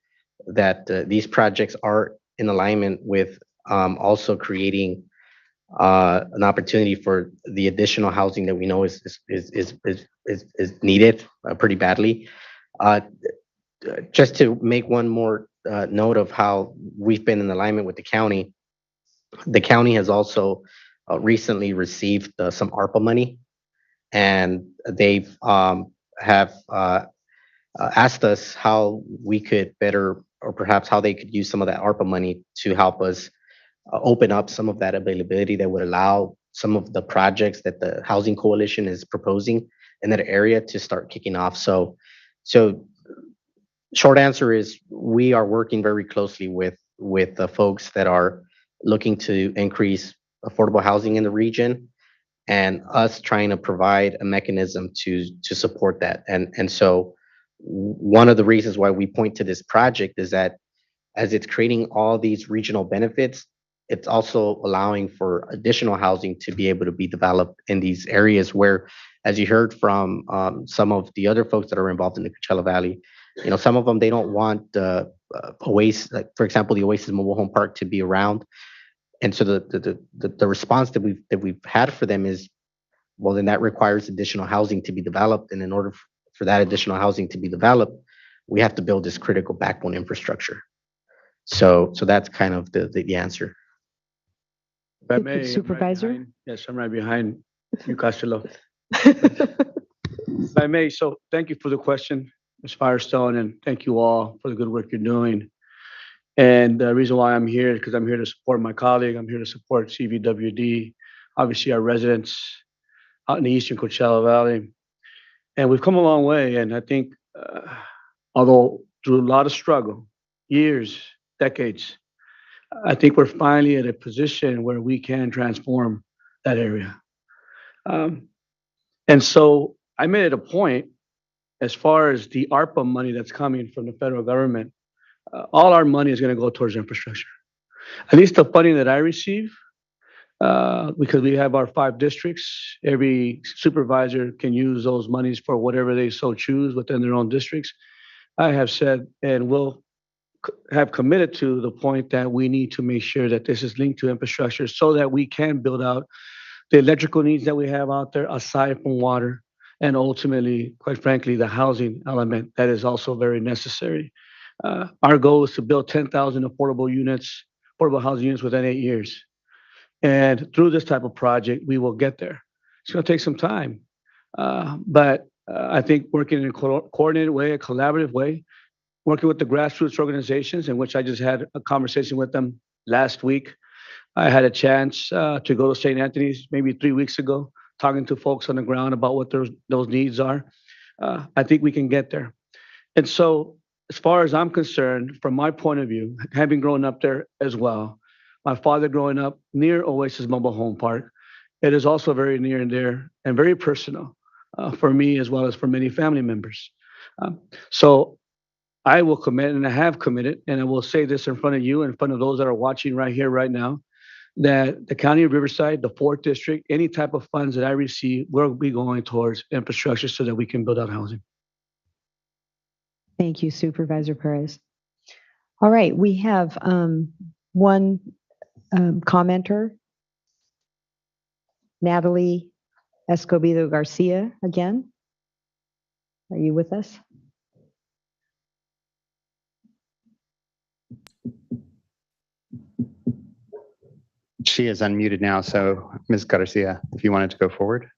these projects are in alignment with also creating an opportunity for the additional housing that we know is needed pretty badly. Just to make one more note of how we've been in alignment with the county has also recently received some ARPA money, and they've have asked us how we could better, or perhaps how they could use some of that ARPA money to help us open up some of that availability that would allow some of the projects that the Housing Coalition is proposing in that area to start kicking off. So short answer is we are working very closely with the folks that are looking to increase affordable housing in the region, and us trying to provide a mechanism to support that. And so one of the reasons why we point to this project is that as it's creating all these regional benefits, it's also allowing for additional housing to be able to be developed in these areas where, as you heard from some of the other folks that are involved in the Coachella Valley, some of them, they don't want Oasis, like for example, the Oasis Mobile Home Park to be around. And so the response that we've had for them is, well, then that requires additional housing to be developed. And in order for that additional housing to be developed, we have to build this critical backbone infrastructure. So that's kind of the answer. If I may, Supervisor? Yes, I'm right behind you, Costello. If I may, so thank you for the question, Ms. Firestone, and thank you all for the good work you're doing. And the reason why I'm here is because I'm here to support my colleague. I'm here to support CVWD, obviously our residents out in the Eastern Coachella Valley. And we've come a long way. And I think, although through a lot of struggle, years, decades, I think we're finally at a position where we can transform that area. And so I made it a point, as far as the ARPA money that's coming from the federal government, all our money is going to go towards infrastructure. At least the funding that I receive, because we have our 5 districts, every supervisor can use those monies for whatever they so choose within their own districts. I have said and will have committed to the point that we need to make sure that this is linked to infrastructure so that we can build out the electrical needs that we have out there aside from water, and ultimately, quite frankly, the housing element that is also very necessary. Our goal is to build 10,000 affordable housing units within 8 years. And through this type of project, we will get there. It's going to take some time. But I think working in a coordinated way, a collaborative way, working with the grassroots organizations, in which I just had a conversation with them last week. I had a chance to go to St. Anthony's maybe 3 weeks ago, talking to folks on the ground about what those needs are. I think we can get there. And so, as far as I'm concerned, from my point of view, having grown up there as well, my father growing up near Oasis Mobile Home Park, it is also very near and dear and very personal for me as well as for many family members. So I will commit, and I have committed, and I will say this in front of you, in front of those that are watching right here, right now, that the County of Riverside, the 4th District, any type of funds that I receive will be going towards infrastructure so that we can build out housing. Thank you, Supervisor Perez. All right, we have one commenter. Natalie Escobedo Garcia again. Are you with us? She is unmuted now, so Ms. Garcia, if you wanted to go forward.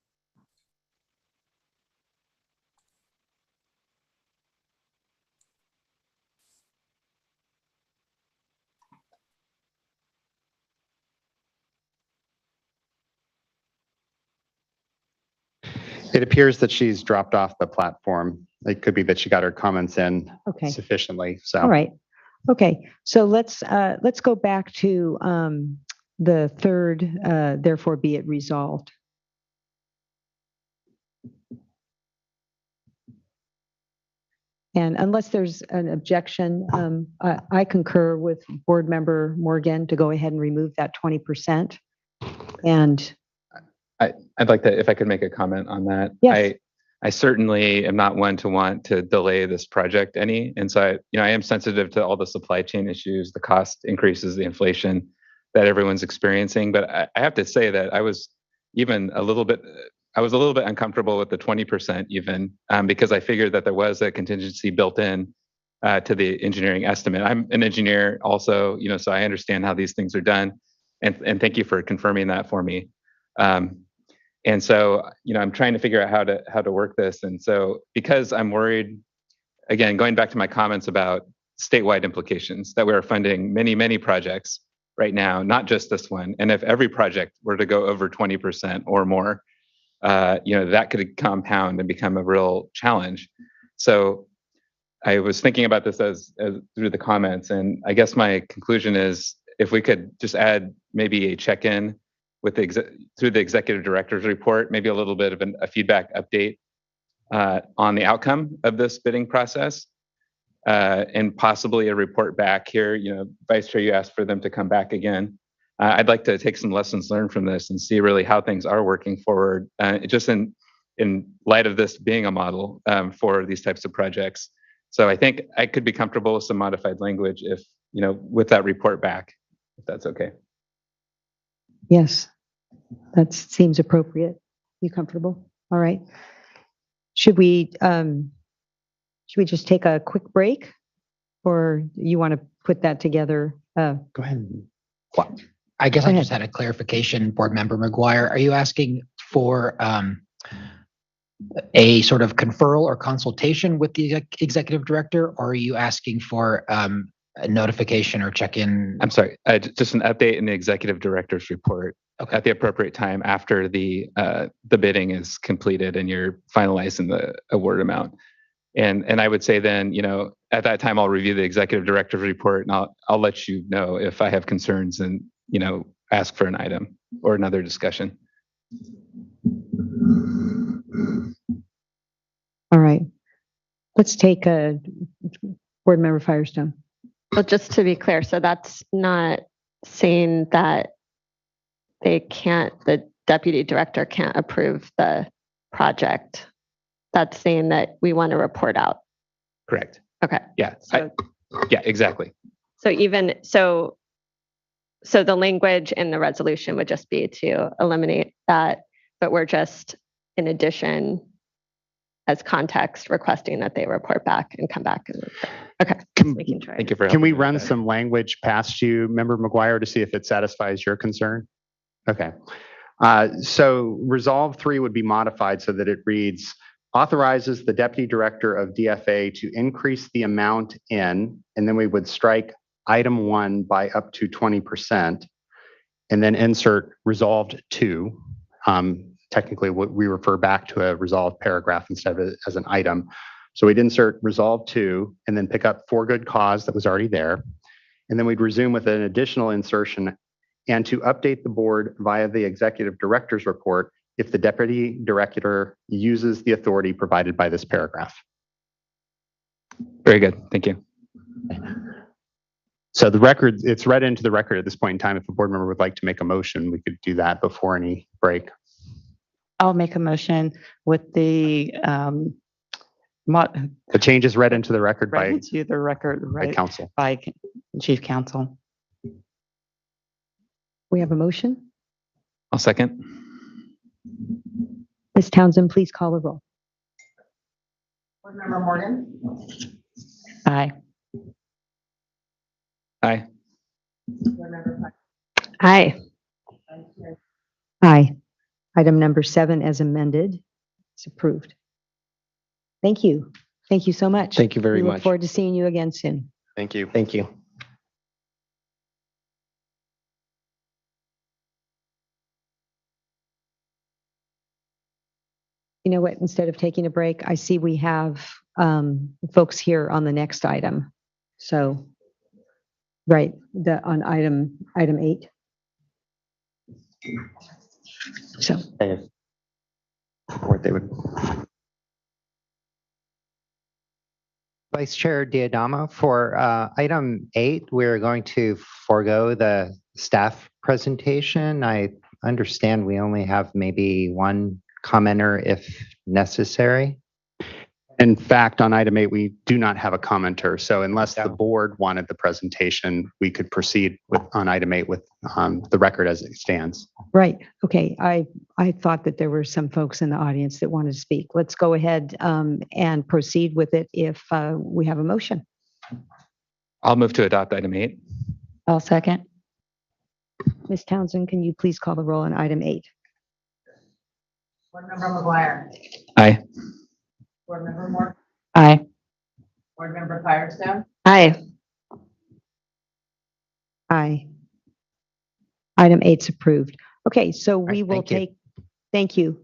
It appears that she's dropped off the platform. It could be that she got her comments in sufficiently. So, all right. Okay. So let's go back to the third, therefore be it resolved. And unless there's an objection, I concur with Board Member Morgan to go ahead and remove that 20%. And I'd like to, if I could make a comment on that. Yes. I certainly am not one to want to delay this project any. And so I am sensitive to all the supply chain issues, the cost increases, the inflation that everyone's experiencing. But I have to say that I was a little bit uncomfortable with the 20% even, because I figured that there was a contingency built in to the engineering estimate. I'm an engineer also, so I understand how these things are done. And thank you for confirming that for me. And so, I'm trying to figure out how to work this. And so, because I'm worried, again, going back to my comments about statewide implications, that we are funding many, many projects right now, not just this one. And if every project were to go over 20% or more, that could compound and become a real challenge. So I was thinking about this as through the comments, and I guess my conclusion is if we could just add maybe a check-in with through the executive director's report, maybe a little bit of a feedback update on the outcome of this bidding process, and possibly a report back here. Vice Chair, you asked for them to come back again. I'd like to take some lessons learned from this and see really how things are working forward, just in light of this being a model for these types of projects. So I think I could be comfortable with some modified language if, with that report back, if that's okay. yes, that seems appropriate. You comfortable? All right. Should we just take a quick break, or you want to put that together? Go ahead. Well, I guess I just had a clarification, Board Member McGuire. Are you asking for a sort of conferral or consultation with the executive director, or are you asking for a notification or check-in? I'm sorry, just an update in the executive director's report at the appropriate time after the bidding is completed and you're finalizing the award amount. And I would say then, at that time, I'll review the executive director's report and I'll let you know if I have concerns and, ask for an item or another discussion. All right. Let's take a Board Member Firestone. Well, just to be clear, so that's not saying that the deputy director can't approve the project. That's saying that we want to report out. Correct. Okay. Yeah. Yeah, exactly. So the language in the resolution would just be to eliminate that, but we're just, in addition, as context, requesting that they report back and come back. Okay. Thank you for Can we run some language past you, Member McGuire, to see if it satisfies your concern? Okay. So Resolve 3 would be modified so that it reads, authorizes the Deputy Director of DFA to increase the amount in, and then we would strike item 1 by up to 20%, and then insert Resolved 2. Technically, we refer back to a resolved paragraph instead of as an item. So we'd insert Resolved 2 and then pick up for good cause that was already there. And then we'd resume with an additional insertion and to update the board via the executive director's report if the deputy director uses the authority provided by this paragraph. Very good. Thank you. So the record, it's read into the record at this point in time. If a board member would like to make a motion, we could do that before any break. I'll make a motion with the the changes read into the record by council. By Chief Counsel. We have a motion. I'll second. Ms. Townsend, please call the roll. Board Member Morgan. Aye. Aye. Board Member Pike. Aye. Vice Chair. Aye. Item number 7 as amended is approved. Thank you. Thank you so much. Thank you very We look much. forward to seeing you again soon. Thank you. Thank you. You know what? Instead of taking a break, I see we have folks here on the next item. So, right, on item 8. So, What they would. Vice Chair Diadamo, for item 8, we're going to forego the staff presentation. I understand we only have maybe one commenter if necessary. In fact, on item 8, we do not have a commenter. So unless the board wanted the presentation, we could proceed on item 8 with the record as it stands. right. Okay. I thought that there were some folks in the audience that wanted to speak. Let's go ahead and proceed with it if we have a motion. I'll move to adopt item 8. I'll second. Ms. Townsend, can you please call the roll on item 8? Board Member McGuire. Aye. Board Member Morgan. Aye. Board Member Firestone. Aye. Aye. Item 8's approved. Okay, so we will take, thank you.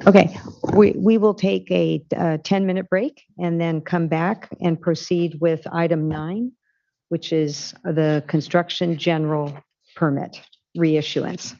Okay, we will take a 10-minute break and then come back and proceed with item 9, which is the construction general permit reissuance.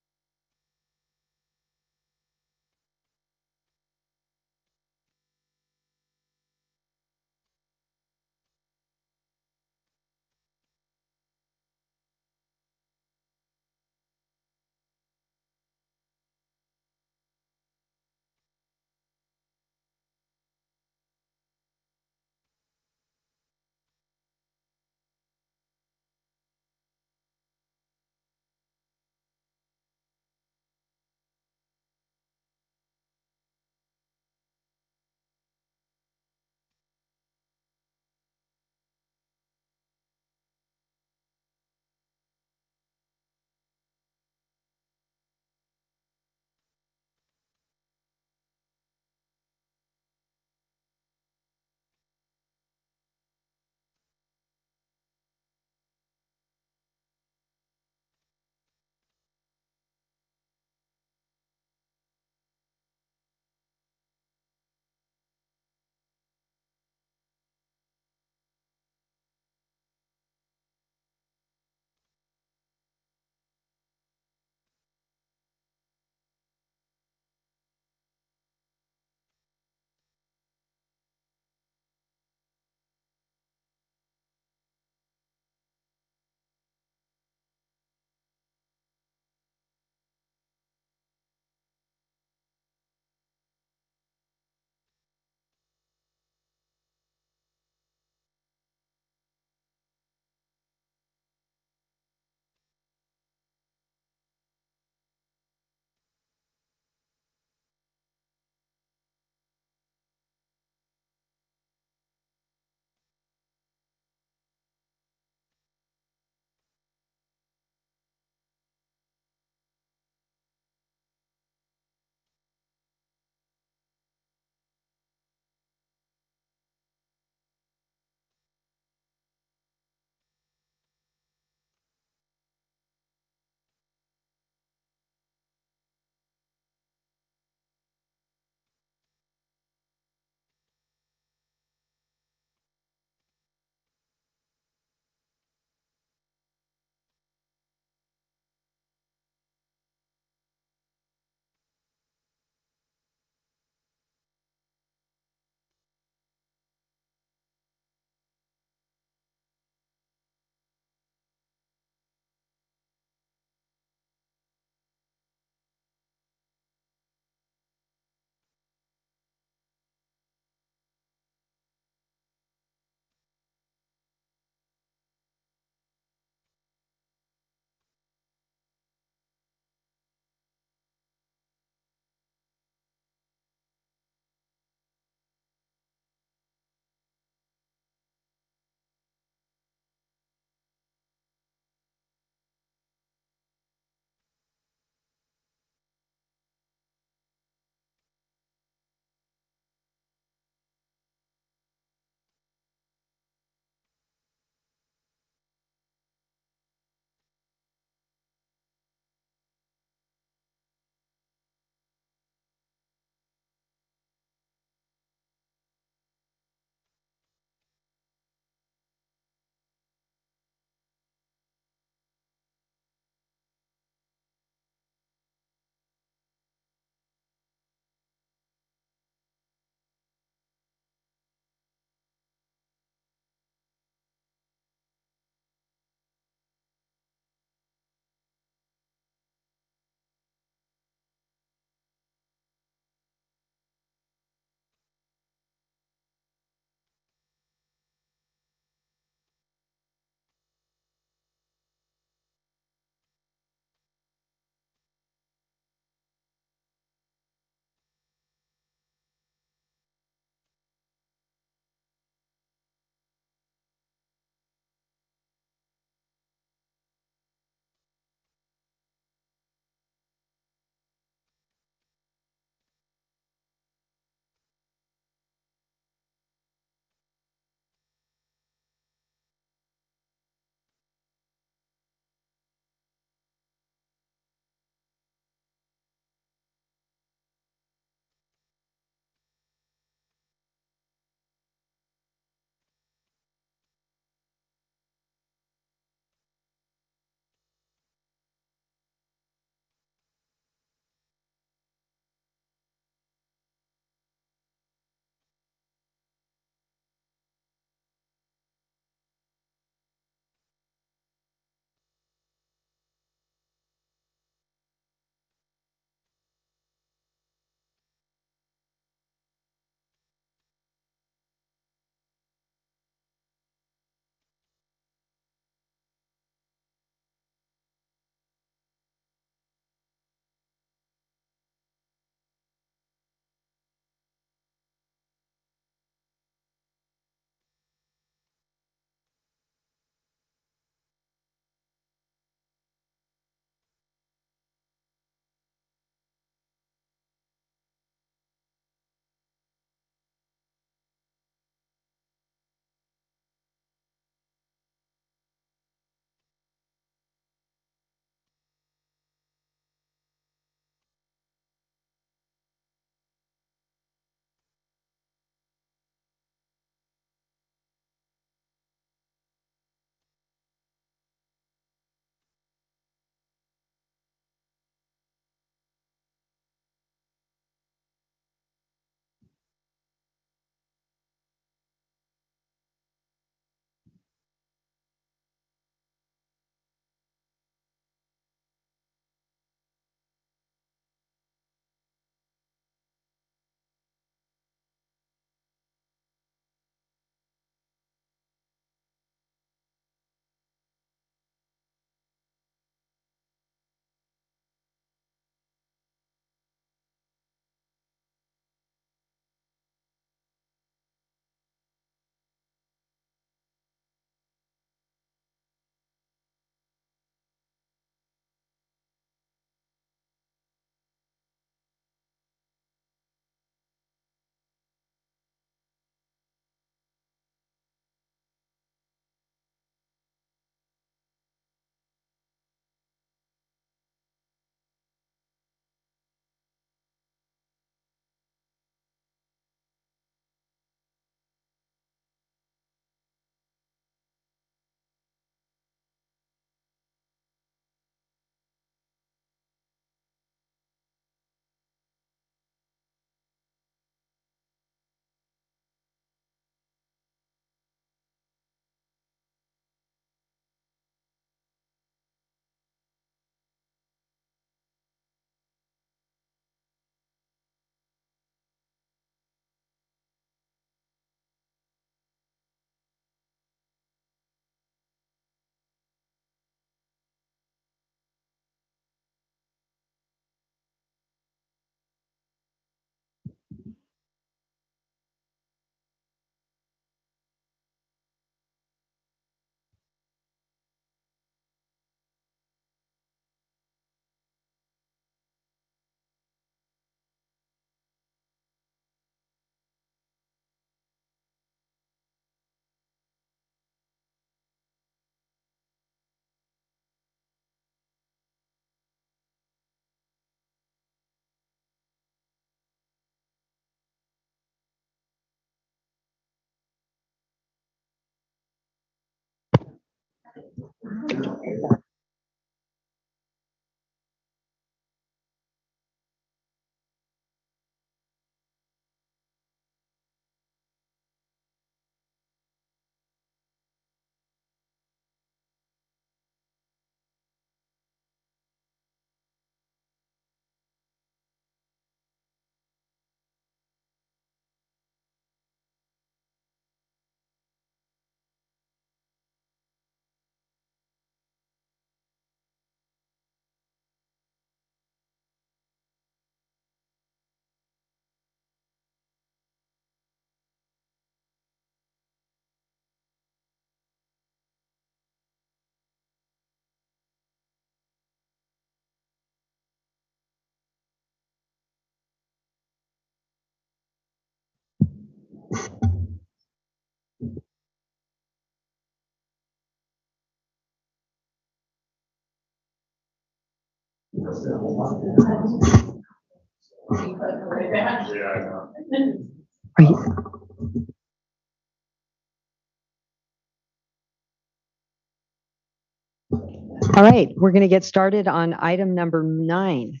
All right, we're going to get started on item number 9.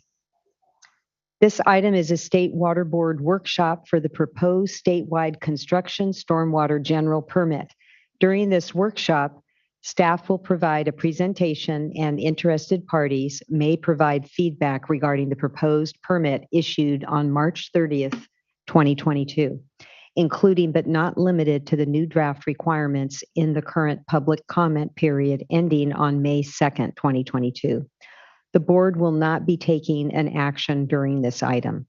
This item is a State Water Board workshop for the proposed statewide construction stormwater general permit. During this workshop, staff will provide a presentation and interested parties may provide feedback regarding the proposed permit issued on March 30th, 2022, including but not limited to the new draft requirements in the current public comment period ending on May 2nd, 2022. The board will not be taking an action during this item.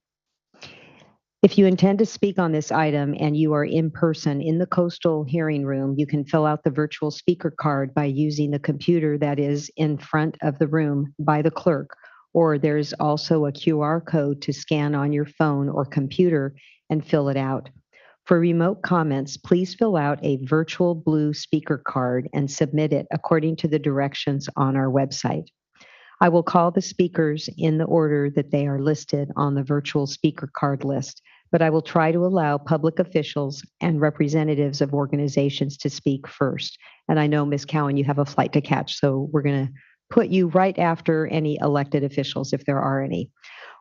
If you intend to speak on this item and you are in person in the coastal hearing room, you can fill out the virtual speaker card by using the computer that is in front of the room by the clerk, or there's also a QR code to scan on your phone or computer and fill it out. For remote comments, please fill out a virtual blue speaker card and submit it according to the directions on our website. I will call the speakers in the order that they are listed on the virtual speaker card list, but I will try to allow public officials and representatives of organizations to speak first. And I know, Ms. Cowan, you have a flight to catch, so we're going to put you right after any elected officials, if there are any.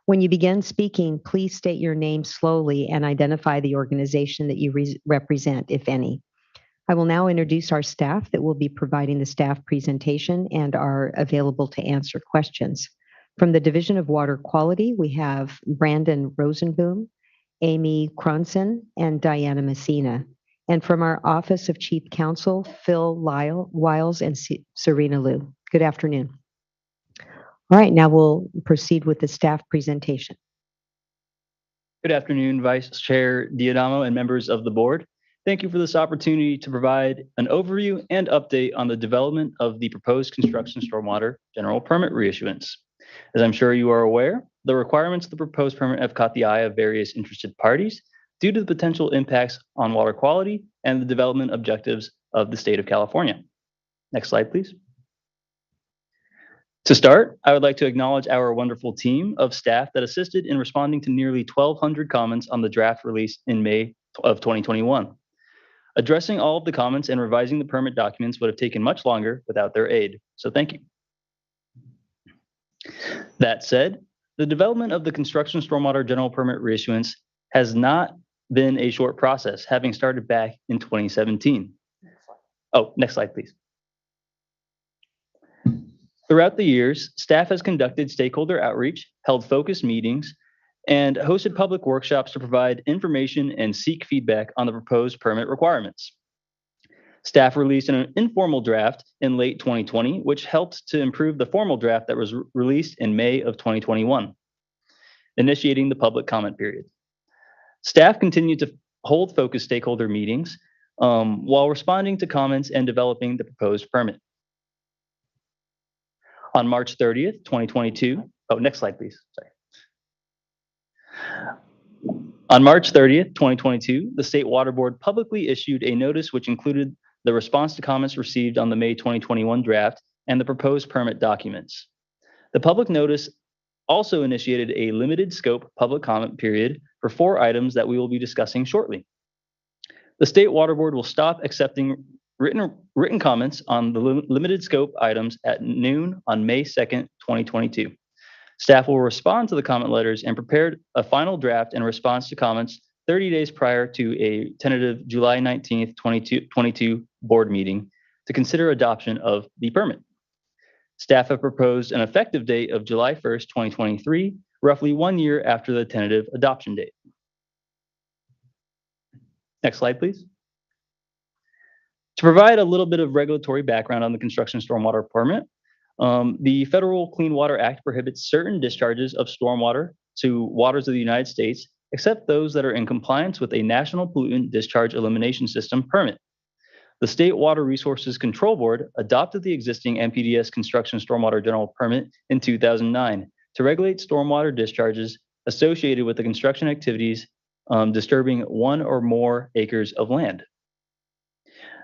When you begin speaking, please state your name slowly and identify the organization that you represent, if any. I will now introduce our staff that will be providing the staff presentation and are available to answer questions. From the Division of Water Quality, we have Brandon Rosenboom, Amy Cronson, and Diana Messina. And from our Office of Chief Counsel, Phil Wiles and Serena Liu. Good afternoon. All right, now we'll proceed with the staff presentation. Good afternoon, Vice Chair Diadamo and members of the board. Thank you for this opportunity to provide an overview and update on the development of the proposed construction stormwater general permit reissuance. As I'm sure you are aware, the requirements of the proposed permit have caught the eye of various interested parties due to the potential impacts on water quality and the development objectives of the state of California. Next slide, please. To start, I would like to acknowledge our wonderful team of staff that assisted in responding to nearly 1,200 comments on the draft released in May of 2021. Addressing all of the comments and revising the permit documents would have taken much longer without their aid, so thank you. That said, the development of the construction stormwater general permit reissuance has not been a short process, having started back in 2017. Oh, next slide, please. Throughout the years, staff has conducted stakeholder outreach, held focus meetings, and hosted public workshops to provide information and seek feedback on the proposed permit requirements. Staff released an informal draft in late 2020, which helped to improve the formal draft that was released in May of 2021, initiating the public comment period. Staff continued to hold focus stakeholder meetings while responding to comments and developing the proposed permit. On March 30th, 2022, oh, next slide, please, sorry. On March 30th, 2022, the State Water Board publicly issued a notice which included the response to comments received on the May 2021 draft and the proposed permit documents. The public notice also initiated a limited scope public comment period for 4 items that we will be discussing shortly. The State Water Board will stop accepting written comments on the limited scope items at noon on May 2nd, 2022. Staff will respond to the comment letters and prepare a final draft in response to comments 30 days prior to a tentative July 19th, 2022 board meeting to consider adoption of the permit. Staff have proposed an effective date of July 1st, 2023, roughly 1 year after the tentative adoption date. Next slide, please. To provide a little bit of regulatory background on the construction stormwater permit, the Federal Clean Water Act prohibits certain discharges of stormwater to waters of the United States, except those that are in compliance with a National Pollutant Discharge Elimination System permit. The State Water Resources Control Board adopted the existing NPDES Construction Stormwater General Permit in 2009 to regulate stormwater discharges associated with the construction activities disturbing 1 or more acres of land.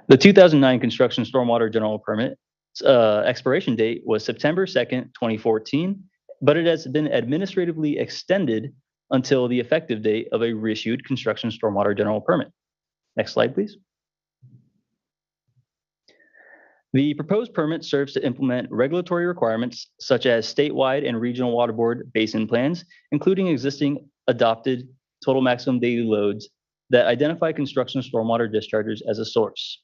The 2009 Construction Stormwater General Permit expiration date was September 2nd, 2014, but it has been administratively extended until the effective date of a reissued Construction Stormwater General Permit. Next slide, please. The proposed permit serves to implement regulatory requirements such as statewide and regional water board basin plans, including existing adopted total maximum daily loads that identify construction stormwater discharges as a source,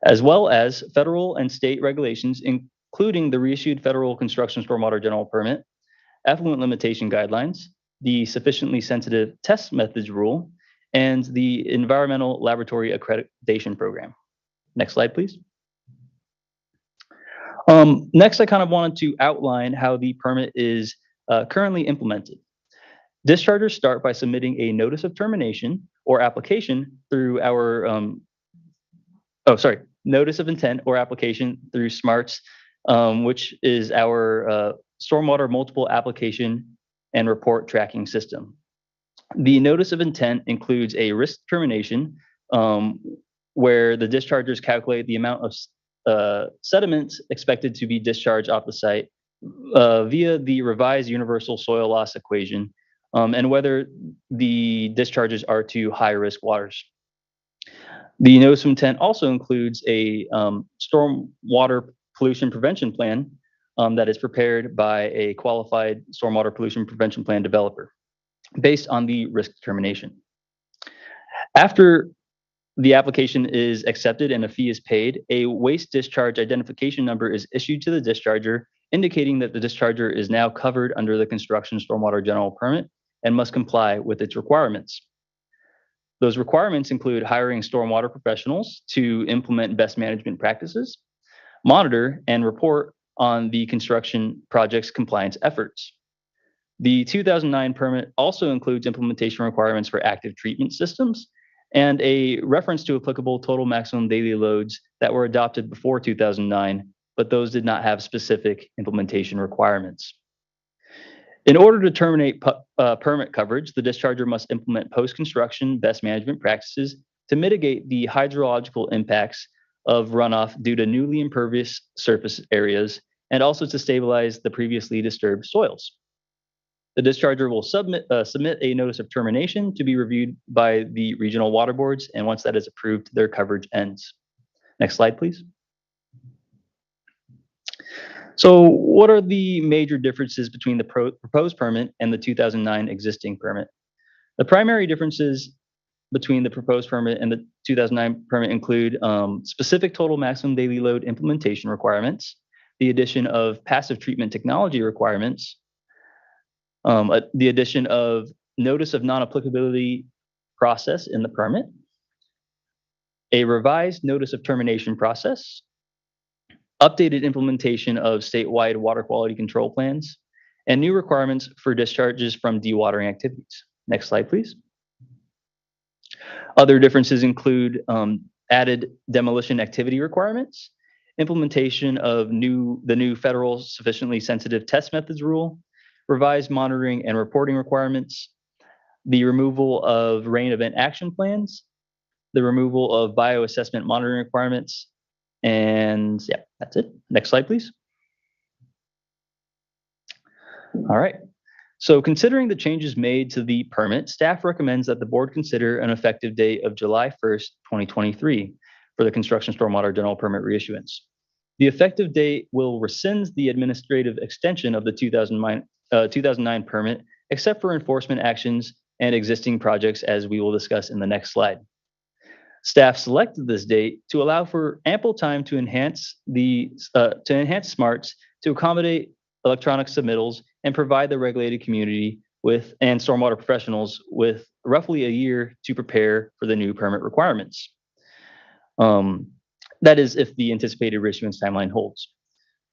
as well as federal and state regulations, including the reissued Federal Construction Stormwater General Permit, effluent limitation guidelines, the sufficiently sensitive test methods rule, and the Environmental Laboratory Accreditation Program. Next slide, please. Next, I kind of wanted to outline how the permit is currently implemented. Dischargers start by submitting a notice of termination or application through our, notice of intent or application through SMARTS, which is our stormwater multiple application and report tracking system. The notice of intent includes a risk determination where the dischargers calculate the amount of sediments expected to be discharged off the site via the revised universal soil loss equation, and whether the discharges are to high-risk waters. The notice of intent also includes a stormwater pollution prevention plan that is prepared by a qualified stormwater pollution prevention plan developer based on the risk determination. After the application is accepted and a fee is paid, a waste discharge identification number is issued to the discharger, indicating that the discharger is now covered under the Construction Stormwater General Permit and must comply with its requirements. Those requirements include hiring stormwater professionals to implement best management practices, monitor and report on the construction project's compliance efforts. The 2009 permit also includes implementation requirements for active treatment systems and a reference to applicable total maximum daily loads that were adopted before 2009, but those did not have specific implementation requirements. In order to terminate permit coverage, the discharger must implement post-construction best management practices to mitigate the hydrological impacts of runoff due to newly impervious surface areas and also to stabilize the previously disturbed soils. The discharger will submit a notice of termination to be reviewed by the regional water boards, and once that is approved, their coverage ends. Next slide, please. So what are the major differences between the proposed permit and the 2009 existing permit? The primary differences between the proposed permit and the 2009 permit include specific total maximum daily load implementation requirements, the addition of passive treatment technology requirements, the addition of notice of non-applicability process in the permit, a revised notice of termination process, updated implementation of statewide water quality control plans, and new requirements for discharges from dewatering activities. Next slide, please. Other differences include added demolition activity requirements, implementation of the new federal sufficiently sensitive test methods rule, revised monitoring and reporting requirements, the removal of rain event action plans, the removal of bioassessment monitoring requirements, and yeah, that's it. Next slide, please. All right. So considering the changes made to the permit, staff recommends that the board consider an effective date of July 1st, 2023 for the construction stormwater general permit reissuance. The effective date will rescind the administrative extension of the 2009 permit, except for enforcement actions and existing projects, as we will discuss in the next slide. Staff selected this date to allow for ample time to enhance smarts to accommodate electronic submittals and provide the regulated community and stormwater professionals with roughly a year to prepare for the new permit requirements. That is, if the anticipated reissuance timeline holds.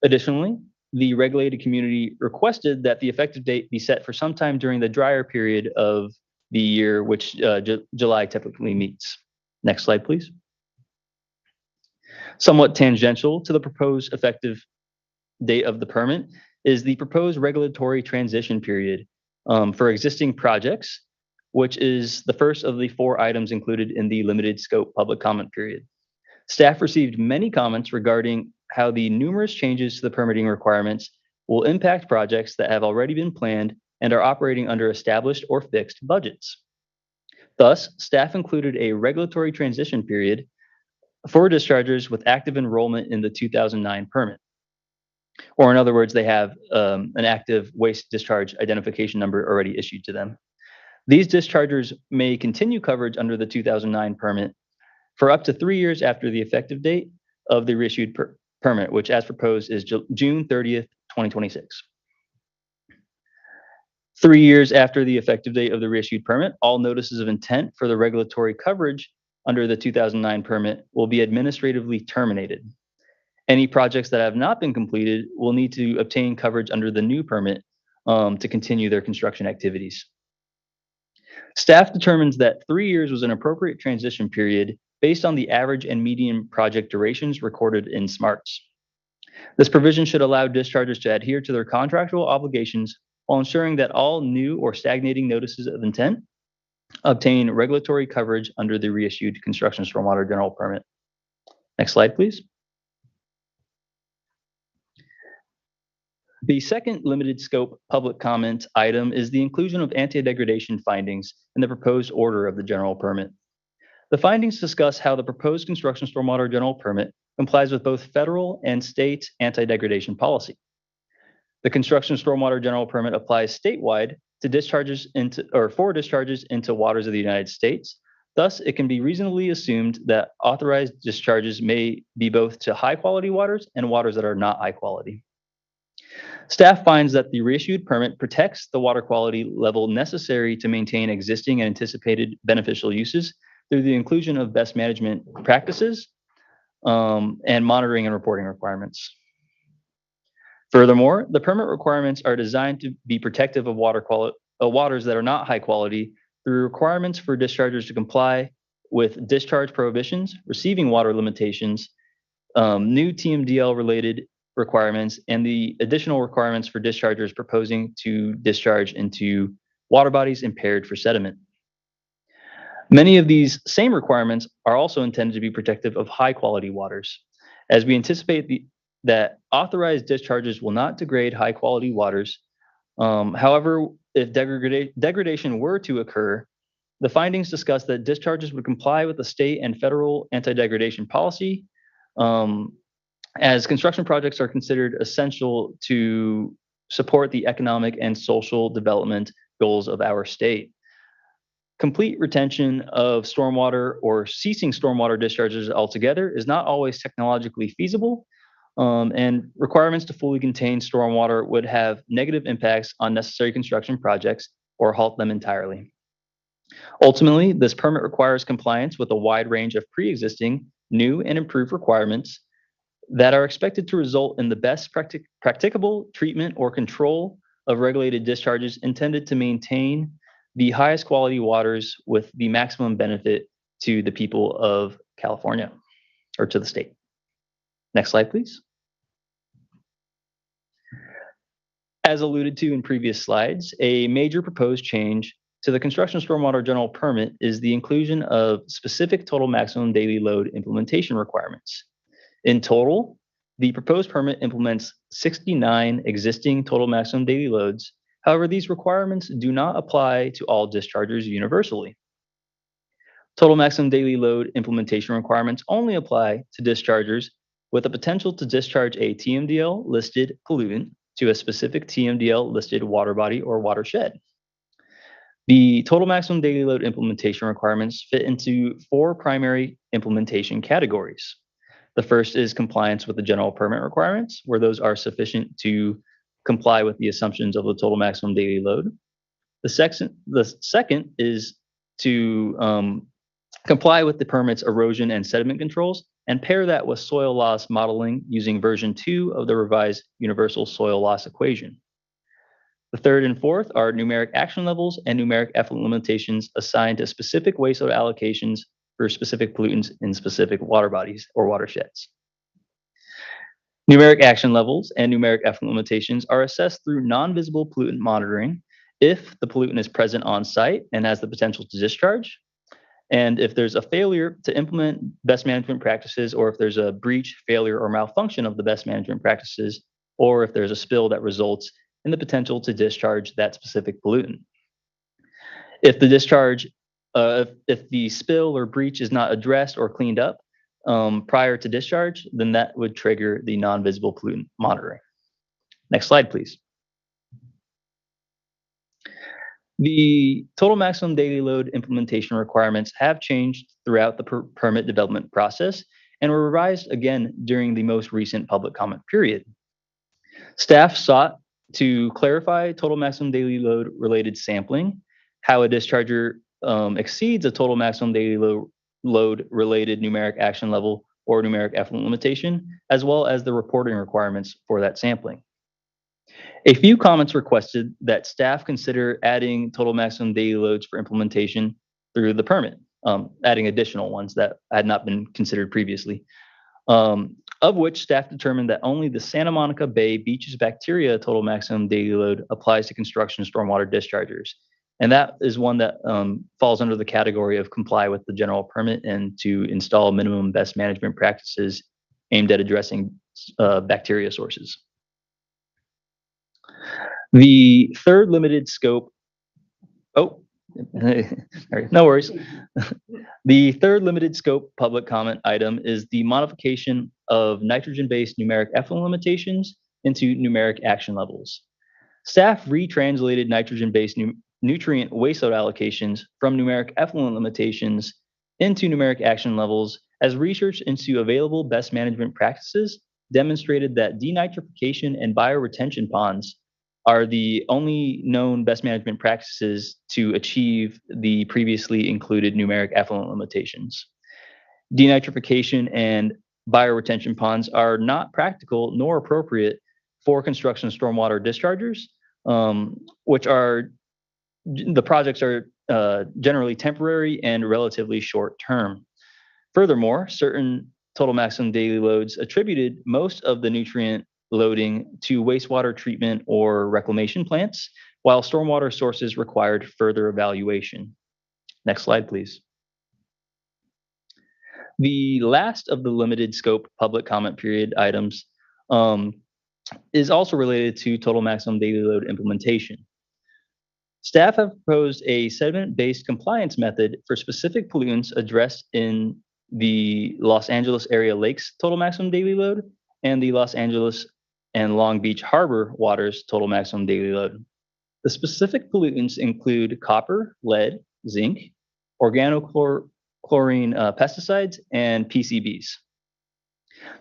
Additionally, the regulated community requested that the effective date be set for sometime during the drier period of the year, which July typically meets. Next slide, please. Somewhat tangential to the proposed effective date of the permit is the proposed regulatory transition period for existing projects, which is the first of the 4 items included in the limited scope public comment period. Staff received many comments regarding how the numerous changes to the permitting requirements will impact projects that have already been planned and are operating under established or fixed budgets. Thus, staff included a regulatory transition period for dischargers with active enrollment in the 2009 permit. Or in other words, they have an active waste discharge identification number already issued to them. These dischargers may continue coverage under the 2009 permit for up to 3 years after the effective date of the reissued permit, which as proposed is June 30th, 2026. 3 years after the effective date of the reissued permit, all notices of intent for the regulatory coverage under the 2009 permit will be administratively terminated. Any projects that have not been completed will need to obtain coverage under the new permit to continue their construction activities. Staff determines that 3 years was an appropriate transition period based on the average and median project durations recorded in SMARTs. This provision should allow dischargers to adhere to their contractual obligations while ensuring that all new or stagnating notices of intent obtain regulatory coverage under the reissued construction stormwater general permit. Next slide, please. The second limited scope public comment item is the inclusion of anti-degradation findings in the proposed order of the general permit. The findings discuss how the proposed construction stormwater general permit complies with both federal and state anti-degradation policy. The construction stormwater general permit applies statewide to discharges for discharges into waters of the United States. Thus, it can be reasonably assumed that authorized discharges may be both to high quality waters and waters that are not high quality. Staff finds that the reissued permit protects the water quality level necessary to maintain existing and anticipated beneficial uses through the inclusion of best management practices and monitoring and reporting requirements. Furthermore, the permit requirements are designed to be protective of waters that are not high quality through requirements for dischargers to comply with discharge prohibitions, receiving water limitations, new TMDL related requirements, and the additional requirements for dischargers proposing to discharge into water bodies impaired for sediment. Many of these same requirements are also intended to be protective of high quality waters, as we anticipate that authorized discharges will not degrade high quality waters. However, if degradation were to occur, the findings discuss that discharges would comply with the state and federal anti-degradation policy, as construction projects are considered essential to support the economic and social development goals of our state. Complete retention of stormwater or ceasing stormwater discharges altogether is not always technologically feasible, and requirements to fully contain stormwater would have negative impacts on necessary construction projects or halt them entirely. Ultimately, this permit requires compliance with a wide range of pre-existing, new, and improved requirements that are expected to result in the best practicable treatment or control of regulated discharges intended to maintain the highest quality waters with the maximum benefit to the people of California, or to the state. Next slide, please. As alluded to in previous slides, a major proposed change to the construction stormwater general permit is the inclusion of specific total maximum daily load implementation requirements. In total, the proposed permit implements 69 existing total maximum daily loads. However, these requirements do not apply to all dischargers universally. Total maximum daily load implementation requirements only apply to dischargers with the potential to discharge a TMDL listed pollutant to a specific TMDL listed water body or watershed. The total maximum daily load implementation requirements fit into 4 primary implementation categories. The first is compliance with the general permit requirements, where those are sufficient to comply with the assumptions of the total maximum daily load. The second is to comply with the permit's erosion and sediment controls and pair that with soil loss modeling using version 2 of the revised universal soil loss equation. The third and fourth are numeric action levels and numeric effluent limitations assigned to specific wastewater allocations for specific pollutants in specific water bodies or watersheds. Numeric action levels and numeric effluent limitations are assessed through non-visible pollutant monitoring if the pollutant is present on site and has the potential to discharge, and if there's a failure to implement best management practices, or if there's a breach, failure, or malfunction of the best management practices, or if there's a spill that results in the potential to discharge that specific pollutant. If the discharge, if the spill or breach is not addressed or cleaned up prior to discharge, then that would trigger the non-visible pollutant monitoring. Next slide, please. The total maximum daily load implementation requirements have changed throughout the permit development process and were revised again during the most recent public comment period. Staff sought to clarify total maximum daily load related sampling, how a discharger exceeds a total maximum daily load related numeric action level or numeric effluent limitation, as well as the reporting requirements for that sampling. A few comments requested that staff consider adding total maximum daily loads for implementation through the permit, adding additional ones that had not been considered previously, of which staff determined that only the Santa Monica Bay Beaches bacteria total maximum daily load applies to construction stormwater dischargers. And that is one that falls under the category of comply with the general permit and to install minimum best management practices aimed at addressing bacteria sources. The third limited scope, no worries. The third limited scope public comment item is the modification of nitrogen-based numeric effluent limitations into numeric action levels. Staff retranslated nitrogen-based nutrient wasteload allocations from numeric effluent limitations into numeric action levels as research into available best management practices demonstrated that denitrification and bioretention ponds are the only known best management practices to achieve the previously included numeric effluent limitations. Denitrification and bioretention ponds are not practical nor appropriate for construction stormwater dischargers, which are, the projects are generally temporary and relatively short term. Furthermore, certain total maximum daily loads attributed most of the nutrient loading to wastewater treatment or reclamation plants, while stormwater sources required further evaluation. Next slide, please. The last of the limited scope public comment period items is also related to total maximum daily load implementation. Staff have proposed a sediment-based compliance method for specific pollutants addressed in the Los Angeles area lakes total maximum daily load and the Los Angeles and Long Beach Harbor waters total maximum daily load. The specific pollutants include copper, lead, zinc, organochlorine pesticides, and PCBs.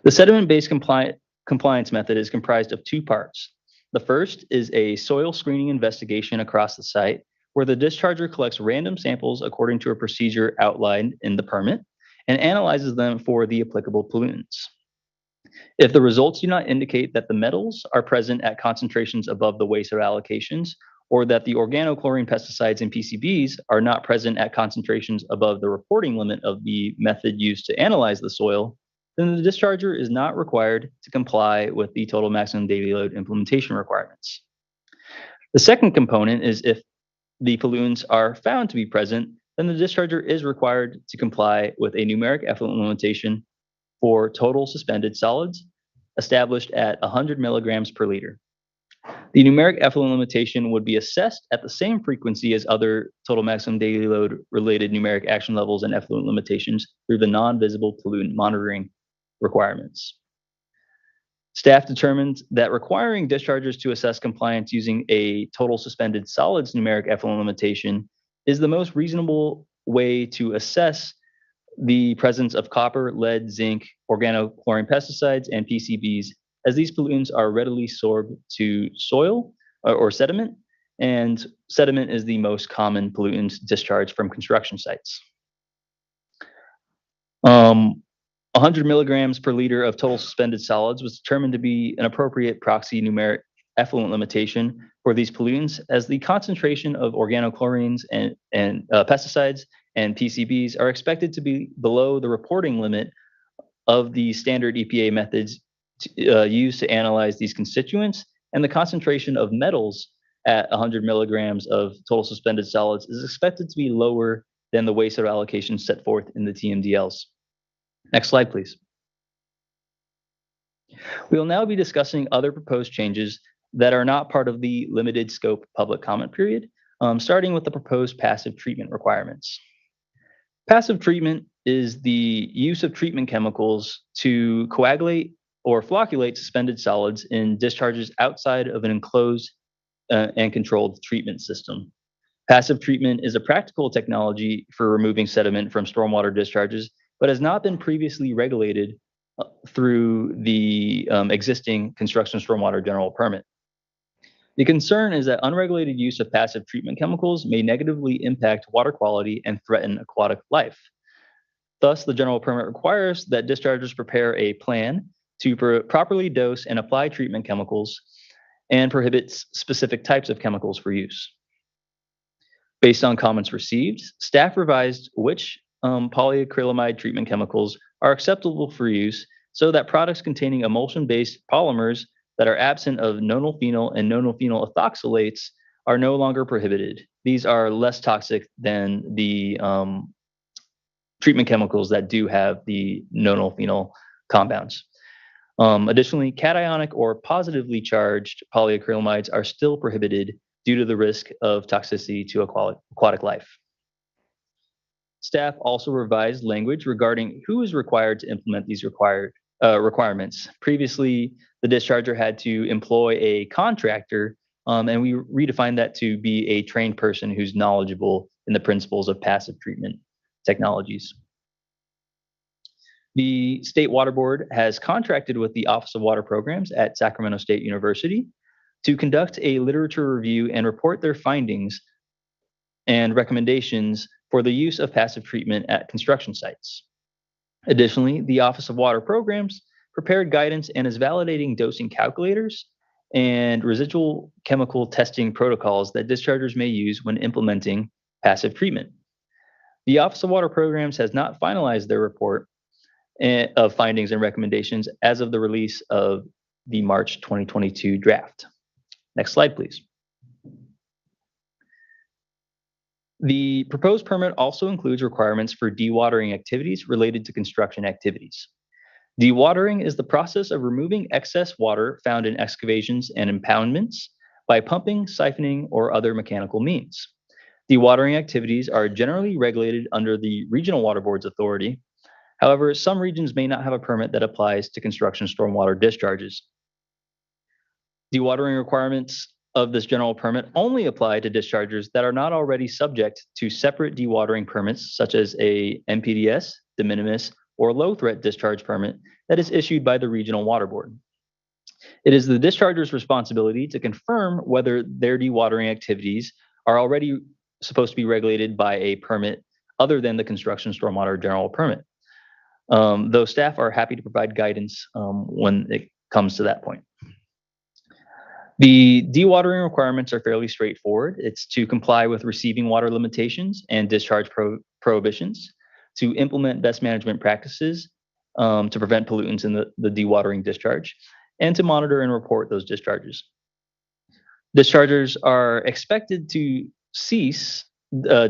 The sediment-based compliance method is comprised of 2 parts. The first is a soil screening investigation across the site, where the discharger collects random samples according to a procedure outlined in the permit and analyzes them for the applicable pollutants. If the results do not indicate that the metals are present at concentrations above the wastewater allocations, or that the organochlorine pesticides and PCBs are not present at concentrations above the reporting limit of the method used to analyze the soil, then the discharger is not required to comply with the total maximum daily load implementation requirements. The second component is if the pollutants are found to be present, then the discharger is required to comply with a numeric effluent limitation for total suspended solids established at 100 milligrams per liter. The numeric effluent limitation would be assessed at the same frequency as other total maximum daily load related numeric action levels and effluent limitations through the non-visible pollutant monitoring requirements. Staff determined that requiring dischargers to assess compliance using a total suspended solids numeric effluent limitation is the most reasonable way to assess the presence of copper, lead, zinc, organochlorine pesticides, and PCBs, as these pollutants are readily sorbed to soil or sediment, and sediment is the most common pollutant discharged from construction sites. 100 milligrams per liter of total suspended solids was determined to be an appropriate proxy numeric effluent limitation for these pollutants, as the concentration of organochlorines and pesticides and PCBs are expected to be below the reporting limit of the standard EPA methods used to analyze these constituents, and the concentration of metals at 100 milligrams of total suspended solids is expected to be lower than the waste oil allocation set forth in the TMDLs. Next slide, please. We will now be discussing other proposed changes that are not part of the limited scope public comment period, starting with the proposed passive treatment requirements. Passive treatment is the use of treatment chemicals to coagulate or flocculate suspended solids in discharges outside of an enclosed and controlled treatment system. Passive treatment is a practical technology for removing sediment from stormwater discharges, but has not been previously regulated through the existing construction stormwater general permit. The concern is that unregulated use of passive treatment chemicals may negatively impact water quality and threaten aquatic life. Thus, the general permit requires that dischargers prepare a plan to properly dose and apply treatment chemicals and prohibits specific types of chemicals for use. Based on comments received, staff revised which polyacrylamide treatment chemicals are acceptable for use so that products containing emulsion-based polymers that are absent of nonylphenol and nonylphenol ethoxylates are no longer prohibited. These are less toxic than the treatment chemicals that do have the nonylphenol compounds. Additionally, cationic or positively charged polyacrylamides are still prohibited due to the risk of toxicity to aquatic life. Staff also revised language regarding who is required to implement these requirements. Previously, the discharger had to employ a contractor, and we redefined that to be a trained person who's knowledgeable in the principles of passive treatment technologies. The State Water Board has contracted with the Office of Water Programs at Sacramento State University to conduct a literature review and report their findings and recommendations for the use of passive treatment at construction sites. Additionally, the Office of Water Programs prepared guidance and is validating dosing calculators and residual chemical testing protocols that dischargers may use when implementing passive treatment. The Office of Water Programs has not finalized their report of findings and recommendations as of the release of the March 2022 draft. Next slide, please. The proposed permit also includes requirements for dewatering activities related to construction activities. Dewatering is the process of removing excess water found in excavations and impoundments by pumping, siphoning, or other mechanical means. Dewatering activities are generally regulated under the Regional Water Board's authority. However, some regions may not have a permit that applies to construction stormwater discharges. Dewatering requirements of this general permit only apply to dischargers that are not already subject to separate dewatering permits, such as a MPDS, de minimis, or low threat discharge permit that is issued by the Regional Water Board. It is the discharger's responsibility to confirm whether their dewatering activities are already supposed to be regulated by a permit other than the construction stormwater general permit. Though staff are happy to provide guidance when it comes to that point. The dewatering requirements are fairly straightforward. It's to comply with receiving water limitations and discharge prohibitions, to implement best management practices to prevent pollutants in the dewatering discharge, and to monitor and report those discharges. Dischargers are expected to cease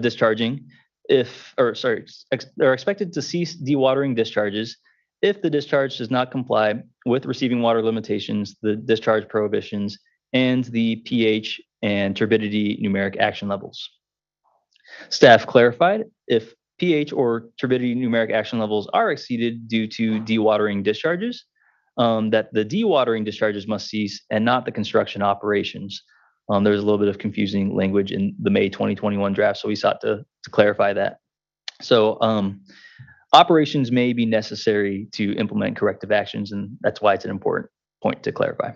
discharging are expected to cease dewatering discharges if the discharge does not comply with receiving water limitations, the discharge prohibitions, and the pH and turbidity numeric action levels. Staff clarified if pH or turbidity numeric action levels are exceeded due to dewatering discharges, that the dewatering discharges must cease and not the construction operations. There's a little bit of confusing language in the May 2021 draft, so we sought to clarify that. So operations may be necessary to implement corrective actions, and that's why it's an important point to clarify.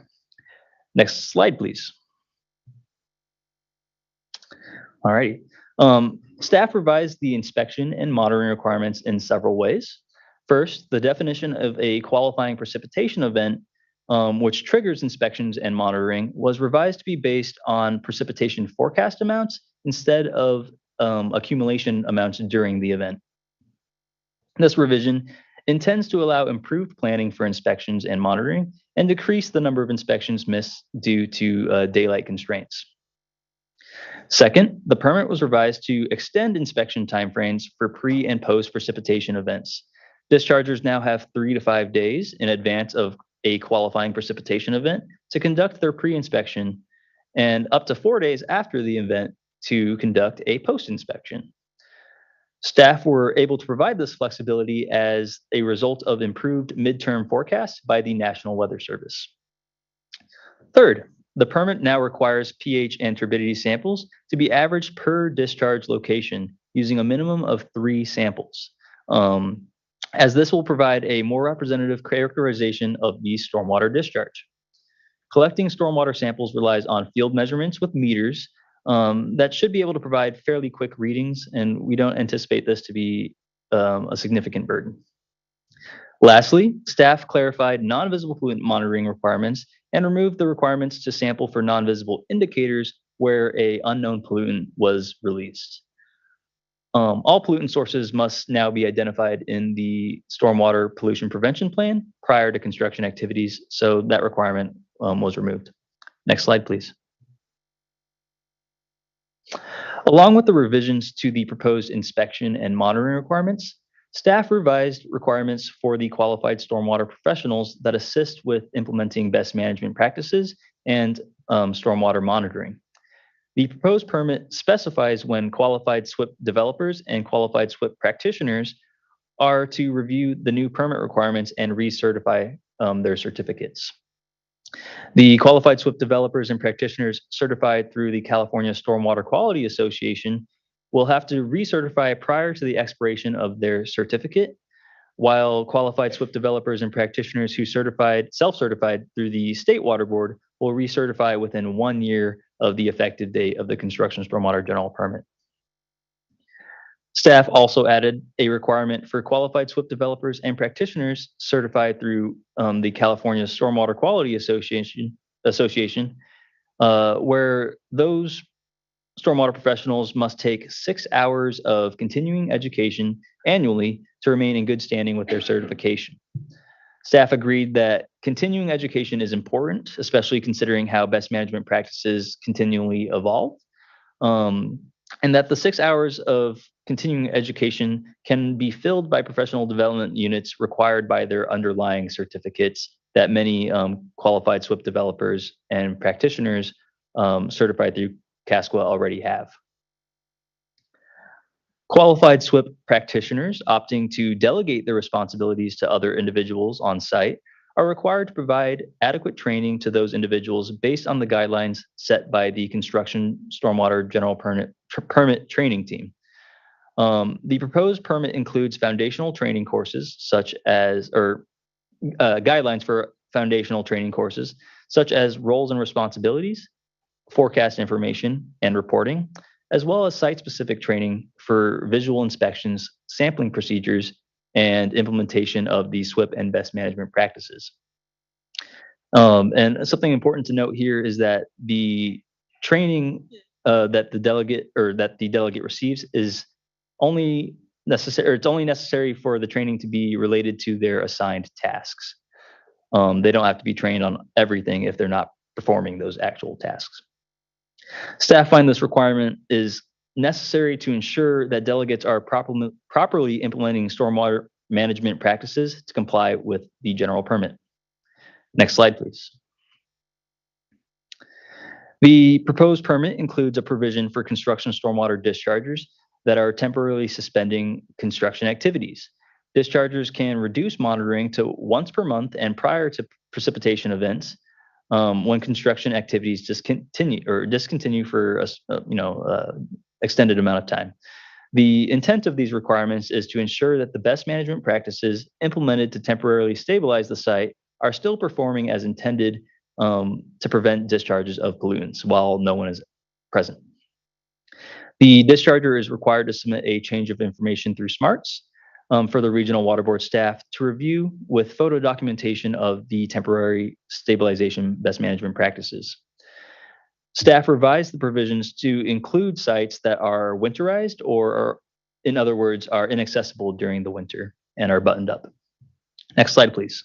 Next slide, please. All right. Staff revised the inspection and monitoring requirements in several ways. First, the definition of a qualifying precipitation event, which triggers inspections and monitoring, was revised to be based on precipitation forecast amounts instead of accumulation amounts during the event. This revision intends to allow improved planning for inspections and monitoring and decrease the number of inspections missed due to daylight constraints. Second, the permit was revised to extend inspection timeframes for pre and post precipitation events. Dischargers now have 3 to 5 days in advance of a qualifying precipitation event to conduct their pre-inspection, and up to 4 days after the event to conduct a post-inspection. Staff were able to provide this flexibility as a result of improved midterm forecasts by the National Weather Service. Third, the permit now requires pH and turbidity samples to be averaged per discharge location using a minimum of 3 samples, as this will provide a more representative characterization of the stormwater discharge. Collecting stormwater samples relies on field measurements with meters that should be able to provide fairly quick readings, and we don't anticipate this to be a significant burden. Lastly, staff clarified non-visible pollutant monitoring requirements and removed the requirements to sample for non-visible indicators where an unknown pollutant was released. All pollutant sources must now be identified in the Stormwater Pollution Prevention Plan prior to construction activities, so that requirement was removed. Next slide, please. Along with the revisions to the proposed inspection and monitoring requirements, staff revised requirements for the qualified stormwater professionals that assist with implementing best management practices and stormwater monitoring. The proposed permit specifies when qualified SWIP developers and qualified SWIP practitioners are to review the new permit requirements and recertify their certificates. The qualified SWIP developers and practitioners certified through the California Stormwater Quality Association will have to recertify prior to the expiration of their certificate, while qualified SWIP developers and practitioners who self-certified through the State Water Board will recertify within 1 year of the effective date of the construction stormwater general permit. Staff also added a requirement for qualified SWIP developers and practitioners certified through the California Stormwater Quality Association, where those stormwater professionals must take 6 hours of continuing education annually to remain in good standing with their certification. Staff agreed that continuing education is important, especially considering how best management practices continually evolve, and that the 6 hours of continuing education can be filled by professional development units required by their underlying certificates that many qualified SWIP developers and practitioners certified through CASQA already have. Qualified SWIP practitioners opting to delegate their responsibilities to other individuals on site are required to provide adequate training to those individuals based on the guidelines set by the Construction Stormwater General Permit Training Team. The proposed permit includes foundational training courses such as, guidelines for foundational training courses, such as roles and responsibilities, forecast information and reporting, as well as site-specific training for visual inspections, sampling procedures, and implementation of the SWIP and best management practices. And something important to note here is that the training that the delegate receives is only necessary. It's only necessary for the training to be related to their assigned tasks. They don't have to be trained on everything if they're not performing those actual tasks. Staff find this requirement is necessary to ensure that delegates are properly implementing stormwater management practices to comply with the general permit. Next slide, please. The proposed permit includes a provision for construction stormwater dischargers that are temporarily suspending construction activities. Dischargers can reduce monitoring to once per month and prior to precipitation events when construction activities discontinue for a extended amount of time. The intent of these requirements is to ensure that the best management practices implemented to temporarily stabilize the site are still performing as intended to prevent discharges of pollutants while no one is present. The discharger is required to submit a change of information through SMARTS for the regional water board staff to review with photo documentation of the temporary stabilization best management practices. Staff revised the provisions to include sites that are winterized or, in other words, are inaccessible during the winter and are buttoned up. Next slide, please.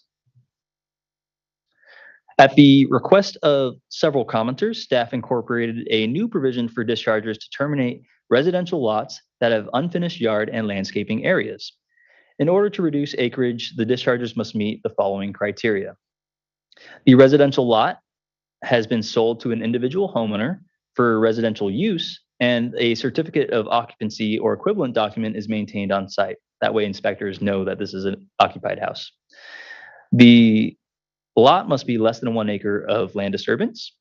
At the request of several commenters, staff incorporated a new provision for dischargers to terminate residential lots that have unfinished yard and landscaping areas. In order to reduce acreage, the dischargers must meet the following criteria. The residential lot has been sold to an individual homeowner for residential use, and a certificate of occupancy or equivalent document is maintained on site. That way inspectors know that this is an occupied house. The lot must be less than 1 acre of land disturbance.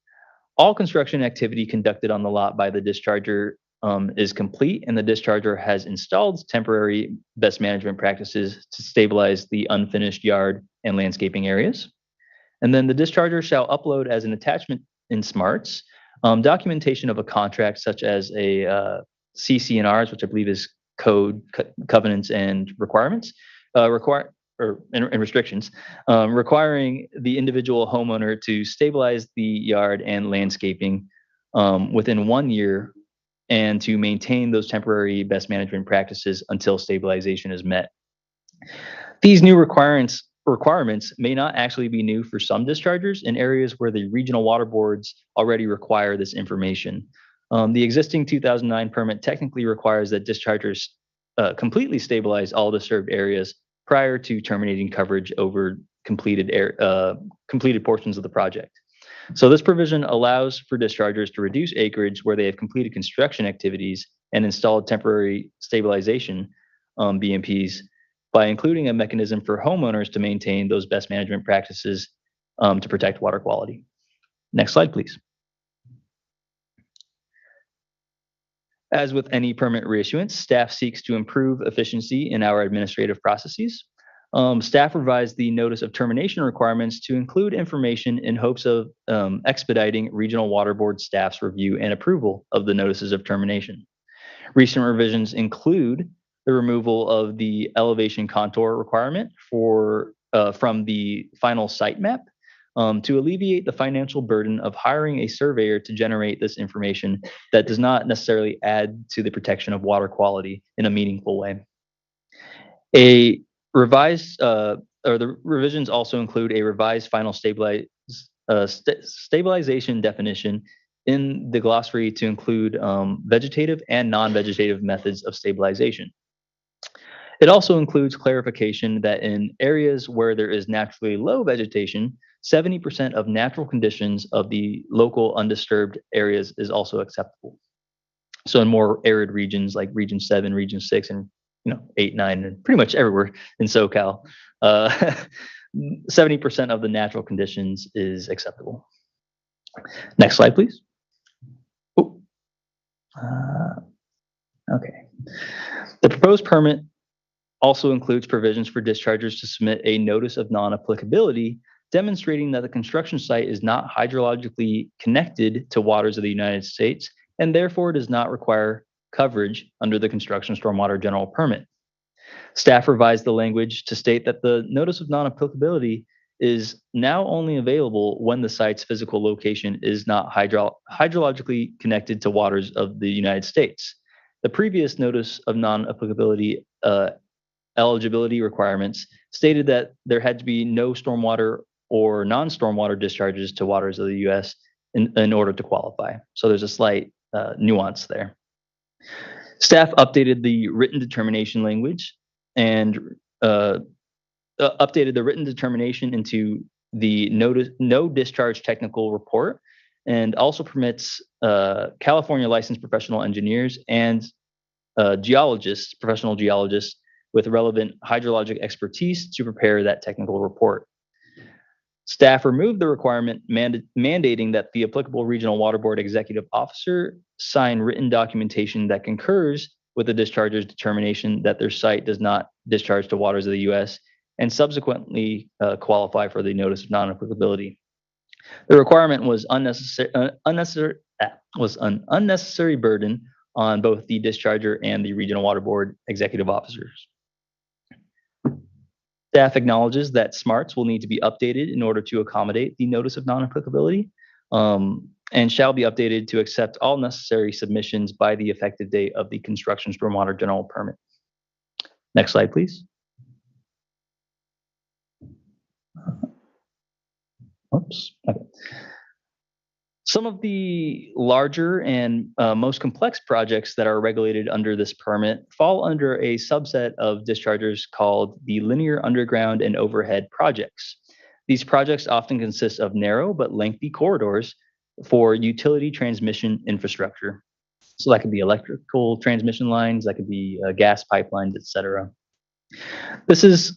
All construction activity conducted on the lot by the discharger is complete, and the discharger has installed temporary best management practices to stabilize the unfinished yard and landscaping areas. And then the discharger shall upload as an attachment in SMARTS documentation of a contract such as a CC&Rs, which I believe is code, covenants, and requirements, and restrictions, requiring the individual homeowner to stabilize the yard and landscaping within 1 year and to maintain those temporary best management practices until stabilization is met. These new requirements may not actually be new for some dischargers in areas where the regional water boards already require this information. The existing 2009 permit technically requires that dischargers completely stabilize all disturbed areas prior to terminating coverage over completed portions of the project. So this provision allows for dischargers to reduce acreage where they have completed construction activities and installed temporary stabilization BMPs by including a mechanism for homeowners to maintain those best management practices to protect water quality. Next slide, please. As with any permit reissuance, staff seeks to improve efficiency in our administrative processes. Staff revised the notice of termination requirements to include information in hopes of expediting regional water board staff's review and approval of the notices of termination. Recent revisions include the removal of the elevation contour requirement from the final site map to alleviate the financial burden of hiring a surveyor to generate this information that does not necessarily add to the protection of water quality in a meaningful way. The revisions also include a revised final stabilization definition in the glossary to include vegetative and non-vegetative methods of stabilization. It also includes clarification that in areas where there is naturally low vegetation, 70% of natural conditions of the local undisturbed areas is also acceptable. So in more arid regions like Region 7, Region 6, and 8, 9, and pretty much everywhere in SoCal, 70% of the natural conditions is acceptable. Next slide, please. Okay. The proposed permit also includes provisions for dischargers to submit a notice of non-applicability demonstrating that the construction site is not hydrologically connected to waters of the United States and therefore does not require coverage under the construction stormwater general permit. Staff revised the language to state that the notice of non-applicability is now only available when the site's physical location is not hydrologically connected to waters of the United States. The previous notice of non-applicability eligibility requirements stated that there had to be no stormwater or non-stormwater discharges to waters of the U.S. in order to qualify. So there's a slight nuance there. Staff updated the written determination language and updated the written determination into the no discharge technical report and also permits California licensed professional engineers and geologists, professional geologists with relevant hydrologic expertise to prepare that technical report. Staff removed the requirement mandating that the applicable regional water board executive officer sign written documentation that concurs with the discharger's determination that their site does not discharge to waters of the U.S. and subsequently qualify for the notice of non-applicability. The requirement was an unnecessary burden on both the discharger and the regional water board executive officers. Staff acknowledges that SMARTs will need to be updated in order to accommodate the notice of non-applicability and shall be updated to accept all necessary submissions by the effective date of the construction stormwater general permit. Next slide, please. Oops. Okay. Some of the larger and most complex projects that are regulated under this permit fall under a subset of dischargers called the linear underground and overhead projects. These projects often consist of narrow but lengthy corridors for utility transmission infrastructure. So that could be electrical transmission lines, that could be gas pipelines, etc. This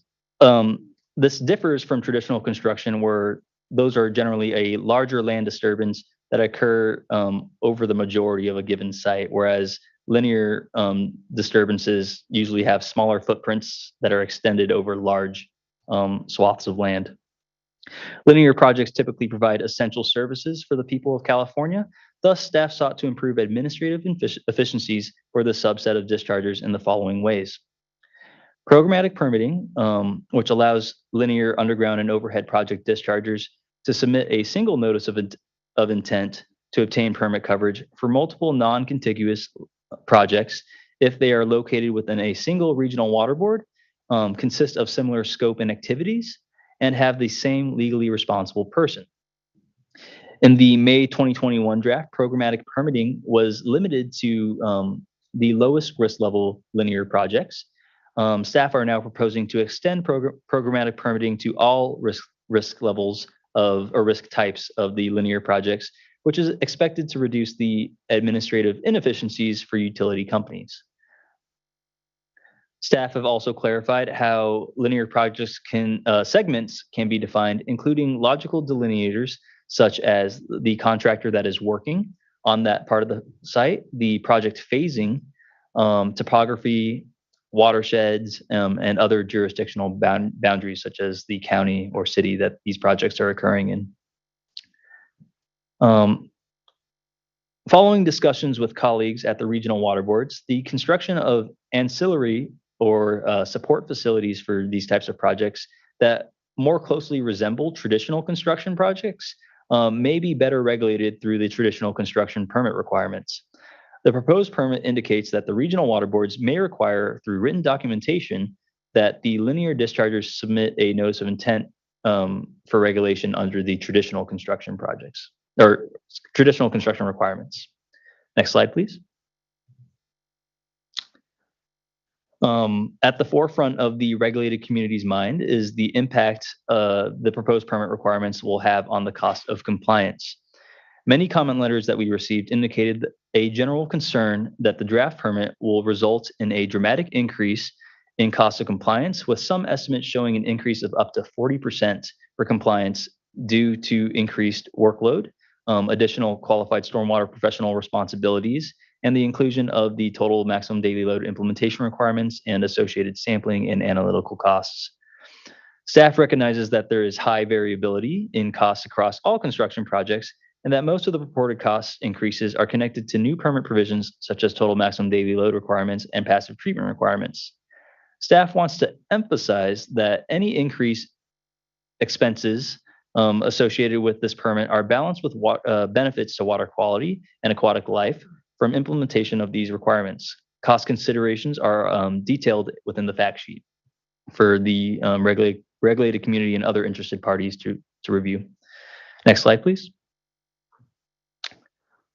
differs from traditional construction where those are generally a larger land disturbance that occur over the majority of a given site, whereas linear disturbances usually have smaller footprints that are extended over large swaths of land. Linear projects typically provide essential services for the people of California. Thus, staff sought to improve administrative efficiencies for the subset of dischargers in the following ways. Programmatic permitting, which allows linear underground and overhead project dischargers to submit a single notice of intent to obtain permit coverage for multiple non-contiguous projects if they are located within a single regional water board, consist of similar scope and activities, and have the same legally responsible person. In the May 2021 draft, programmatic permitting was limited to the lowest risk level linear projects. Staff are now proposing to extend programmatic permitting to all risk levels or risk types of the linear projects, which is expected to reduce the administrative inefficiencies for utility companies. Staff have also clarified how linear projects segments can be defined, including logical delineators, such as the contractor that is working on that part of the site, the project phasing, topography, watersheds, and other jurisdictional boundaries, such as the county or city that these projects are occurring in. Following discussions with colleagues at the regional water boards, the construction of ancillary or support facilities for these types of projects that more closely resemble traditional construction projects may be better regulated through the traditional construction permit requirements. The proposed permit indicates that the regional water boards may require, through written documentation, that the linear dischargers submit a notice of intent for regulation under the traditional construction projects or traditional construction requirements. Next slide, please. At the forefront of the regulated community's mind is the impact the proposed permit requirements will have on the cost of compliance. Many comment letters that we received indicated a general concern that the draft permit will result in a dramatic increase in cost of compliance, with some estimates showing an increase of up to 40% for compliance due to increased workload, additional qualified stormwater professional responsibilities, and the inclusion of the total maximum daily load implementation requirements and associated sampling and analytical costs. Staff recognizes that there is high variability in costs across all construction projects, and that most of the purported cost increases are connected to new permit provisions such as total maximum daily load requirements and passive treatment requirements. Staff wants to emphasize that any increased expenses associated with this permit are balanced with benefits to water quality and aquatic life from implementation of these requirements. Cost considerations are detailed within the fact sheet for the regulated community and other interested parties to review. Next slide, please.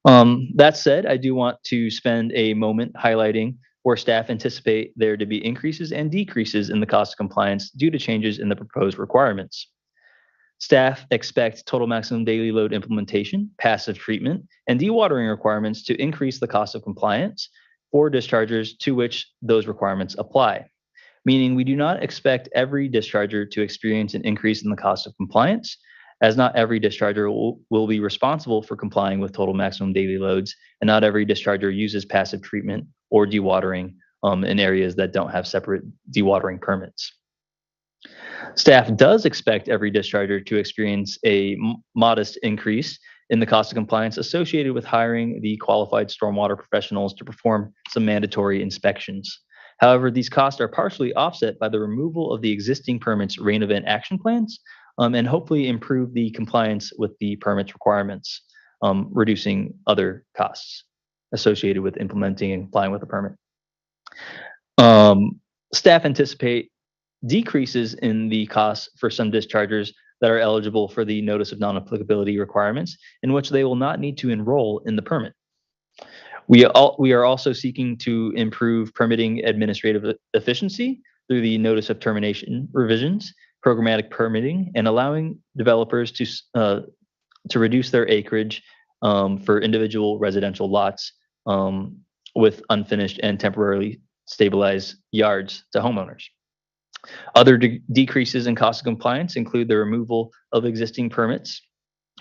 That said, I do want to spend a moment highlighting where staff anticipate there to be increases and decreases in the cost of compliance due to changes in the proposed requirements. Staff expect total maximum daily load implementation, passive treatment, and dewatering requirements to increase the cost of compliance for dischargers to which those requirements apply. Meaning we do not expect every discharger to experience an increase in the cost of compliance, as not every discharger will be responsible for complying with total maximum daily loads, and not every discharger uses passive treatment or dewatering in areas that don't have separate dewatering permits. Staff does expect every discharger to experience a modest increase in the cost of compliance associated with hiring the qualified stormwater professionals to perform some mandatory inspections. However, these costs are partially offset by the removal of the existing permits rain event action plans and hopefully improve the compliance with the permits requirements, reducing other costs associated with implementing and complying with the permit. Staff anticipate decreases in the costs for some dischargers that are eligible for the notice of non-applicability requirements, in which they will not need to enroll in the permit. We are also seeking to improve permitting administrative efficiency through the notice of termination revisions, programmatic permitting, and allowing developers to reduce their acreage for individual residential lots with unfinished and temporarily stabilized yards to homeowners. Other decreases in cost of compliance include the removal of existing permits,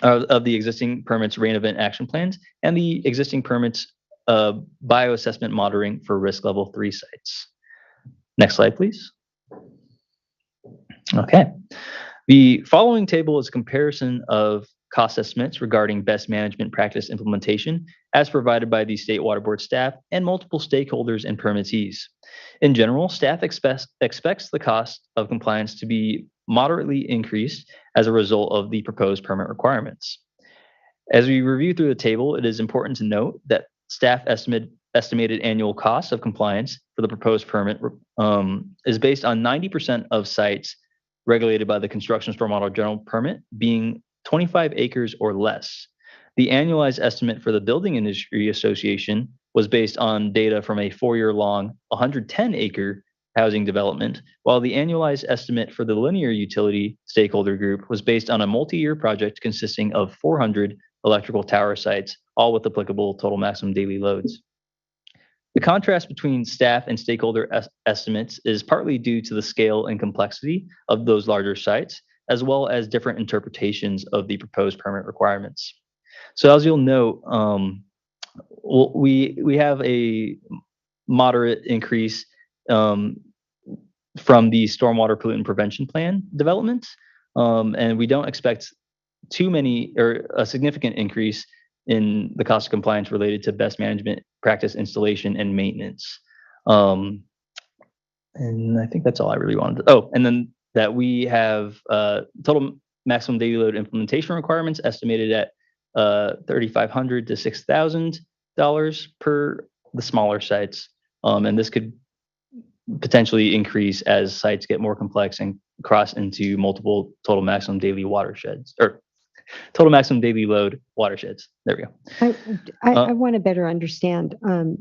of the existing permits rain event action plans, and the existing permits bioassessment monitoring for risk level 3 sites. Next slide, please. Okay. The following table is a comparison of cost estimates regarding best management practice implementation as provided by the State Water Board staff and multiple stakeholders and permittees. In general, staff expects the cost of compliance to be moderately increased as a result of the proposed permit requirements. As we review through the table, it is important to note that staff estimated annual cost of compliance for the proposed permit is based on 90% of sites regulated by the Construction Stormwater General Permit being 25 acres or less. The annualized estimate for the Building Industry Association was based on data from a 4-year-long 110-acre housing development, while the annualized estimate for the Linear Utility Stakeholder Group was based on a multi-year project consisting of 400 electrical tower sites, all with applicable total maximum daily loads. The contrast between staff and stakeholder estimates is partly due to the scale and complexity of those larger sites, as well as different interpretations of the proposed permit requirements. So as you'll note, we have a moderate increase from the stormwater pollutant prevention plan development, and we don't expect too many or a significant increase in the cost of compliance related to best management practice installation and maintenance. And I think that's all I really wanted to, and then that we have total maximum daily load implementation requirements estimated at $3,500 to $6,000 per the smaller sites. And this could potentially increase as sites get more complex and cross into multiple total maximum daily watersheds or total maximum daily load watersheds. There we go. I want to better understand. And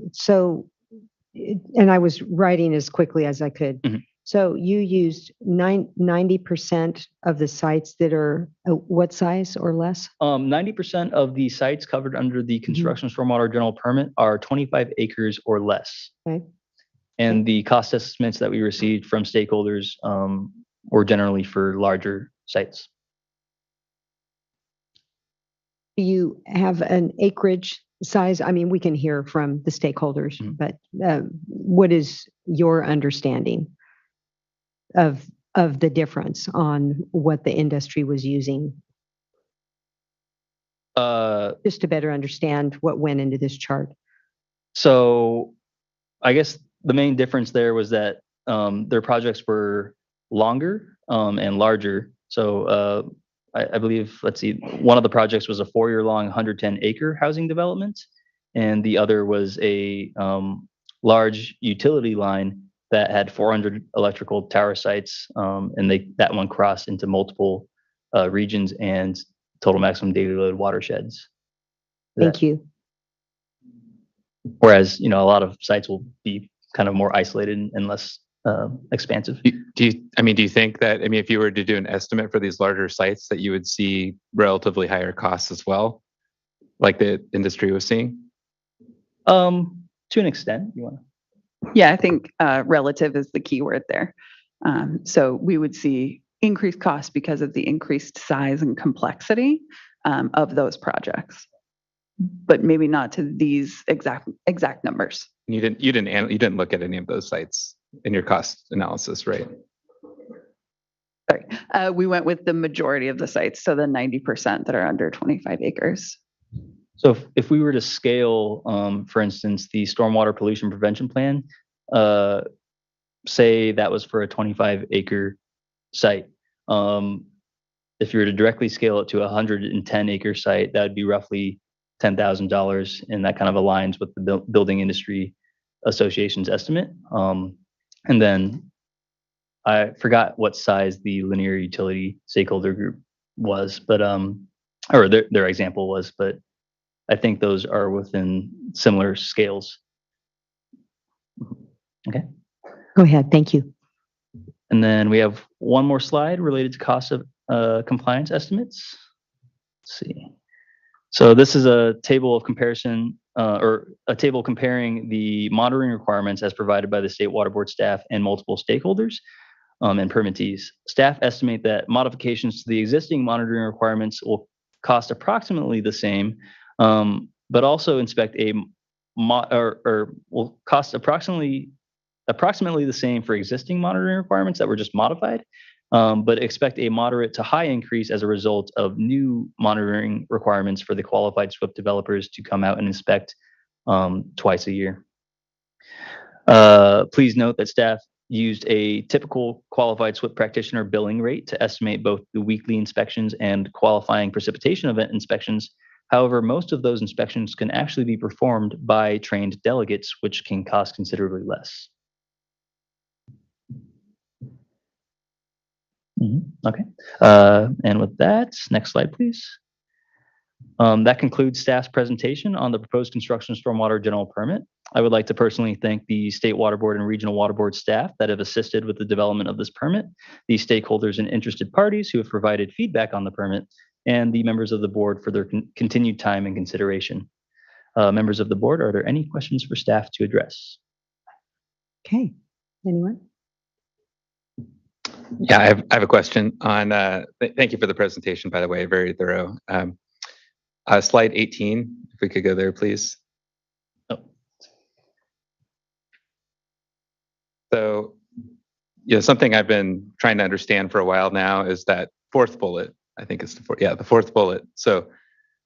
I was writing as quickly as I could. Mm-hmm. So you used 90% of the sites that are what size or less? 90% of the sites covered under the Construction Stormwater General Permit are 25 acres or less. Okay. And the cost estimates that we received from stakeholders were generally for larger sites. Do you have an acreage size? I mean, we can hear from the stakeholders, but what is your understanding of the difference on what the industry was using? Just to better understand what went into this chart. So I guess the main difference there was that their projects were longer and larger. So I believe, let's see, one of the projects was a 4-year-long 110-acre housing development, and the other was a large utility line that had 400 electrical tower sites, and that one crossed into multiple regions and total maximum daily load watersheds. Thank you. Whereas, a lot of sites will be kind of more isolated and less expansive. Do you think that, if you were to do an estimate for these larger sites, that you would see relatively higher costs as well, like the industry was seeing? To an extent, you want to? Yeah, I think relative is the key word there. So we would see increased costs because of the increased size and complexity of those projects, but maybe not to these exact numbers. You didn't look at any of those sites in your cost analysis, right? Sorry, we went with the majority of the sites, so the 90% that are under 25 acres. So if we were to scale, for instance, the stormwater pollution prevention plan, say that was for a 25-acre site. If you were to directly scale it to a 110-acre site, that would be roughly $10,000, and that kind of aligns with the Building Industry Association's estimate. And then I forgot what size the linear utility stakeholder group was, but or their example was, but I think those are within similar scales. Okay. Go ahead. Thank you. And then we have one more slide related to cost of compliance estimates. Let's see. So this is a table of comparison, or a table comparing the monitoring requirements as provided by the State Water Board staff and multiple stakeholders and permittees. Staff estimate that modifications to the existing monitoring requirements will cost approximately the same, but also inspect or will cost approximately the same for existing monitoring requirements that were just modified, but expect a moderate to high increase as a result of new monitoring requirements for the qualified SWIP developers to come out and inspect twice a year. Please note that staff used a typical qualified SWIP practitioner billing rate to estimate both the weekly inspections and qualifying precipitation event inspections. However, most of those inspections can actually be performed by trained delegates, which can cost considerably less. Okay. And with that, next slide, please. That concludes staff's presentation on the proposed construction stormwater general permit. I would like to personally thank the State Water Board and Regional Water Board staff that have assisted with the development of this permit, the stakeholders and interested parties who have provided feedback on the permit, and the members of the board for their continued time and consideration. Members of the board, are there any questions for staff to address? Okay. Anyone? Yeah, I have a question on, thank you for the presentation, by the way, very thorough. Slide 18, if we could go there, please. Oh. So, something I've been trying to understand for a while now is that fourth bullet. I think it's the fourth bullet. So,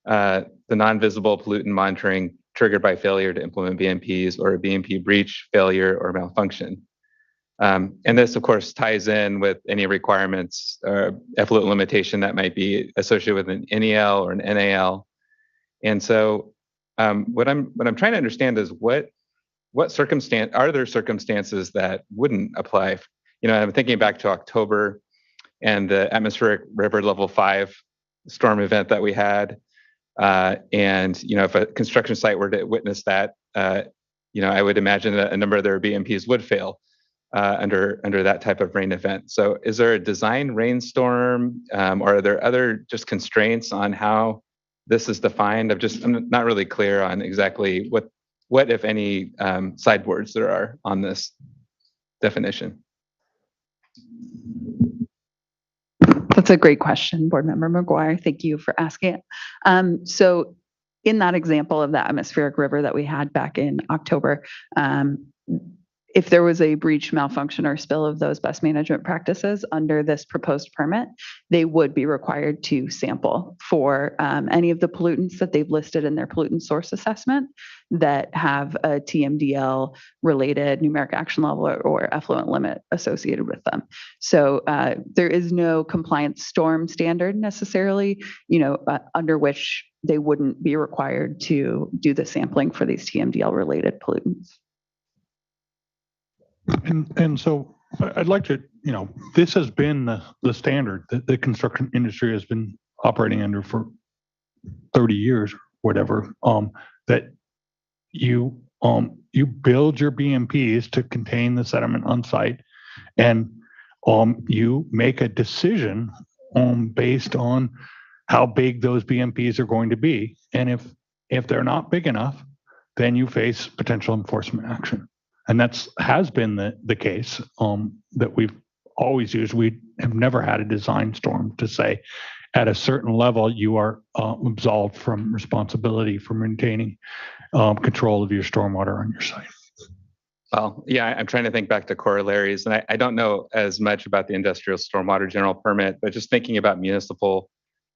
the non-visible pollutant monitoring triggered by failure to implement BMPs or a BMP breach, failure, or malfunction. And this, of course, ties in with any requirements or effluent limitation that might be associated with an NEL or an NAL. And so, what I'm trying to understand is what are there circumstances that wouldn't apply? I'm thinking back to October and the atmospheric river level 5 storm event that we had. And if a construction site were to witness that, I would imagine that a number of their BMPs would fail under that type of rain event. So is there a design rainstorm, or are there other just constraints on how this is defined? I'm not really clear on exactly what if any, sideboards there are on this definition. That's a great question, Board Member McGuire. Thank you for asking it. So in that example of the atmospheric river that we had back in October, if there was a breach, malfunction, or spill of those best management practices under this proposed permit, they would be required to sample for any of the pollutants that they've listed in their pollutant source assessment that have a TMDL related numeric action level or effluent limit associated with them. So there is no compliance storm standard necessarily, under which they wouldn't be required to do the sampling for these TMDL related pollutants. And so I'd like to, this has been the standard that the construction industry has been operating under for 30 years, or whatever, that you you build your BMPs to contain the sediment on site, and you make a decision based on how big those BMPs are going to be. And if they're not big enough, then you face potential enforcement action. And that's has been the case that we've always used. We have never had a design storm to say at a certain level you are absolved from responsibility for maintaining control of your stormwater on your site. Well, yeah, I'm trying to think back to corollaries, and I don't know as much about the industrial stormwater general permit, but just thinking about municipal,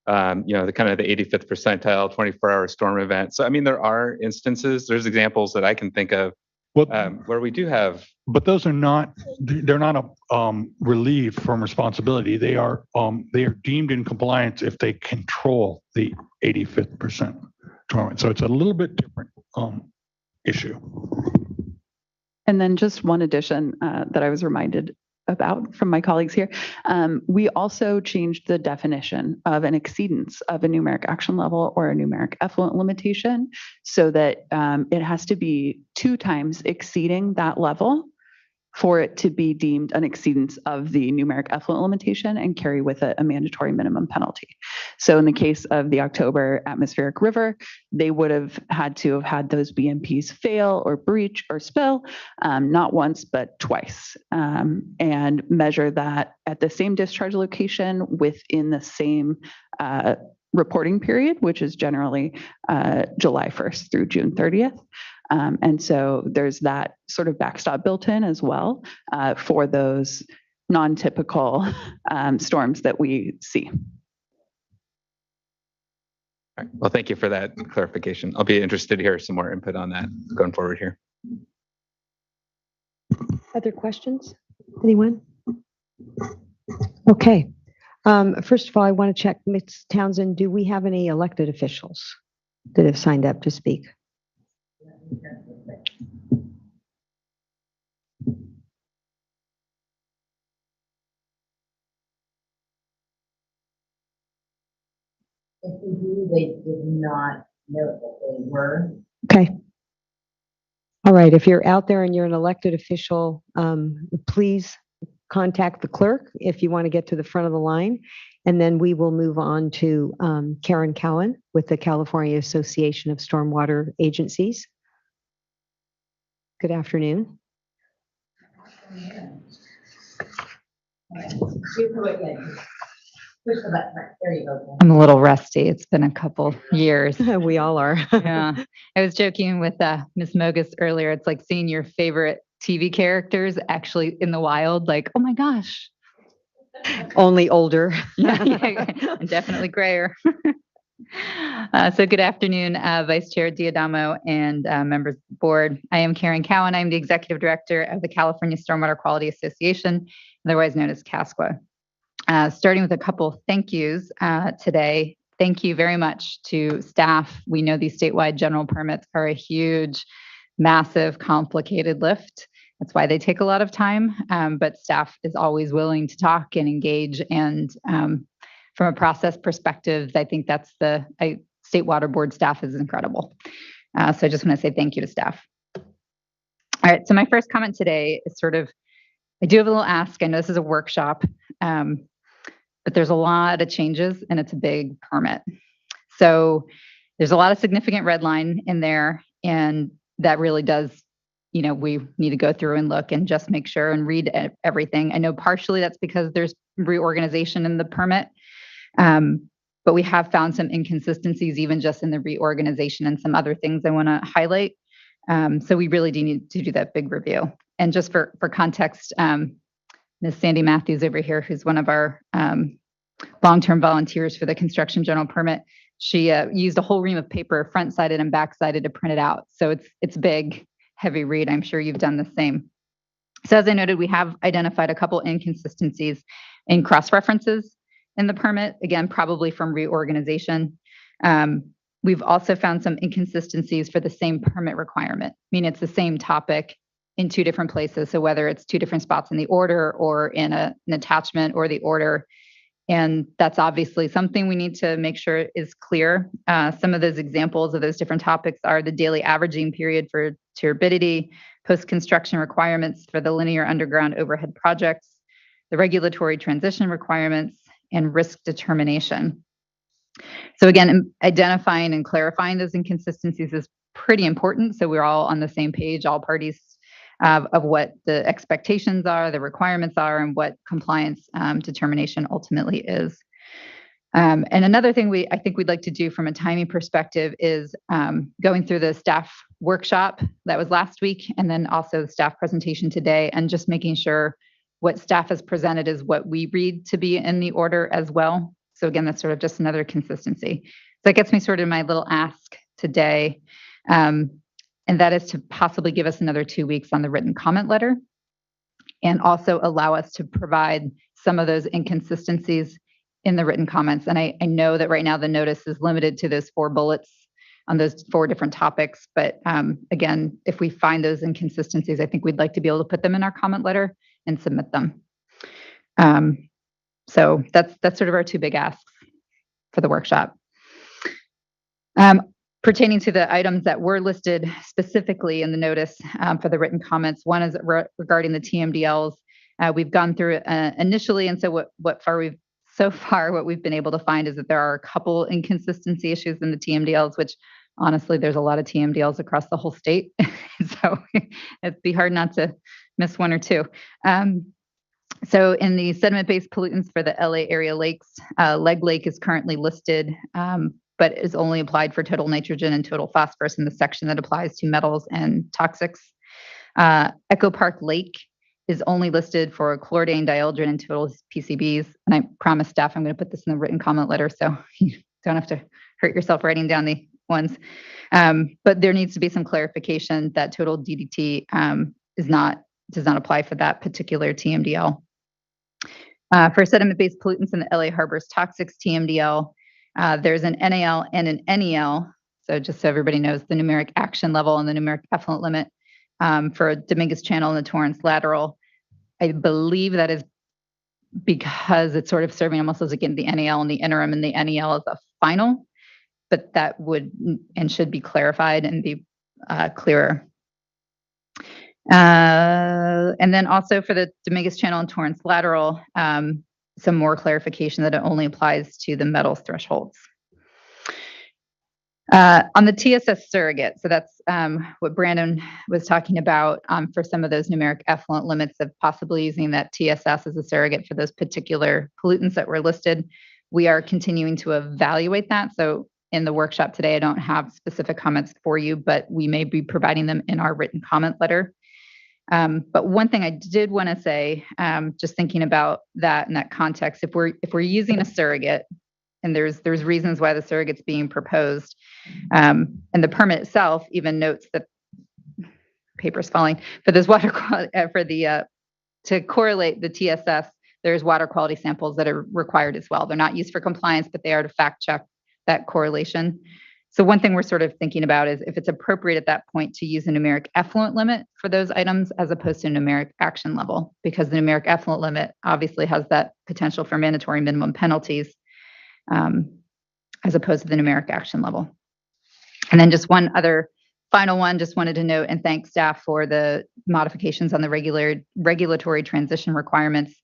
the kind of the 85th percentile 24-hour storm event. So, I mean, there are instances, there's examples that I can think of where we do have. But those are not, they're not relieved from responsibility. They are deemed in compliance if they control the 85th percent. So it's a little bit different issue. And then just one addition that I was reminded about from my colleagues here. We also changed the definition of an exceedance of a numeric action level or a numeric effluent limitation so that it has to be 2 times exceeding that level for it to be deemed an exceedance of the numeric effluent limitation and carry with it a mandatory minimum penalty. So in the case of the October atmospheric river, they would have had to have had those BMPs fail or breach or spill, not once, but twice, and measure that at the same discharge location within the same reporting period, which is generally July 1st through June 30th. And so there's that sort of backstop built in as well for those non-typical storms that we see. All right. Well, thank you for that clarification. I'll be interested to hear some more input on that going forward here. Other questions? Anyone? Okay. First of all, I want to check, Ms. Townsend, do we have any elected officials that have signed up to speak? If we do, they did not note that they were. Okay. All right. If you're out there and you're an elected official, please contact the clerk if you want to get to the front of the line. And then we will move on to Karen Cowan with the California Association of Stormwater Agencies. Good afternoon. Push the button. Right, there you go. I'm a little rusty. It's been a couple years. We all are. Yeah. I was joking with Ms. Mogus earlier. It's like seeing your favorite TV characters actually in the wild, like, oh my gosh. Only older. Yeah, definitely grayer. So good afternoon, Vice Chair Diadamo and members of the board. I am Karen Cowan. I'm the Executive Director of the California Stormwater Quality Association, otherwise known as CASQA. Starting with a couple thank yous today. Thank you very much to staff. We know these statewide general permits are a huge, massive, complicated lift. That's why they take a lot of time, but staff is always willing to talk and engage. And from a process perspective, I think that's State Water Board staff is incredible. So I just want to say thank you to staff. All right, so my first comment today is I do have a little ask. I know this is a workshop, but there's a lot of changes and it's a big permit. So there's a lot of significant red line in there, and that really does, we need to go through and look and just make sure and read everything. I know partially that's because there's reorganization in the permit, but we have found some inconsistencies even just in the reorganization and some other things I want to highlight. So we really do need to do that big review. And just for context, Ms. Sandy Matthews over here, who's one of our long-term volunteers for the construction general permit, she used a whole ream of paper, front-sided and back-sided, to print it out. So it's big, heavy read. I'm sure you've done the same. So as I noted, we have identified a couple inconsistencies in cross-references in the permit, again, probably from reorganization. We've also found some inconsistencies for the same permit requirement. I mean, it's the same topic in 2 different places. So whether it's 2 different spots in the order or in an attachment or the order, And that's obviously something we need to make sure is clear. Some of those examples of those different topics are the daily averaging period for turbidity, post-construction requirements for the linear underground overhead projects, the regulatory transition requirements, and risk determination. So again, identifying and clarifying those inconsistencies is pretty important. So we're all on the same page, all parties of what the expectations are, the requirements are, and what compliance determination ultimately is. And another thing I think we'd like to do from a timing perspective is going through the staff workshop that was last week, and then also the staff presentation today, and just making sure what staff has presented is what we read to be in the order as well. So again, that's sort of just another consistency. So that gets me sort of my little ask today. And that is to possibly give us another 2 weeks on the written comment letter, and also allow us to provide some of those inconsistencies in the written comments. And I know that right now the notice is limited to those 4 bullets on those 4 different topics. But again, if we find those inconsistencies, I think we'd like to be able to put them in our comment letter and submit them. So that's sort of our 2 big asks for the workshop. Pertaining to the items that were listed specifically in the notice for the written comments, one is regarding the TMDLs. We've gone through initially, and so what we've been able to find is that there are a couple inconsistency issues in the TMDLs, which honestly, there's a lot of TMDLs across the whole state. So it'd be hard not to miss 1 or 2. So in the sediment-based pollutants for the LA area lakes, Leg Lake is currently listed, but is only applied for total nitrogen and total phosphorus in the section that applies to metals and toxics. Echo Park Lake is only listed for chloridane, dieldrin, and total PCBs. And I promise staff I'm going to put this in the written comment letter, so you don't have to hurt yourself writing down the ones. But there needs to be some clarification that total DDT does not apply for that particular TMDL. For sediment-based pollutants in the LA Harbors Toxics TMDL, there's an NAL and an NEL. So just so everybody knows, the numeric action level and the numeric effluent limit for Dominguez Channel and the Torrance Lateral. I believe that is because it's sort of serving almost as again the NAL and the interim, and the NEL is a final, but that would and should be clarified and be clearer. And then also for the Dominguez Channel and Torrance Lateral, some more clarification that it only applies to the metals thresholds. On the TSS surrogate, so that's what Brandon was talking about for some of those numeric effluent limits of possibly using that TSS as a surrogate for those particular pollutants that were listed. We are continuing to evaluate that. So in the workshop today, I don't have specific comments for you, but we may be providing them in our written comment letter. But one thing I did want to say, just thinking about that in that context, if we're using a surrogate, and there's reasons why the surrogate's being proposed, and the permit itself even notes that paper's falling for this water quality to correlate the TSS. There's water quality samples that are required as well. They're not used for compliance, but they are to fact check that correlation. So one thing we're sort of thinking about is if it's appropriate at that point to use a numeric effluent limit for those items as opposed to a numeric action level, because the numeric effluent limit obviously has that potential for mandatory minimum penalties as opposed to the numeric action level. And then just one other final one, just wanted to note and thank staff for the modifications on the regulatory transition requirements.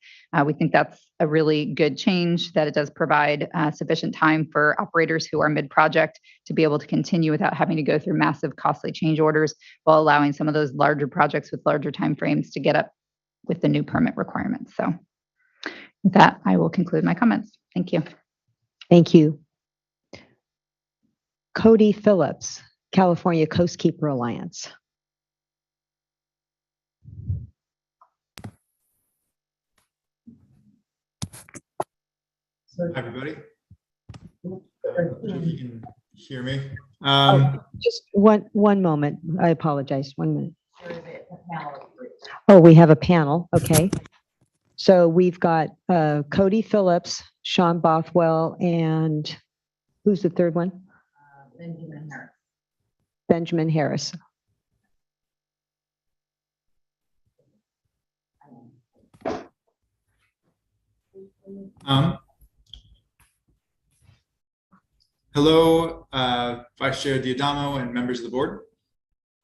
We think that's a really good change, that it does provide sufficient time for operators who are mid-project to be able to continue without having to go through massive costly change orders, while allowing some of those larger projects with larger timeframes to get up with the new permit requirements. So with that, I will conclude my comments. Thank you. Thank you. Cody Phillips, California Coastkeeper Alliance. Hi, everybody. If you can hear me. Just one moment. I apologize. 1 minute. Oh, we have a panel. Okay. So we've got Cody Phillips, Sean Bothwell, and who's the third one? Benjamin Harris. Benjamin Harris. Hello, Vice Chair Diadamo and members of the board.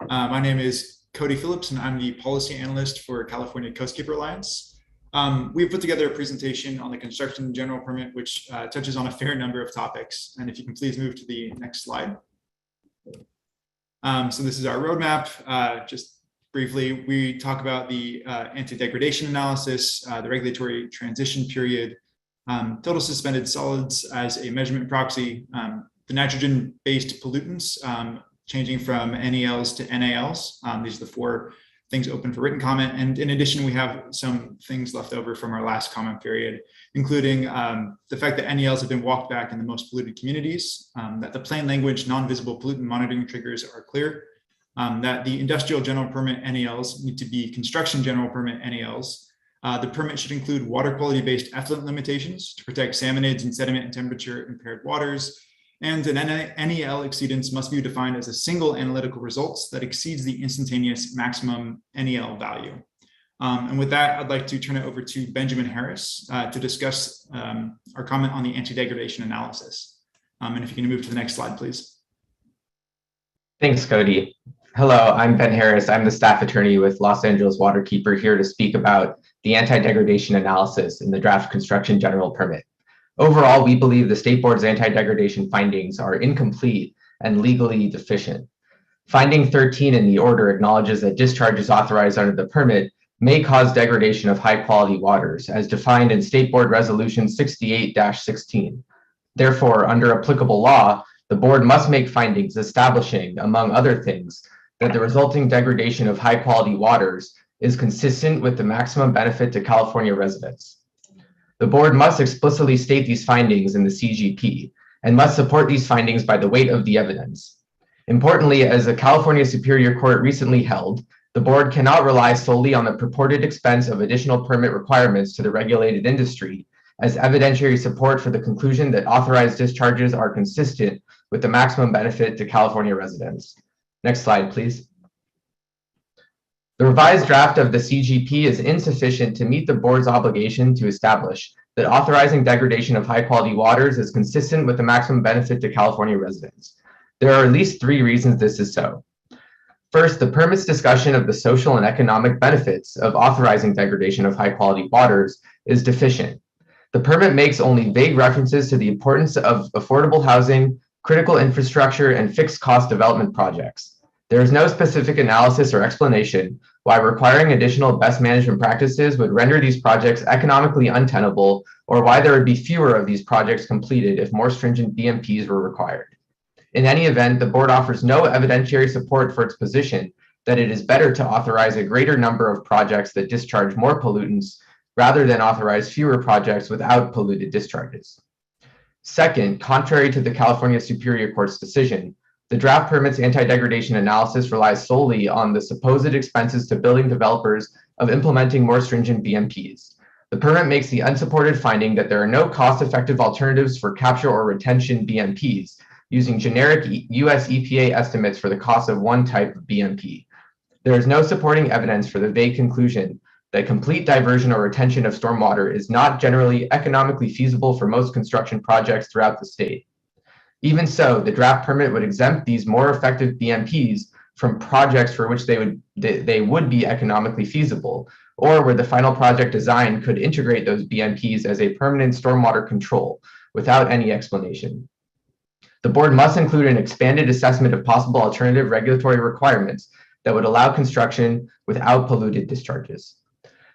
My name is Cody Phillips, and I'm the policy analyst for California Coastkeeper Alliance. We've put together a presentation on the construction general permit, which touches on a fair number of topics. And if you can please move to the next slide. So this is our roadmap. Just briefly, we talk about the anti-degradation analysis, the regulatory transition period, total suspended solids as a measurement proxy, the nitrogen-based pollutants changing from NELs to NALs. These are the 4 things open for written comment. And in addition, we have some things left over from our last comment period, including the fact that NELs have been walked back in the most polluted communities, that the plain language non-visible pollutant monitoring triggers are clear, that the industrial general permit NELs need to be construction general permit NELs. The permit should include water quality-based effluent limitations to protect salmonids and sediment and temperature impaired waters. And an NEL exceedance must be defined as a single analytical results that exceeds the instantaneous maximum NEL value. And with that, I'd like to turn it over to Benjamin Harris to discuss our comment on the anti-degradation analysis. And if you can move to the next slide, please. Thanks, Cody. Hello, I'm Ben Harris. I'm the staff attorney with Los Angeles Waterkeeper here to speak about the anti-degradation analysis in the draft construction general permit. Overall, we believe the State Board's anti-degradation findings are incomplete and legally deficient. Finding 13 in the order acknowledges that discharges authorized under the permit may cause degradation of high-quality waters, as defined in State Board Resolution 68-16. Therefore, under applicable law, the board must make findings establishing, among other things, that the resulting degradation of high-quality waters is consistent with the maximum benefit to California residents. The board must explicitly state these findings in the CGP and must support these findings by the weight of the evidence. Importantly, as the California Superior Court recently held, the board cannot rely solely on the purported expense of additional permit requirements to the regulated industry as evidentiary support for the conclusion that authorized discharges are consistent with the maximum benefit to California residents. Next slide, please. The revised draft of the CGP is insufficient to meet the board's obligation to establish that authorizing degradation of high-quality waters is consistent with the maximum benefit to California residents. There are at least 3 reasons this is so. First, the permit's discussion of the social and economic benefits of authorizing degradation of high-quality waters is deficient. The permit makes only vague references to the importance of affordable housing, critical infrastructure, and fixed cost development projects. There is no specific analysis or explanation why requiring additional best management practices would render these projects economically untenable, or why there would be fewer of these projects completed if more stringent BMPs were required. In any event, the board offers no evidentiary support for its position that it is better to authorize a greater number of projects that discharge more pollutants rather than authorize fewer projects without polluted discharges. Second, contrary to the California Superior Court's decision, the draft permit's anti-degradation analysis relies solely on the supposed expenses to building developers of implementing more stringent BMPs. The permit makes the unsupported finding that there are no cost-effective alternatives for capture or retention BMPs, using generic US EPA estimates for the cost of one type of BMP. There is no supporting evidence for the vague conclusion that complete diversion or retention of stormwater is not generally economically feasible for most construction projects throughout the state. Even so, the draft permit would exempt these more effective BMPs from projects for which they would be economically feasible, or where the final project design could integrate those BMPs as a permanent stormwater control without any explanation. The board must include an expanded assessment of possible alternative regulatory requirements that would allow construction without polluted discharges.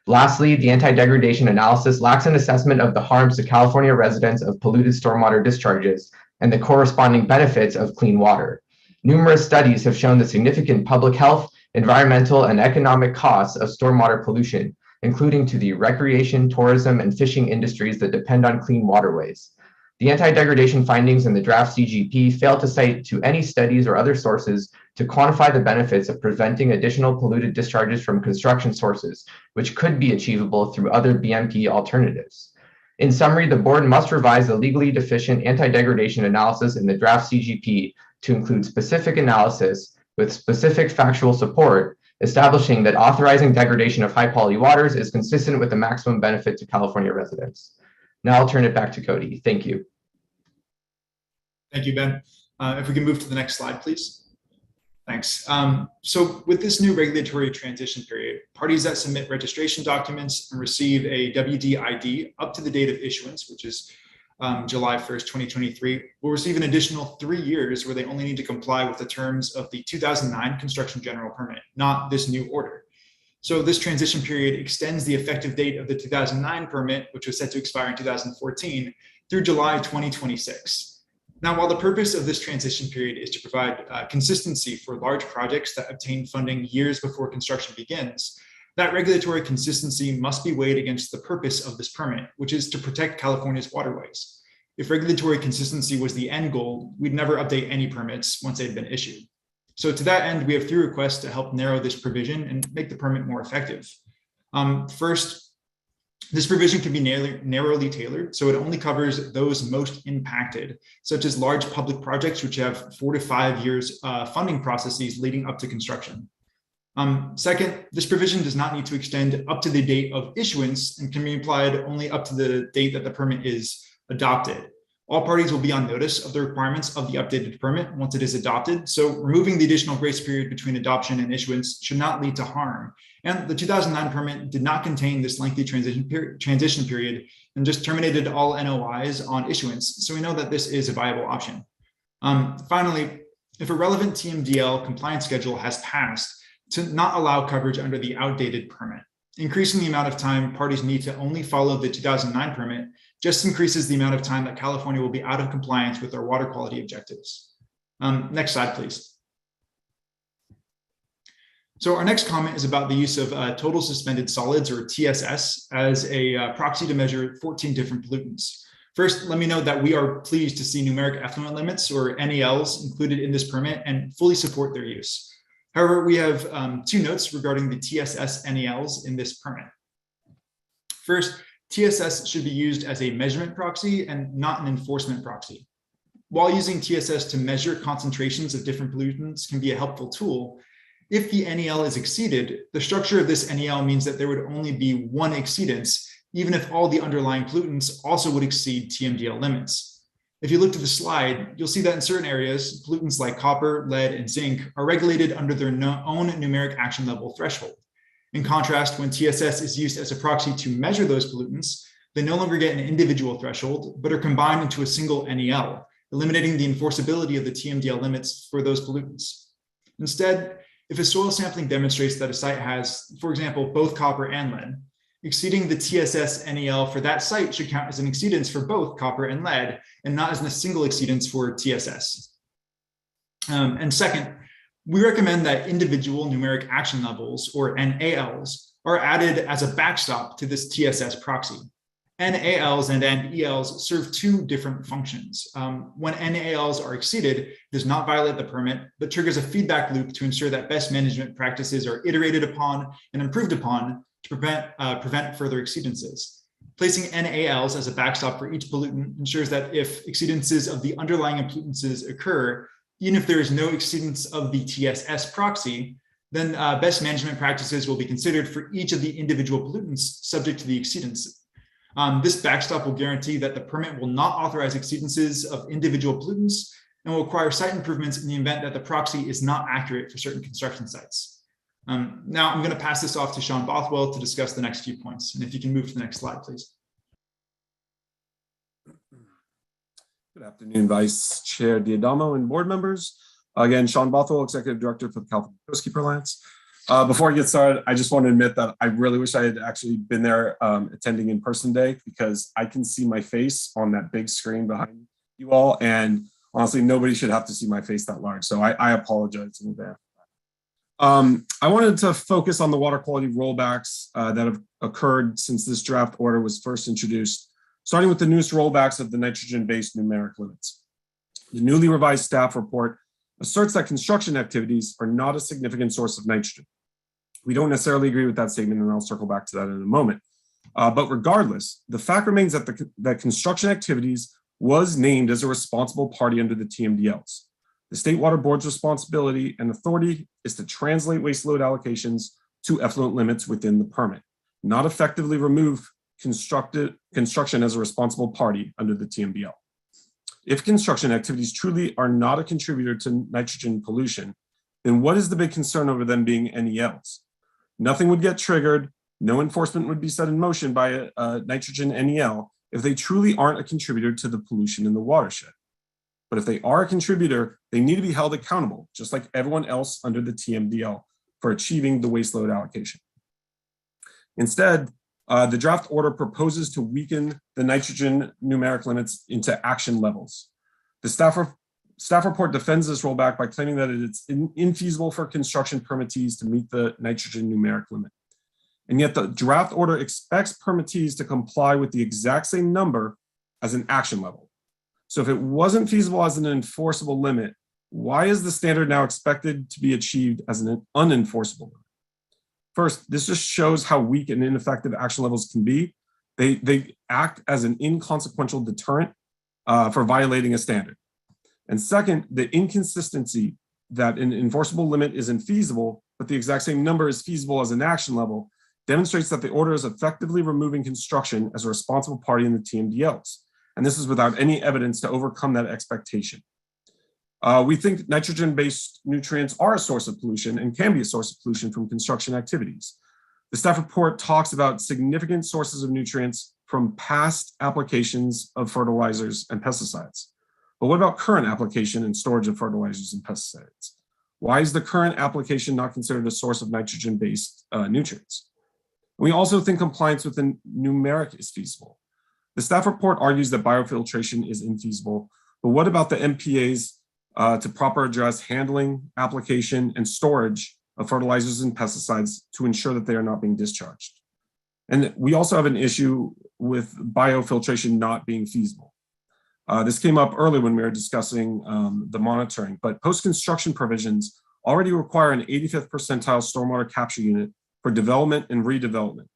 Lastly, the anti-degradation analysis lacks an assessment of the harms to California residents of polluted stormwater discharges and the corresponding benefits of clean water. Numerous studies have shown the significant public health, environmental, and economic costs of stormwater pollution, including to the recreation, tourism, and fishing industries that depend on clean waterways. The anti-degradation findings in the draft CGP fail to cite to any studies or other sources to quantify the benefits of preventing additional polluted discharges from construction sources, which could be achievable through other BMP alternatives. In summary, the board must revise the legally deficient anti-degradation analysis in the draft CGP to include specific analysis with specific factual support, establishing that authorizing degradation of high-quality waters is consistent with the maximum benefit to California residents. Now I'll turn it back to Cody. Thank you. Thank you, Ben. If we can move to the next slide, please. Thanks. So with this new regulatory transition period, parties that submit registration documents and receive a WDID up to the date of issuance, which is July 1st, 2023, will receive an additional 3 years where they only need to comply with the terms of the 2009 construction general permit, not this new order. So this transition period extends the effective date of the 2009 permit, which was set to expire in 2014, through July 2026. Now, while the purpose of this transition period is to provide consistency for large projects that obtain funding years before construction begins, that regulatory consistency must be weighed against the purpose of this permit, which is to protect California's waterways. If regulatory consistency was the end goal, we'd never update any permits once they'd been issued. So to that end, we have 3 requests to help narrow this provision and make the permit more effective. First, this provision can be narrowly tailored, so it only covers those most impacted, such as large public projects which have 4 to 5 years funding processes leading up to construction. Second, this provision does not need to extend up to the date of issuance and can be applied only up to the date that the permit is adopted. All parties will be on notice of the requirements of the updated permit once it is adopted, so removing the additional grace period between adoption and issuance should not lead to harm. And the 2009 permit did not contain this lengthy transition period and just terminated all NOIs on issuance, so we know that this is a viable option. Finally, if a relevant TMDL compliance schedule has passed, to not allow coverage under the outdated permit. Increasing the amount of time parties need to only follow the 2009 permit just increases the amount of time that California will be out of compliance with our water quality objectives. Next slide, please. So our next comment is about the use of total suspended solids, or TSS, as a proxy to measure 14 different pollutants. First, let me note that we are pleased to see numeric effluent limits, or NELs, included in this permit and fully support their use. However, we have 2 notes regarding the TSS NELs in this permit. First, TSS should be used as a measurement proxy and not an enforcement proxy. While using TSS to measure concentrations of different pollutants can be a helpful tool, if the NEL is exceeded, the structure of this NEL means that there would only be one exceedance, even if all the underlying pollutants also would exceed TMDL limits. If you look to the slide, you'll see that in certain areas, pollutants like copper, lead, and zinc are regulated under their own numeric action level threshold. In contrast, when TSS is used as a proxy to measure those pollutants, they no longer get an individual threshold, but are combined into a single NEL, eliminating the enforceability of the TMDL limits for those pollutants. Instead, if a soil sampling demonstrates that a site has, for example, both copper and lead, exceeding the TSS NEL for that site should count as an exceedance for both copper and lead, and not as a single exceedance for TSS. And second, we recommend that individual numeric action levels, or NALs, are added as a backstop to this TSS proxy. NALs and NELs serve 2 different functions. When NALs are exceeded, it does not violate the permit, but triggers a feedback loop to ensure that best management practices are iterated upon and improved upon to prevent further exceedances. Placing NALs as a backstop for each pollutant ensures that if exceedances of the underlying pollutances occur, even if there is no exceedance of the TSS proxy, then best management practices will be considered for each of the individual pollutants subject to the exceedance. This backstop will guarantee that the permit will not authorize exceedances of individual pollutants and will require site improvements in the event that the proxy is not accurate for certain construction sites. Now I'm going to pass this off to Sean Bothwell to discuss the next few points. And if you can move to the next slide, please. Good afternoon, Vice Chair Diadamo and board members. Again, Sean Bothwell, Executive Director for the California Coastkeeper Alliance. Before I get started, I just want to admit that I really wish I had actually been there attending in person day, because I can see my face on that big screen behind you all. And honestly, nobody should have to see my face that large. So I apologize in advance. I wanted to focus on the water quality rollbacks that have occurred since this draft order was first introduced, starting with the newest rollbacks of the nitrogen-based numeric limits. The newly revised staff report asserts that construction activities are not a significant source of nitrogen. We don't necessarily agree with that statement, and I'll circle back to that in a moment. But regardless, the fact remains that that construction activities was named as a responsible party under the TMDLs. The State Water Board's responsibility and authority is to translate waste load allocations to effluent limits within the permit, not effectively remove construction as a responsible party under the TMDL. If construction activities truly are not a contributor to nitrogen pollution, then what is the big concern over them being NELs? Nothing would get triggered, no enforcement would be set in motion by a nitrogen NEL if they truly aren't a contributor to the pollution in the watershed. But if they are a contributor, they need to be held accountable, just like everyone else under the TMDL, for achieving the waste load allocation. Instead, the draft order proposes to weaken the nitrogen numeric limits into action levels. The staff report defends this rollback by claiming that it's infeasible for construction permittees to meet the nitrogen numeric limit. And yet the draft order expects permittees to comply with the exact same number as an action level. So if it wasn't feasible as an enforceable limit, why is the standard now expected to be achieved as an unenforceable limit? First, this just shows how weak and ineffective action levels can be. They act as an inconsequential deterrent for violating a standard. And second, the inconsistency that an enforceable limit is infeasible, but the exact same number is feasible as an action level, demonstrates that the order is effectively removing construction as a responsible party in the TMDLs. And this is without any evidence to overcome that expectation. We think nitrogen-based nutrients are a source of pollution and can be a source of pollution from construction activities. The staff report talks about significant sources of nutrients from past applications of fertilizers and pesticides. But what about current application and storage of fertilizers and pesticides? Why is the current application not considered a source of nitrogen-based nutrients? We also think compliance with the numeric is feasible. The staff report argues that biofiltration is infeasible, but what about the MPAs to proper address handling, application, and storage of fertilizers and pesticides to ensure that they are not being discharged? And we also have an issue with biofiltration not being feasible. This came up early when we were discussing the monitoring, but post-construction provisions already require an 85th percentile stormwater capture unit for development and redevelopment.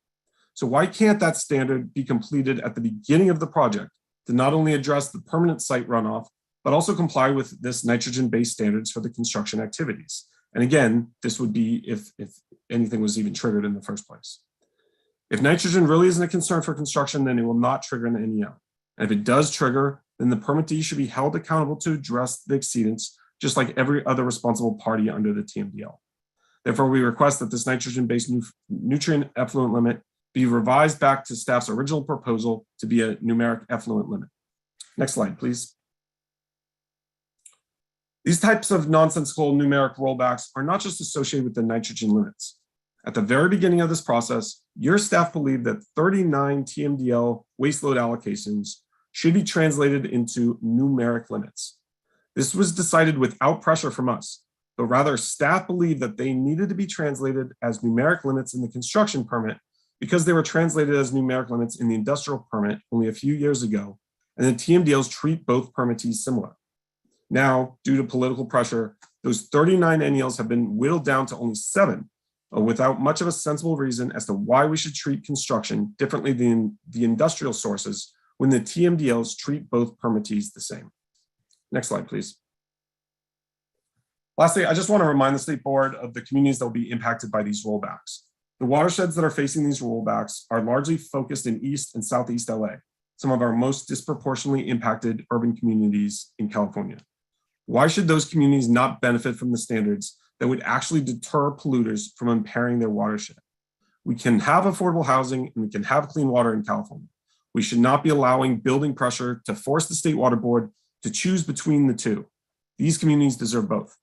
So why can't that standard be completed at the beginning of the project to not only address the permanent site runoff, but also comply with this nitrogen-based standards for the construction activities? And again, this would be if anything was even triggered in the first place. If nitrogen really isn't a concern for construction, then it will not trigger an NEL. And if it does trigger, then the permittee should be held accountable to address the exceedance, just like every other responsible party under the TMDL. Therefore, we request that this nitrogen-based nutrient effluent limit be revised back to staff's original proposal to be a numeric effluent limit. Next slide, please. These types of nonsensical numeric rollbacks are not just associated with the nitrogen limits. At the very beginning of this process, your staff believed that 39 TMDL waste load allocations should be translated into numeric limits. This was decided without pressure from us, but rather staff believed that they needed to be translated as numeric limits in the construction permit because they were translated as numeric limits in the industrial permit only a few years ago, and the TMDLs treat both permittees similar. Now, due to political pressure, those 39 NELs have been whittled down to only 7, without much of a sensible reason as to why we should treat construction differently than the industrial sources when the TMDLs treat both permittees the same. Next slide, please. Lastly, I just want to remind the State Board of the communities that will be impacted by these rollbacks. The watersheds that are facing these rollbacks are largely focused in East and Southeast LA, some of our most disproportionately impacted urban communities in California. Why should those communities not benefit from the standards that would actually deter polluters from impairing their watershed? We can have affordable housing and we can have clean water in California. We should not be allowing building pressure to force the State Water Board to choose between the two. These communities deserve both.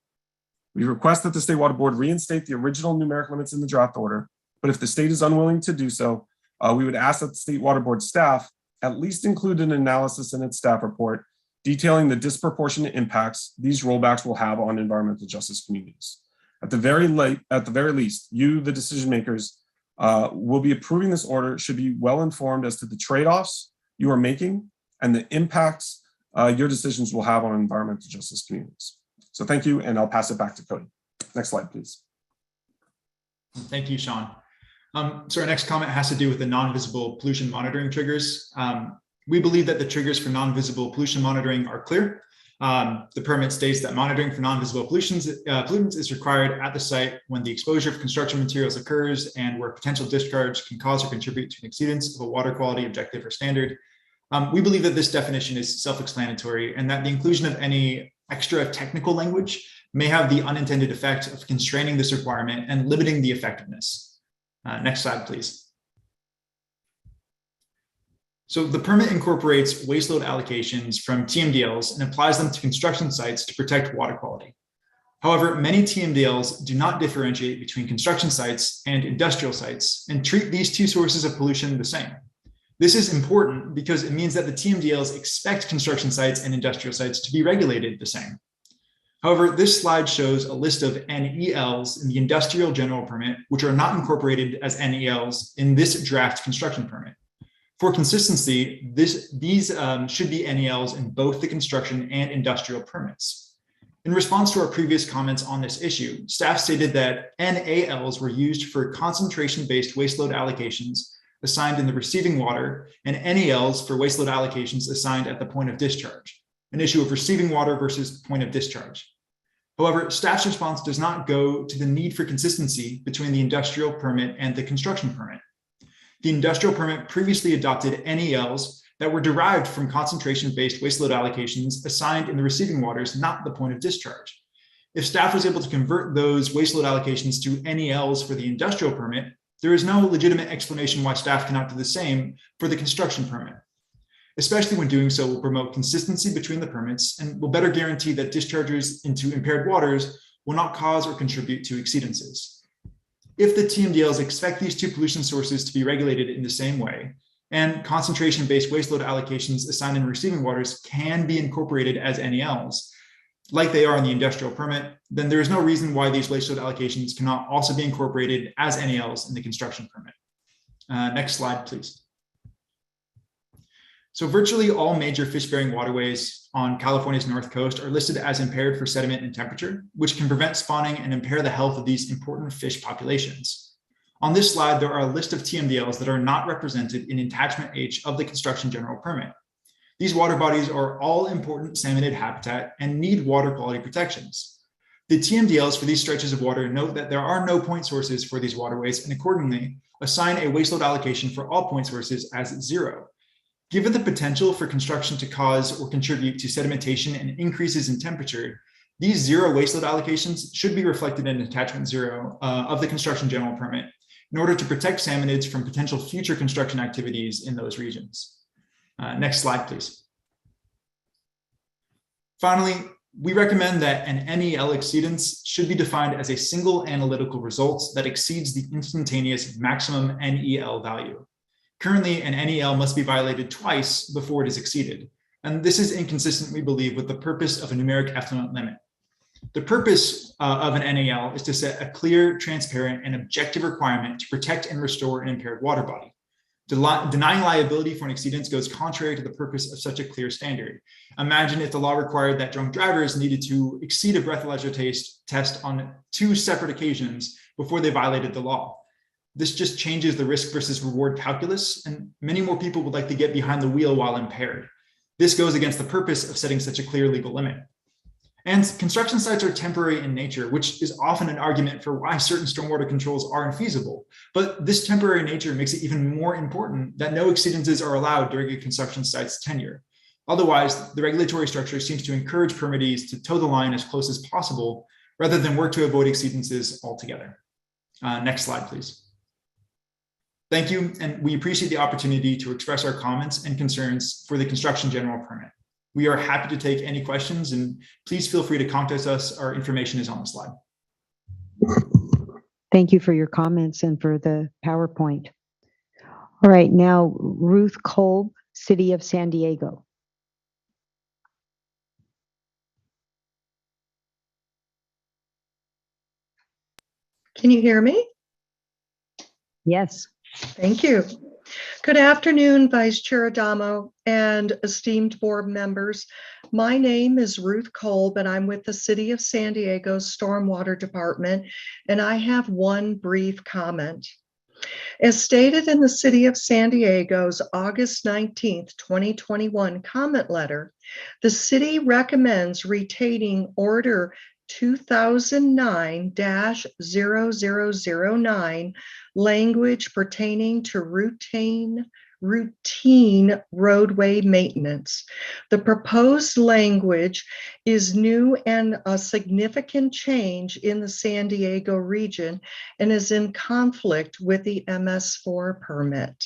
We request that the State Water Board reinstate the original numeric limits in the draft order, but if the state is unwilling to do so, we would ask that the State Water Board staff at least include an analysis in its staff report detailing the disproportionate impacts these rollbacks will have on environmental justice communities. At the very least, you, the decision makers, will be approving this order should be well informed as to the trade-offs you are making and the impacts your decisions will have on environmental justice communities. So thank you, and I'll pass it back to Cody. Next slide, please. Thank you, Sean. So our next comment has to do with the non-visible pollution monitoring triggers. We believe that the triggers for non-visible pollution monitoring are clear. The permit states that monitoring for non-visible pollutants is required at the site when the exposure of construction materials occurs and where potential discharge can cause or contribute to an exceedance of a water quality objective or standard. We believe that this definition is self-explanatory and that the inclusion of any extra technical language may have the unintended effect of constraining this requirement and limiting the effectiveness. Next slide, please. So the permit incorporates waste load allocations from TMDLs and applies them to construction sites to protect water quality. However, many TMDLs do not differentiate between construction sites and industrial sites and treat these two sources of pollution the same. This is important because it means that the TMDLs expect construction sites and industrial sites to be regulated the same. However, this slide shows a list of NELs in the Industrial General Permit, which are not incorporated as NELs in this draft construction permit. For consistency, these should be NELs in both the construction and industrial permits. In response to our previous comments on this issue, staff stated that NALs were used for concentration-based waste load allocations assigned in the receiving water and NALs for waste load allocations assigned at the point of discharge, an issue of receiving water versus point of discharge. However, staff's response does not go to the need for consistency between the industrial permit and the construction permit. The industrial permit previously adopted NELs that were derived from concentration-based waste load allocations assigned in the receiving waters, not the point of discharge. If staff was able to convert those waste load allocations to NELs for the industrial permit, there is no legitimate explanation why staff cannot do the same for the construction permit. Especially when doing so will promote consistency between the permits and will better guarantee that discharges into impaired waters will not cause or contribute to exceedances. If the TMDLs expect these two pollution sources to be regulated in the same way, and concentration-based waste load allocations assigned in receiving waters can be incorporated as NELs, like they are in the industrial permit, then there is no reason why these waste load allocations cannot also be incorporated as NELs in the construction permit. Next slide, please. So virtually all major fish-bearing waterways on California's north coast are listed as impaired for sediment and temperature, which can prevent spawning and impair the health of these important fish populations. On this slide, there are a list of TMDLs that are not represented in Attachment H of the Construction General Permit. These water bodies are all important salmonid habitat and need water quality protections. The TMDLs for these stretches of water note that there are no point sources for these waterways and accordingly assign a waste load allocation for all point sources as 0. Given the potential for construction to cause or contribute to sedimentation and increases in temperature, these 0 waste load allocations should be reflected in Attachment 0 of the Construction General Permit in order to protect salmonids from potential future construction activities in those regions. Next slide, please. Finally, we recommend that an NEL exceedance should be defined as a single analytical result that exceeds the instantaneous maximum NEL value. Currently, an NEL must be violated twice before it is exceeded, and this is inconsistent, we believe, with the purpose of a numeric effluent limit. The purpose of an NEL is to set a clear, transparent, and objective requirement to protect and restore an impaired water body. Denying liability for an exceedance goes contrary to the purpose of such a clear standard. Imagine if the law required that drunk drivers needed to exceed a breathalyzer test on 2 separate occasions before they violated the law. This just changes the risk versus reward calculus, and many more people would like to get behind the wheel while impaired. This goes against the purpose of setting such a clear legal limit. And construction sites are temporary in nature, which is often an argument for why certain stormwater controls are infeasible. But this temporary nature makes it even more important that no exceedances are allowed during a construction site's tenure. Otherwise, the regulatory structure seems to encourage permittees to toe the line as close as possible, rather than work to avoid exceedances altogether. Next slide, please. Thank you, and we appreciate the opportunity to express our comments and concerns for the Construction General Permit. We are happy to take any questions, and please feel free to contact us. Our information is on the slide. Thank you for your comments and for the PowerPoint. All right, now Ruth Kolb, City of San Diego. Can you hear me? Yes. Thank you. Good afternoon, Vice Chair Adamo and esteemed board members. My name is Ruth Kolb, and I'm with the City of San Diego's Stormwater Department, and I have one brief comment. As stated in the City of San Diego's August 19th, 2021 comment letter, the city recommends retaining Order 2009-0009 language pertaining to routine routine roadway maintenance. The proposed language is new and a significant change in the San Diego region and is in conflict with the MS4 permit.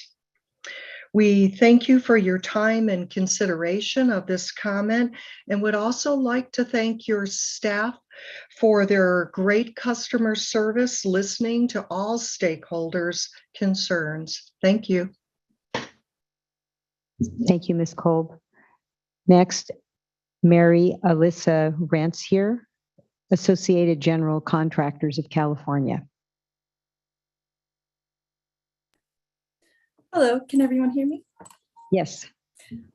We thank you for your time and consideration of this comment and would also like to thank your staff for their great customer service, listening to all stakeholders' concerns. Thank you. Thank you, Ms. Kolb. Next, Mary Alyssa Rancier, Associated General Contractors of California. Hello, can everyone hear me? Yes.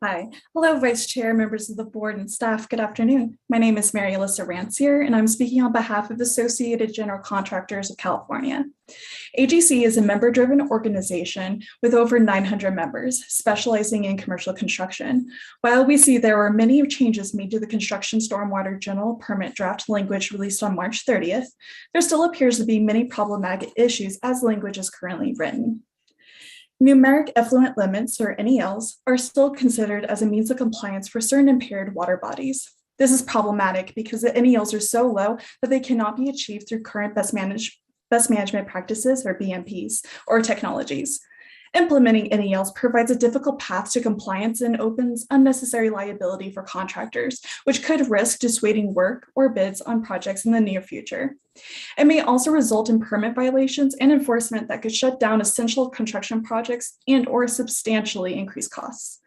Hi. Hello, Vice Chair, members of the board and staff. Good afternoon. My name is Mary Alyssa Rancier, and I'm speaking on behalf of Associated General Contractors of California. AGC is a member-driven organization with over 900 members, specializing in commercial construction. While we see there were many changes made to the construction stormwater general permit draft language released on March 30th, there still appears to be many problematic issues as language is currently written. Numeric effluent limits, or NELs, are still considered as a means of compliance for certain impaired water bodies. This is problematic because the NELs are so low that they cannot be achieved through current best management practices, or BMPs, or technologies. Implementing NELs provides a difficult path to compliance and opens unnecessary liability for contractors, which could risk dissuading work or bids on projects in the near future. It may also result in permit violations and enforcement that could shut down essential construction projects and/or substantially increase costs.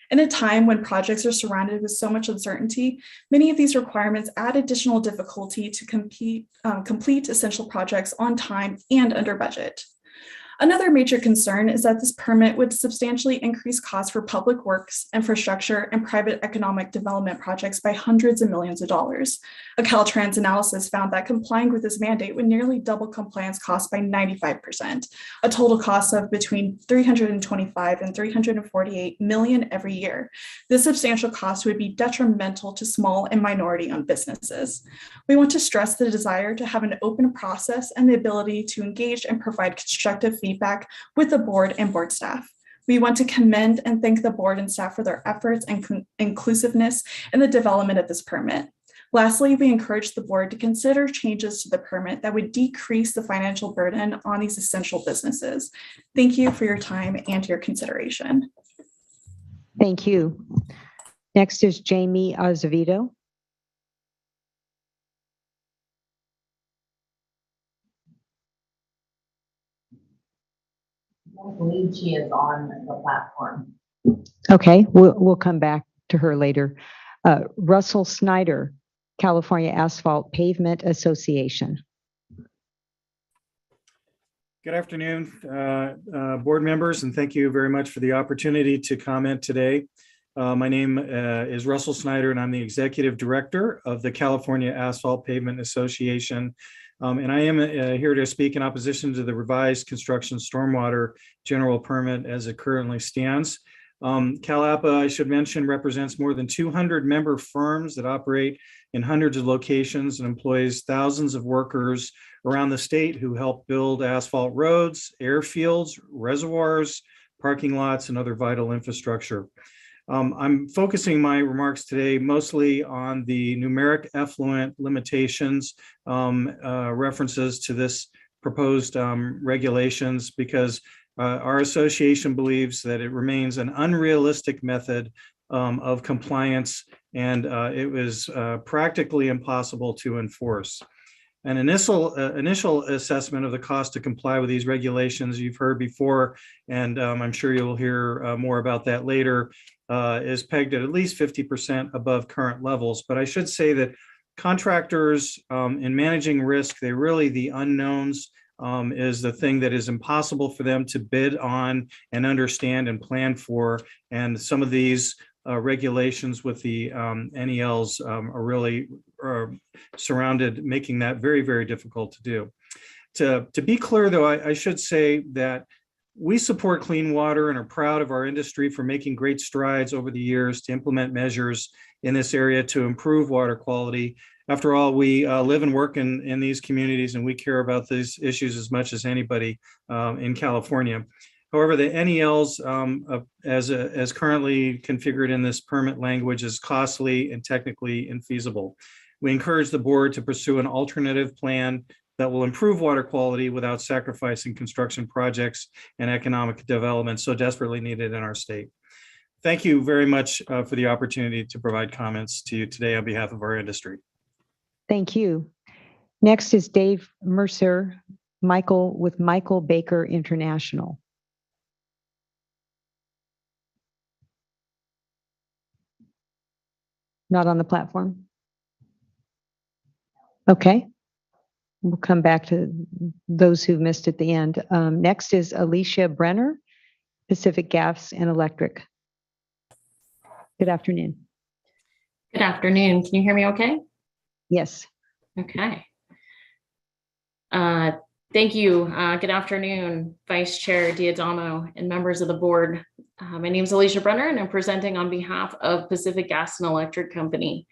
In a time when projects are surrounded with so much uncertainty, many of these requirements add additional difficulty to complete essential projects on time and under budget. Another major concern is that this permit would substantially increase costs for public works, infrastructure, and private economic development projects by hundreds of millions of dollars. A Caltrans analysis found that complying with this mandate would nearly double compliance costs by 95%, a total cost of between $325 and $348 million every year. This substantial cost would be detrimental to small and minority-owned businesses. We want to stress the desire to have an open process and the ability to engage and provide constructive feedback with the board and board staff. We want to commend and thank the board and staff for their efforts and inclusiveness in the development of this permit. Lastly, we encourage the board to consider changes to the permit that would decrease the financial burden on these essential businesses. Thank you for your time and your consideration. Thank you. Next is Jamie Azevedo. I believe she is on the platform. Okay, we'll come back to her later. Russell Snyder, California Asphalt Pavement Association. Good afternoon, board members, and thank you very much for the opportunity to comment today. My name is Russell Snyder, and I'm the Executive Director of the California Asphalt Pavement Association. And I am here to speak in opposition to the revised construction stormwater general permit as it currently stands. CalAPA, I should mention, represents more than 200 member firms that operate in hundreds of locations and employs thousands of workers around the state who help build asphalt roads, airfields, reservoirs, parking lots, and other vital infrastructure. I'm focusing my remarks today mostly on the numeric effluent limitations references to this proposed regulations because our association believes that it remains an unrealistic method of compliance and it was practically impossible to enforce. An initial assessment of the cost to comply with these regulations you've heard before, and I'm sure you'll hear more about that later, is pegged at least 50% above current levels. But I should say that contractors in managing risk, they're really the unknowns is the thing that is impossible for them to bid on and understand and plan for. And some of these regulations with the NELs are really surrounded, making that very, very difficult to do. To be clear, though, I should say that we support clean water and are proud of our industry for making great strides over the years to implement measures in this area to improve water quality. After all, we live and work in these communities and we care about these issues as much as anybody in California. However, the NELs as currently configured in this permit language is costly and technically infeasible. We encourage the board to pursue an alternative plan that will improve water quality without sacrificing construction projects and economic development so desperately needed in our state. Thank you very much for the opportunity to provide comments to you today on behalf of our industry. Thank you. Next is Dave Mercer, Michael with Michael Baker International. Not on the platform? Okay. We'll come back to those who missed at the end. Next is Alicia Brenner, Pacific Gas and Electric. Good afternoon. Good afternoon. Can you hear me okay? Yes. Okay. Thank you. Good afternoon, Vice Chair D'Adamo and members of the board. My name is Alicia Brenner and I'm presenting on behalf of Pacific Gas and Electric Company.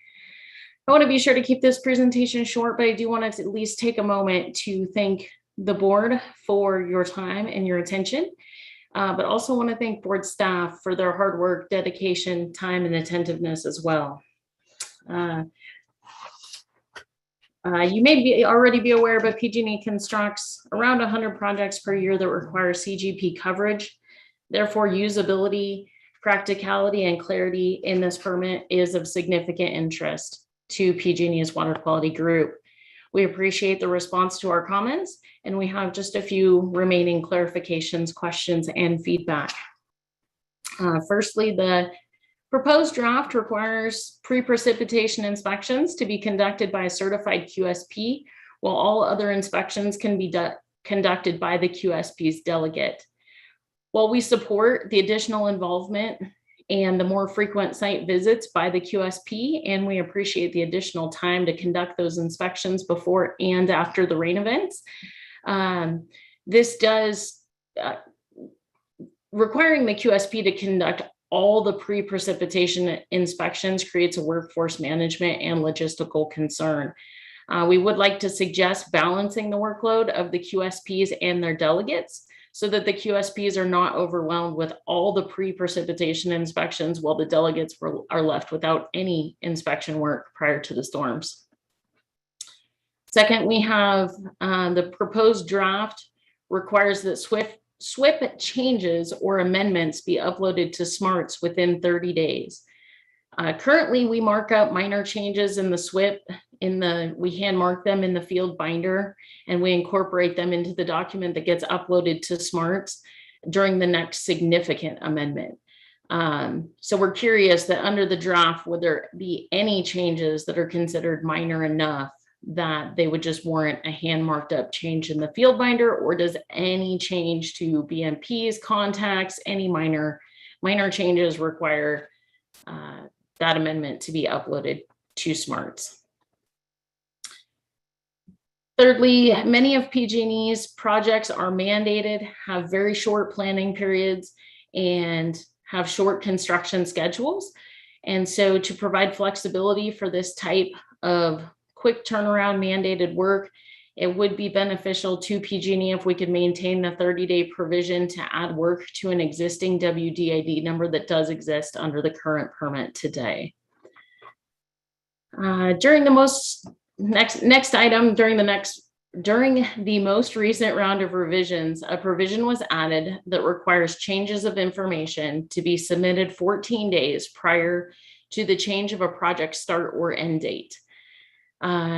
I want to be sure to keep this presentation short, but I do want to at least take a moment to thank the board for your time and your attention, but also want to thank board staff for their hard work, dedication, time, and attentiveness as well. You may already be aware, but PG&E constructs around 100 projects per year that require CGP coverage. Therefore, usability, practicality, and clarity in this permit is of significant interest to PG&E's water quality group. We appreciate the response to our comments, and we have just a few remaining clarifications, questions, and feedback. Firstly, the proposed draft requires pre-precipitation inspections to be conducted by a certified QSP, while all other inspections can be conducted by the QSP's delegate. While we support the additional involvement and the more frequent site visits by the QSP, and we appreciate the additional time to conduct those inspections before and after the rain events, this does requiring the QSP to conduct all the pre-precipitation inspections creates a workforce management and logistical concern. We would like to suggest balancing the workload of the QSPs and their delegates so that the QSPs are not overwhelmed with all the pre-precipitation inspections while the delegates are left without any inspection work prior to the storms. Second, we have the proposed draft requires that SWIP changes or amendments be uploaded to SMARTS within 30 days. Currently, we mark up minor changes in the SWIP we hand mark them in the field binder, and we incorporate them into the document that gets uploaded to SMARTS during the next significant amendment. So we're curious that under the draft, would there be any changes that are considered minor enough that they would just warrant a hand marked up change in the field binder, or does any change to BMPs, contacts, any minor changes require that amendment to be uploaded to SMARTS? Thirdly, many of PG&E's projects are mandated, have very short planning periods, and have short construction schedules. And so to provide flexibility for this type of quick turnaround mandated work, it would be beneficial to PG&E if we could maintain the 30-day provision to add work to an existing WDID number that does exist under the current permit today. During the most recent round of revisions, a provision was added that requires changes of information to be submitted 14 days prior to the change of a project start or end date.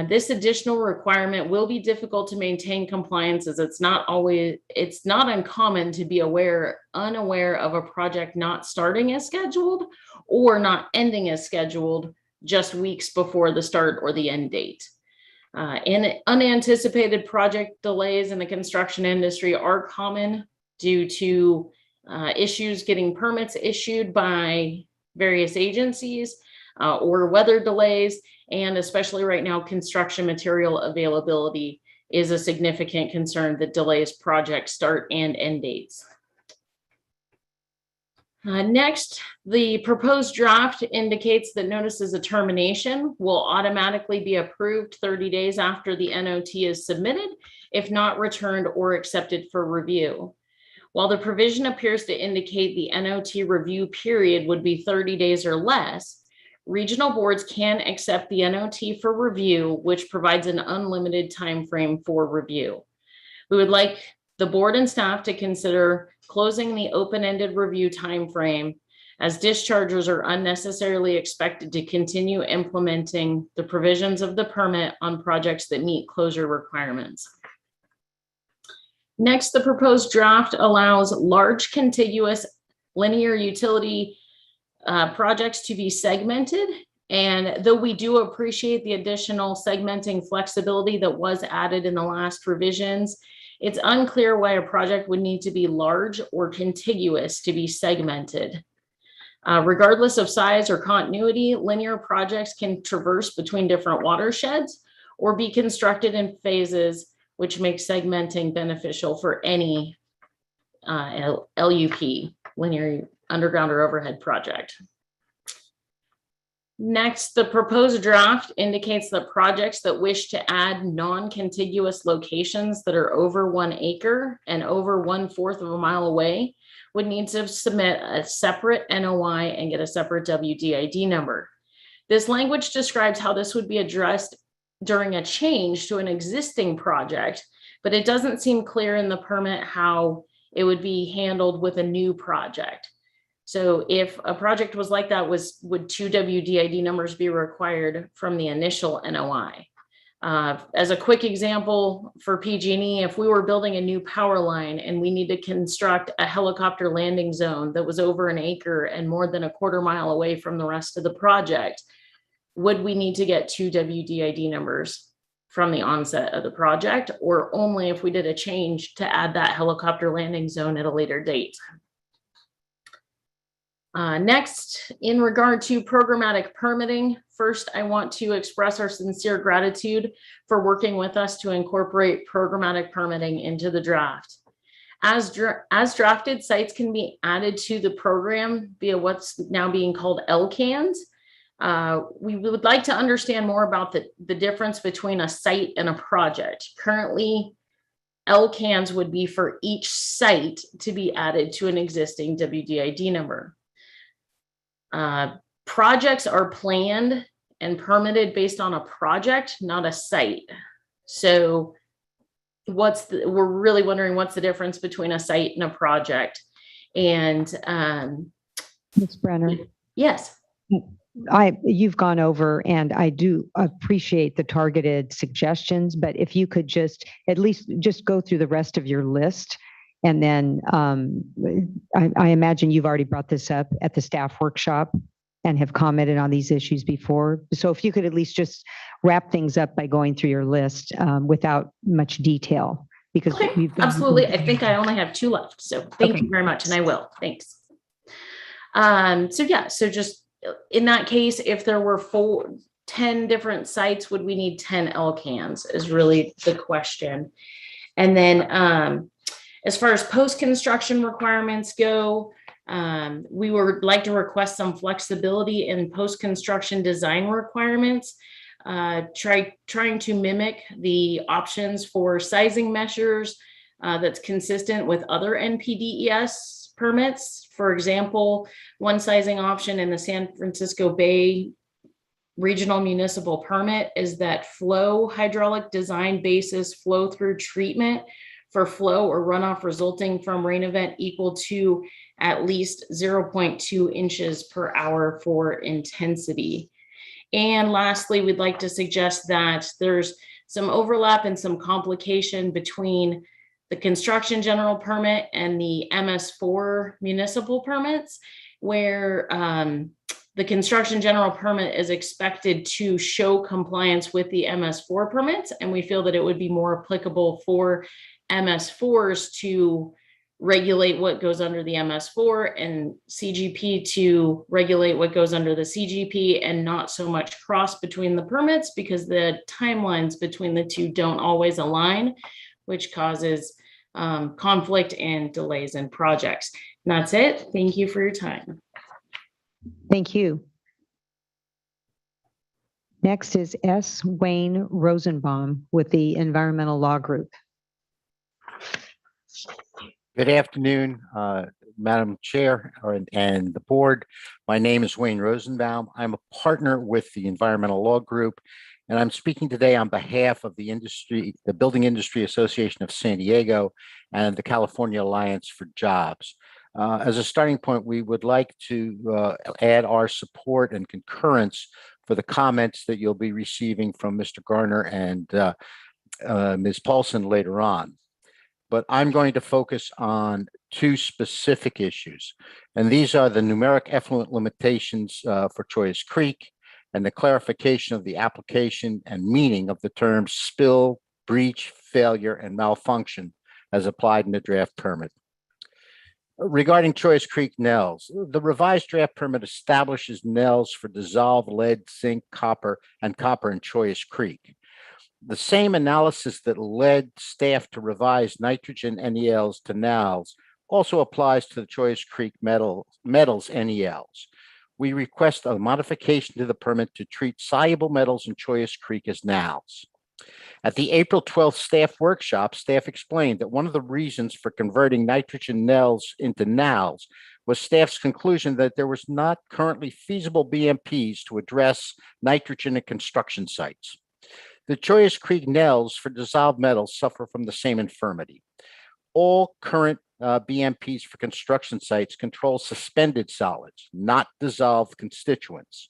This additional requirement will be difficult to maintain compliance, as it's not uncommon to be unaware of a project not starting as scheduled or not ending as scheduled just weeks before the start or the end date. And unanticipated project delays in the construction industry are common due to issues getting permits issued by various agencies or weather delays. And especially right now, construction material availability is a significant concern that delays project start and end dates. Next, the proposed draft indicates that notices of termination will automatically be approved 30 days after the NOT is submitted, if not returned or accepted for review. While the provision appears to indicate the NOT review period would be 30 days or less, regional boards can accept the NOT for review, which provides an unlimited time frame for review. We would like the board and staff to consider closing the open-ended review time frame, as dischargers are unnecessarily expected to continue implementing the provisions of the permit on projects that meet closure requirements. Next, the proposed draft allows large contiguous linear utility projects to be segmented. And though we do appreciate the additional segmenting flexibility that was added in the last revisions, it's unclear why a project would need to be large or contiguous to be segmented. Regardless of size or continuity, linear projects can traverse between different watersheds or be constructed in phases, which makes segmenting beneficial for any LUP, linear underground or overhead project. Next, the proposed draft indicates that projects that wish to add non-contiguous locations that are over 1 acre and over 1/4 of a mile away would need to submit a separate NOI and get a separate WDID number. This language describes how this would be addressed during a change to an existing project, but it doesn't seem clear in the permit how it would be handled with a new project. So if a project was like that, would 2 WDID numbers be required from the initial NOI? As a quick example for PG&E, if we were building a new power line and we need to construct a helicopter landing zone that was over 1 acre and more than 1/4 mile away from the rest of the project, would we need to get 2 WDID numbers from the onset of the project, or only if we did a change to add that helicopter landing zone at a later date? Next, in regard to programmatic permitting, first, I want to express our sincere gratitude for working with us to incorporate programmatic permitting into the draft. As drafted, sites can be added to the program via what's now being called LCANs. We would like to understand more about the difference between a site and a project. Currently, LCANs would be for each site to be added to an existing WDID number. Projects are planned and permitted based on a project, not a site. So we're really wondering what's the difference between a site and a project. And Ms. Brenner. Yes. You've gone over, and I do appreciate the targeted suggestions, but if you could just at least just go through the rest of your list. And then I imagine you've already brought this up at the staff workshop and have commented on these issues before. So if you could at least just wrap things up by going through your list without much detail, because we've absolutely. I think I only have 2 left. So thank you very much. And I will. Thanks. So just in that case, if there were 10 different sites, would we need 10 LCANs is really the question. And then as far as post-construction requirements go, we would like to request some flexibility in post-construction design requirements, trying to mimic the options for sizing measures that's consistent with other NPDES permits. For example, one sizing option in the San Francisco Bay Regional Municipal Permit is that flow hydraulic design basis flow through treatment for flow or runoff resulting from rain event equal to at least 0.2 inches per hour for intensity. And lastly, we'd like to suggest that there's some overlap and some complication between the construction general permit and the MS4 municipal permits, where the construction general permit is expected to show compliance with the MS4 permits. And we feel that it would be more applicable for MS4s to regulate what goes under the MS4 and CGP to regulate what goes under the CGP, and not so much cross between the permits because the timelines between the two don't always align, which causes conflict and delays in projects. And that's it. Thank you for your time. Thank you. Next is S. Wayne Rosenbaum with the Environmental Law Group. Good afternoon, Madam Chair and the board. My name is Wayne Rosenbaum. I'm a partner with the Environmental Law Group, and I'm speaking today on behalf of the Building Industry Association of San Diego and the California Alliance for Jobs. As a starting point, we would like to add our support and concurrence for the comments that you'll be receiving from Mr. Garner and Ms. Paulson later on. But I'm going to focus on two specific issues. And these are the numeric effluent limitations for Choice Creek and the clarification of the application and meaning of the terms spill, breach, failure, and malfunction as applied in the draft permit. Regarding Choice Creek NELs, the revised draft permit establishes NELs for dissolved lead, zinc, copper in Choice Creek. The same analysis that led staff to revise nitrogen NELs to NALs also applies to the Choice Creek metals NELs. We request a modification to the permit to treat soluble metals in Choice Creek as NALs. At the April 12th staff workshop, staff explained that one of the reasons for converting nitrogen NELs into NALs was staff's conclusion that there was not currently feasible BMPs to address nitrogen at construction sites. The Choice Creek NELs for dissolved metals suffer from the same infirmity. All current BMPs for construction sites control suspended solids, not dissolved constituents.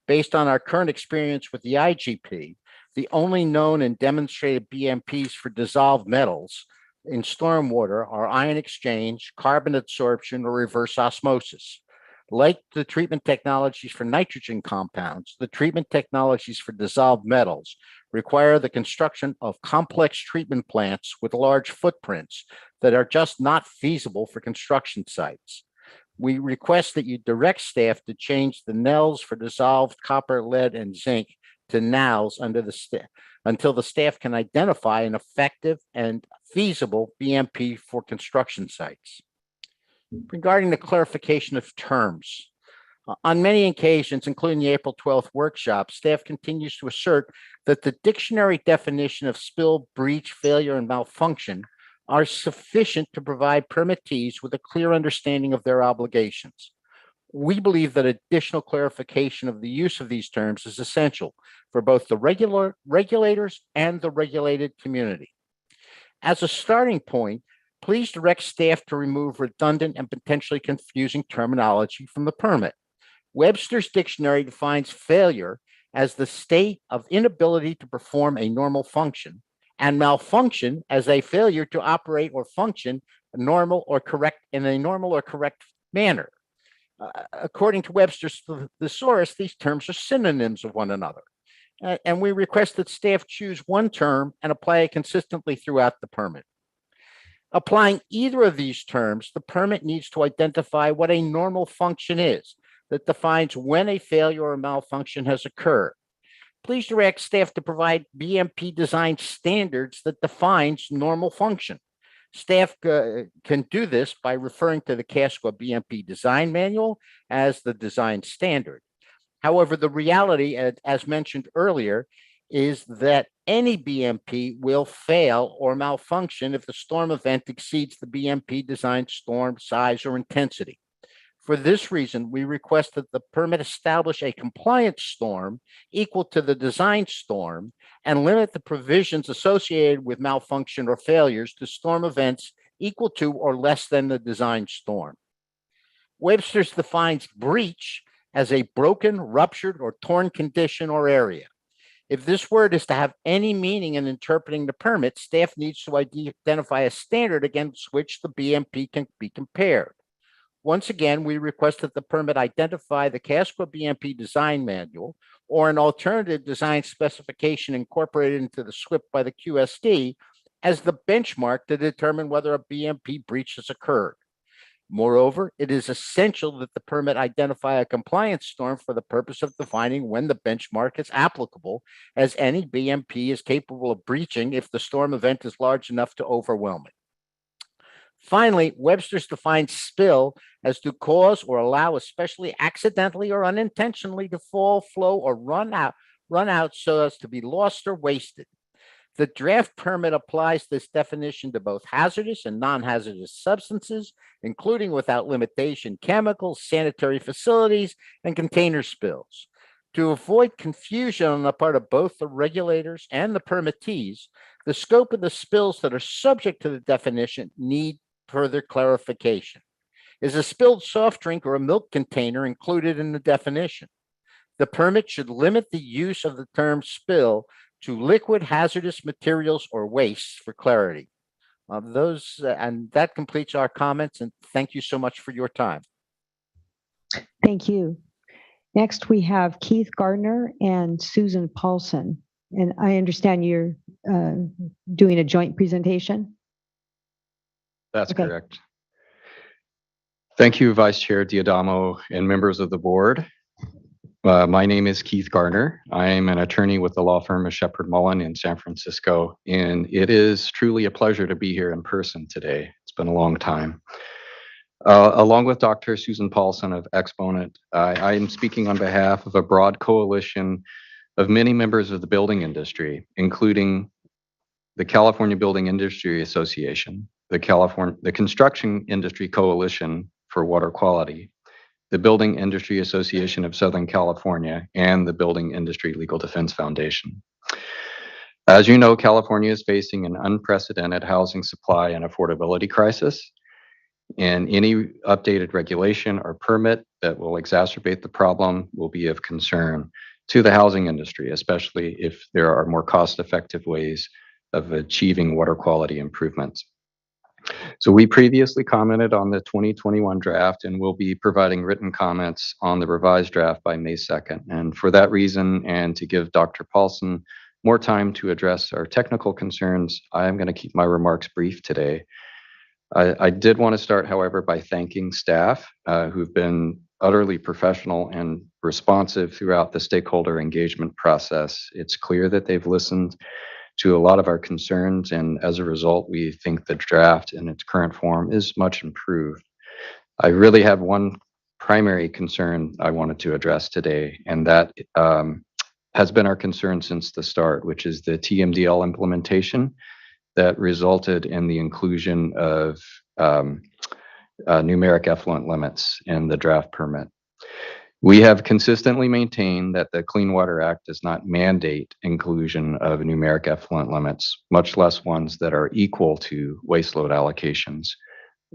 Based on our current experience with the IGP, the only known and demonstrated BMPs for dissolved metals in stormwater are ion exchange, carbon adsorption, or reverse osmosis. Like the treatment technologies for nitrogen compounds, the treatment technologies for dissolved metals require the construction of complex treatment plants with large footprints that are just not feasible for construction sites. We request that you direct staff to change the NELs for dissolved copper, lead, and zinc to NALs until the staff can identify an effective and feasible BMP for construction sites. Regarding the clarification of terms, on many occasions, including the April 12th workshop, staff continues to assert that the dictionary definition of spill, breach, failure, and malfunction are sufficient to provide permittees with a clear understanding of their obligations. We believe that additional clarification of the use of these terms is essential for both the regulators and the regulated community. As a starting point, please direct staff to remove redundant and potentially confusing terminology from the permit. Webster's dictionary defines failure as the state of inability to perform a normal function, and malfunction as a failure to operate or function in a normal or correct manner. According to Webster's thesaurus, these terms are synonyms of one another. And we request that staff choose one term and apply it consistently throughout the permit. Applying either of these terms, the permit needs to identify what a normal function is that defines when a failure or malfunction has occurred. Please direct staff to provide BMP design standards that defines normal function. Staff can do this by referring to the CASCO BMP design manual as the design standard. However, the reality, as mentioned earlier, is that any BMP will fail or malfunction if the storm event exceeds the BMP design storm size or intensity. For this reason, we request that the permit establish a compliance storm equal to the design storm and limit the provisions associated with malfunction or failures to storm events equal to or less than the design storm. Webster's defines breach as a broken, ruptured, or torn condition or area. If this word is to have any meaning in interpreting the permit, staff needs to identify a standard against which the BMP can be compared. Once again, we request that the permit identify the CASCO BMP design manual or an alternative design specification incorporated into the SWIP by the QSD as the benchmark to determine whether a BMP breach has occurred. Moreover, it is essential that the permit identify a compliance storm for the purpose of defining when the benchmark is applicable, as any BMP is capable of breaching if the storm event is large enough to overwhelm it. Finally, Webster's defines spill as to cause or allow, especially accidentally or unintentionally, to fall, flow, or run out so as to be lost or wasted. The draft permit applies this definition to both hazardous and non-hazardous substances, including without limitation chemicals, sanitary facilities, and container spills. To avoid confusion on the part of both the regulators and the permittees, the scope of the spills that are subject to the definition need further clarification. Is a spilled soft drink or a milk container included in the definition? The permit should limit the use of the term spill to liquid hazardous materials or wastes for clarity. And that completes our comments, and thank you so much for your time. Thank you. Next, we have Keith Gardner and Susan Paulson. And I understand you're doing a joint presentation? That's correct. Thank you, Vice Chair Diadamo and members of the board. My name is Keith Gardner. I am an attorney with the law firm of Shepherd Mullen in San Francisco, and it is truly a pleasure to be here in person today. It's been a long time. Along with Dr. Susan Paulson of Exponent, I am speaking on behalf of a broad coalition of many members of the building industry, including the California Building Industry Association, the Construction Industry Coalition for Water Quality, the Building Industry Association of Southern California, and the Building Industry Legal Defense Foundation. As you know, California is facing an unprecedented housing supply and affordability crisis, and any updated regulation or permit that will exacerbate the problem will be of concern to the housing industry, especially if there are more cost-effective ways of achieving water quality improvements. So we previously commented on the 2021 draft and will be providing written comments on the revised draft by May 2nd. And for that reason, and to give Dr. Paulson more time to address our technical concerns, I am going to keep my remarks brief today. I did want to start, however, by thanking staff who've been utterly professional and responsive throughout the stakeholder engagement process. It's clear that they've listened to a lot of our concerns, and as a result, we think the draft in its current form is much improved. I really have one primary concern I wanted to address today, and that has been our concern since the start, which is the TMDL implementation that resulted in the inclusion of numeric effluent limits in the draft permit. We have consistently maintained that the Clean Water Act does not mandate inclusion of numeric effluent limits, much less ones that are equal to waste load allocations.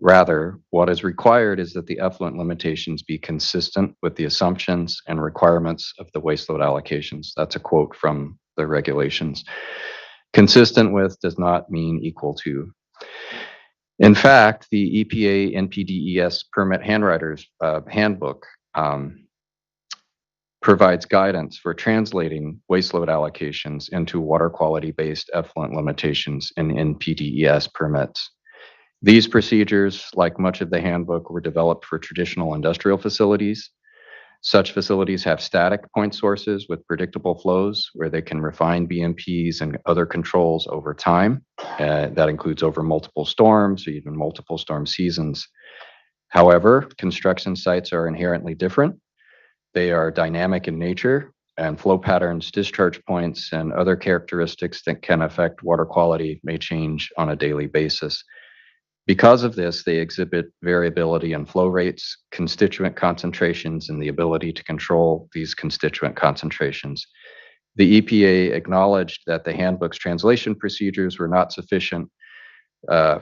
Rather, what is required is that the effluent limitations be consistent with the assumptions and requirements of the waste load allocations. That's a quote from the regulations. Consistent with does not mean equal to. In fact, the EPA NPDES Permit Handwriters Handbook provides guidance for translating waste load allocations into water quality-based effluent limitations in NPDES permits. These procedures, like much of the handbook, were developed for traditional industrial facilities. Such facilities have static point sources with predictable flows where they can refine BMPs and other controls over time. That includes over multiple storms or even multiple storm seasons. However, construction sites are inherently different. They are dynamic in nature, and flow patterns, discharge points, and other characteristics that can affect water quality may change on a daily basis. Because of this, they exhibit variability in flow rates, constituent concentrations, and the ability to control these constituent concentrations. The EPA acknowledged that the handbook's translation procedures were not sufficient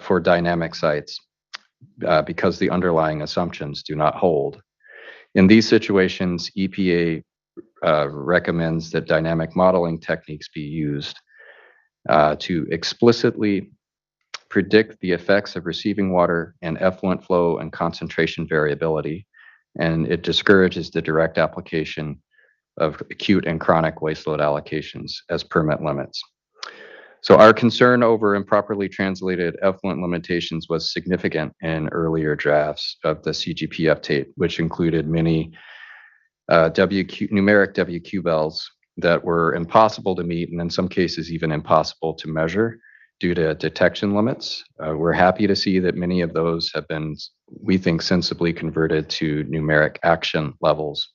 for dynamic sites because the underlying assumptions do not hold. In these situations, EPA recommends that dynamic modeling techniques be used to explicitly predict the effects of receiving water and effluent flow and concentration variability, and it discourages the direct application of acute and chronic waste load allocations as permit limits. So our concern over improperly translated effluent limitations was significant in earlier drafts of the CGP update, which included many numeric WQ bells that were impossible to meet, and in some cases even impossible to measure due to detection limits. We're happy to see that many of those have been, we think, sensibly converted to numeric action levels.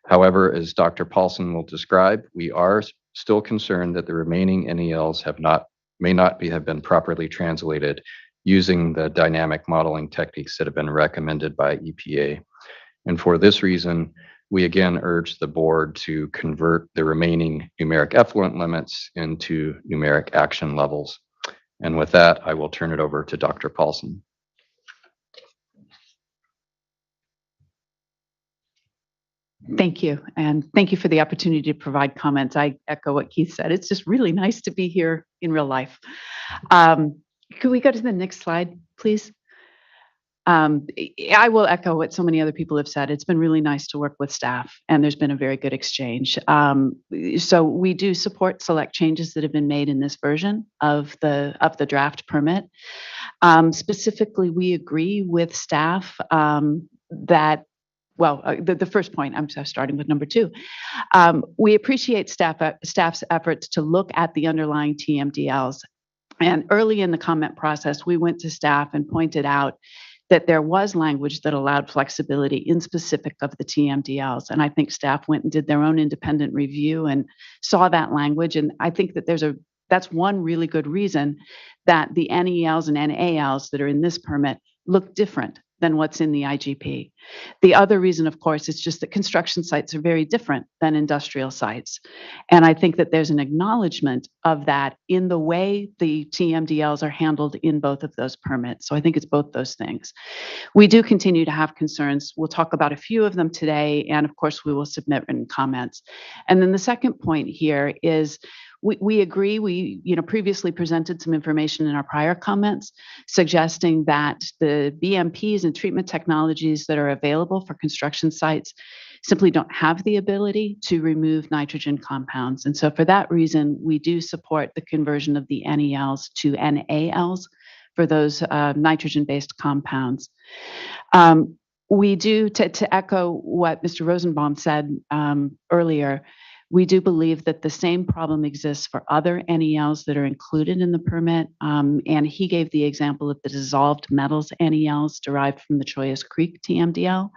However, as Dr. Paulson will describe, we are still concerned that the remaining NELs have been properly translated using the dynamic modeling techniques that have been recommended by EPA. And for this reason, we again urge the board to convert the remaining numeric effluent limits into numeric action levels. And with that, I will turn it over to Dr. Paulson. Thank you. And thank you for the opportunity to provide comments. I echo what Keith said. It's just really nice to be here in real life. Could we go to the next slide, please? I will echo what so many other people have said. It's been really nice to work with staff, and there's been a very good exchange. So we do support select changes that have been made in this version of the draft permit. Specifically, we agree with staff that, well, the first point, I'm starting with number 2. We appreciate staff's efforts to look at the underlying TMDLs. And early in the comment process, we went to staff and pointed out that there was language that allowed flexibility in specific of the TMDLs. And I think staff went and did their own independent review and saw that language. And I think that that's one really good reason that the NELs and NALs that are in this permit look different than what's in the IGP. The other reason, of course, is just that construction sites are very different than industrial sites. And I think that there's an acknowledgement of that in the way the TMDLs are handled in both of those permits. So I think it's both those things. We do continue to have concerns. We'll talk about a few of them today, and of course, we will submit written comments. And then the second point here is we agree. We previously presented some information in our prior comments suggesting that the BMPs and treatment technologies that are available for construction sites simply don't have the ability to remove nitrogen compounds. And so for that reason, we do support the conversion of the NELs to NALs for those nitrogen-based compounds. We do, to echo what Mr. Rosenbaum said earlier, we do believe that the same problem exists for other NELs that are included in the permit. And he gave the example of the dissolved metals NELs derived from the Choyas Creek TMDL.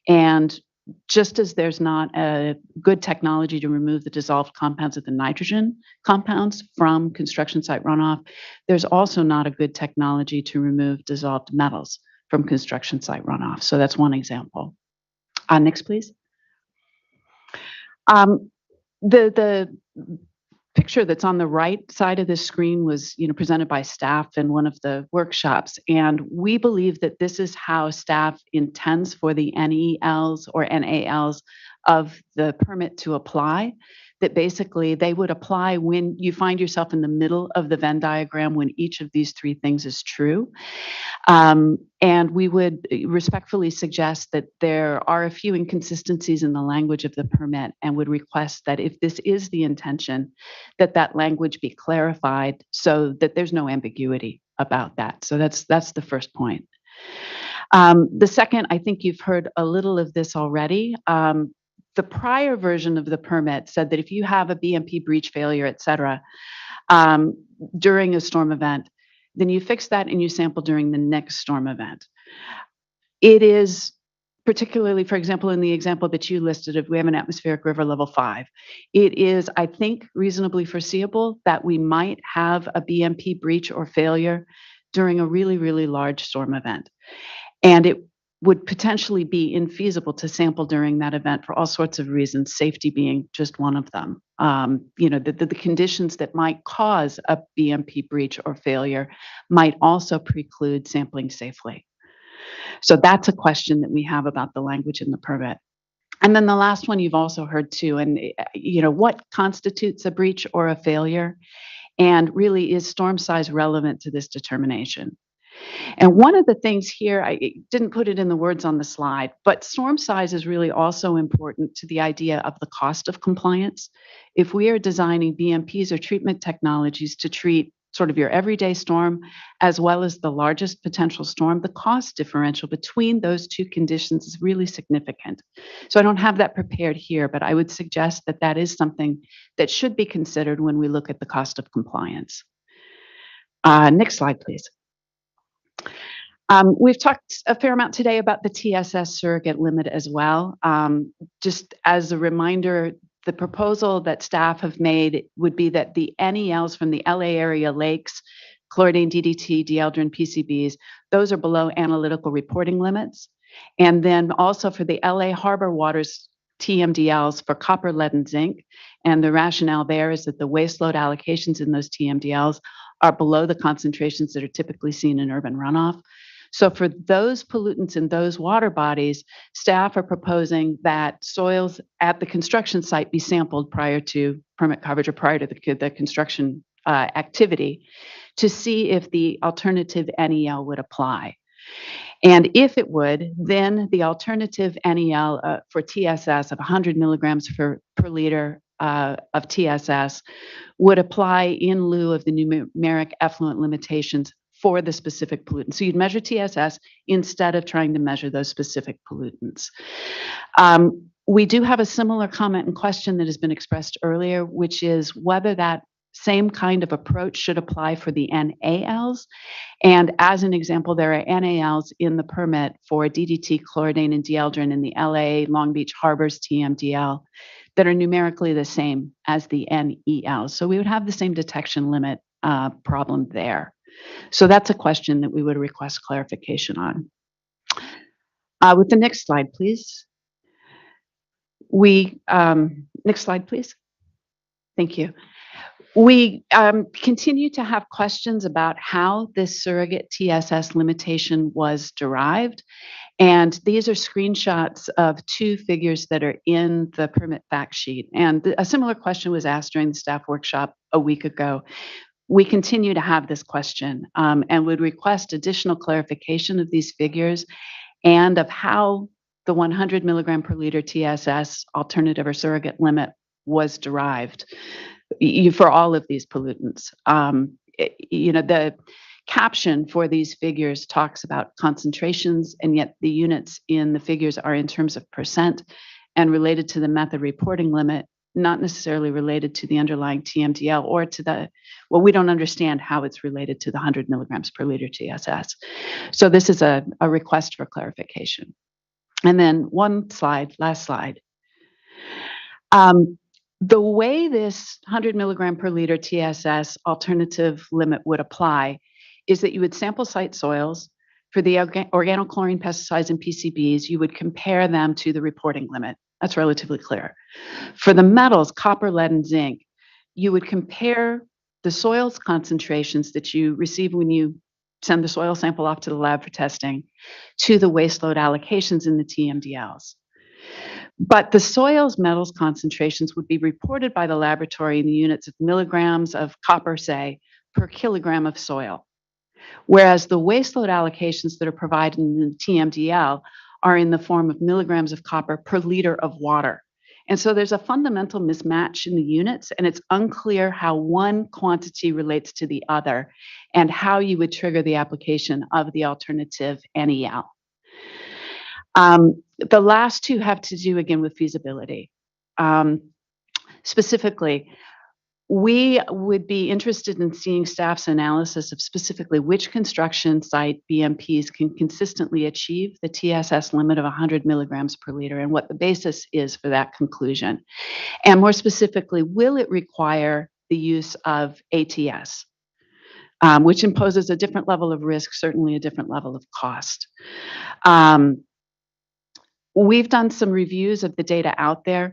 And just as there's not a good technology to remove the dissolved compounds of the nitrogen compounds from construction site runoff, there's also not a good technology to remove dissolved metals from construction site runoff. So that's one example. Next, please. The picture that's on the right side of this screen was presented by staff in one of the workshops. And we believe that this is how staff intends for the NELs or NALs of the permit to apply, that basically they would apply when you find yourself in the middle of the Venn diagram when each of these 3 things is true. And we would respectfully suggest that there are a few inconsistencies in the language of the permit and would request that if this is the intention, that that language be clarified so that there's no ambiguity about that. So that's the first point. The second, I think you've heard a little of this already. The prior version of the permit said that if you have a BMP breach failure, et cetera, during a storm event, then you fix that and you sample during the next storm event. It is particularly, for example, in the example that you listed, if we have an atmospheric river level 5, it is, I think, reasonably foreseeable that we might have a BMP breach or failure during a really, really large storm event. And it would potentially be infeasible to sample during that event for all sorts of reasons, safety being just one of them. The conditions that might cause a BMP breach or failure might also preclude sampling safely. So that's a question that we have about the language in the permit. And then the last one you've also heard too, and what constitutes a breach or a failure? And really, is storm size relevant to this determination? And one of the things here, I didn't put it in the words on the slide, but storm size is really also important to the idea of the cost of compliance. If we are designing BMPs or treatment technologies to treat sort of your everyday storm, as well as the largest potential storm, the cost differential between those 2 conditions is really significant. So I don't have that prepared here, but I would suggest that that is something that should be considered when we look at the cost of compliance. Next slide, please. We've talked a fair amount today about the TSS surrogate limit as well. Just as a reminder, the proposal that staff have made would be that the NELs from the LA area lakes, chlordane, DDT, dieldrin, PCBs, those are below analytical reporting limits. And then also for the LA harbor waters, TMDLs for copper, lead, and zinc. And the rationale there is that the waste load allocations in those TMDLs are below the concentrations that are typically seen in urban runoff. So for those pollutants in those water bodies, staff are proposing that soils at the construction site be sampled prior to permit coverage or prior to the construction activity to see if the alternative NEL would apply. And if it would, then the alternative NEL for TSS of 100 milligrams per liter of TSS would apply in lieu of the numeric effluent limitations for the specific pollutant. So you'd measure TSS instead of trying to measure those specific pollutants. We do have a similar comment and question that has been expressed earlier, which is whether that same kind of approach should apply for the NALs. And as an example, there are NALs in the permit for DDT, chlordane, and dieldrin in the LA Long Beach Harbors TMDL that are numerically the same as the NELs. So we would have the same detection limit problem there. So that's a question that we would request clarification on. With the next slide, please. Next slide, please. Thank you. We continue to have questions about how this surrogate TSS limitation was derived. And these are screenshots of two figures that are in the permit fact sheet. And a similar question was asked during the staff workshop a week ago. We continue to have this question and would request additional clarification of these figures and of how the 100 milligram per liter TSS alternative or surrogate limit was derived for all of these pollutants. The caption for these figures talks about concentrations, and yet the units in the figures are in terms of percent and related to the method reporting limit, not necessarily related to the underlying TMDL or to we don't understand how it's related to the 100 milligrams per liter TSS. So this is a request for clarification. And then one slide, last slide. The way this 100 milligram per liter TSS alternative limit would apply is that you would sample site soils for the organochlorine pesticides and PCBs. You would compare them to the reporting limit. That's relatively clear. For the metals, copper, lead, and zinc, you would compare the soils concentrations that you receive when you send the soil sample off to the lab for testing to the waste load allocations in the TMDLs. But the soils metals concentrations would be reported by the laboratory in the units of milligrams of copper, say, per kilogram of soil. Whereas the waste load allocations that are provided in the TMDL are in the form of milligrams of copper per liter of water. And so there's a fundamental mismatch in the units, and it's unclear how one quantity relates to the other and how you would trigger the application of the alternative NEL. The last two have to do again with feasibility. Specifically, we would be interested in seeing staff's analysis of specifically which construction site BMPs can consistently achieve the TSS limit of 100 milligrams per liter and what the basis is for that conclusion. And more specifically, will it require the use of ATS, which imposes a different level of risk, certainly a different level of cost. We've done some reviews of the data out there.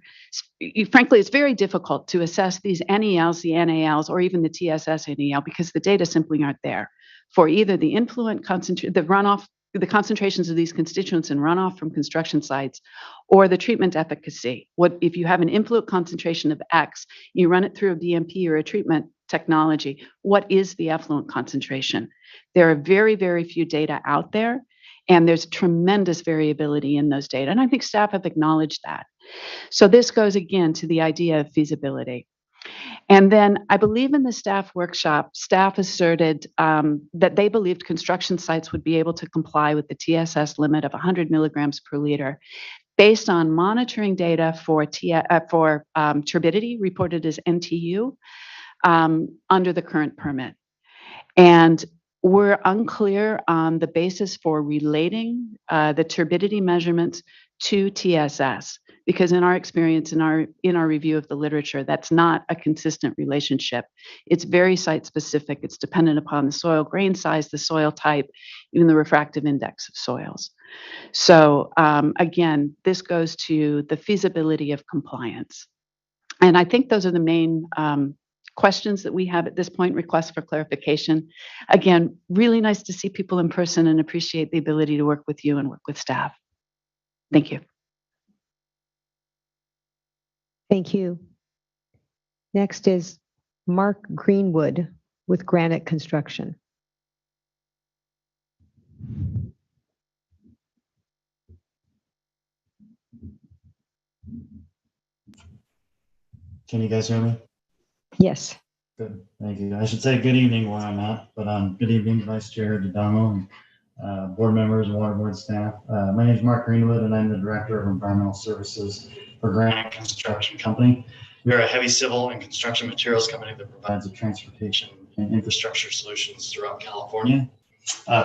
Frankly, it's very difficult to assess these NELs, the NALs, or even the TSS NEL because the data simply aren't there for either the influent runoff, the concentrations of these constituents in runoff from construction sites, or the treatment efficacy. What if you have an influent concentration of X, you run it through a BMP or a treatment technology, what is the effluent concentration? There are very, very few data out there. And there's tremendous variability in those data. And I think staff have acknowledged that. So this goes again to the idea of feasibility. And then I believe in the staff workshop, staff asserted that they believed construction sites would be able to comply with the TSS limit of 100 milligrams per liter based on monitoring data for turbidity reported as NTU under the current permit. And we're unclear on the basis for relating the turbidity measurements to TSS. because in our experience, in our review of the literature, that's not a consistent relationship. It's very site specific. It's dependent upon the soil grain size, the soil type, even the refractive index of soils. So again, this goes to the feasibility of compliance. And I think those are the main questions that we have at this point, requests for clarification. Again, really nice to see people in person and appreciate the ability to work with you and work with staff. Thank you. Thank you. Next is Mark Greenwood with Granite Construction. Can you guys hear me? Yes. Good, thank you. I should say good evening where I'm at, but good evening, Vice Chair D'Adamo and board members and water board staff. My name is Mark Greenwood and I'm the Director of Environmental Services for Granite Construction Company. We are a heavy civil and construction materials company that provides the transportation and infrastructure solutions throughout California.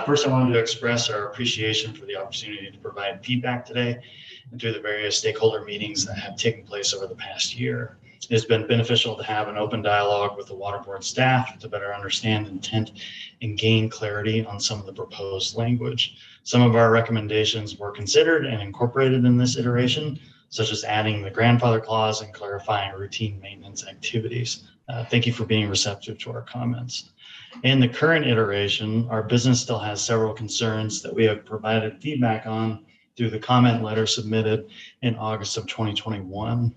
First, I wanted to express our appreciation for the opportunity to provide feedback today and through the various stakeholder meetings that have taken place over the past year. It has been beneficial to have an open dialogue with the water board staff to better understand intent and gain clarity on some of the proposed language. Some of our recommendations were considered and incorporated in this iteration, such as adding the grandfather clause and clarifying routine maintenance activities. Thank you for being receptive to our comments. In the current iteration, our business still has several concerns that we have provided feedback on through the comment letter submitted in August of 2021.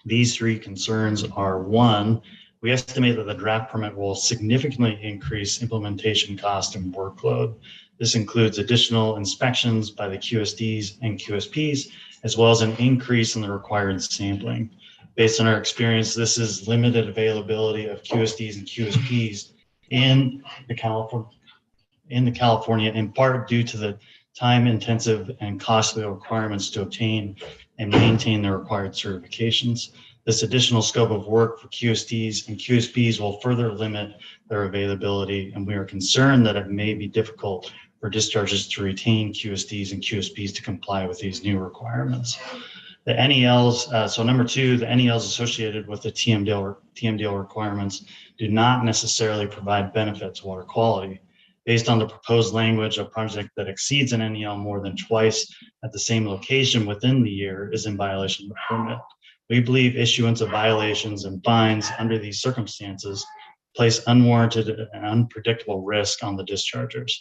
These three concerns are: one, we estimate that the draft permit will significantly increase implementation cost and workload. This includes additional inspections by the QSDs and QSPs, as well as an increase in the required sampling. Based on our experience, this is limited availability of QSDs and QSPs in California, in part due to the time-intensive and costly requirements to obtain and maintain the required certifications. This additional scope of work for QSDs and QSPs will further limit their availability, and we are concerned that it may be difficult for discharges to retain QSDs and QSPs to comply with these new requirements. The NELs, so number two, the NELs associated with the TMDL requirements do not necessarily provide benefit to water quality. Based on the proposed language, a project that exceeds an NEL more than twice at the same location within the year is in violation of the permit. We believe issuance of violations and fines under these circumstances place unwarranted and unpredictable risk on the dischargers.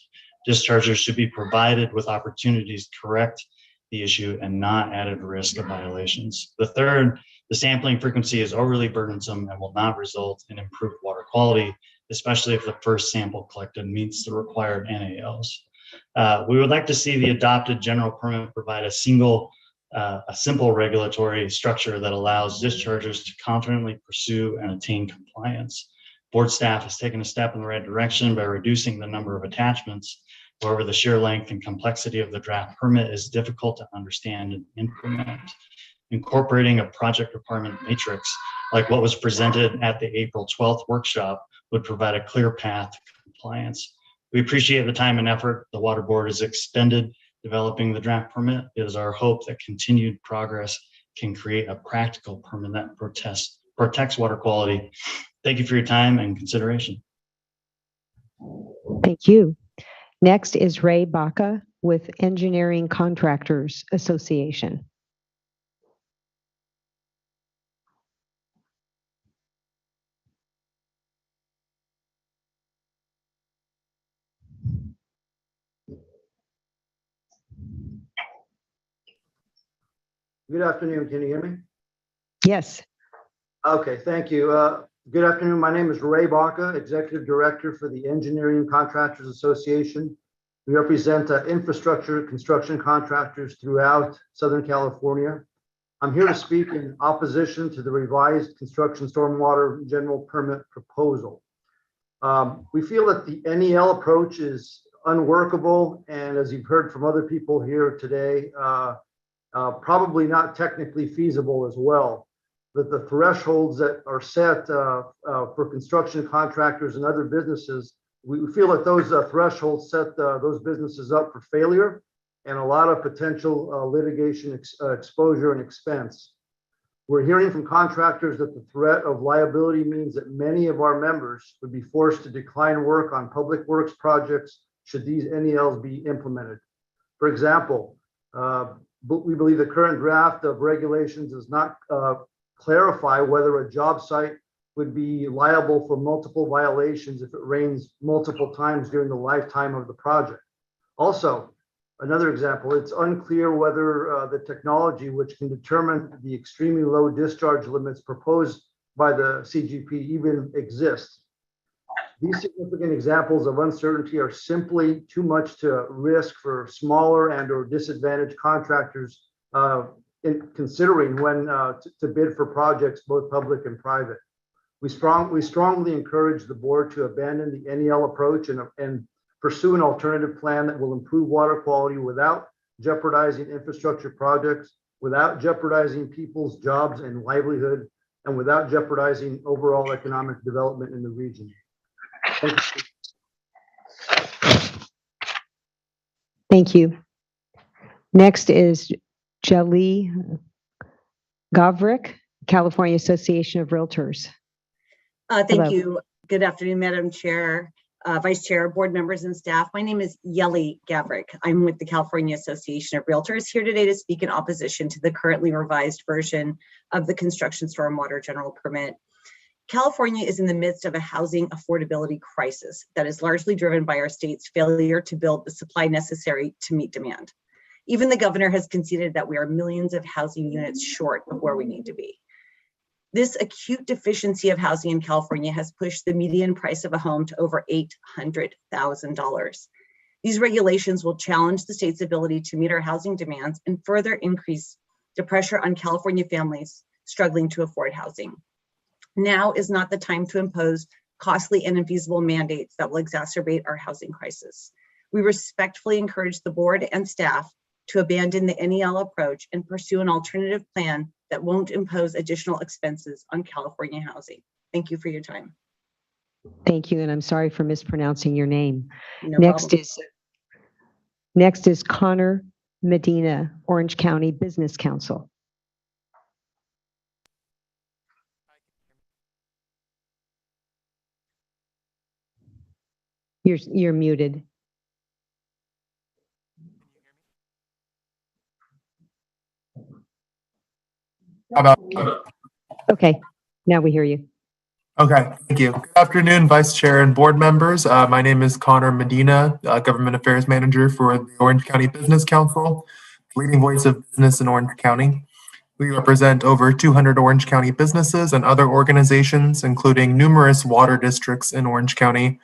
Dischargers should be provided with opportunities to correct the issue and not added risk of violations. The third, the sampling frequency is overly burdensome and will not result in improved water quality, especially if the first sample collected meets the required NALs. We would like to see the adopted general permit provide a simple regulatory structure that allows dischargers to confidently pursue and attain compliance. Board staff has taken a step in the right direction by reducing the number of attachments. However, the sheer length and complexity of the draft permit is difficult to understand and implement. Incorporating a project requirement matrix like what was presented at the April 12th workshop would provide a clear path to compliance. We appreciate the time and effort the Water Board has expended developing the draft permit. It is our hope that continued progress can create a practical permit that protects water quality. Thank you for your time and consideration. Thank you. Next is Ray Baca with Engineering Contractors Association. Good afternoon. Can you hear me? Yes. Okay, thank you. Good afternoon. My name is Ray Baca, Executive Director for the Engineering Contractors Association. We represent infrastructure construction contractors throughout Southern California. I'm here to speak in opposition to the revised construction stormwater general permit proposal. We feel that the NEL approach is unworkable, and as you've heard from other people here today, probably not technically feasible as well. That the thresholds that are set for construction contractors and other businesses, we feel that those thresholds set those businesses up for failure, and a lot of potential litigation exposure and expense. We're hearing from contractors that the threat of liability means that many of our members would be forced to decline work on public works projects should these NELs be implemented. For example, we believe the current draft of regulations does not clarify whether a job site would be liable for multiple violations if it rains multiple times during the lifetime of the project. Also, another example, it's unclear whether the technology which can determine the extremely low discharge limits proposed by the CGP even exists. These significant examples of uncertainty are simply too much to risk for smaller and or disadvantaged contractors in considering when to bid for projects, both public and private. We strongly encourage the board to abandon the NEL approach and pursue an alternative plan that will improve water quality without jeopardizing infrastructure projects, without jeopardizing people's jobs and livelihood, and without jeopardizing overall economic development in the region. Thank you. Thank you. Next is Jali Gavrik, California Association of Realtors. Thank Hello. you. Good afternoon, Madam Chair, Vice Chair, board members and staff. My name is Yeli Gavrik. I'm with the California Association of Realtors here today to speak in opposition to the currently revised version of the Construction Stormwater General Permit. California is in the midst of a housing affordability crisis that is largely driven by our state's failure to build the supply necessary to meet demand. Even the governor has conceded that we are millions of housing units short of where we need to be. This acute deficiency of housing in California has pushed the median price of a home to over $800,000. These regulations will challenge the state's ability to meet our housing demands and further increase the pressure on California families struggling to afford housing. Now is not the time to impose costly and infeasible mandates that will exacerbate our housing crisis. We respectfully encourage the board and staff to abandon the NEL approach and pursue an alternative plan that won't impose additional expenses on California housing. Thank you for your time. Thank you, and I'm sorry for mispronouncing your name. No Next problem. is Connor Medina, Orange County Business Council. You're muted. Okay, now we hear you. Okay, thank you. Good afternoon, Vice Chair and board members. My name is Connor Medina, Government Affairs Manager for the Orange County Business Council, leading voice of business in Orange County. We represent over 200 Orange County businesses and other organizations, including numerous water districts in Orange County,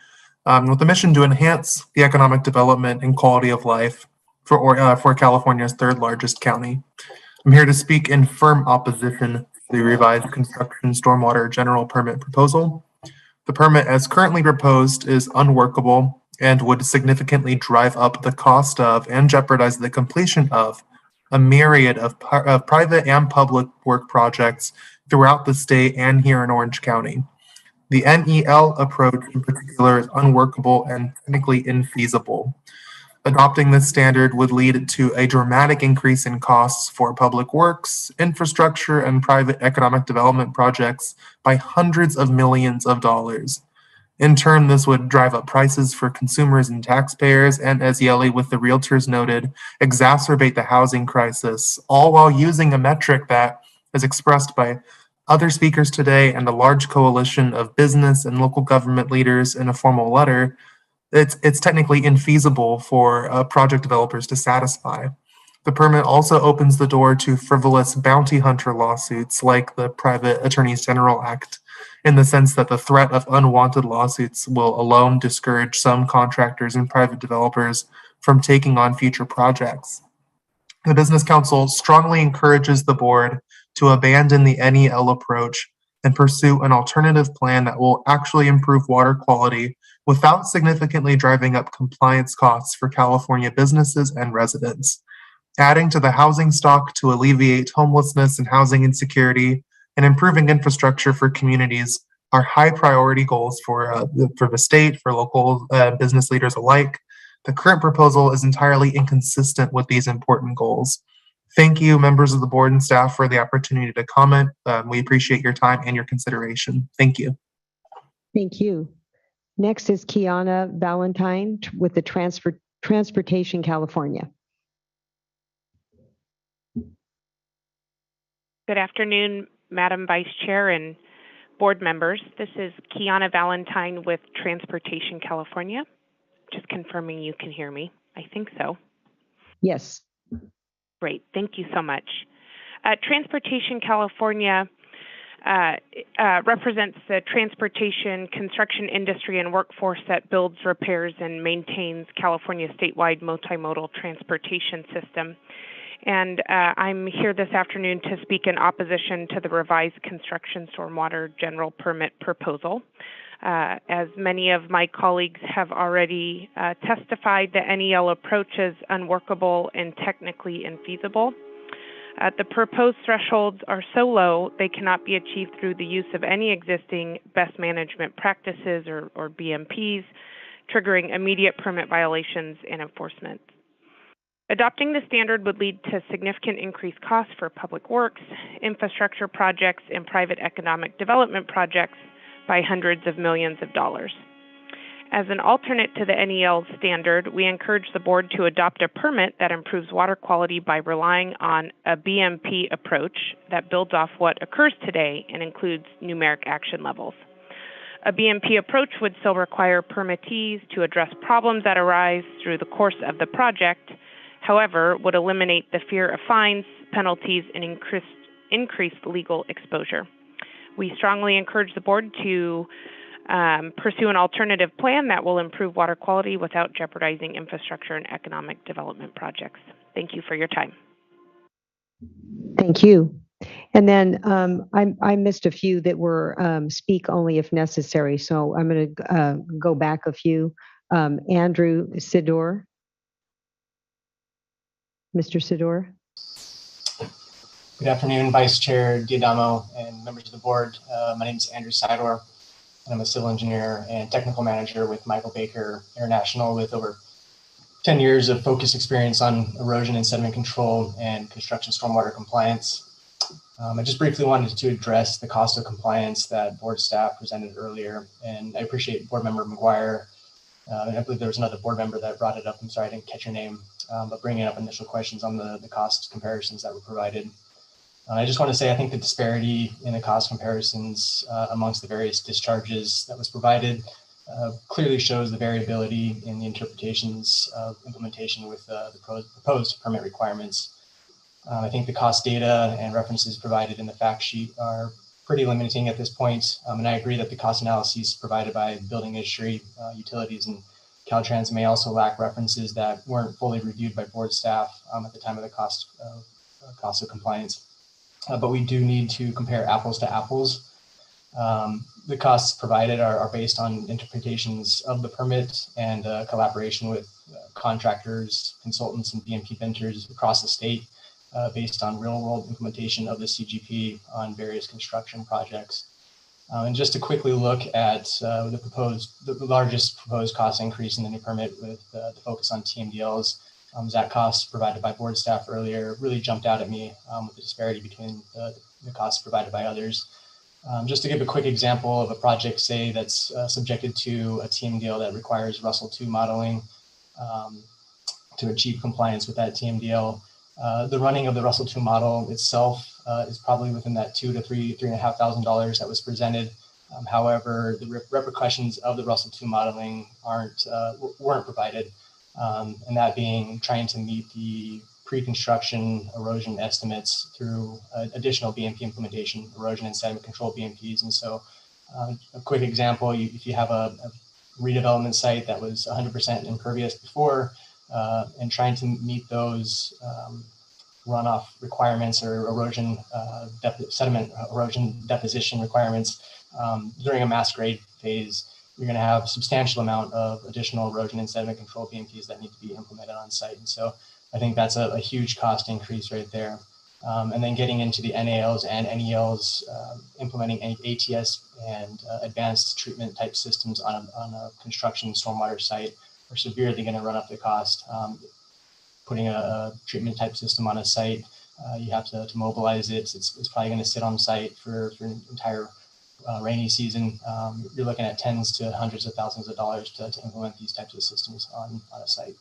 with a mission to enhance the economic development and quality of life for California's third largest county. I'm here to speak in firm opposition to the revised Construction Stormwater General Permit proposal. The permit as currently proposed is unworkable and would significantly drive up the cost of and jeopardize the completion of a myriad of private and public work projects throughout the state and here in Orange County. The NEL approach in particular is unworkable and technically infeasible. Adopting this standard would lead to a dramatic increase in costs for public works, infrastructure, and private economic development projects by hundreds of millions of dollars. In turn, this would drive up prices for consumers and taxpayers, and as Yeli with the realtors noted, exacerbate the housing crisis, all while using a metric that is expressed by other speakers today and a large coalition of business and local government leaders in a formal letter. It's technically infeasible for project developers to satisfy. The permit also opens the door to frivolous bounty hunter lawsuits like the Private Attorneys General Act, in the sense that the threat of unwanted lawsuits will alone discourage some contractors and private developers from taking on future projects. The Business Council strongly encourages the board to abandon the NEL approach and pursue an alternative plan that will actually improve water quality without significantly driving up compliance costs for California businesses and residents. Adding to the housing stock to alleviate homelessness and housing insecurity, and improving infrastructure for communities are high priority goals for the state, for local business leaders alike. The current proposal is entirely inconsistent with these important goals. Thank you, members of the board and staff, for the opportunity to comment. We appreciate your time and your consideration. Thank you. Thank you. Next is Kiana Valentine with the Transportation California. Good afternoon, Madam Vice Chair and board members. This is Kiana Valentine with Transportation California. Just confirming you can hear me. I think so. Yes. Great. Thank you so much. Transportation California represents the transportation, construction industry, and workforce that builds, repairs, and maintains California's statewide multimodal transportation system. And I'm here this afternoon to speak in opposition to the revised construction stormwater general permit proposal. As many of my colleagues have already testified, the NEL approach is unworkable and technically infeasible. The proposed thresholds are so low, they cannot be achieved through the use of any existing best management practices or BMPs, triggering immediate permit violations and enforcement. Adopting the standard would lead to significant increased costs for public works, infrastructure projects, and private economic development projects by hundreds of millions of dollars. As an alternate to the NEL standard, we encourage the board to adopt a permit that improves water quality by relying on a BMP approach that builds off what occurs today and includes numeric action levels. A BMP approach would still require permittees to address problems that arise through the course of the project, however, would eliminate the fear of fines, penalties, and increased legal exposure. We strongly encourage the board to pursue an alternative plan that will improve water quality without jeopardizing infrastructure and economic development projects. Thank you for your time. Thank you. And then I missed a few that were speak only if necessary, so I'm going to go back a few. Andrew Sidor. Mr. Sidor. Good afternoon, Vice Chair Diadamo and members of the board. My name is Andrew Sidor, and I'm a civil engineer and technical manager with Michael Baker International with over 10 years of focused experience on erosion and sediment control and construction stormwater compliance. I just briefly wanted to address the cost of compliance that board staff presented earlier, and I appreciate Board Member McGuire. And I believe there was another board member that brought it up. I'm sorry, I didn't catch your name, but bringing up initial questions on the cost comparisons that were provided. I just want to say I think the disparity in the cost comparisons amongst the various discharges that was provided clearly shows the variability in the interpretations of implementation with the proposed permit requirements. I think the cost data and references provided in the fact sheet are pretty limiting at this point. And I agree that the cost analyses provided by building industry, utilities, and Caltrans may also lack references that weren't fully reviewed by board staff at the time of the cost of compliance. But we do need to compare apples to apples. The costs provided are based on interpretations of the permit and collaboration with contractors, consultants, and BMP vendors across the state based on real-world implementation of the CGP on various construction projects. And just to quickly look at the largest proposed cost increase in the new permit with the focus on TMDLs, that cost provided by board staff earlier really jumped out at me with the disparity between the costs provided by others. Just to give a quick example of a project, say, that's subjected to a TMDL that requires Russell II modeling to achieve compliance with that TMDL. The running of the Russell II model itself is probably within that $2,000 to $3,500 that was presented. However, the repercussions of the Russell II modeling weren't provided, and that being trying to meet the pre-construction erosion estimates through additional BMP implementation, erosion and sediment control BMPs. And so a quick example, if you have a redevelopment site that was 100% impervious before and trying to meet those runoff requirements or erosion, sediment erosion deposition requirements during a mass grade phase, you're going to have substantial amount of additional erosion and sediment control BMPs that need to be implemented on site. And so I think that's a huge cost increase right there. And then getting into the NALs and NELs, implementing ATS and advanced treatment type systems on a construction stormwater site severely going to run up the cost. Putting a treatment type system on a site, you have to mobilize it. It's probably going to sit on site for an entire rainy season. You're looking at tens to hundreds of thousands of dollars to implement these types of systems on a site.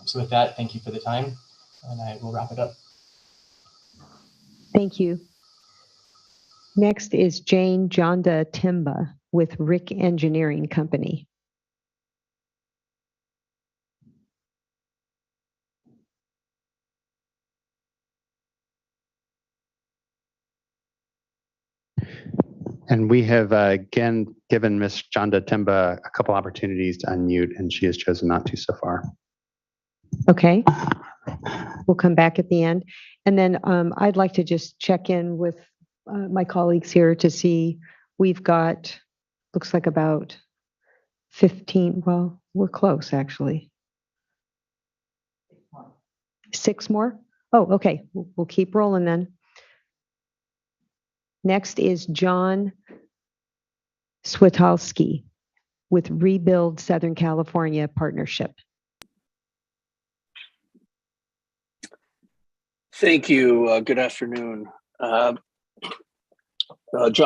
So with that, thank you for the time, and I will wrap it up. Thank you. Next is Jane Jonda Timba with Rick Engineering Company. And we have again given Ms. Jonda Timba a couple opportunities to unmute, and she has chosen not to so far. Okay. We'll come back at the end. And then I'd like to just check in with my colleagues here to see, we've got, looks like about 15, well, we're close actually. 6 more? Oh, okay. We'll keep rolling then. Next is John Switalski with Rebuild Southern California Partnership. Thank you. Good afternoon. John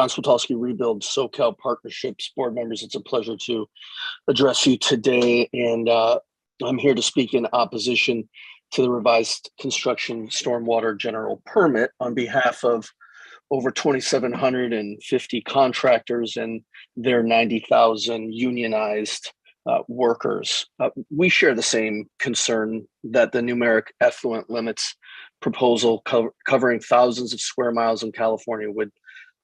Switalski, Rebuild SoCal Partnerships board members. It's a pleasure to address you today, and I'm here to speak in opposition to the revised construction stormwater general permit on behalf of over 2,750 contractors and their 90,000 unionized workers. We share the same concern that the numeric effluent limits proposal covering thousands of square miles in California would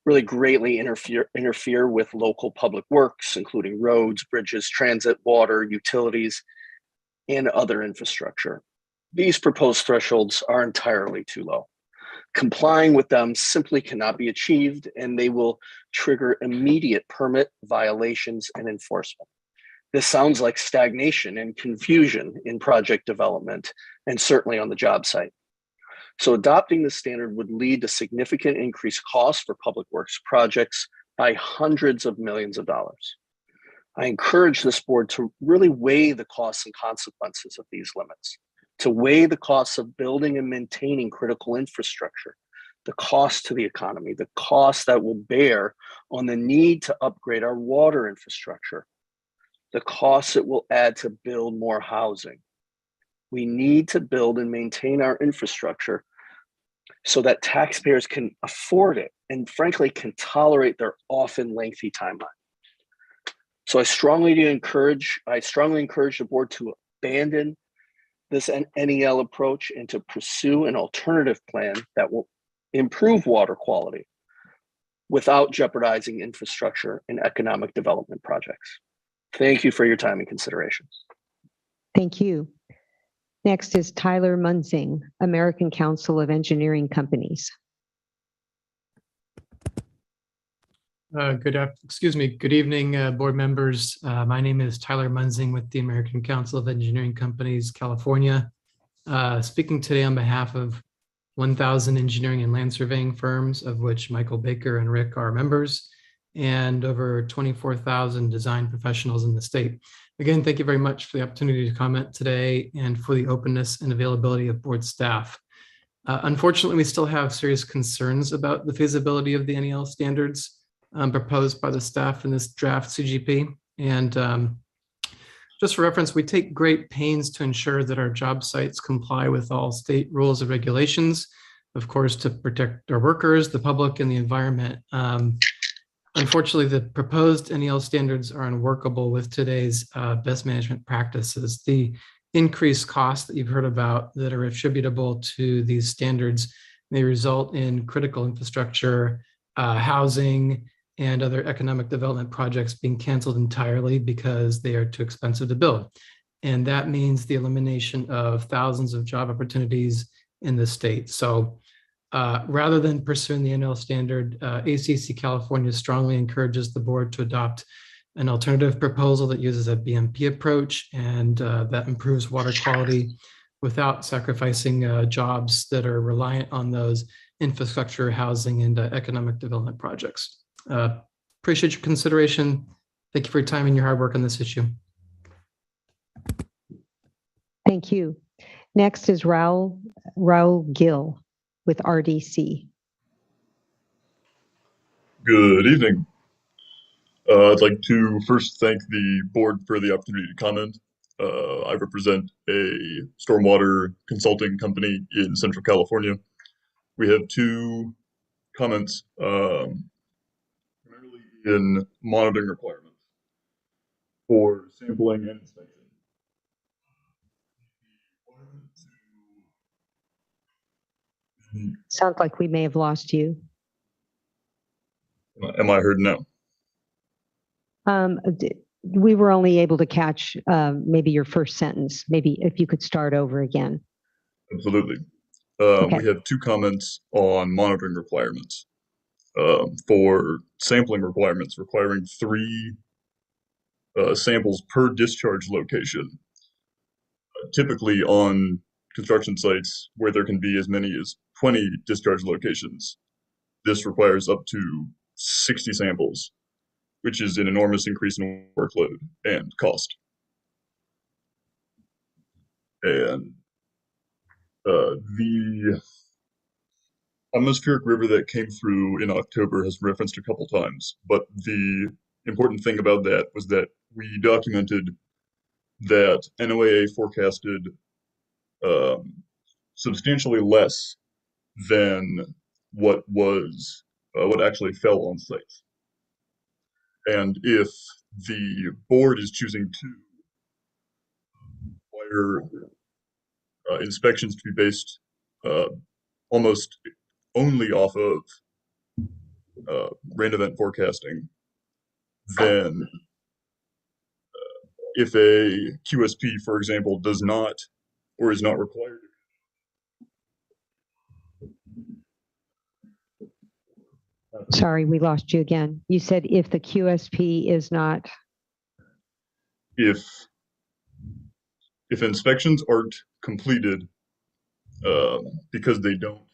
really greatly interfere with local public works, including roads, bridges, transit, water, utilities, and other infrastructure. These proposed thresholds are entirely too low. Complying with them simply cannot be achieved, and they will trigger immediate permit violations and enforcement. This sounds like stagnation and confusion in project development, and certainly on the job site. So adopting this standard would lead to significant increased costs for public works projects by hundreds of millions of dollars. I encourage this board to really weigh the costs and consequences of these limits, to weigh the costs of building and maintaining critical infrastructure, the cost to the economy, the cost that will bear on the need to upgrade our water infrastructure, the costs it will add to build more housing. We need to build and maintain our infrastructure so that taxpayers can afford it and frankly can tolerate their often lengthy timeline. So I strongly encourage the board to abandon this NEL approach and to pursue an alternative plan that will improve water quality without jeopardizing infrastructure and economic development projects. Thank you for your time and consideration. Thank you. Next is Tyler Munzing, American Council of Engineering Companies. Good evening, board members. My name is Tyler Munzing with the American Council of Engineering Companies, California. Speaking today on behalf of 1,000 engineering and land surveying firms, of which Michael Baker and Rick are members, and over 24,000 design professionals in the state. Again, thank you very much for the opportunity to comment today and for the openness and availability of board staff. Unfortunately, we still have serious concerns about the feasibility of the NEL standards proposed by the staff in this draft CGP. And just for reference, we take great pains to ensure that our job sites comply with all state rules and regulations, of course, to protect our workers, the public, and the environment. Unfortunately, the proposed NEL standards are unworkable with today's best management practices. The increased costs that you've heard about that are attributable to these standards may result in critical infrastructure, housing, and other economic development projects being canceled entirely because they are too expensive to build. And that means the elimination of thousands of job opportunities in the state. So rather than pursuing the NEL standard, ACC California strongly encourages the board to adopt an alternative proposal that uses a BMP approach and that improves water quality without sacrificing jobs that are reliant on those infrastructure, housing, and economic development projects. Appreciate your consideration. Thank you for your time and your hard work on this issue. Thank you. Next is Raul Gill with RDC. Good evening. I'd like to first thank the board for the opportunity to comment. I represent a stormwater consulting company in Central California. We have two comments, primarily in monitoring requirements for sampling and inspection. Sounds like we may have lost you. Am I heard now? We were only able to catch maybe your first sentence. Maybe if you could start over again. Absolutely. Okay. We have two comments on monitoring requirements. For sampling requirements, requiring 3 samples per discharge location. Typically on construction sites where there can be as many as 20 discharge locations, this requires up to 60 samples, which is an enormous increase in workload and cost. And the atmospheric river that came through in October has been referenced a couple times, but the important thing about that was that we documented that NOAA forecasted substantially less than what actually fell on site. And if the board is choosing to require inspections to be based almost only off of rain event forecasting, then if a QSP, for example, does not or is not required. Sorry, we lost you again. You said if the QSP is not. If inspections aren't completed because they don't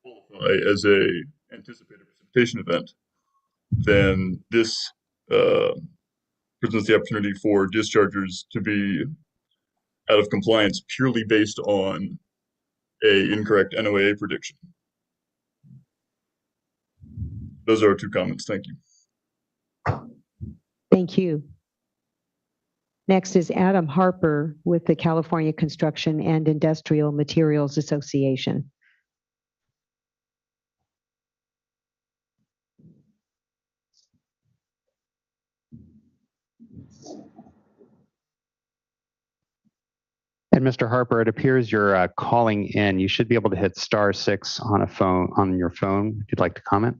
qualify as a anticipated precipitation event, then this presents the opportunity for dischargers to be out of compliance purely based on a incorrect NOAA prediction. Those are our two comments. Thank you. Thank you. Next is Adam Harper with the California Construction and Industrial Materials Association. And Mr. Harper, it appears you're calling in. You should be able to hit *6 on your phone if you'd like to comment.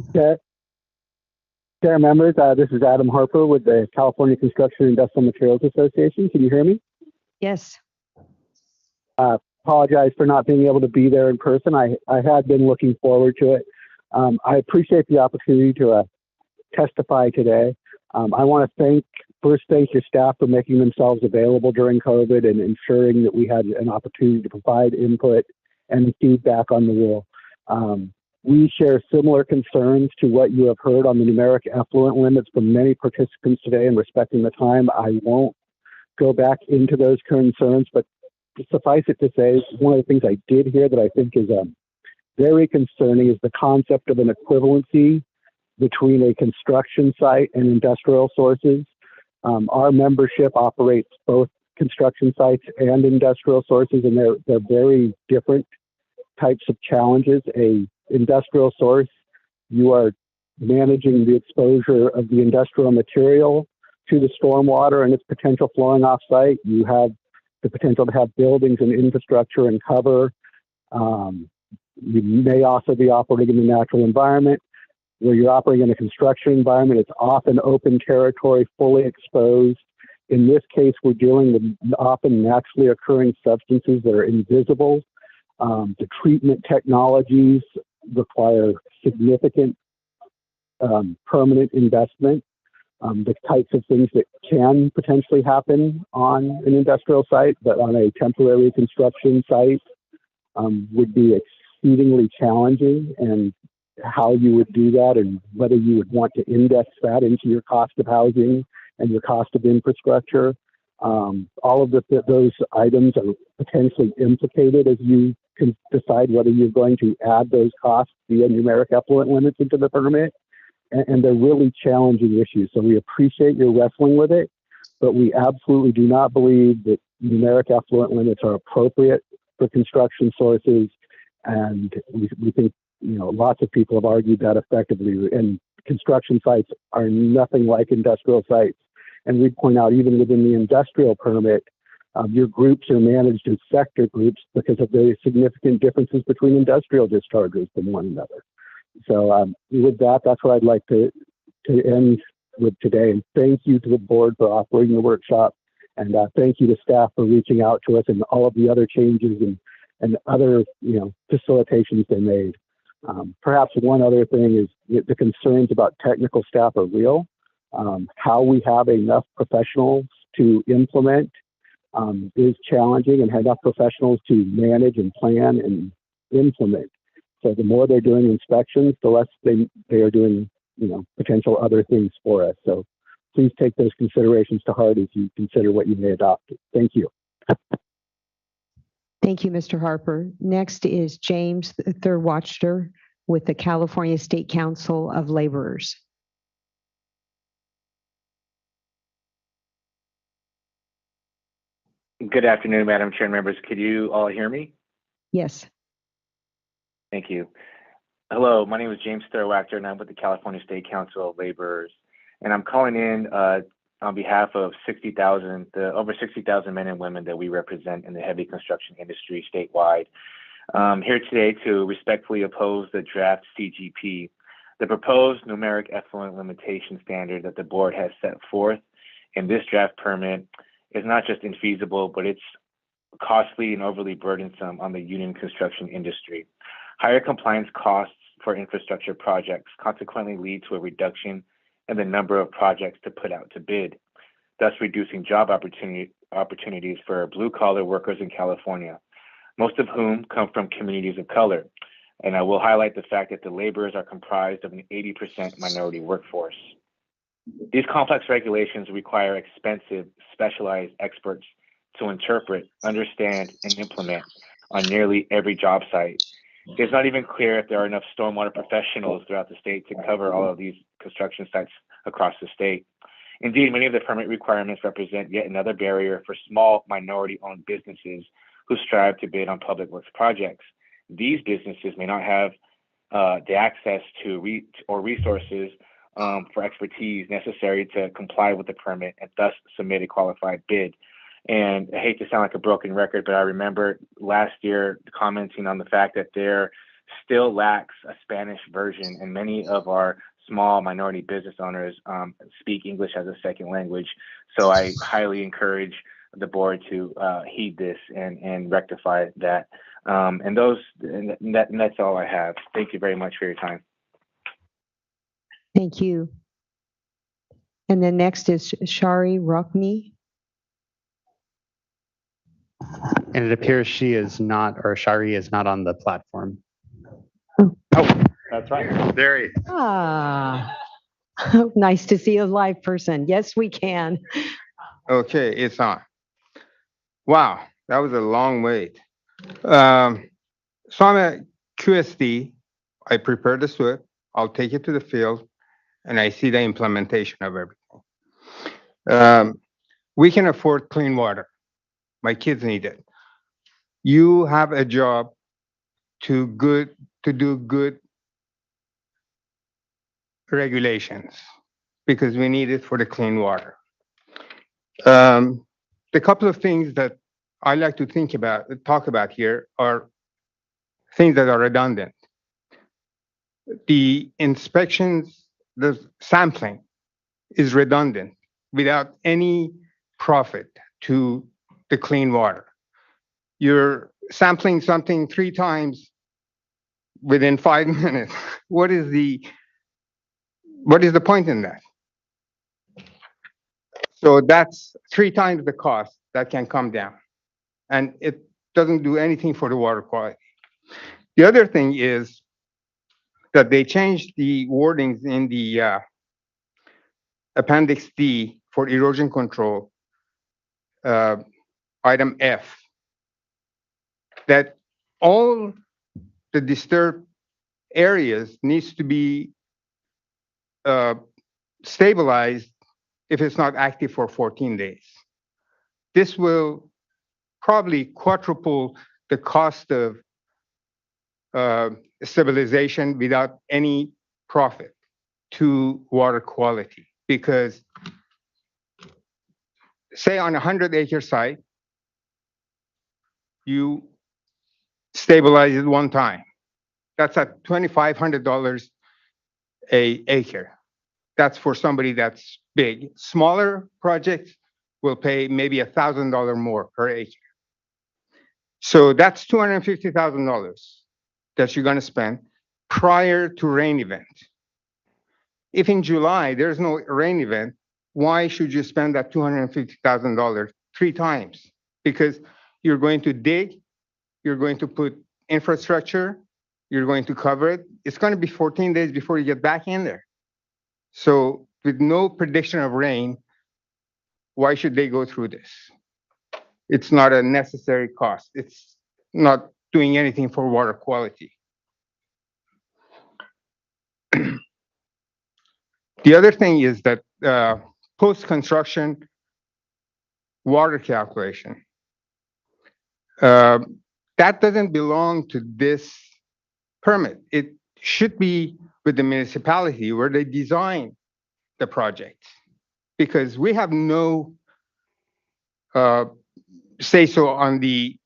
Okay. Chair members, this is Adam Harper with the California Construction and Industrial Materials Association. Can you hear me? Yes. Apologize for not being able to be there in person. I had been looking forward to it. I appreciate the opportunity to testify today. I want to first thank your staff for making themselves available during COVID and ensuring that we had an opportunity to provide input and feedback on the rule. We share similar concerns to what you have heard on the numeric effluent limits from many participants today, and respecting the time, I won't go back into those concerns, but suffice it to say, one of the things I did hear that I think is very concerning is the concept of an equivalency between a construction site and industrial sources. Our membership operates both construction sites and industrial sources, and they're very different types of challenges. A industrial source, you are managing the exposure of the industrial material to the stormwater and its potential flowing off site. You have the potential to have buildings and infrastructure and cover. You may also be operating in the natural environment. Where you're operating in a construction environment, it's often open territory, fully exposed. In this case, we're dealing with often naturally occurring substances that are invisible. The treatment technologies require significant permanent investment. The types of things that can potentially happen on an industrial site, but on a temporary construction site would be exceedingly challenging, and how you would do that and whether you would want to index that into your cost of housing and your cost of infrastructure All of those items are potentially implicated as you can decide whether you're going to add those costs via numeric effluent limits into the permit. And they're really challenging issues. So we appreciate your wrestling with it, but we absolutely do not believe that numeric effluent limits are appropriate for construction sources. And we think, lots of people have argued that effectively. And construction sites are nothing like industrial sites. And we point out, even within the industrial permit, your groups are managed as sector groups because of the significant differences between industrial discharges than one another. So with that, that's what I'd like to end with today. And thank you to the board for operating the workshop. And thank you to staff for reaching out to us and all of the other changes and other, facilitations they made. Perhaps one other thing is the concerns about technical staff are real. How we have enough professionals to implement is challenging, and have enough professionals to manage and plan and implement. So the more they're doing inspections, the less they are doing, potential other things for us. So please take those considerations to heart as you consider what you may adopt. Thank you. Thank you, Mr. Harper. Next is James Thurwachter with the California State Council of Laborers. Good afternoon, Madam Chair and members. Could you all hear me? Yes. Thank you. Hello, my name is James Thurwachter, and I'm with the California State Council of Laborers. And I'm calling in on behalf of over 60,000 men and women that we represent in the heavy construction industry statewide. Here today to respectfully oppose the draft CGP. The proposed numeric effluent limitation standard that the board has set forth in this draft permit is not just infeasible, but it's costly and overly burdensome on the union construction industry. Higher compliance costs for infrastructure projects consequently lead to a reduction in the number of projects to put out to bid, thus reducing job opportunities for blue-collar workers in California, most of whom come from communities of color. And I will highlight the fact that the laborers are comprised of an 80% minority workforce. These complex regulations require expensive, specialized experts to interpret, understand, and implement on nearly every job site. It's not even clear if there are enough stormwater professionals throughout the state to cover all of these construction sites across the state. Indeed, many of the permit requirements represent yet another barrier for small minority-owned businesses who strive to bid on public works projects. These businesses may not have the access to resources for expertise necessary to comply with the permit and thus submit a qualified bid. And I hate to sound like a broken record, but I remember last year commenting on the fact that there still lacks a Spanish version, and many of our small minority business owners speak English as a second language. So I highly encourage the board to heed this and rectify that. And that's all I have. Thank you very much for your time. Thank you. And then next is Shari Rockney. And it appears she is not, or Shari is not on the platform. Oh, that's right. There he is. Ah, nice to see a live person. Yes, we can. Okay, it's on. Wow, that was a long wait. So I'm at QSD. I prepare the SWIP. I'll take it to the field, and I see the implementation of everything. We can afford clean water. My kids need it. You have a job to do good regulations because we need it for the clean water. The couple of things that I like to talk about here are things that are redundant. The inspections, the sampling is redundant without any profit to the clean water. You're sampling something 3 times within 5 minutes. What is the point in that? So that's 3 times the cost that can come down. And it doesn't do anything for the water quality. The other thing is that they changed the wordings in the Appendix D for erosion control item F, that all the disturbed areas needs to be stabilized if it's not active for 14 days. This will probably quadruple the cost of stabilization without any profit to water quality. Because say on a 100-acre site, you stabilize it one time. That's at $2,500 an acre. That's for somebody that's big. Smaller projects will pay maybe $1,000 more per acre. So that's $250,000 that you're going to spend prior to rain event. If in July there's no rain event, why should you spend that $250,000 three times? Because you're going to dig, you're going to put infrastructure, you're going to cover it. It's going to be 14 days before you get back in there. So with no prediction of rain, why should they go through this? It's not a necessary cost. It's not doing anything for water quality. The other thing is that post-construction water calculation, that doesn't belong to this permit. It should be with the municipality where they design the project, because we have no say so on the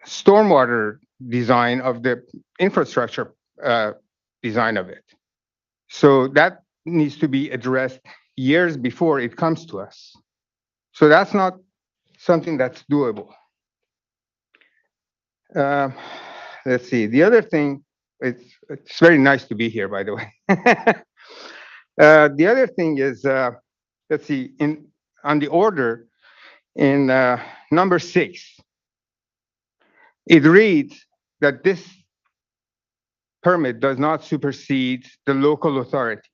stormwater design of the infrastructure design of it. So that needs to be addressed years before it comes to us. So that's not something that's doable. Let's see. The other thing, it's very nice to be here, by the way. The other thing is, let's see, on the order in number 6, it reads that this permit does not supersede the local authority.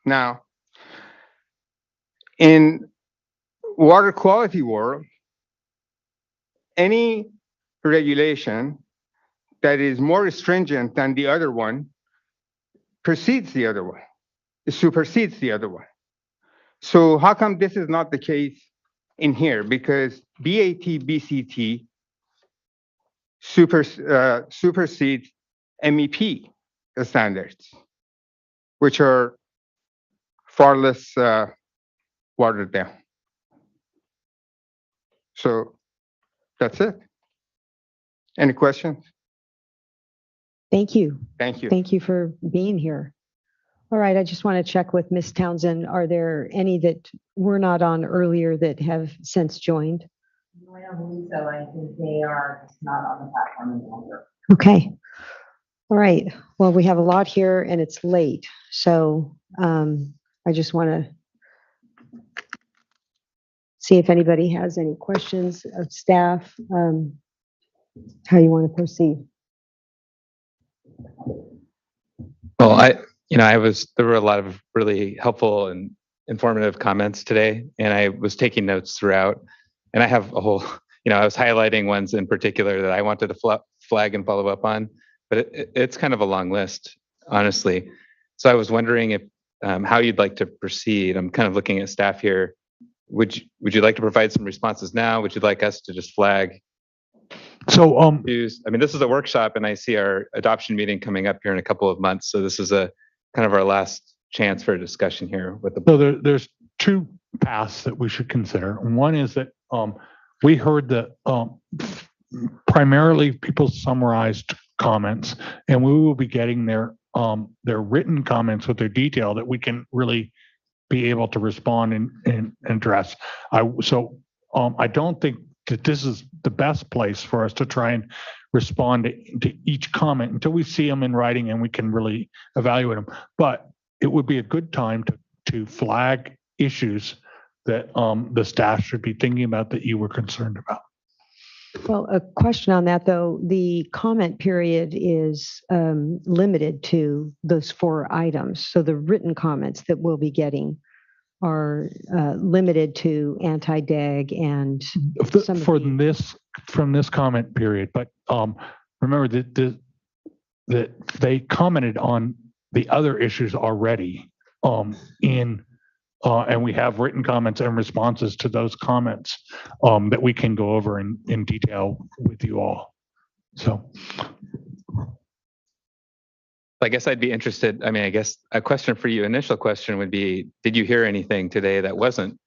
Now, in water quality world, any regulation that is more stringent than the other one precedes the other one. It supersedes the other one. So how come this is not the case in here? Because BAT BCT supersedes MEP standards, which are far less watered down. So that's it. Any questions? Thank you. Thank you. Thank you for being here. All right, I just want to check with Ms. Townsend. Are there any that were not on earlier that have since joined? No, I don't believe so. I think they are just not on the platform any longer. Okay. All right. Well, we have a lot here and it's late. So I just want to see if anybody has any questions of staff, how you want to proceed. Well, there were a lot of really helpful and informative comments today, and I was taking notes throughout, and I have a whole, I was highlighting ones in particular that I wanted to flag and follow up on, but it's kind of a long list, honestly. So I was wondering if how you'd like to proceed. I'm kind of looking at staff here. Would you like to provide some responses now? Would you like us to just flag? So, I mean, this is a workshop, and I see our adoption meeting coming up here in a couple of months. So this is a kind of our last chance for a discussion here with the. So there's two paths that we should consider. One is that we heard that primarily people summarized comments, and we will be getting their written comments with their detail that we can really be able to respond and address. I don't think that this is the best place for us to try and respond to each comment until we see them in writing and we can really evaluate them. But it would be a good time to flag issues that the staff should be thinking about that you were concerned about. Well, a question on that though, the comment period is limited to those 4 items. So the written comments that we'll be getting limited to anti-deg and some from this comment period. But remember that they commented on the other issues already and we have written comments and responses to those comments that we can go over in detail with you all. So I guess I'd be interested. I mean, I guess a question for you, initial question would be, did you hear anything today that wasn't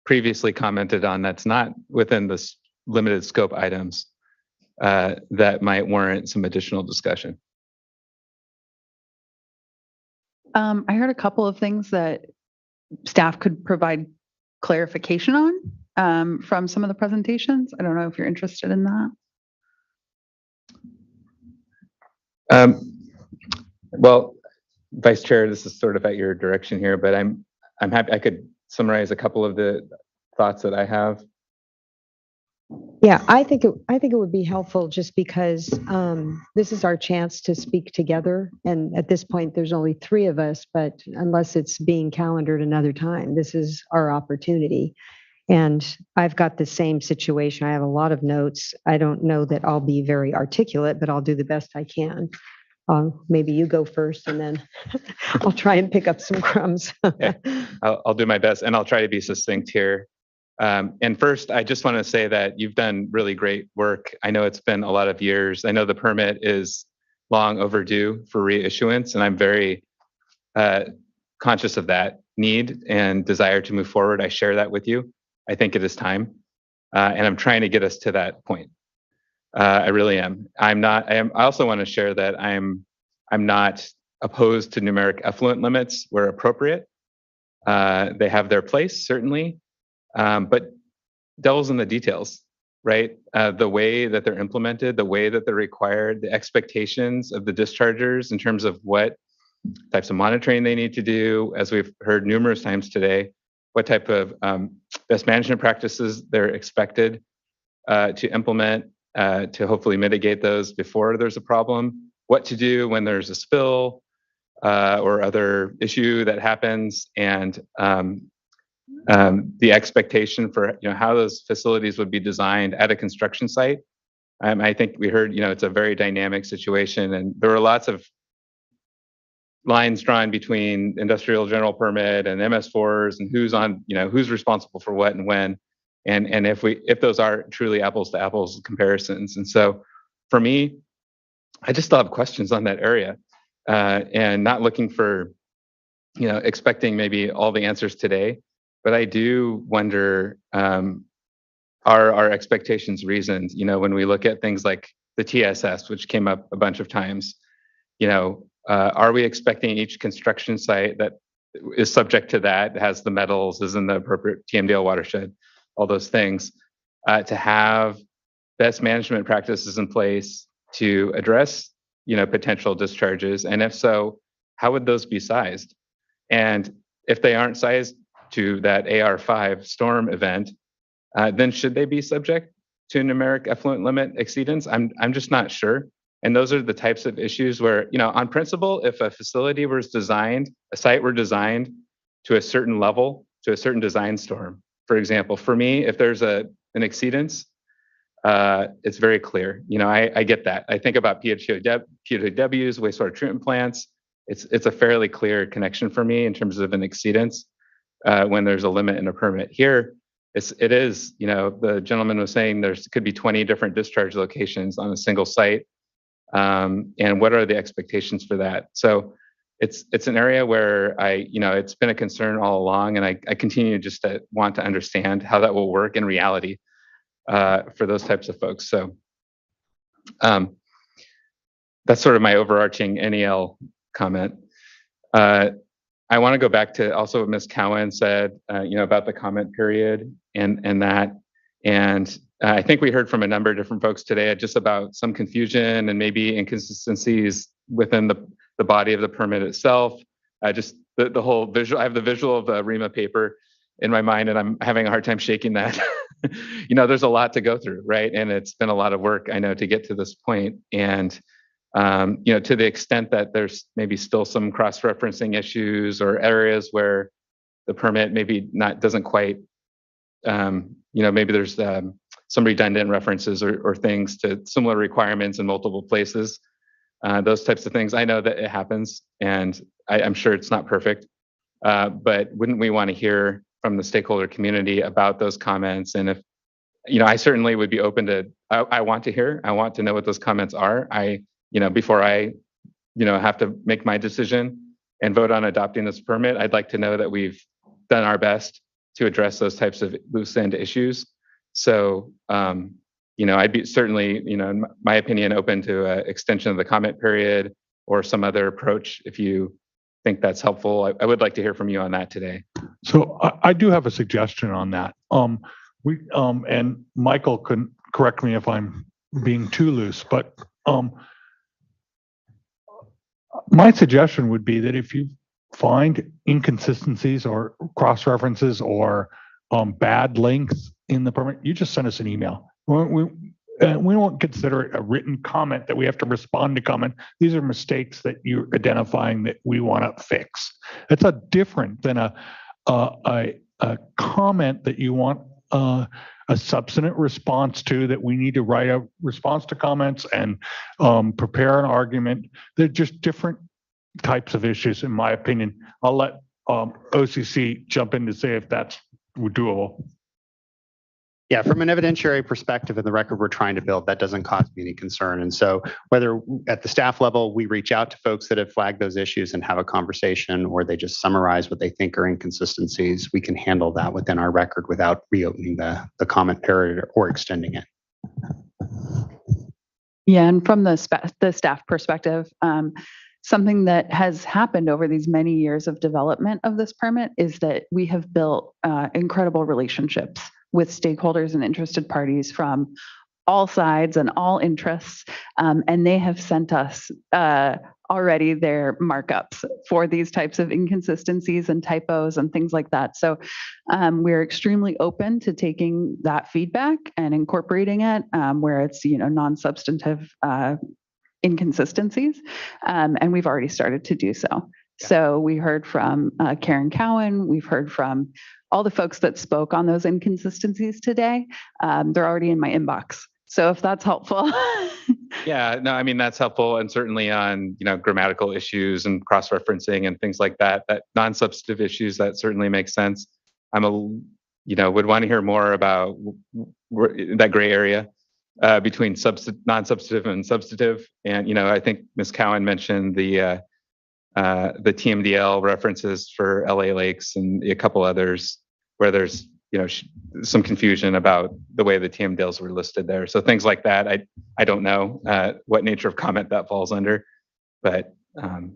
previously commented on that's not within the limited scope items that might warrant some additional discussion? I heard a couple of things that staff could provide clarification on from some of the presentations. I don't know if you're interested in that. Well, Vice Chair, this is sort of at your direction here, but I'm happy I could summarize a couple of the thoughts that I have. Yeah, I think it would be helpful just because this is our chance to speak together. And at this point, there's only 3 of us, but unless it's being calendared another time, this is our opportunity. And I've got the same situation. I have a lot of notes. I don't know that I'll be very articulate, but I'll do the best I can. Maybe you go first and then I'll try and pick up some crumbs. Yeah, I'll do my best and I'll try to be succinct here. And first, I just want to say that you've done really great work. I know it's been a lot of years. I know the permit is long overdue for reissuance, and I'm very conscious of that need and desire to move forward. I share that with you. I think it is time, and I'm trying to get us to that point. I really am. I also want to share that I'm not opposed to numeric effluent limits where appropriate. They have their place, certainly. But devil's in the details, right? The way that they're implemented, the way that they're required, the expectations of the dischargers in terms of what types of monitoring they need to do, as we've heard numerous times today, what type of best management practices they're expected to implement to hopefully mitigate those before there's a problem, what to do when there's a spill or other issue that happens, and the expectation for how those facilities would be designed at a construction site. I think we heard it's a very dynamic situation, and there were lots of lines drawn between industrial general permit and MS4s and who's responsible for what and when, and if those are truly apples to apples comparisons. And so for me, I just still have questions on that area, and not looking for expecting maybe all the answers today. But I do wonder, are our expectations reasoned? When we look at things like the TSS, which came up a bunch of times, are we expecting each construction site that is subject to that, has the metals, is in the appropriate TMDL watershed, all those things, to have best management practices in place to address, potential discharges? And if so, how would those be sized? And if they aren't sized to that AR5 storm event, then should they be subject to numeric effluent limit exceedance? I'm just not sure. And those are the types of issues where, on principle, if a facility was designed, a site were designed to a certain level, to a certain design storm, for example, for me, if there's an exceedance, it's very clear. I get that. I think about PHWs, wastewater treatment plants. It's a fairly clear connection for me in terms of an exceedance. When there's a limit in a permit. Here, it is, the gentleman was saying could be 20 different discharge locations on a single site. And what are the expectations for that? So it's an area where it's been a concern all along, and I continue just to want to understand how that will work in reality for those types of folks. So that's sort of my overarching NEL comment. I want to go back to also what Ms. Cowan said, about the comment period and that. And I think we heard from a number of different folks today just about some confusion and maybe inconsistencies within the body of the permit itself. Just the whole visual, I have the visual of the REMA paper in my mind, and I'm having a hard time shaking that. There's a lot to go through, right? And it's been a lot of work, I know, to get to this point. And to the extent that there's maybe still some cross-referencing issues or areas where the permit maybe doesn't quite, maybe there's some redundant references or things to similar requirements in multiple places. Those types of things. I know that it happens, and I'm sure it's not perfect, but wouldn't we want to hear from the stakeholder community about those comments? And if, I certainly would be open to, I want to know what those comments are. Before I, have to make my decision and vote on adopting this permit, I'd like to know that we've done our best to address those types of loose end issues. So, I'd be certainly, in my opinion, open to an extension of the comment period or some other approach if you think that's helpful. I would like to hear from you on that today. So I do have a suggestion on that. And Michael can correct me if I'm being too loose, but my suggestion would be that if you find inconsistencies or cross references or bad links in the permit, you just send us an email. We won't consider it a written comment that we have to respond to comment. These are mistakes that you're identifying that we want to fix. It's a different than a comment that you want a substantive response to, that we need to write a response to comments and prepare an argument. They're just different types of issues, in my opinion. I'll let OCC jump in to say if that's doable. Yeah, from an evidentiary perspective and the record we're trying to build, that doesn't cause me any concern. And so whether at the staff level, we reach out to folks that have flagged those issues and have a conversation, or they just summarize what they think are inconsistencies, we can handle that within our record without reopening the comment period or extending it. Yeah, and from the staff perspective, something that has happened over these many years of development of this permit is that we have built incredible relationships with stakeholders and interested parties from all sides and all interests, and they have sent us already their markups for these types of inconsistencies and typos and things like that. So we're extremely open to taking that feedback and incorporating it where it's non-substantive inconsistencies, and we've already started to do so. So we heard from Karen Cowan, we've heard from all the folks that spoke on those inconsistencies today. They're already in my inbox. So if that's helpful. Yeah, no, I mean, that's helpful. And certainly on, grammatical issues and cross-referencing and things like that, that non-substantive issues, that certainly makes sense. Would want to hear more about that gray area between non-substantive and substantive. And, I think Ms. Cowan mentioned the TMDL references for LA Lakes and a couple others where there's, some confusion about the way the TMDLs were listed there. So things like that, I don't know what nature of comment that falls under, but Mr.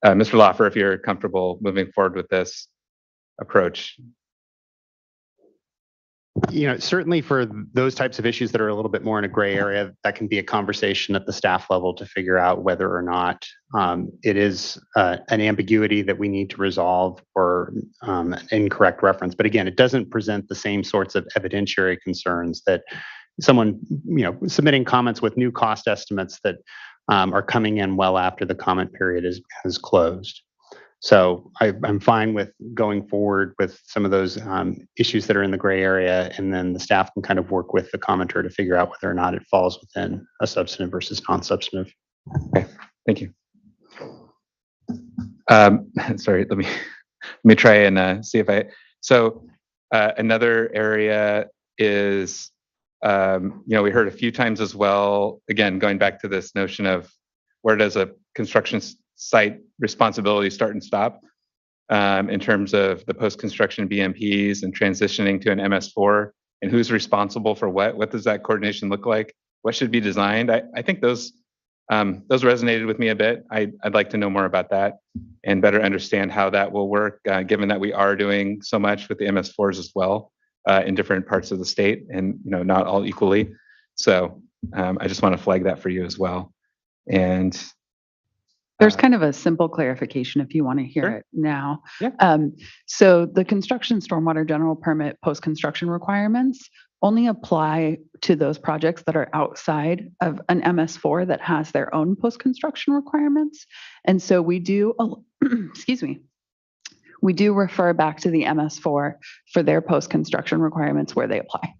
Loffer, if you're comfortable moving forward with this approach. Certainly for those types of issues that are a little bit more in a gray area, that can be a conversation at the staff level to figure out whether or not it is an ambiguity that we need to resolve or an incorrect reference. But again, it doesn't present the same sorts of evidentiary concerns that someone, submitting comments with new cost estimates that are coming in well after the comment period has closed. So I'm fine with going forward with some of those issues that are in the gray area, and then the staff can kind of work with the commenter to figure out whether or not it falls within a substantive versus non-substantive. Okay, thank you. Sorry, let me try and see if another area is, we heard a few times as well, again, going back to this notion of where does a construction site responsibility start and stop in terms of the post-construction BMPs and transitioning to an MS4, and who's responsible for what does that coordination look like? What should be designed? I think those resonated with me a bit. I'd like to know more about that and better understand how that will work, given that we are doing so much with the MS4s as well in different parts of the state and not all equally. So I just want to flag that for you as well. And there's kind of a simple clarification if you want to hear it now. Yeah. So the construction stormwater general permit post-construction requirements only apply to those projects that are outside of an MS4 that has their own post-construction requirements. And so we do, we do refer back to the MS4 for their post-construction requirements where they apply.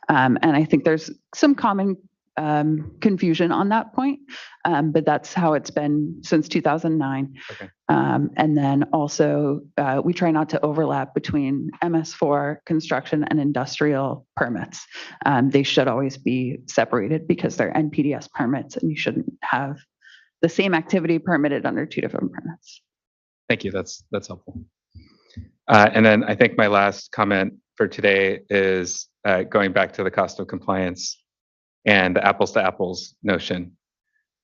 And I think there's some common confusion on that point, but that's how it's been since 2009. Okay. And then also, we try not to overlap between MS4 construction and industrial permits. They should always be separated because they're NPDES permits, and you shouldn't have the same activity permitted under two different permits. Thank you. That's helpful. And then I think my last comment for today is going back to the cost of compliance and the apples to apples notion.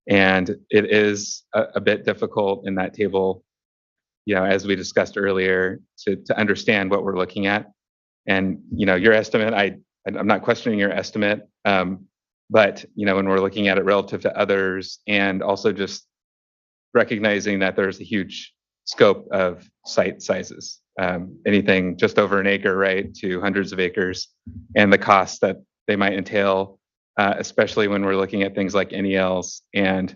And it is a bit difficult in that table, as we discussed earlier, to understand what we're looking at. And, your estimate, I'm not questioning your estimate, but, when we're looking at it relative to others, and also just recognizing that there's a huge scope of site sizes, anything just over an acre, right, to hundreds of acres, and the costs that they might entail, especially when we're looking at things like NELs. And,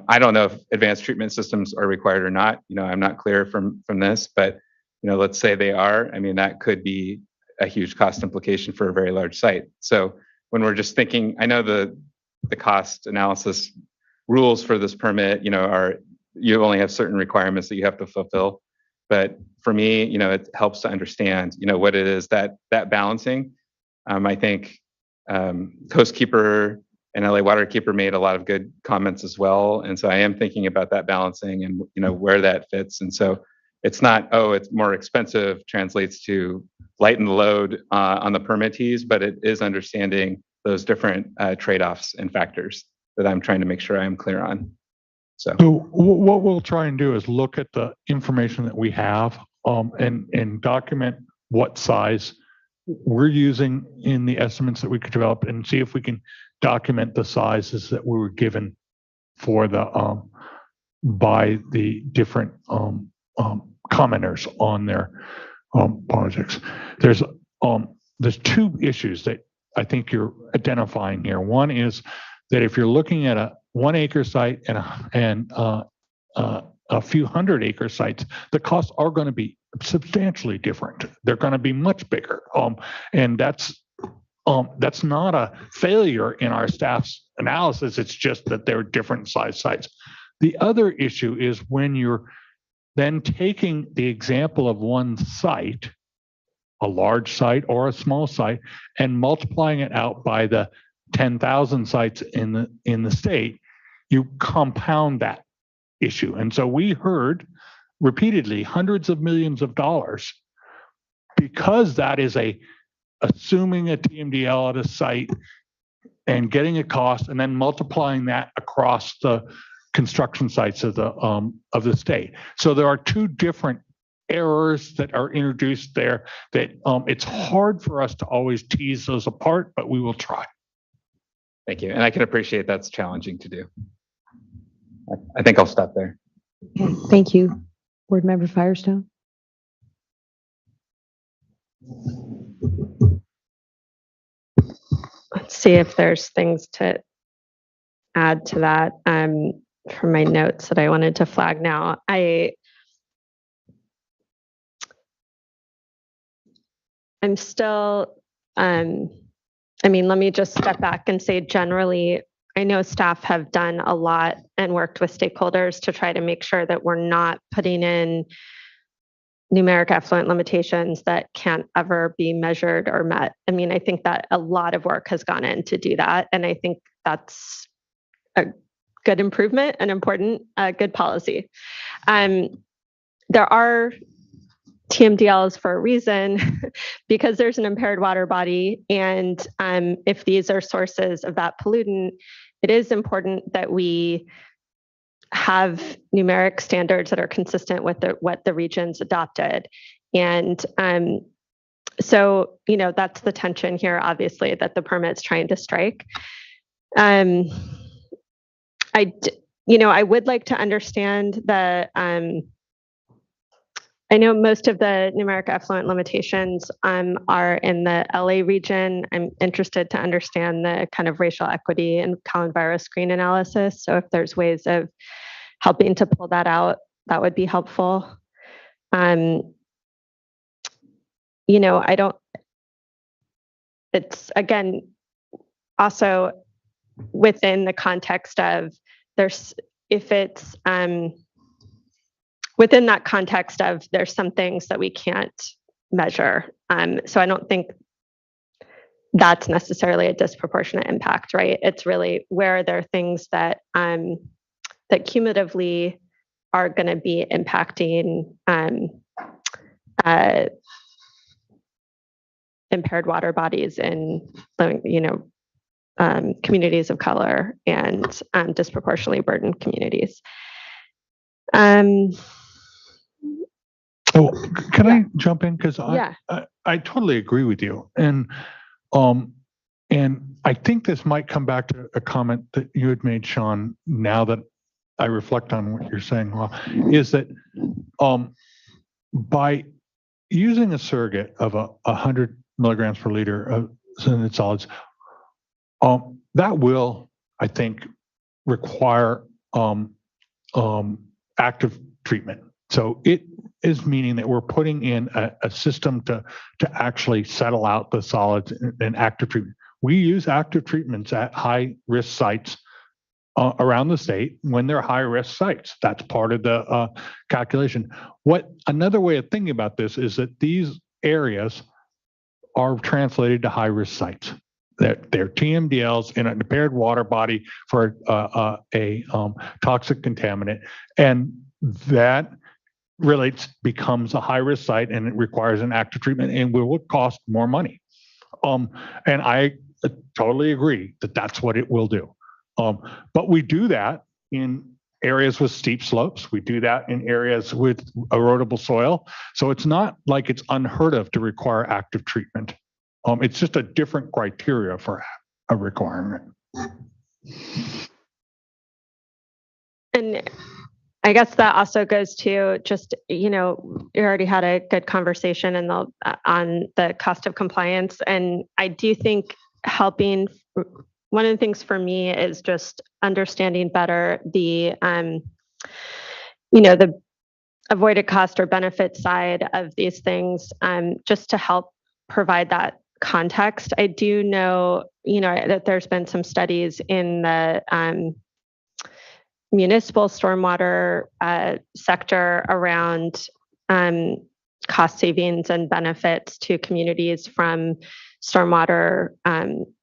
I don't know if advanced treatment systems are required or not. I'm not clear from this, but, let's say they are. I mean, that could be a huge cost implication for a very large site. So when we're just thinking, I know the cost analysis rules for this permit, are you only have certain requirements that you have to fulfill. But for me, it helps to understand, what it is that balancing. I think Coastkeeper and LA Waterkeeper made a lot of good comments as well. And so I am thinking about that balancing and, where that fits. And so it's not, it's more expensive translates to lighten the load on the permittees, but it is understanding those different trade-offs and factors that I'm trying to make sure I'm clear on. So what we'll try and do is look at the information that we have and document what size we're using in the estimates that we could develop, and see if we can document the sizes that we were given for the by the different commenters on their projects. There's two issues that I think you're identifying here. One is that if you're looking at a 1 acre site and a few hundred acre sites, the costs are going to be substantially different. They're going to be much bigger, and that's not a failure in our staff's analysis. It's just that they're different size sites. The other issue is when you're then taking the example of one site, a large site or a small site, and multiplying it out by the 10,000 sites in the state, you compound that issue. And so we heard repeatedly hundreds of millions of dollars, because that is assuming a TMDL at a site and getting a cost and then multiplying that across the construction sites of the state. So there are two different errors that are introduced there that it's hard for us to always tease those apart, but we will try. Thank you. And I can appreciate that's challenging to do. I think I'll stop there. Okay, thank you. Board Member Firestone. Let's see if there's things to add to that from my notes that I wanted to flag now. I'm still, let me just step back and say generally, I know staff have done a lot and worked with stakeholders to try to make sure that we're not putting in numeric effluent limitations that can't ever be measured or met. I think that a lot of work has gone in to do that. And I think that's a good improvement and important, good policy. There are TMDLs for a reason because there's an impaired water body. And if these are sources of that pollutant, it is important that we have numeric standards that are consistent with what the region's adopted. And so, that's the tension here, obviously, that the permit's trying to strike. I would like to understand I know most of the numeric effluent limitations are in the LA region. I'm interested to understand the kind of racial equity and Colin-Virus screen analysis. So if there's ways of helping to pull that out, that would be helpful. You know, I don't, it's again, also within the context of there's, if it's within that context of there's some things that we can't measure. So I don't think that's necessarily a disproportionate impact, right? It's really where there are things that that cumulatively are going to be impacting impaired water bodies in, you know, communities of color and disproportionately burdened communities. Oh, can I jump in? Because I totally agree with you. And I think this might come back to a comment that you had made, Sean, now that I reflect on what you're saying, is that by using a surrogate of 100 milligrams per liter of solid solids, that will, I think, require active treatment. So it is meaning that we're putting in a system to actually settle out the solids in active treatment. We use active treatments at high risk sites around the state when they're high risk sites. That's part of the calculation. Another way of thinking about this is that these areas are translated to high risk sites. They're TMDLs in an impaired water body for a toxic contaminant, and that becomes a high risk site, and it requires an active treatment and will cost more money. And I totally agree that that's what it will do. But we do that in areas with steep slopes. We do that in areas with erodible soil. So it's not like it's unheard of to require active treatment. It's just a different criteria for a requirement. And I guess that also goes to just, you know, you already had a good conversation on the cost of compliance. And I do think helping, one of the things for me is just understanding better the, you know, the avoided cost or benefit side of these things, just to help provide that context. I do know, you know, that there's been some studies in the municipal stormwater sector around cost savings and benefits to communities from stormwater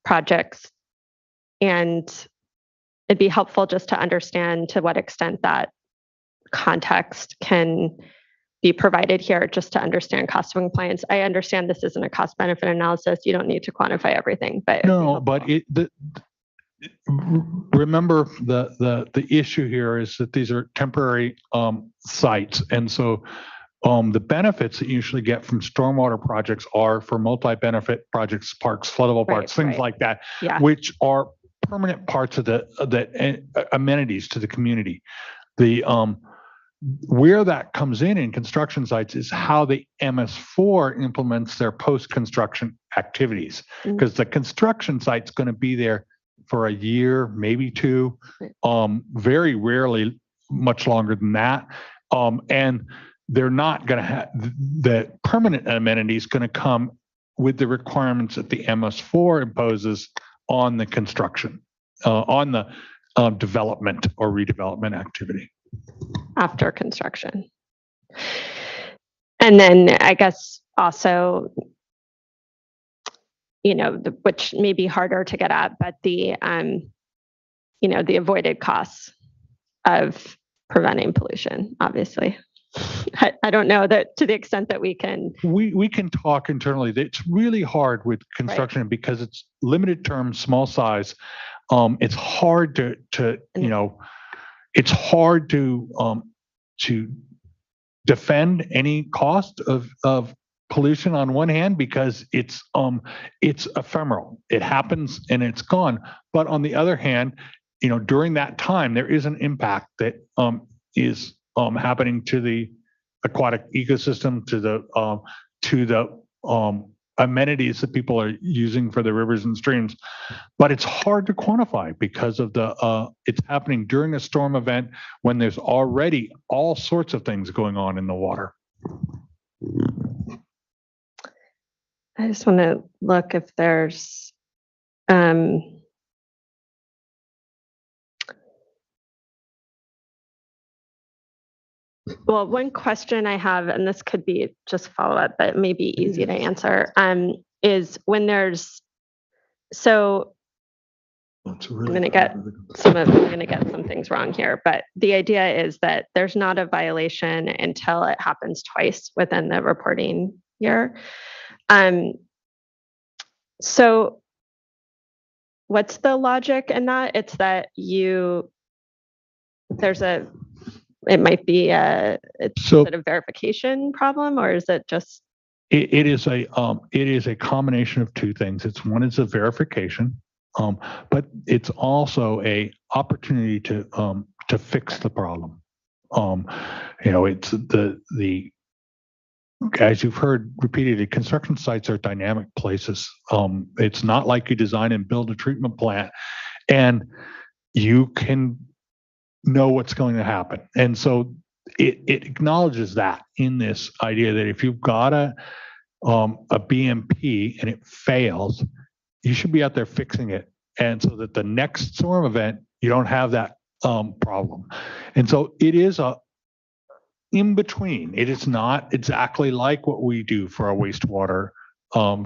projects. And it'd be helpful just to understand to what extent that context can be provided here, just to understand cost of compliance. I understand this isn't a cost benefit analysis. You don't need to quantify everything, but no, but remember the issue here is that these are temporary sites, and so the benefits that you usually get from stormwater projects are for multi-benefit projects, parks, floodable parks, things like that, which are permanent parts of the amenities to the community. The where that comes in construction sites is how the MS4 implements their post-construction activities, because the construction site's going to be there for a year, maybe two, very rarely much longer than that. And they're not going to have the permanent amenities going to come with the requirements that the MS4 imposes on the construction, on the development or redevelopment activity. After construction. And then I guess also, you know, which may be harder to get at, but the, you know, the avoided costs of preventing pollution, obviously. I don't know that to the extent that we can. We can talk internally. It's really hard with construction because it's limited term, small size. It's hard to you know, it's hard to defend any cost of pollution on one hand, because it's ephemeral. It happens and it's gone. But on the other hand, you know, during that time, there is an impact that is happening to the aquatic ecosystem, to the amenities that people are using for the rivers and streams. But it's hard to quantify because of it's happening during a storm event when there's already all sorts of things going on in the water. I just want to look if there's well, one question I have, and this could be just follow up, but it may be easy to answer, is when there's, so I'm going to get some things wrong here, but the idea is that there's not a violation until it happens twice within the reporting year. So what's the logic in that? It's that it might be is it a verification problem, or is it just? It is a combination of two things. One is a verification, but it's also a opportunity to fix the problem. It's the as you've heard repeatedly, construction sites are dynamic places. It's not like you design and build a treatment plant and you can know what's going to happen. And so it acknowledges that in this idea that if you've got a BMP and it fails, you should be out there fixing it. And so that the next storm event, you don't have that problem. And so it is in between. It is not exactly like what we do for a wastewater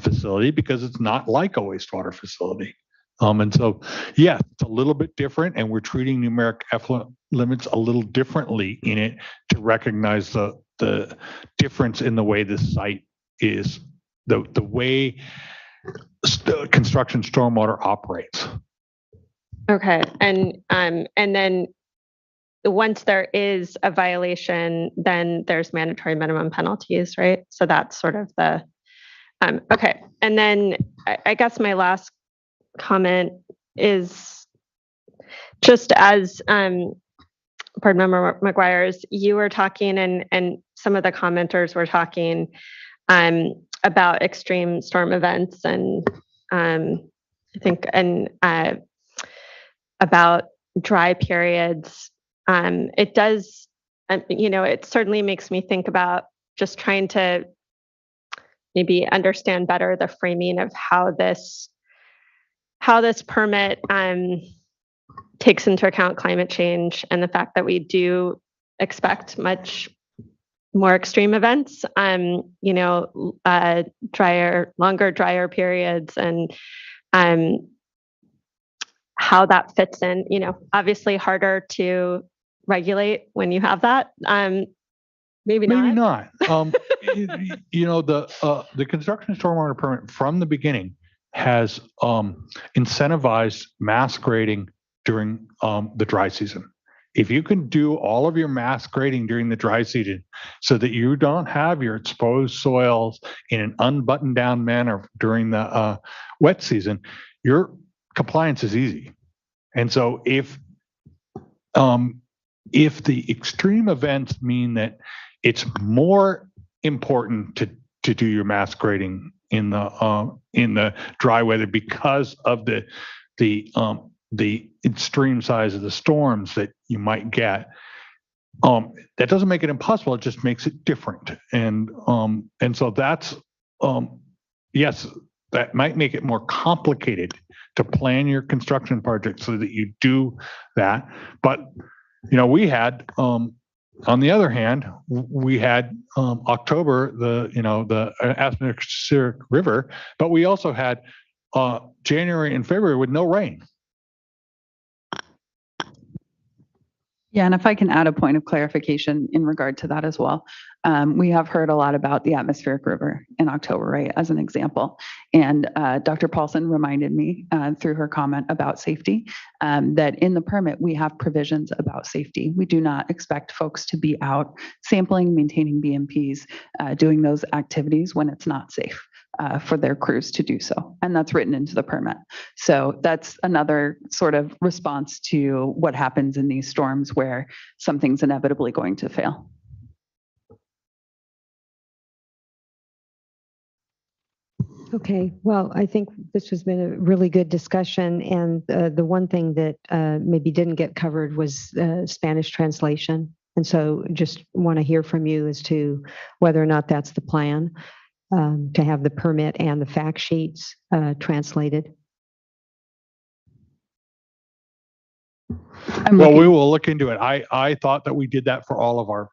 facility, because it's not like a wastewater facility. And so, yeah, it's a little bit different, and we're treating numeric effluent limits a little differently in it to recognize the difference in the way the site is, the way construction stormwater operates. Okay, and then once there is a violation, then there's mandatory minimum penalties, right? So that's sort of the, okay. And then I guess my last comment is just as Board Member McGuire, you were talking and some of the commenters were talking about extreme storm events and I think about dry periods. It does, it certainly makes me think about just trying to maybe understand better the framing of how this permit takes into account climate change and the fact that we do expect much more extreme events, longer, drier periods, and how that fits in, obviously harder to regulate when you have that. Maybe not. The construction stormwater permit from the beginning has incentivized mass grading during the dry season. If you can do all of your mass grading during the dry season so that you don't have your exposed soils in an unbuttoned down manner during the wet season, your compliance is easy. And so if the extreme events mean that it's more important to do your mass grading in the dry weather because of the extreme size of the storms that you might get, that doesn't make it impossible. It just makes it different. And so that's yes, that might make it more complicated to plan your construction project so that you do that. But we had on the other hand, we had October, the atmospheric river, but we also had January and February with no rain. Yeah, and if I can add a point of clarification in regard to that as well. We have heard a lot about the atmospheric river in October, right, as an example. And Dr. Paulson reminded me through her comment about safety, that in the permit, we have provisions about safety. We do not expect folks to be out sampling, maintaining BMPs, doing those activities when it's not safe. For their crews to do so. And that's written into the permit. So that's another sort of response to what happens in these storms where something's inevitably going to fail. Okay, well, I think this has been a really good discussion. And the one thing that maybe didn't get covered was Spanish translation. And so just want to hear from you as to whether or not that's the plan, to have the permit and the fact sheets translated. Well, we will look into it. I thought that we did that for all of our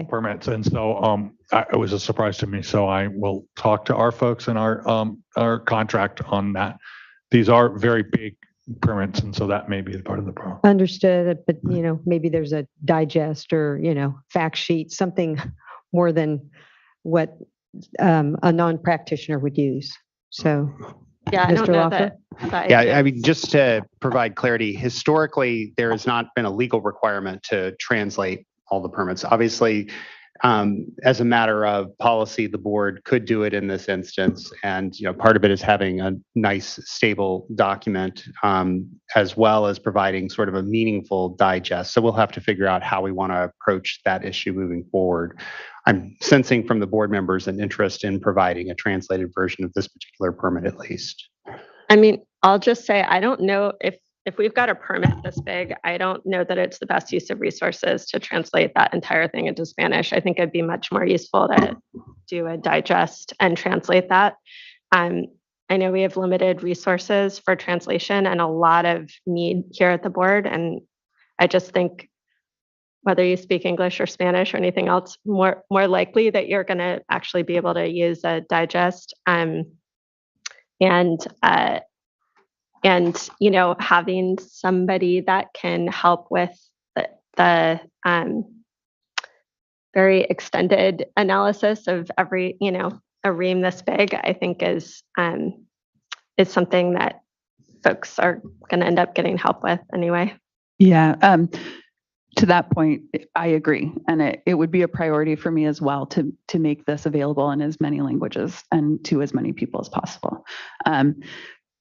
permits, and so it was a surprise to me. So I will talk to our folks and our contract on that. These are very big permits, and so that may be a part of the problem. Understood, but maybe there's a digest or fact sheet, something more than what a non-practitioner would use. So, yeah, I Mr. don't know Loffer? that. Yeah, I mean, just to provide clarity, historically, there has not been a legal requirement to translate all the permits. Obviously, as a matter of policy, the board could do it in this instance. And, part of it is having a nice, stable document, as well as providing sort of a meaningful digest. So we'll have to figure out how we want to approach that issue moving forward. I'm sensing from the board members an interest in providing a translated version of this particular permit, at least. I mean, I'll just say, I don't know if we've got a permit this big, I don't know that it's the best use of resources to translate that entire thing into Spanish. I think it'd be much more useful to do a digest and translate that. I know we have limited resources for translation and a lot of need here at the board. And I just think whether you speak English or Spanish or anything else, more likely that you're going to actually be able to use a digest. And having somebody that can help with the very extended analysis of every a ream this big, I think is something that folks are going to end up getting help with anyway. Yeah. To that point, I agree. And it would be a priority for me as well to make this available in as many languages and to as many people as possible.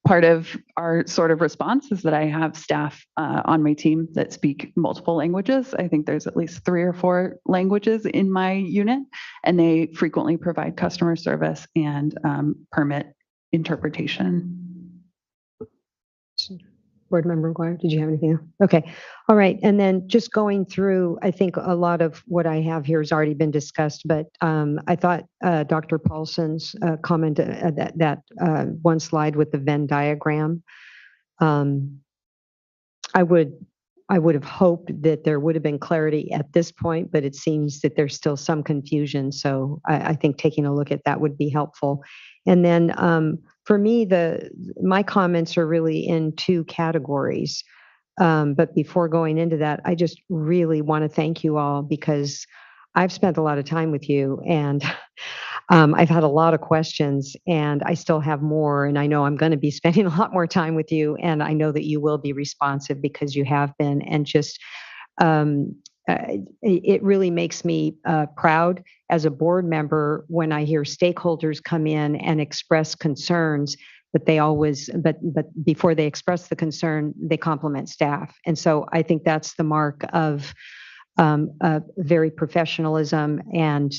Part of our sort of response is that I have staff on my team that speak multiple languages. I think there's at least 3 or 4 languages in my unit, and they frequently provide customer service and permit interpretation. Board Member McGuire, did you have anything else? Okay. All right. And then just going through, I think a lot of what I have here has already been discussed, but I thought Dr. Paulson's comment, that one slide with the Venn diagram, I would have hoped that there would have been clarity at this point, but it seems that there's still some confusion. So I think taking a look at that would be helpful. And then for me, my comments are really in 2 categories. But before going into that, I just really want to thank you all because I've spent a lot of time with you and I've had a lot of questions and I still have more. And I know I'm going to be spending a lot more time with you. And I know that you will be responsive because you have been. And just it really makes me proud as a board member when I hear stakeholders come in and express concerns, but before they express the concern, they compliment staff. And so I think that's the mark of very professionalism and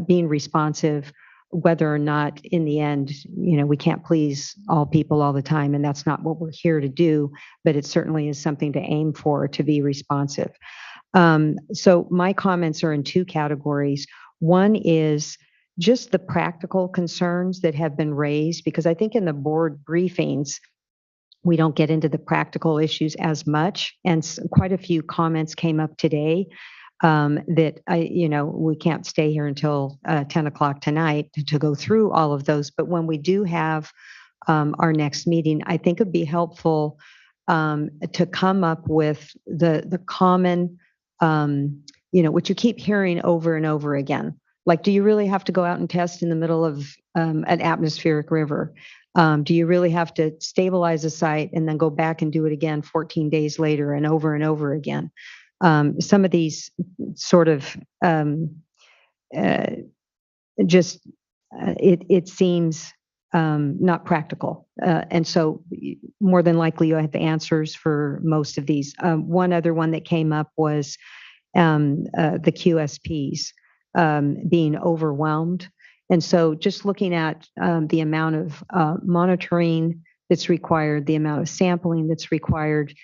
being responsive, whether or not in the end, we can't please all people all the time. And that's not what we're here to do, but it certainly is something to aim for, to be responsive. So my comments are in 2 categories. One is just the practical concerns that have been raised, because I think in the board briefings, we don't get into the practical issues as much. And quite a few comments came up today that we can't stay here until 10 o'clock tonight to go through all of those. But when we do have our next meeting, I think it'd be helpful to come up with the common, what you keep hearing over and over again. Like, do you really have to go out and test in the middle of an atmospheric river? Do you really have to stabilize a site and then go back and do it again 14 days later and over again? Some of these sort of it seems not practical. And so more than likely you have the answers for most of these. One other one that came up was the QSPs being overwhelmed. And so just looking at the amount of monitoring that's required, the amount of sampling that's required,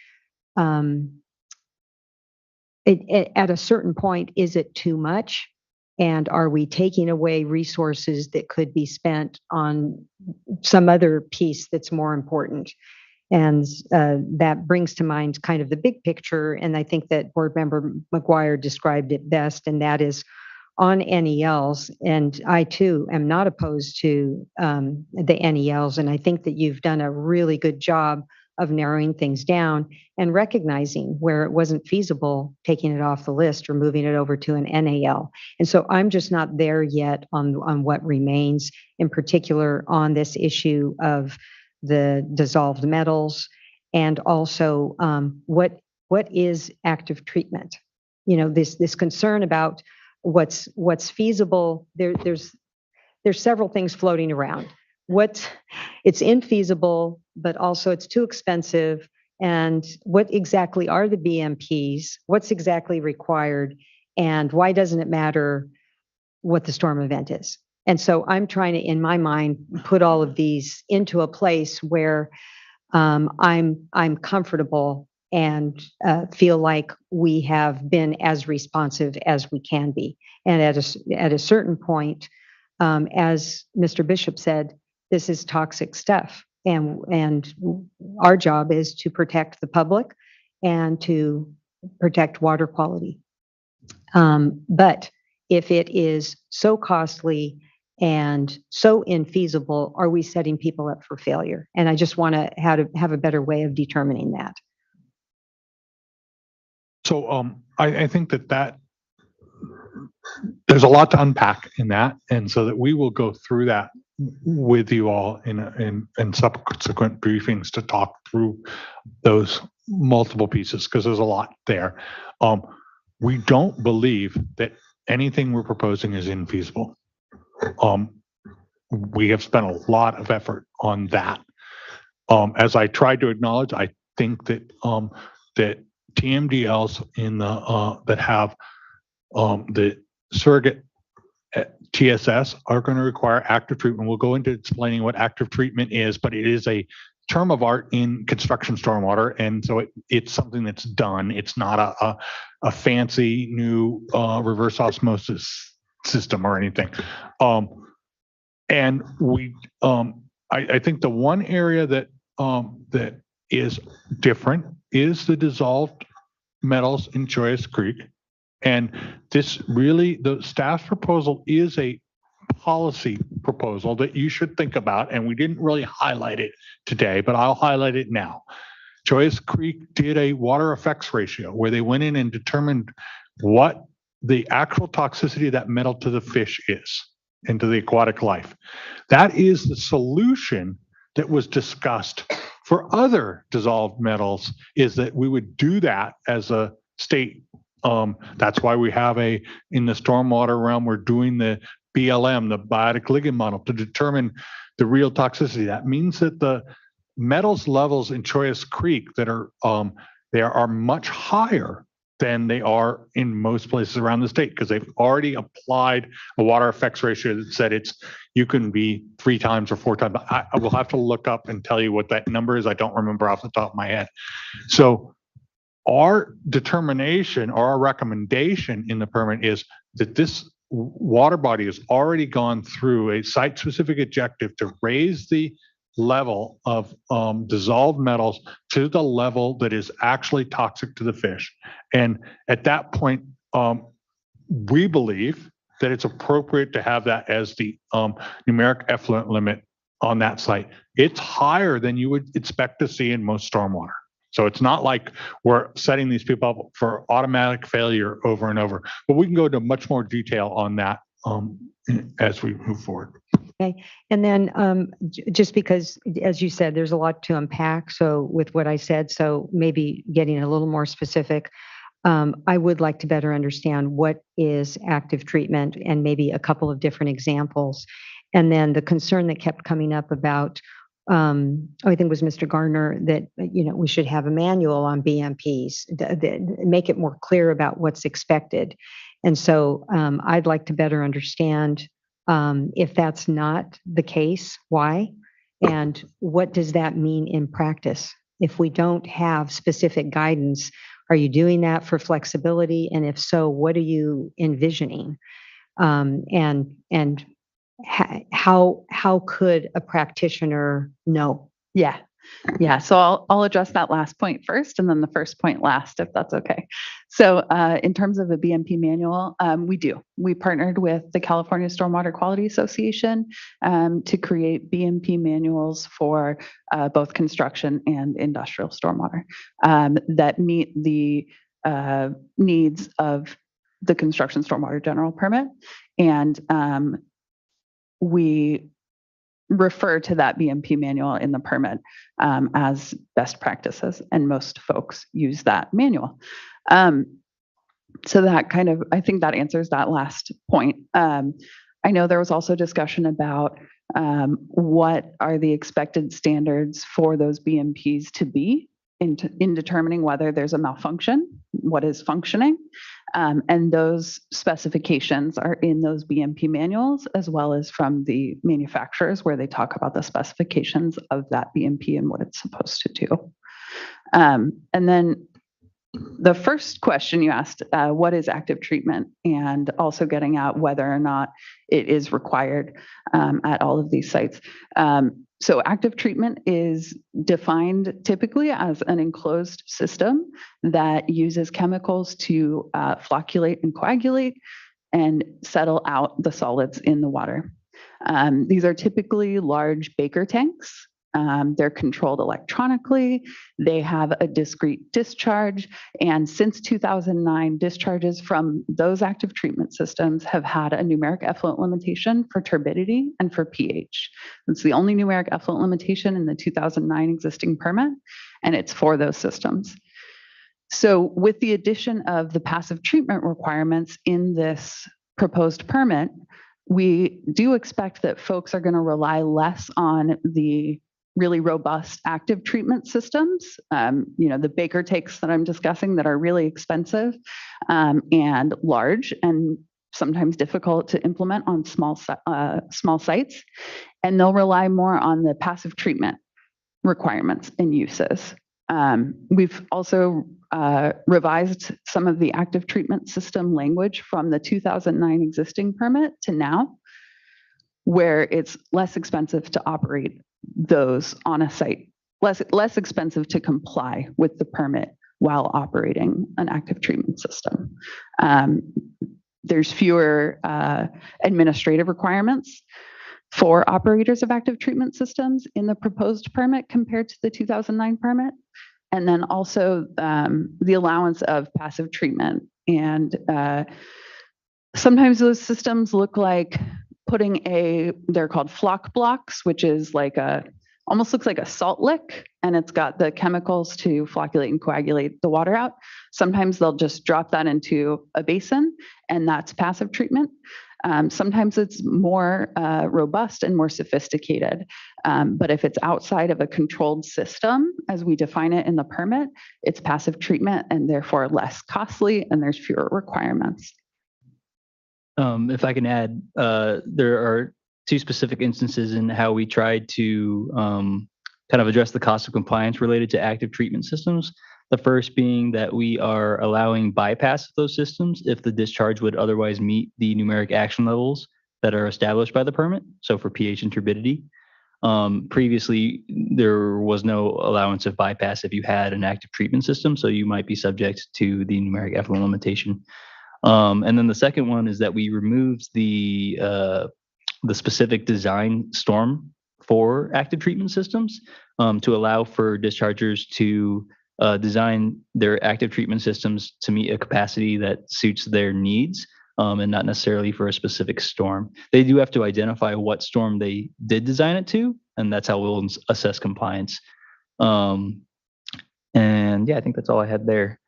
at a certain point, is it too much? And are we taking away resources that could be spent on some other piece that's more important? And that brings to mind kind of the big picture. And I think that Board Member McGuire described it best, and that is on NELs. And I too am not opposed to the NELs. And I think that you've done a really good job of narrowing things down and recognizing where it wasn't feasible, taking it off the list or moving it over to an NAL. And so I'm just not there yet on what remains, in particular on this issue of the dissolved metals, and also what is active treatment. You know, this concern about what's feasible. There's several things floating around. It's infeasible, but also it's too expensive. And what exactly are the BMPs? What's exactly required? And why doesn't it matter what the storm event is? And so I'm trying to, in my mind, put all of these into a place where I'm comfortable and feel like we have been as responsive as we can be. And at a certain point, as Mr. Bishop said, this is toxic stuff. And our job is to protect the public and to protect water quality. But if it is so costly and so infeasible, are we setting people up for failure? And I just want to have a better way of determining that. So I think that there's a lot to unpack in that, and so that we will go through that with you all in subsequent briefings to talk through those multiple pieces, because there's a lot there. We don't believe that anything we're proposing is infeasible. We have spent a lot of effort on that. As I tried to acknowledge, I think that that TMDLs in the that have the surrogate TSS are going to require active treatment. We'll go into explaining what active treatment is, but it is a term of art in construction stormwater, and so it's something that's done. It's not a fancy new reverse osmosis system or anything. And I think the one area that that is different is the dissolved metals in Joyous Creek. And this really, the staff's proposal is a policy proposal that you should think about. And we didn't really highlight it today, but I'll highlight it now. Joyous Creek did a water effects ratio where they went in and determined what the actual toxicity of that metal to the fish is and to the aquatic life. That is the solution that was discussed for other dissolved metals, is that we would do that as a state. That's why we have in the stormwater realm, we're doing the BLM, the biotic ligand model, to determine the real toxicity. That means that the metals levels in Joyous Creek that are there are much higher than they are in most places around the state, because they've already applied a water effects ratio that said you can be 3 times or 4 times. I will have to look up and tell you what that number is. I don't remember off the top of my head. So our determination or our recommendation in the permit is that this water body has already gone through a site-specific objective to raise the level of dissolved metals to the level that is actually toxic to the fish. And at that point, we believe that it's appropriate to have that as the numeric effluent limit on that site. It's higher than you would expect to see in most stormwater. So it's not like we're setting these people up for automatic failure over and over, but we can go into much more detail on that as we move forward. Okay. And then just because, as you said, there's a lot to unpack. So with what I said, so maybe getting a little more specific, I would like to better understand what is active treatment and maybe a couple of different examples. And then the concern that kept coming up about, I think it was Mr. Gardner, that, we should have a manual on BMPs, make it more clear about what's expected. And so I'd like to better understand if that's not the case, why? And what does that mean in practice? If we don't have specific guidance, Are you doing that for flexibility? And if so, what are you envisioning? And how could a practitioner know? Yeah. Yeah, so I'll address that last point first and then the first point last, if that's okay. So in terms of a BMP manual, we partnered with the California Stormwater Quality Association to create BMP manuals for both construction and industrial stormwater that meet the needs of the construction stormwater general permit. And we refer to that BMP manual in the permit as best practices, and most folks use that manual. So that I think that answers that last point. I know there was also discussion about what are the expected standards for those BMPs to be in determining whether there's a malfunction, what is functioning. And those specifications are in those BMP manuals, as well as from the manufacturers, where they talk about the specifications of that BMP and what it's supposed to do. And then the first question you asked, what is active treatment? And also getting at whether or not it is required at all of these sites. So active treatment is defined typically as an enclosed system that uses chemicals to flocculate and coagulate and settle out the solids in the water. These are typically large Baker tanks. They're controlled electronically. They have a discrete discharge. And since 2009, discharges from those active treatment systems have had a numeric effluent limitation for turbidity and for pH. It's the only numeric effluent limitation in the 2009 existing permit, and it's for those systems. So with the addition of the passive treatment requirements in this proposed permit, we do expect that folks are going to rely less on the really robust active treatment systems, the Baker tanks that I'm discussing that are really expensive and large and sometimes difficult to implement on small sites. And they'll rely more on the passive treatment requirements and uses. We've also revised some of the active treatment system language from the 2009 existing permit to now, where it's less expensive to operate those on a site, less expensive to comply with the permit while operating an active treatment system. There's fewer administrative requirements for operators of active treatment systems in the proposed permit compared to the 2009 permit. And then also the allowance of passive treatment. And sometimes those systems look like they're called flock blocks, which is almost looks like a salt lick, and it's got the chemicals to flocculate and coagulate the water out. Sometimes they'll just drop that into a basin, and that's passive treatment. Sometimes it's more robust and more sophisticated. But if it's outside of a controlled system, as we define it in the permit, it's passive treatment and therefore less costly, and there's fewer requirements. If I can add, there are two specific instances in how we tried to kind of address the cost of compliance related to active treatment systems. The first being that we are allowing bypass of those systems if the discharge would otherwise meet the numeric action levels that are established by the permit, so for pH and turbidity. Previously, there was no allowance of bypass if you had an active treatment system, so you might be subject to the numeric effluent limitation. And then the second one is that we removed the specific design storm for active treatment systems to allow for dischargers to design their active treatment systems to meet a capacity that suits their needs and not necessarily for a specific storm. They do have to identify what storm they did design it to, and that's how we'll assess compliance. And yeah, I think that's all I had there.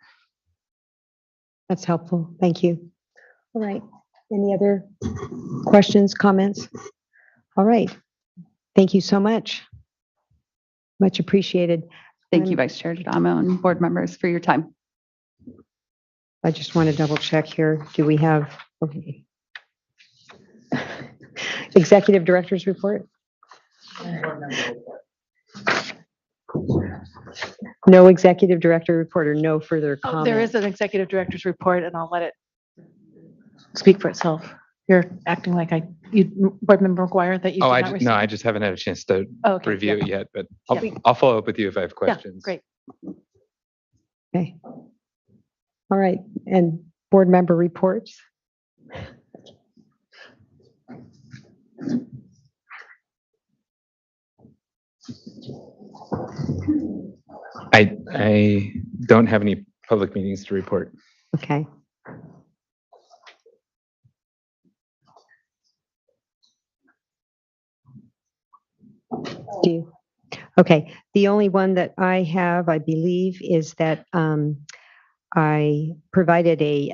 That's helpful. Thank you. All right. Any other questions, comments? All right. Thank you so much. Much appreciated. Thank you, Vice Chair D'Adamo and board members for your time. I just want to double check here. Do we have Executive Director's report? No executive director report or no further comment? There is an executive director's report, and I'll let it speak for itself. You're acting like Board Member McGuire, that you did not receive. No, I just haven't had a chance to review it yet, but I'll follow up with you if I have questions. Yeah, great. Okay. All right, and board member reports. I don't have any public meetings to report. Okay. Do you? Okay. The only one that I have, I believe, is that I provided a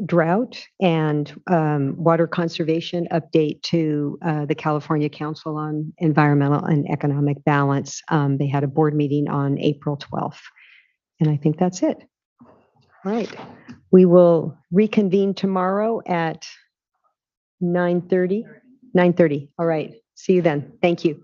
drought and water conservation update to the California Council on Environmental and Economic Balance. They had a board meeting on April 12th, and I think that's it. All right. We will reconvene tomorrow at 9:30. 9:30. All right. See you then. Thank you.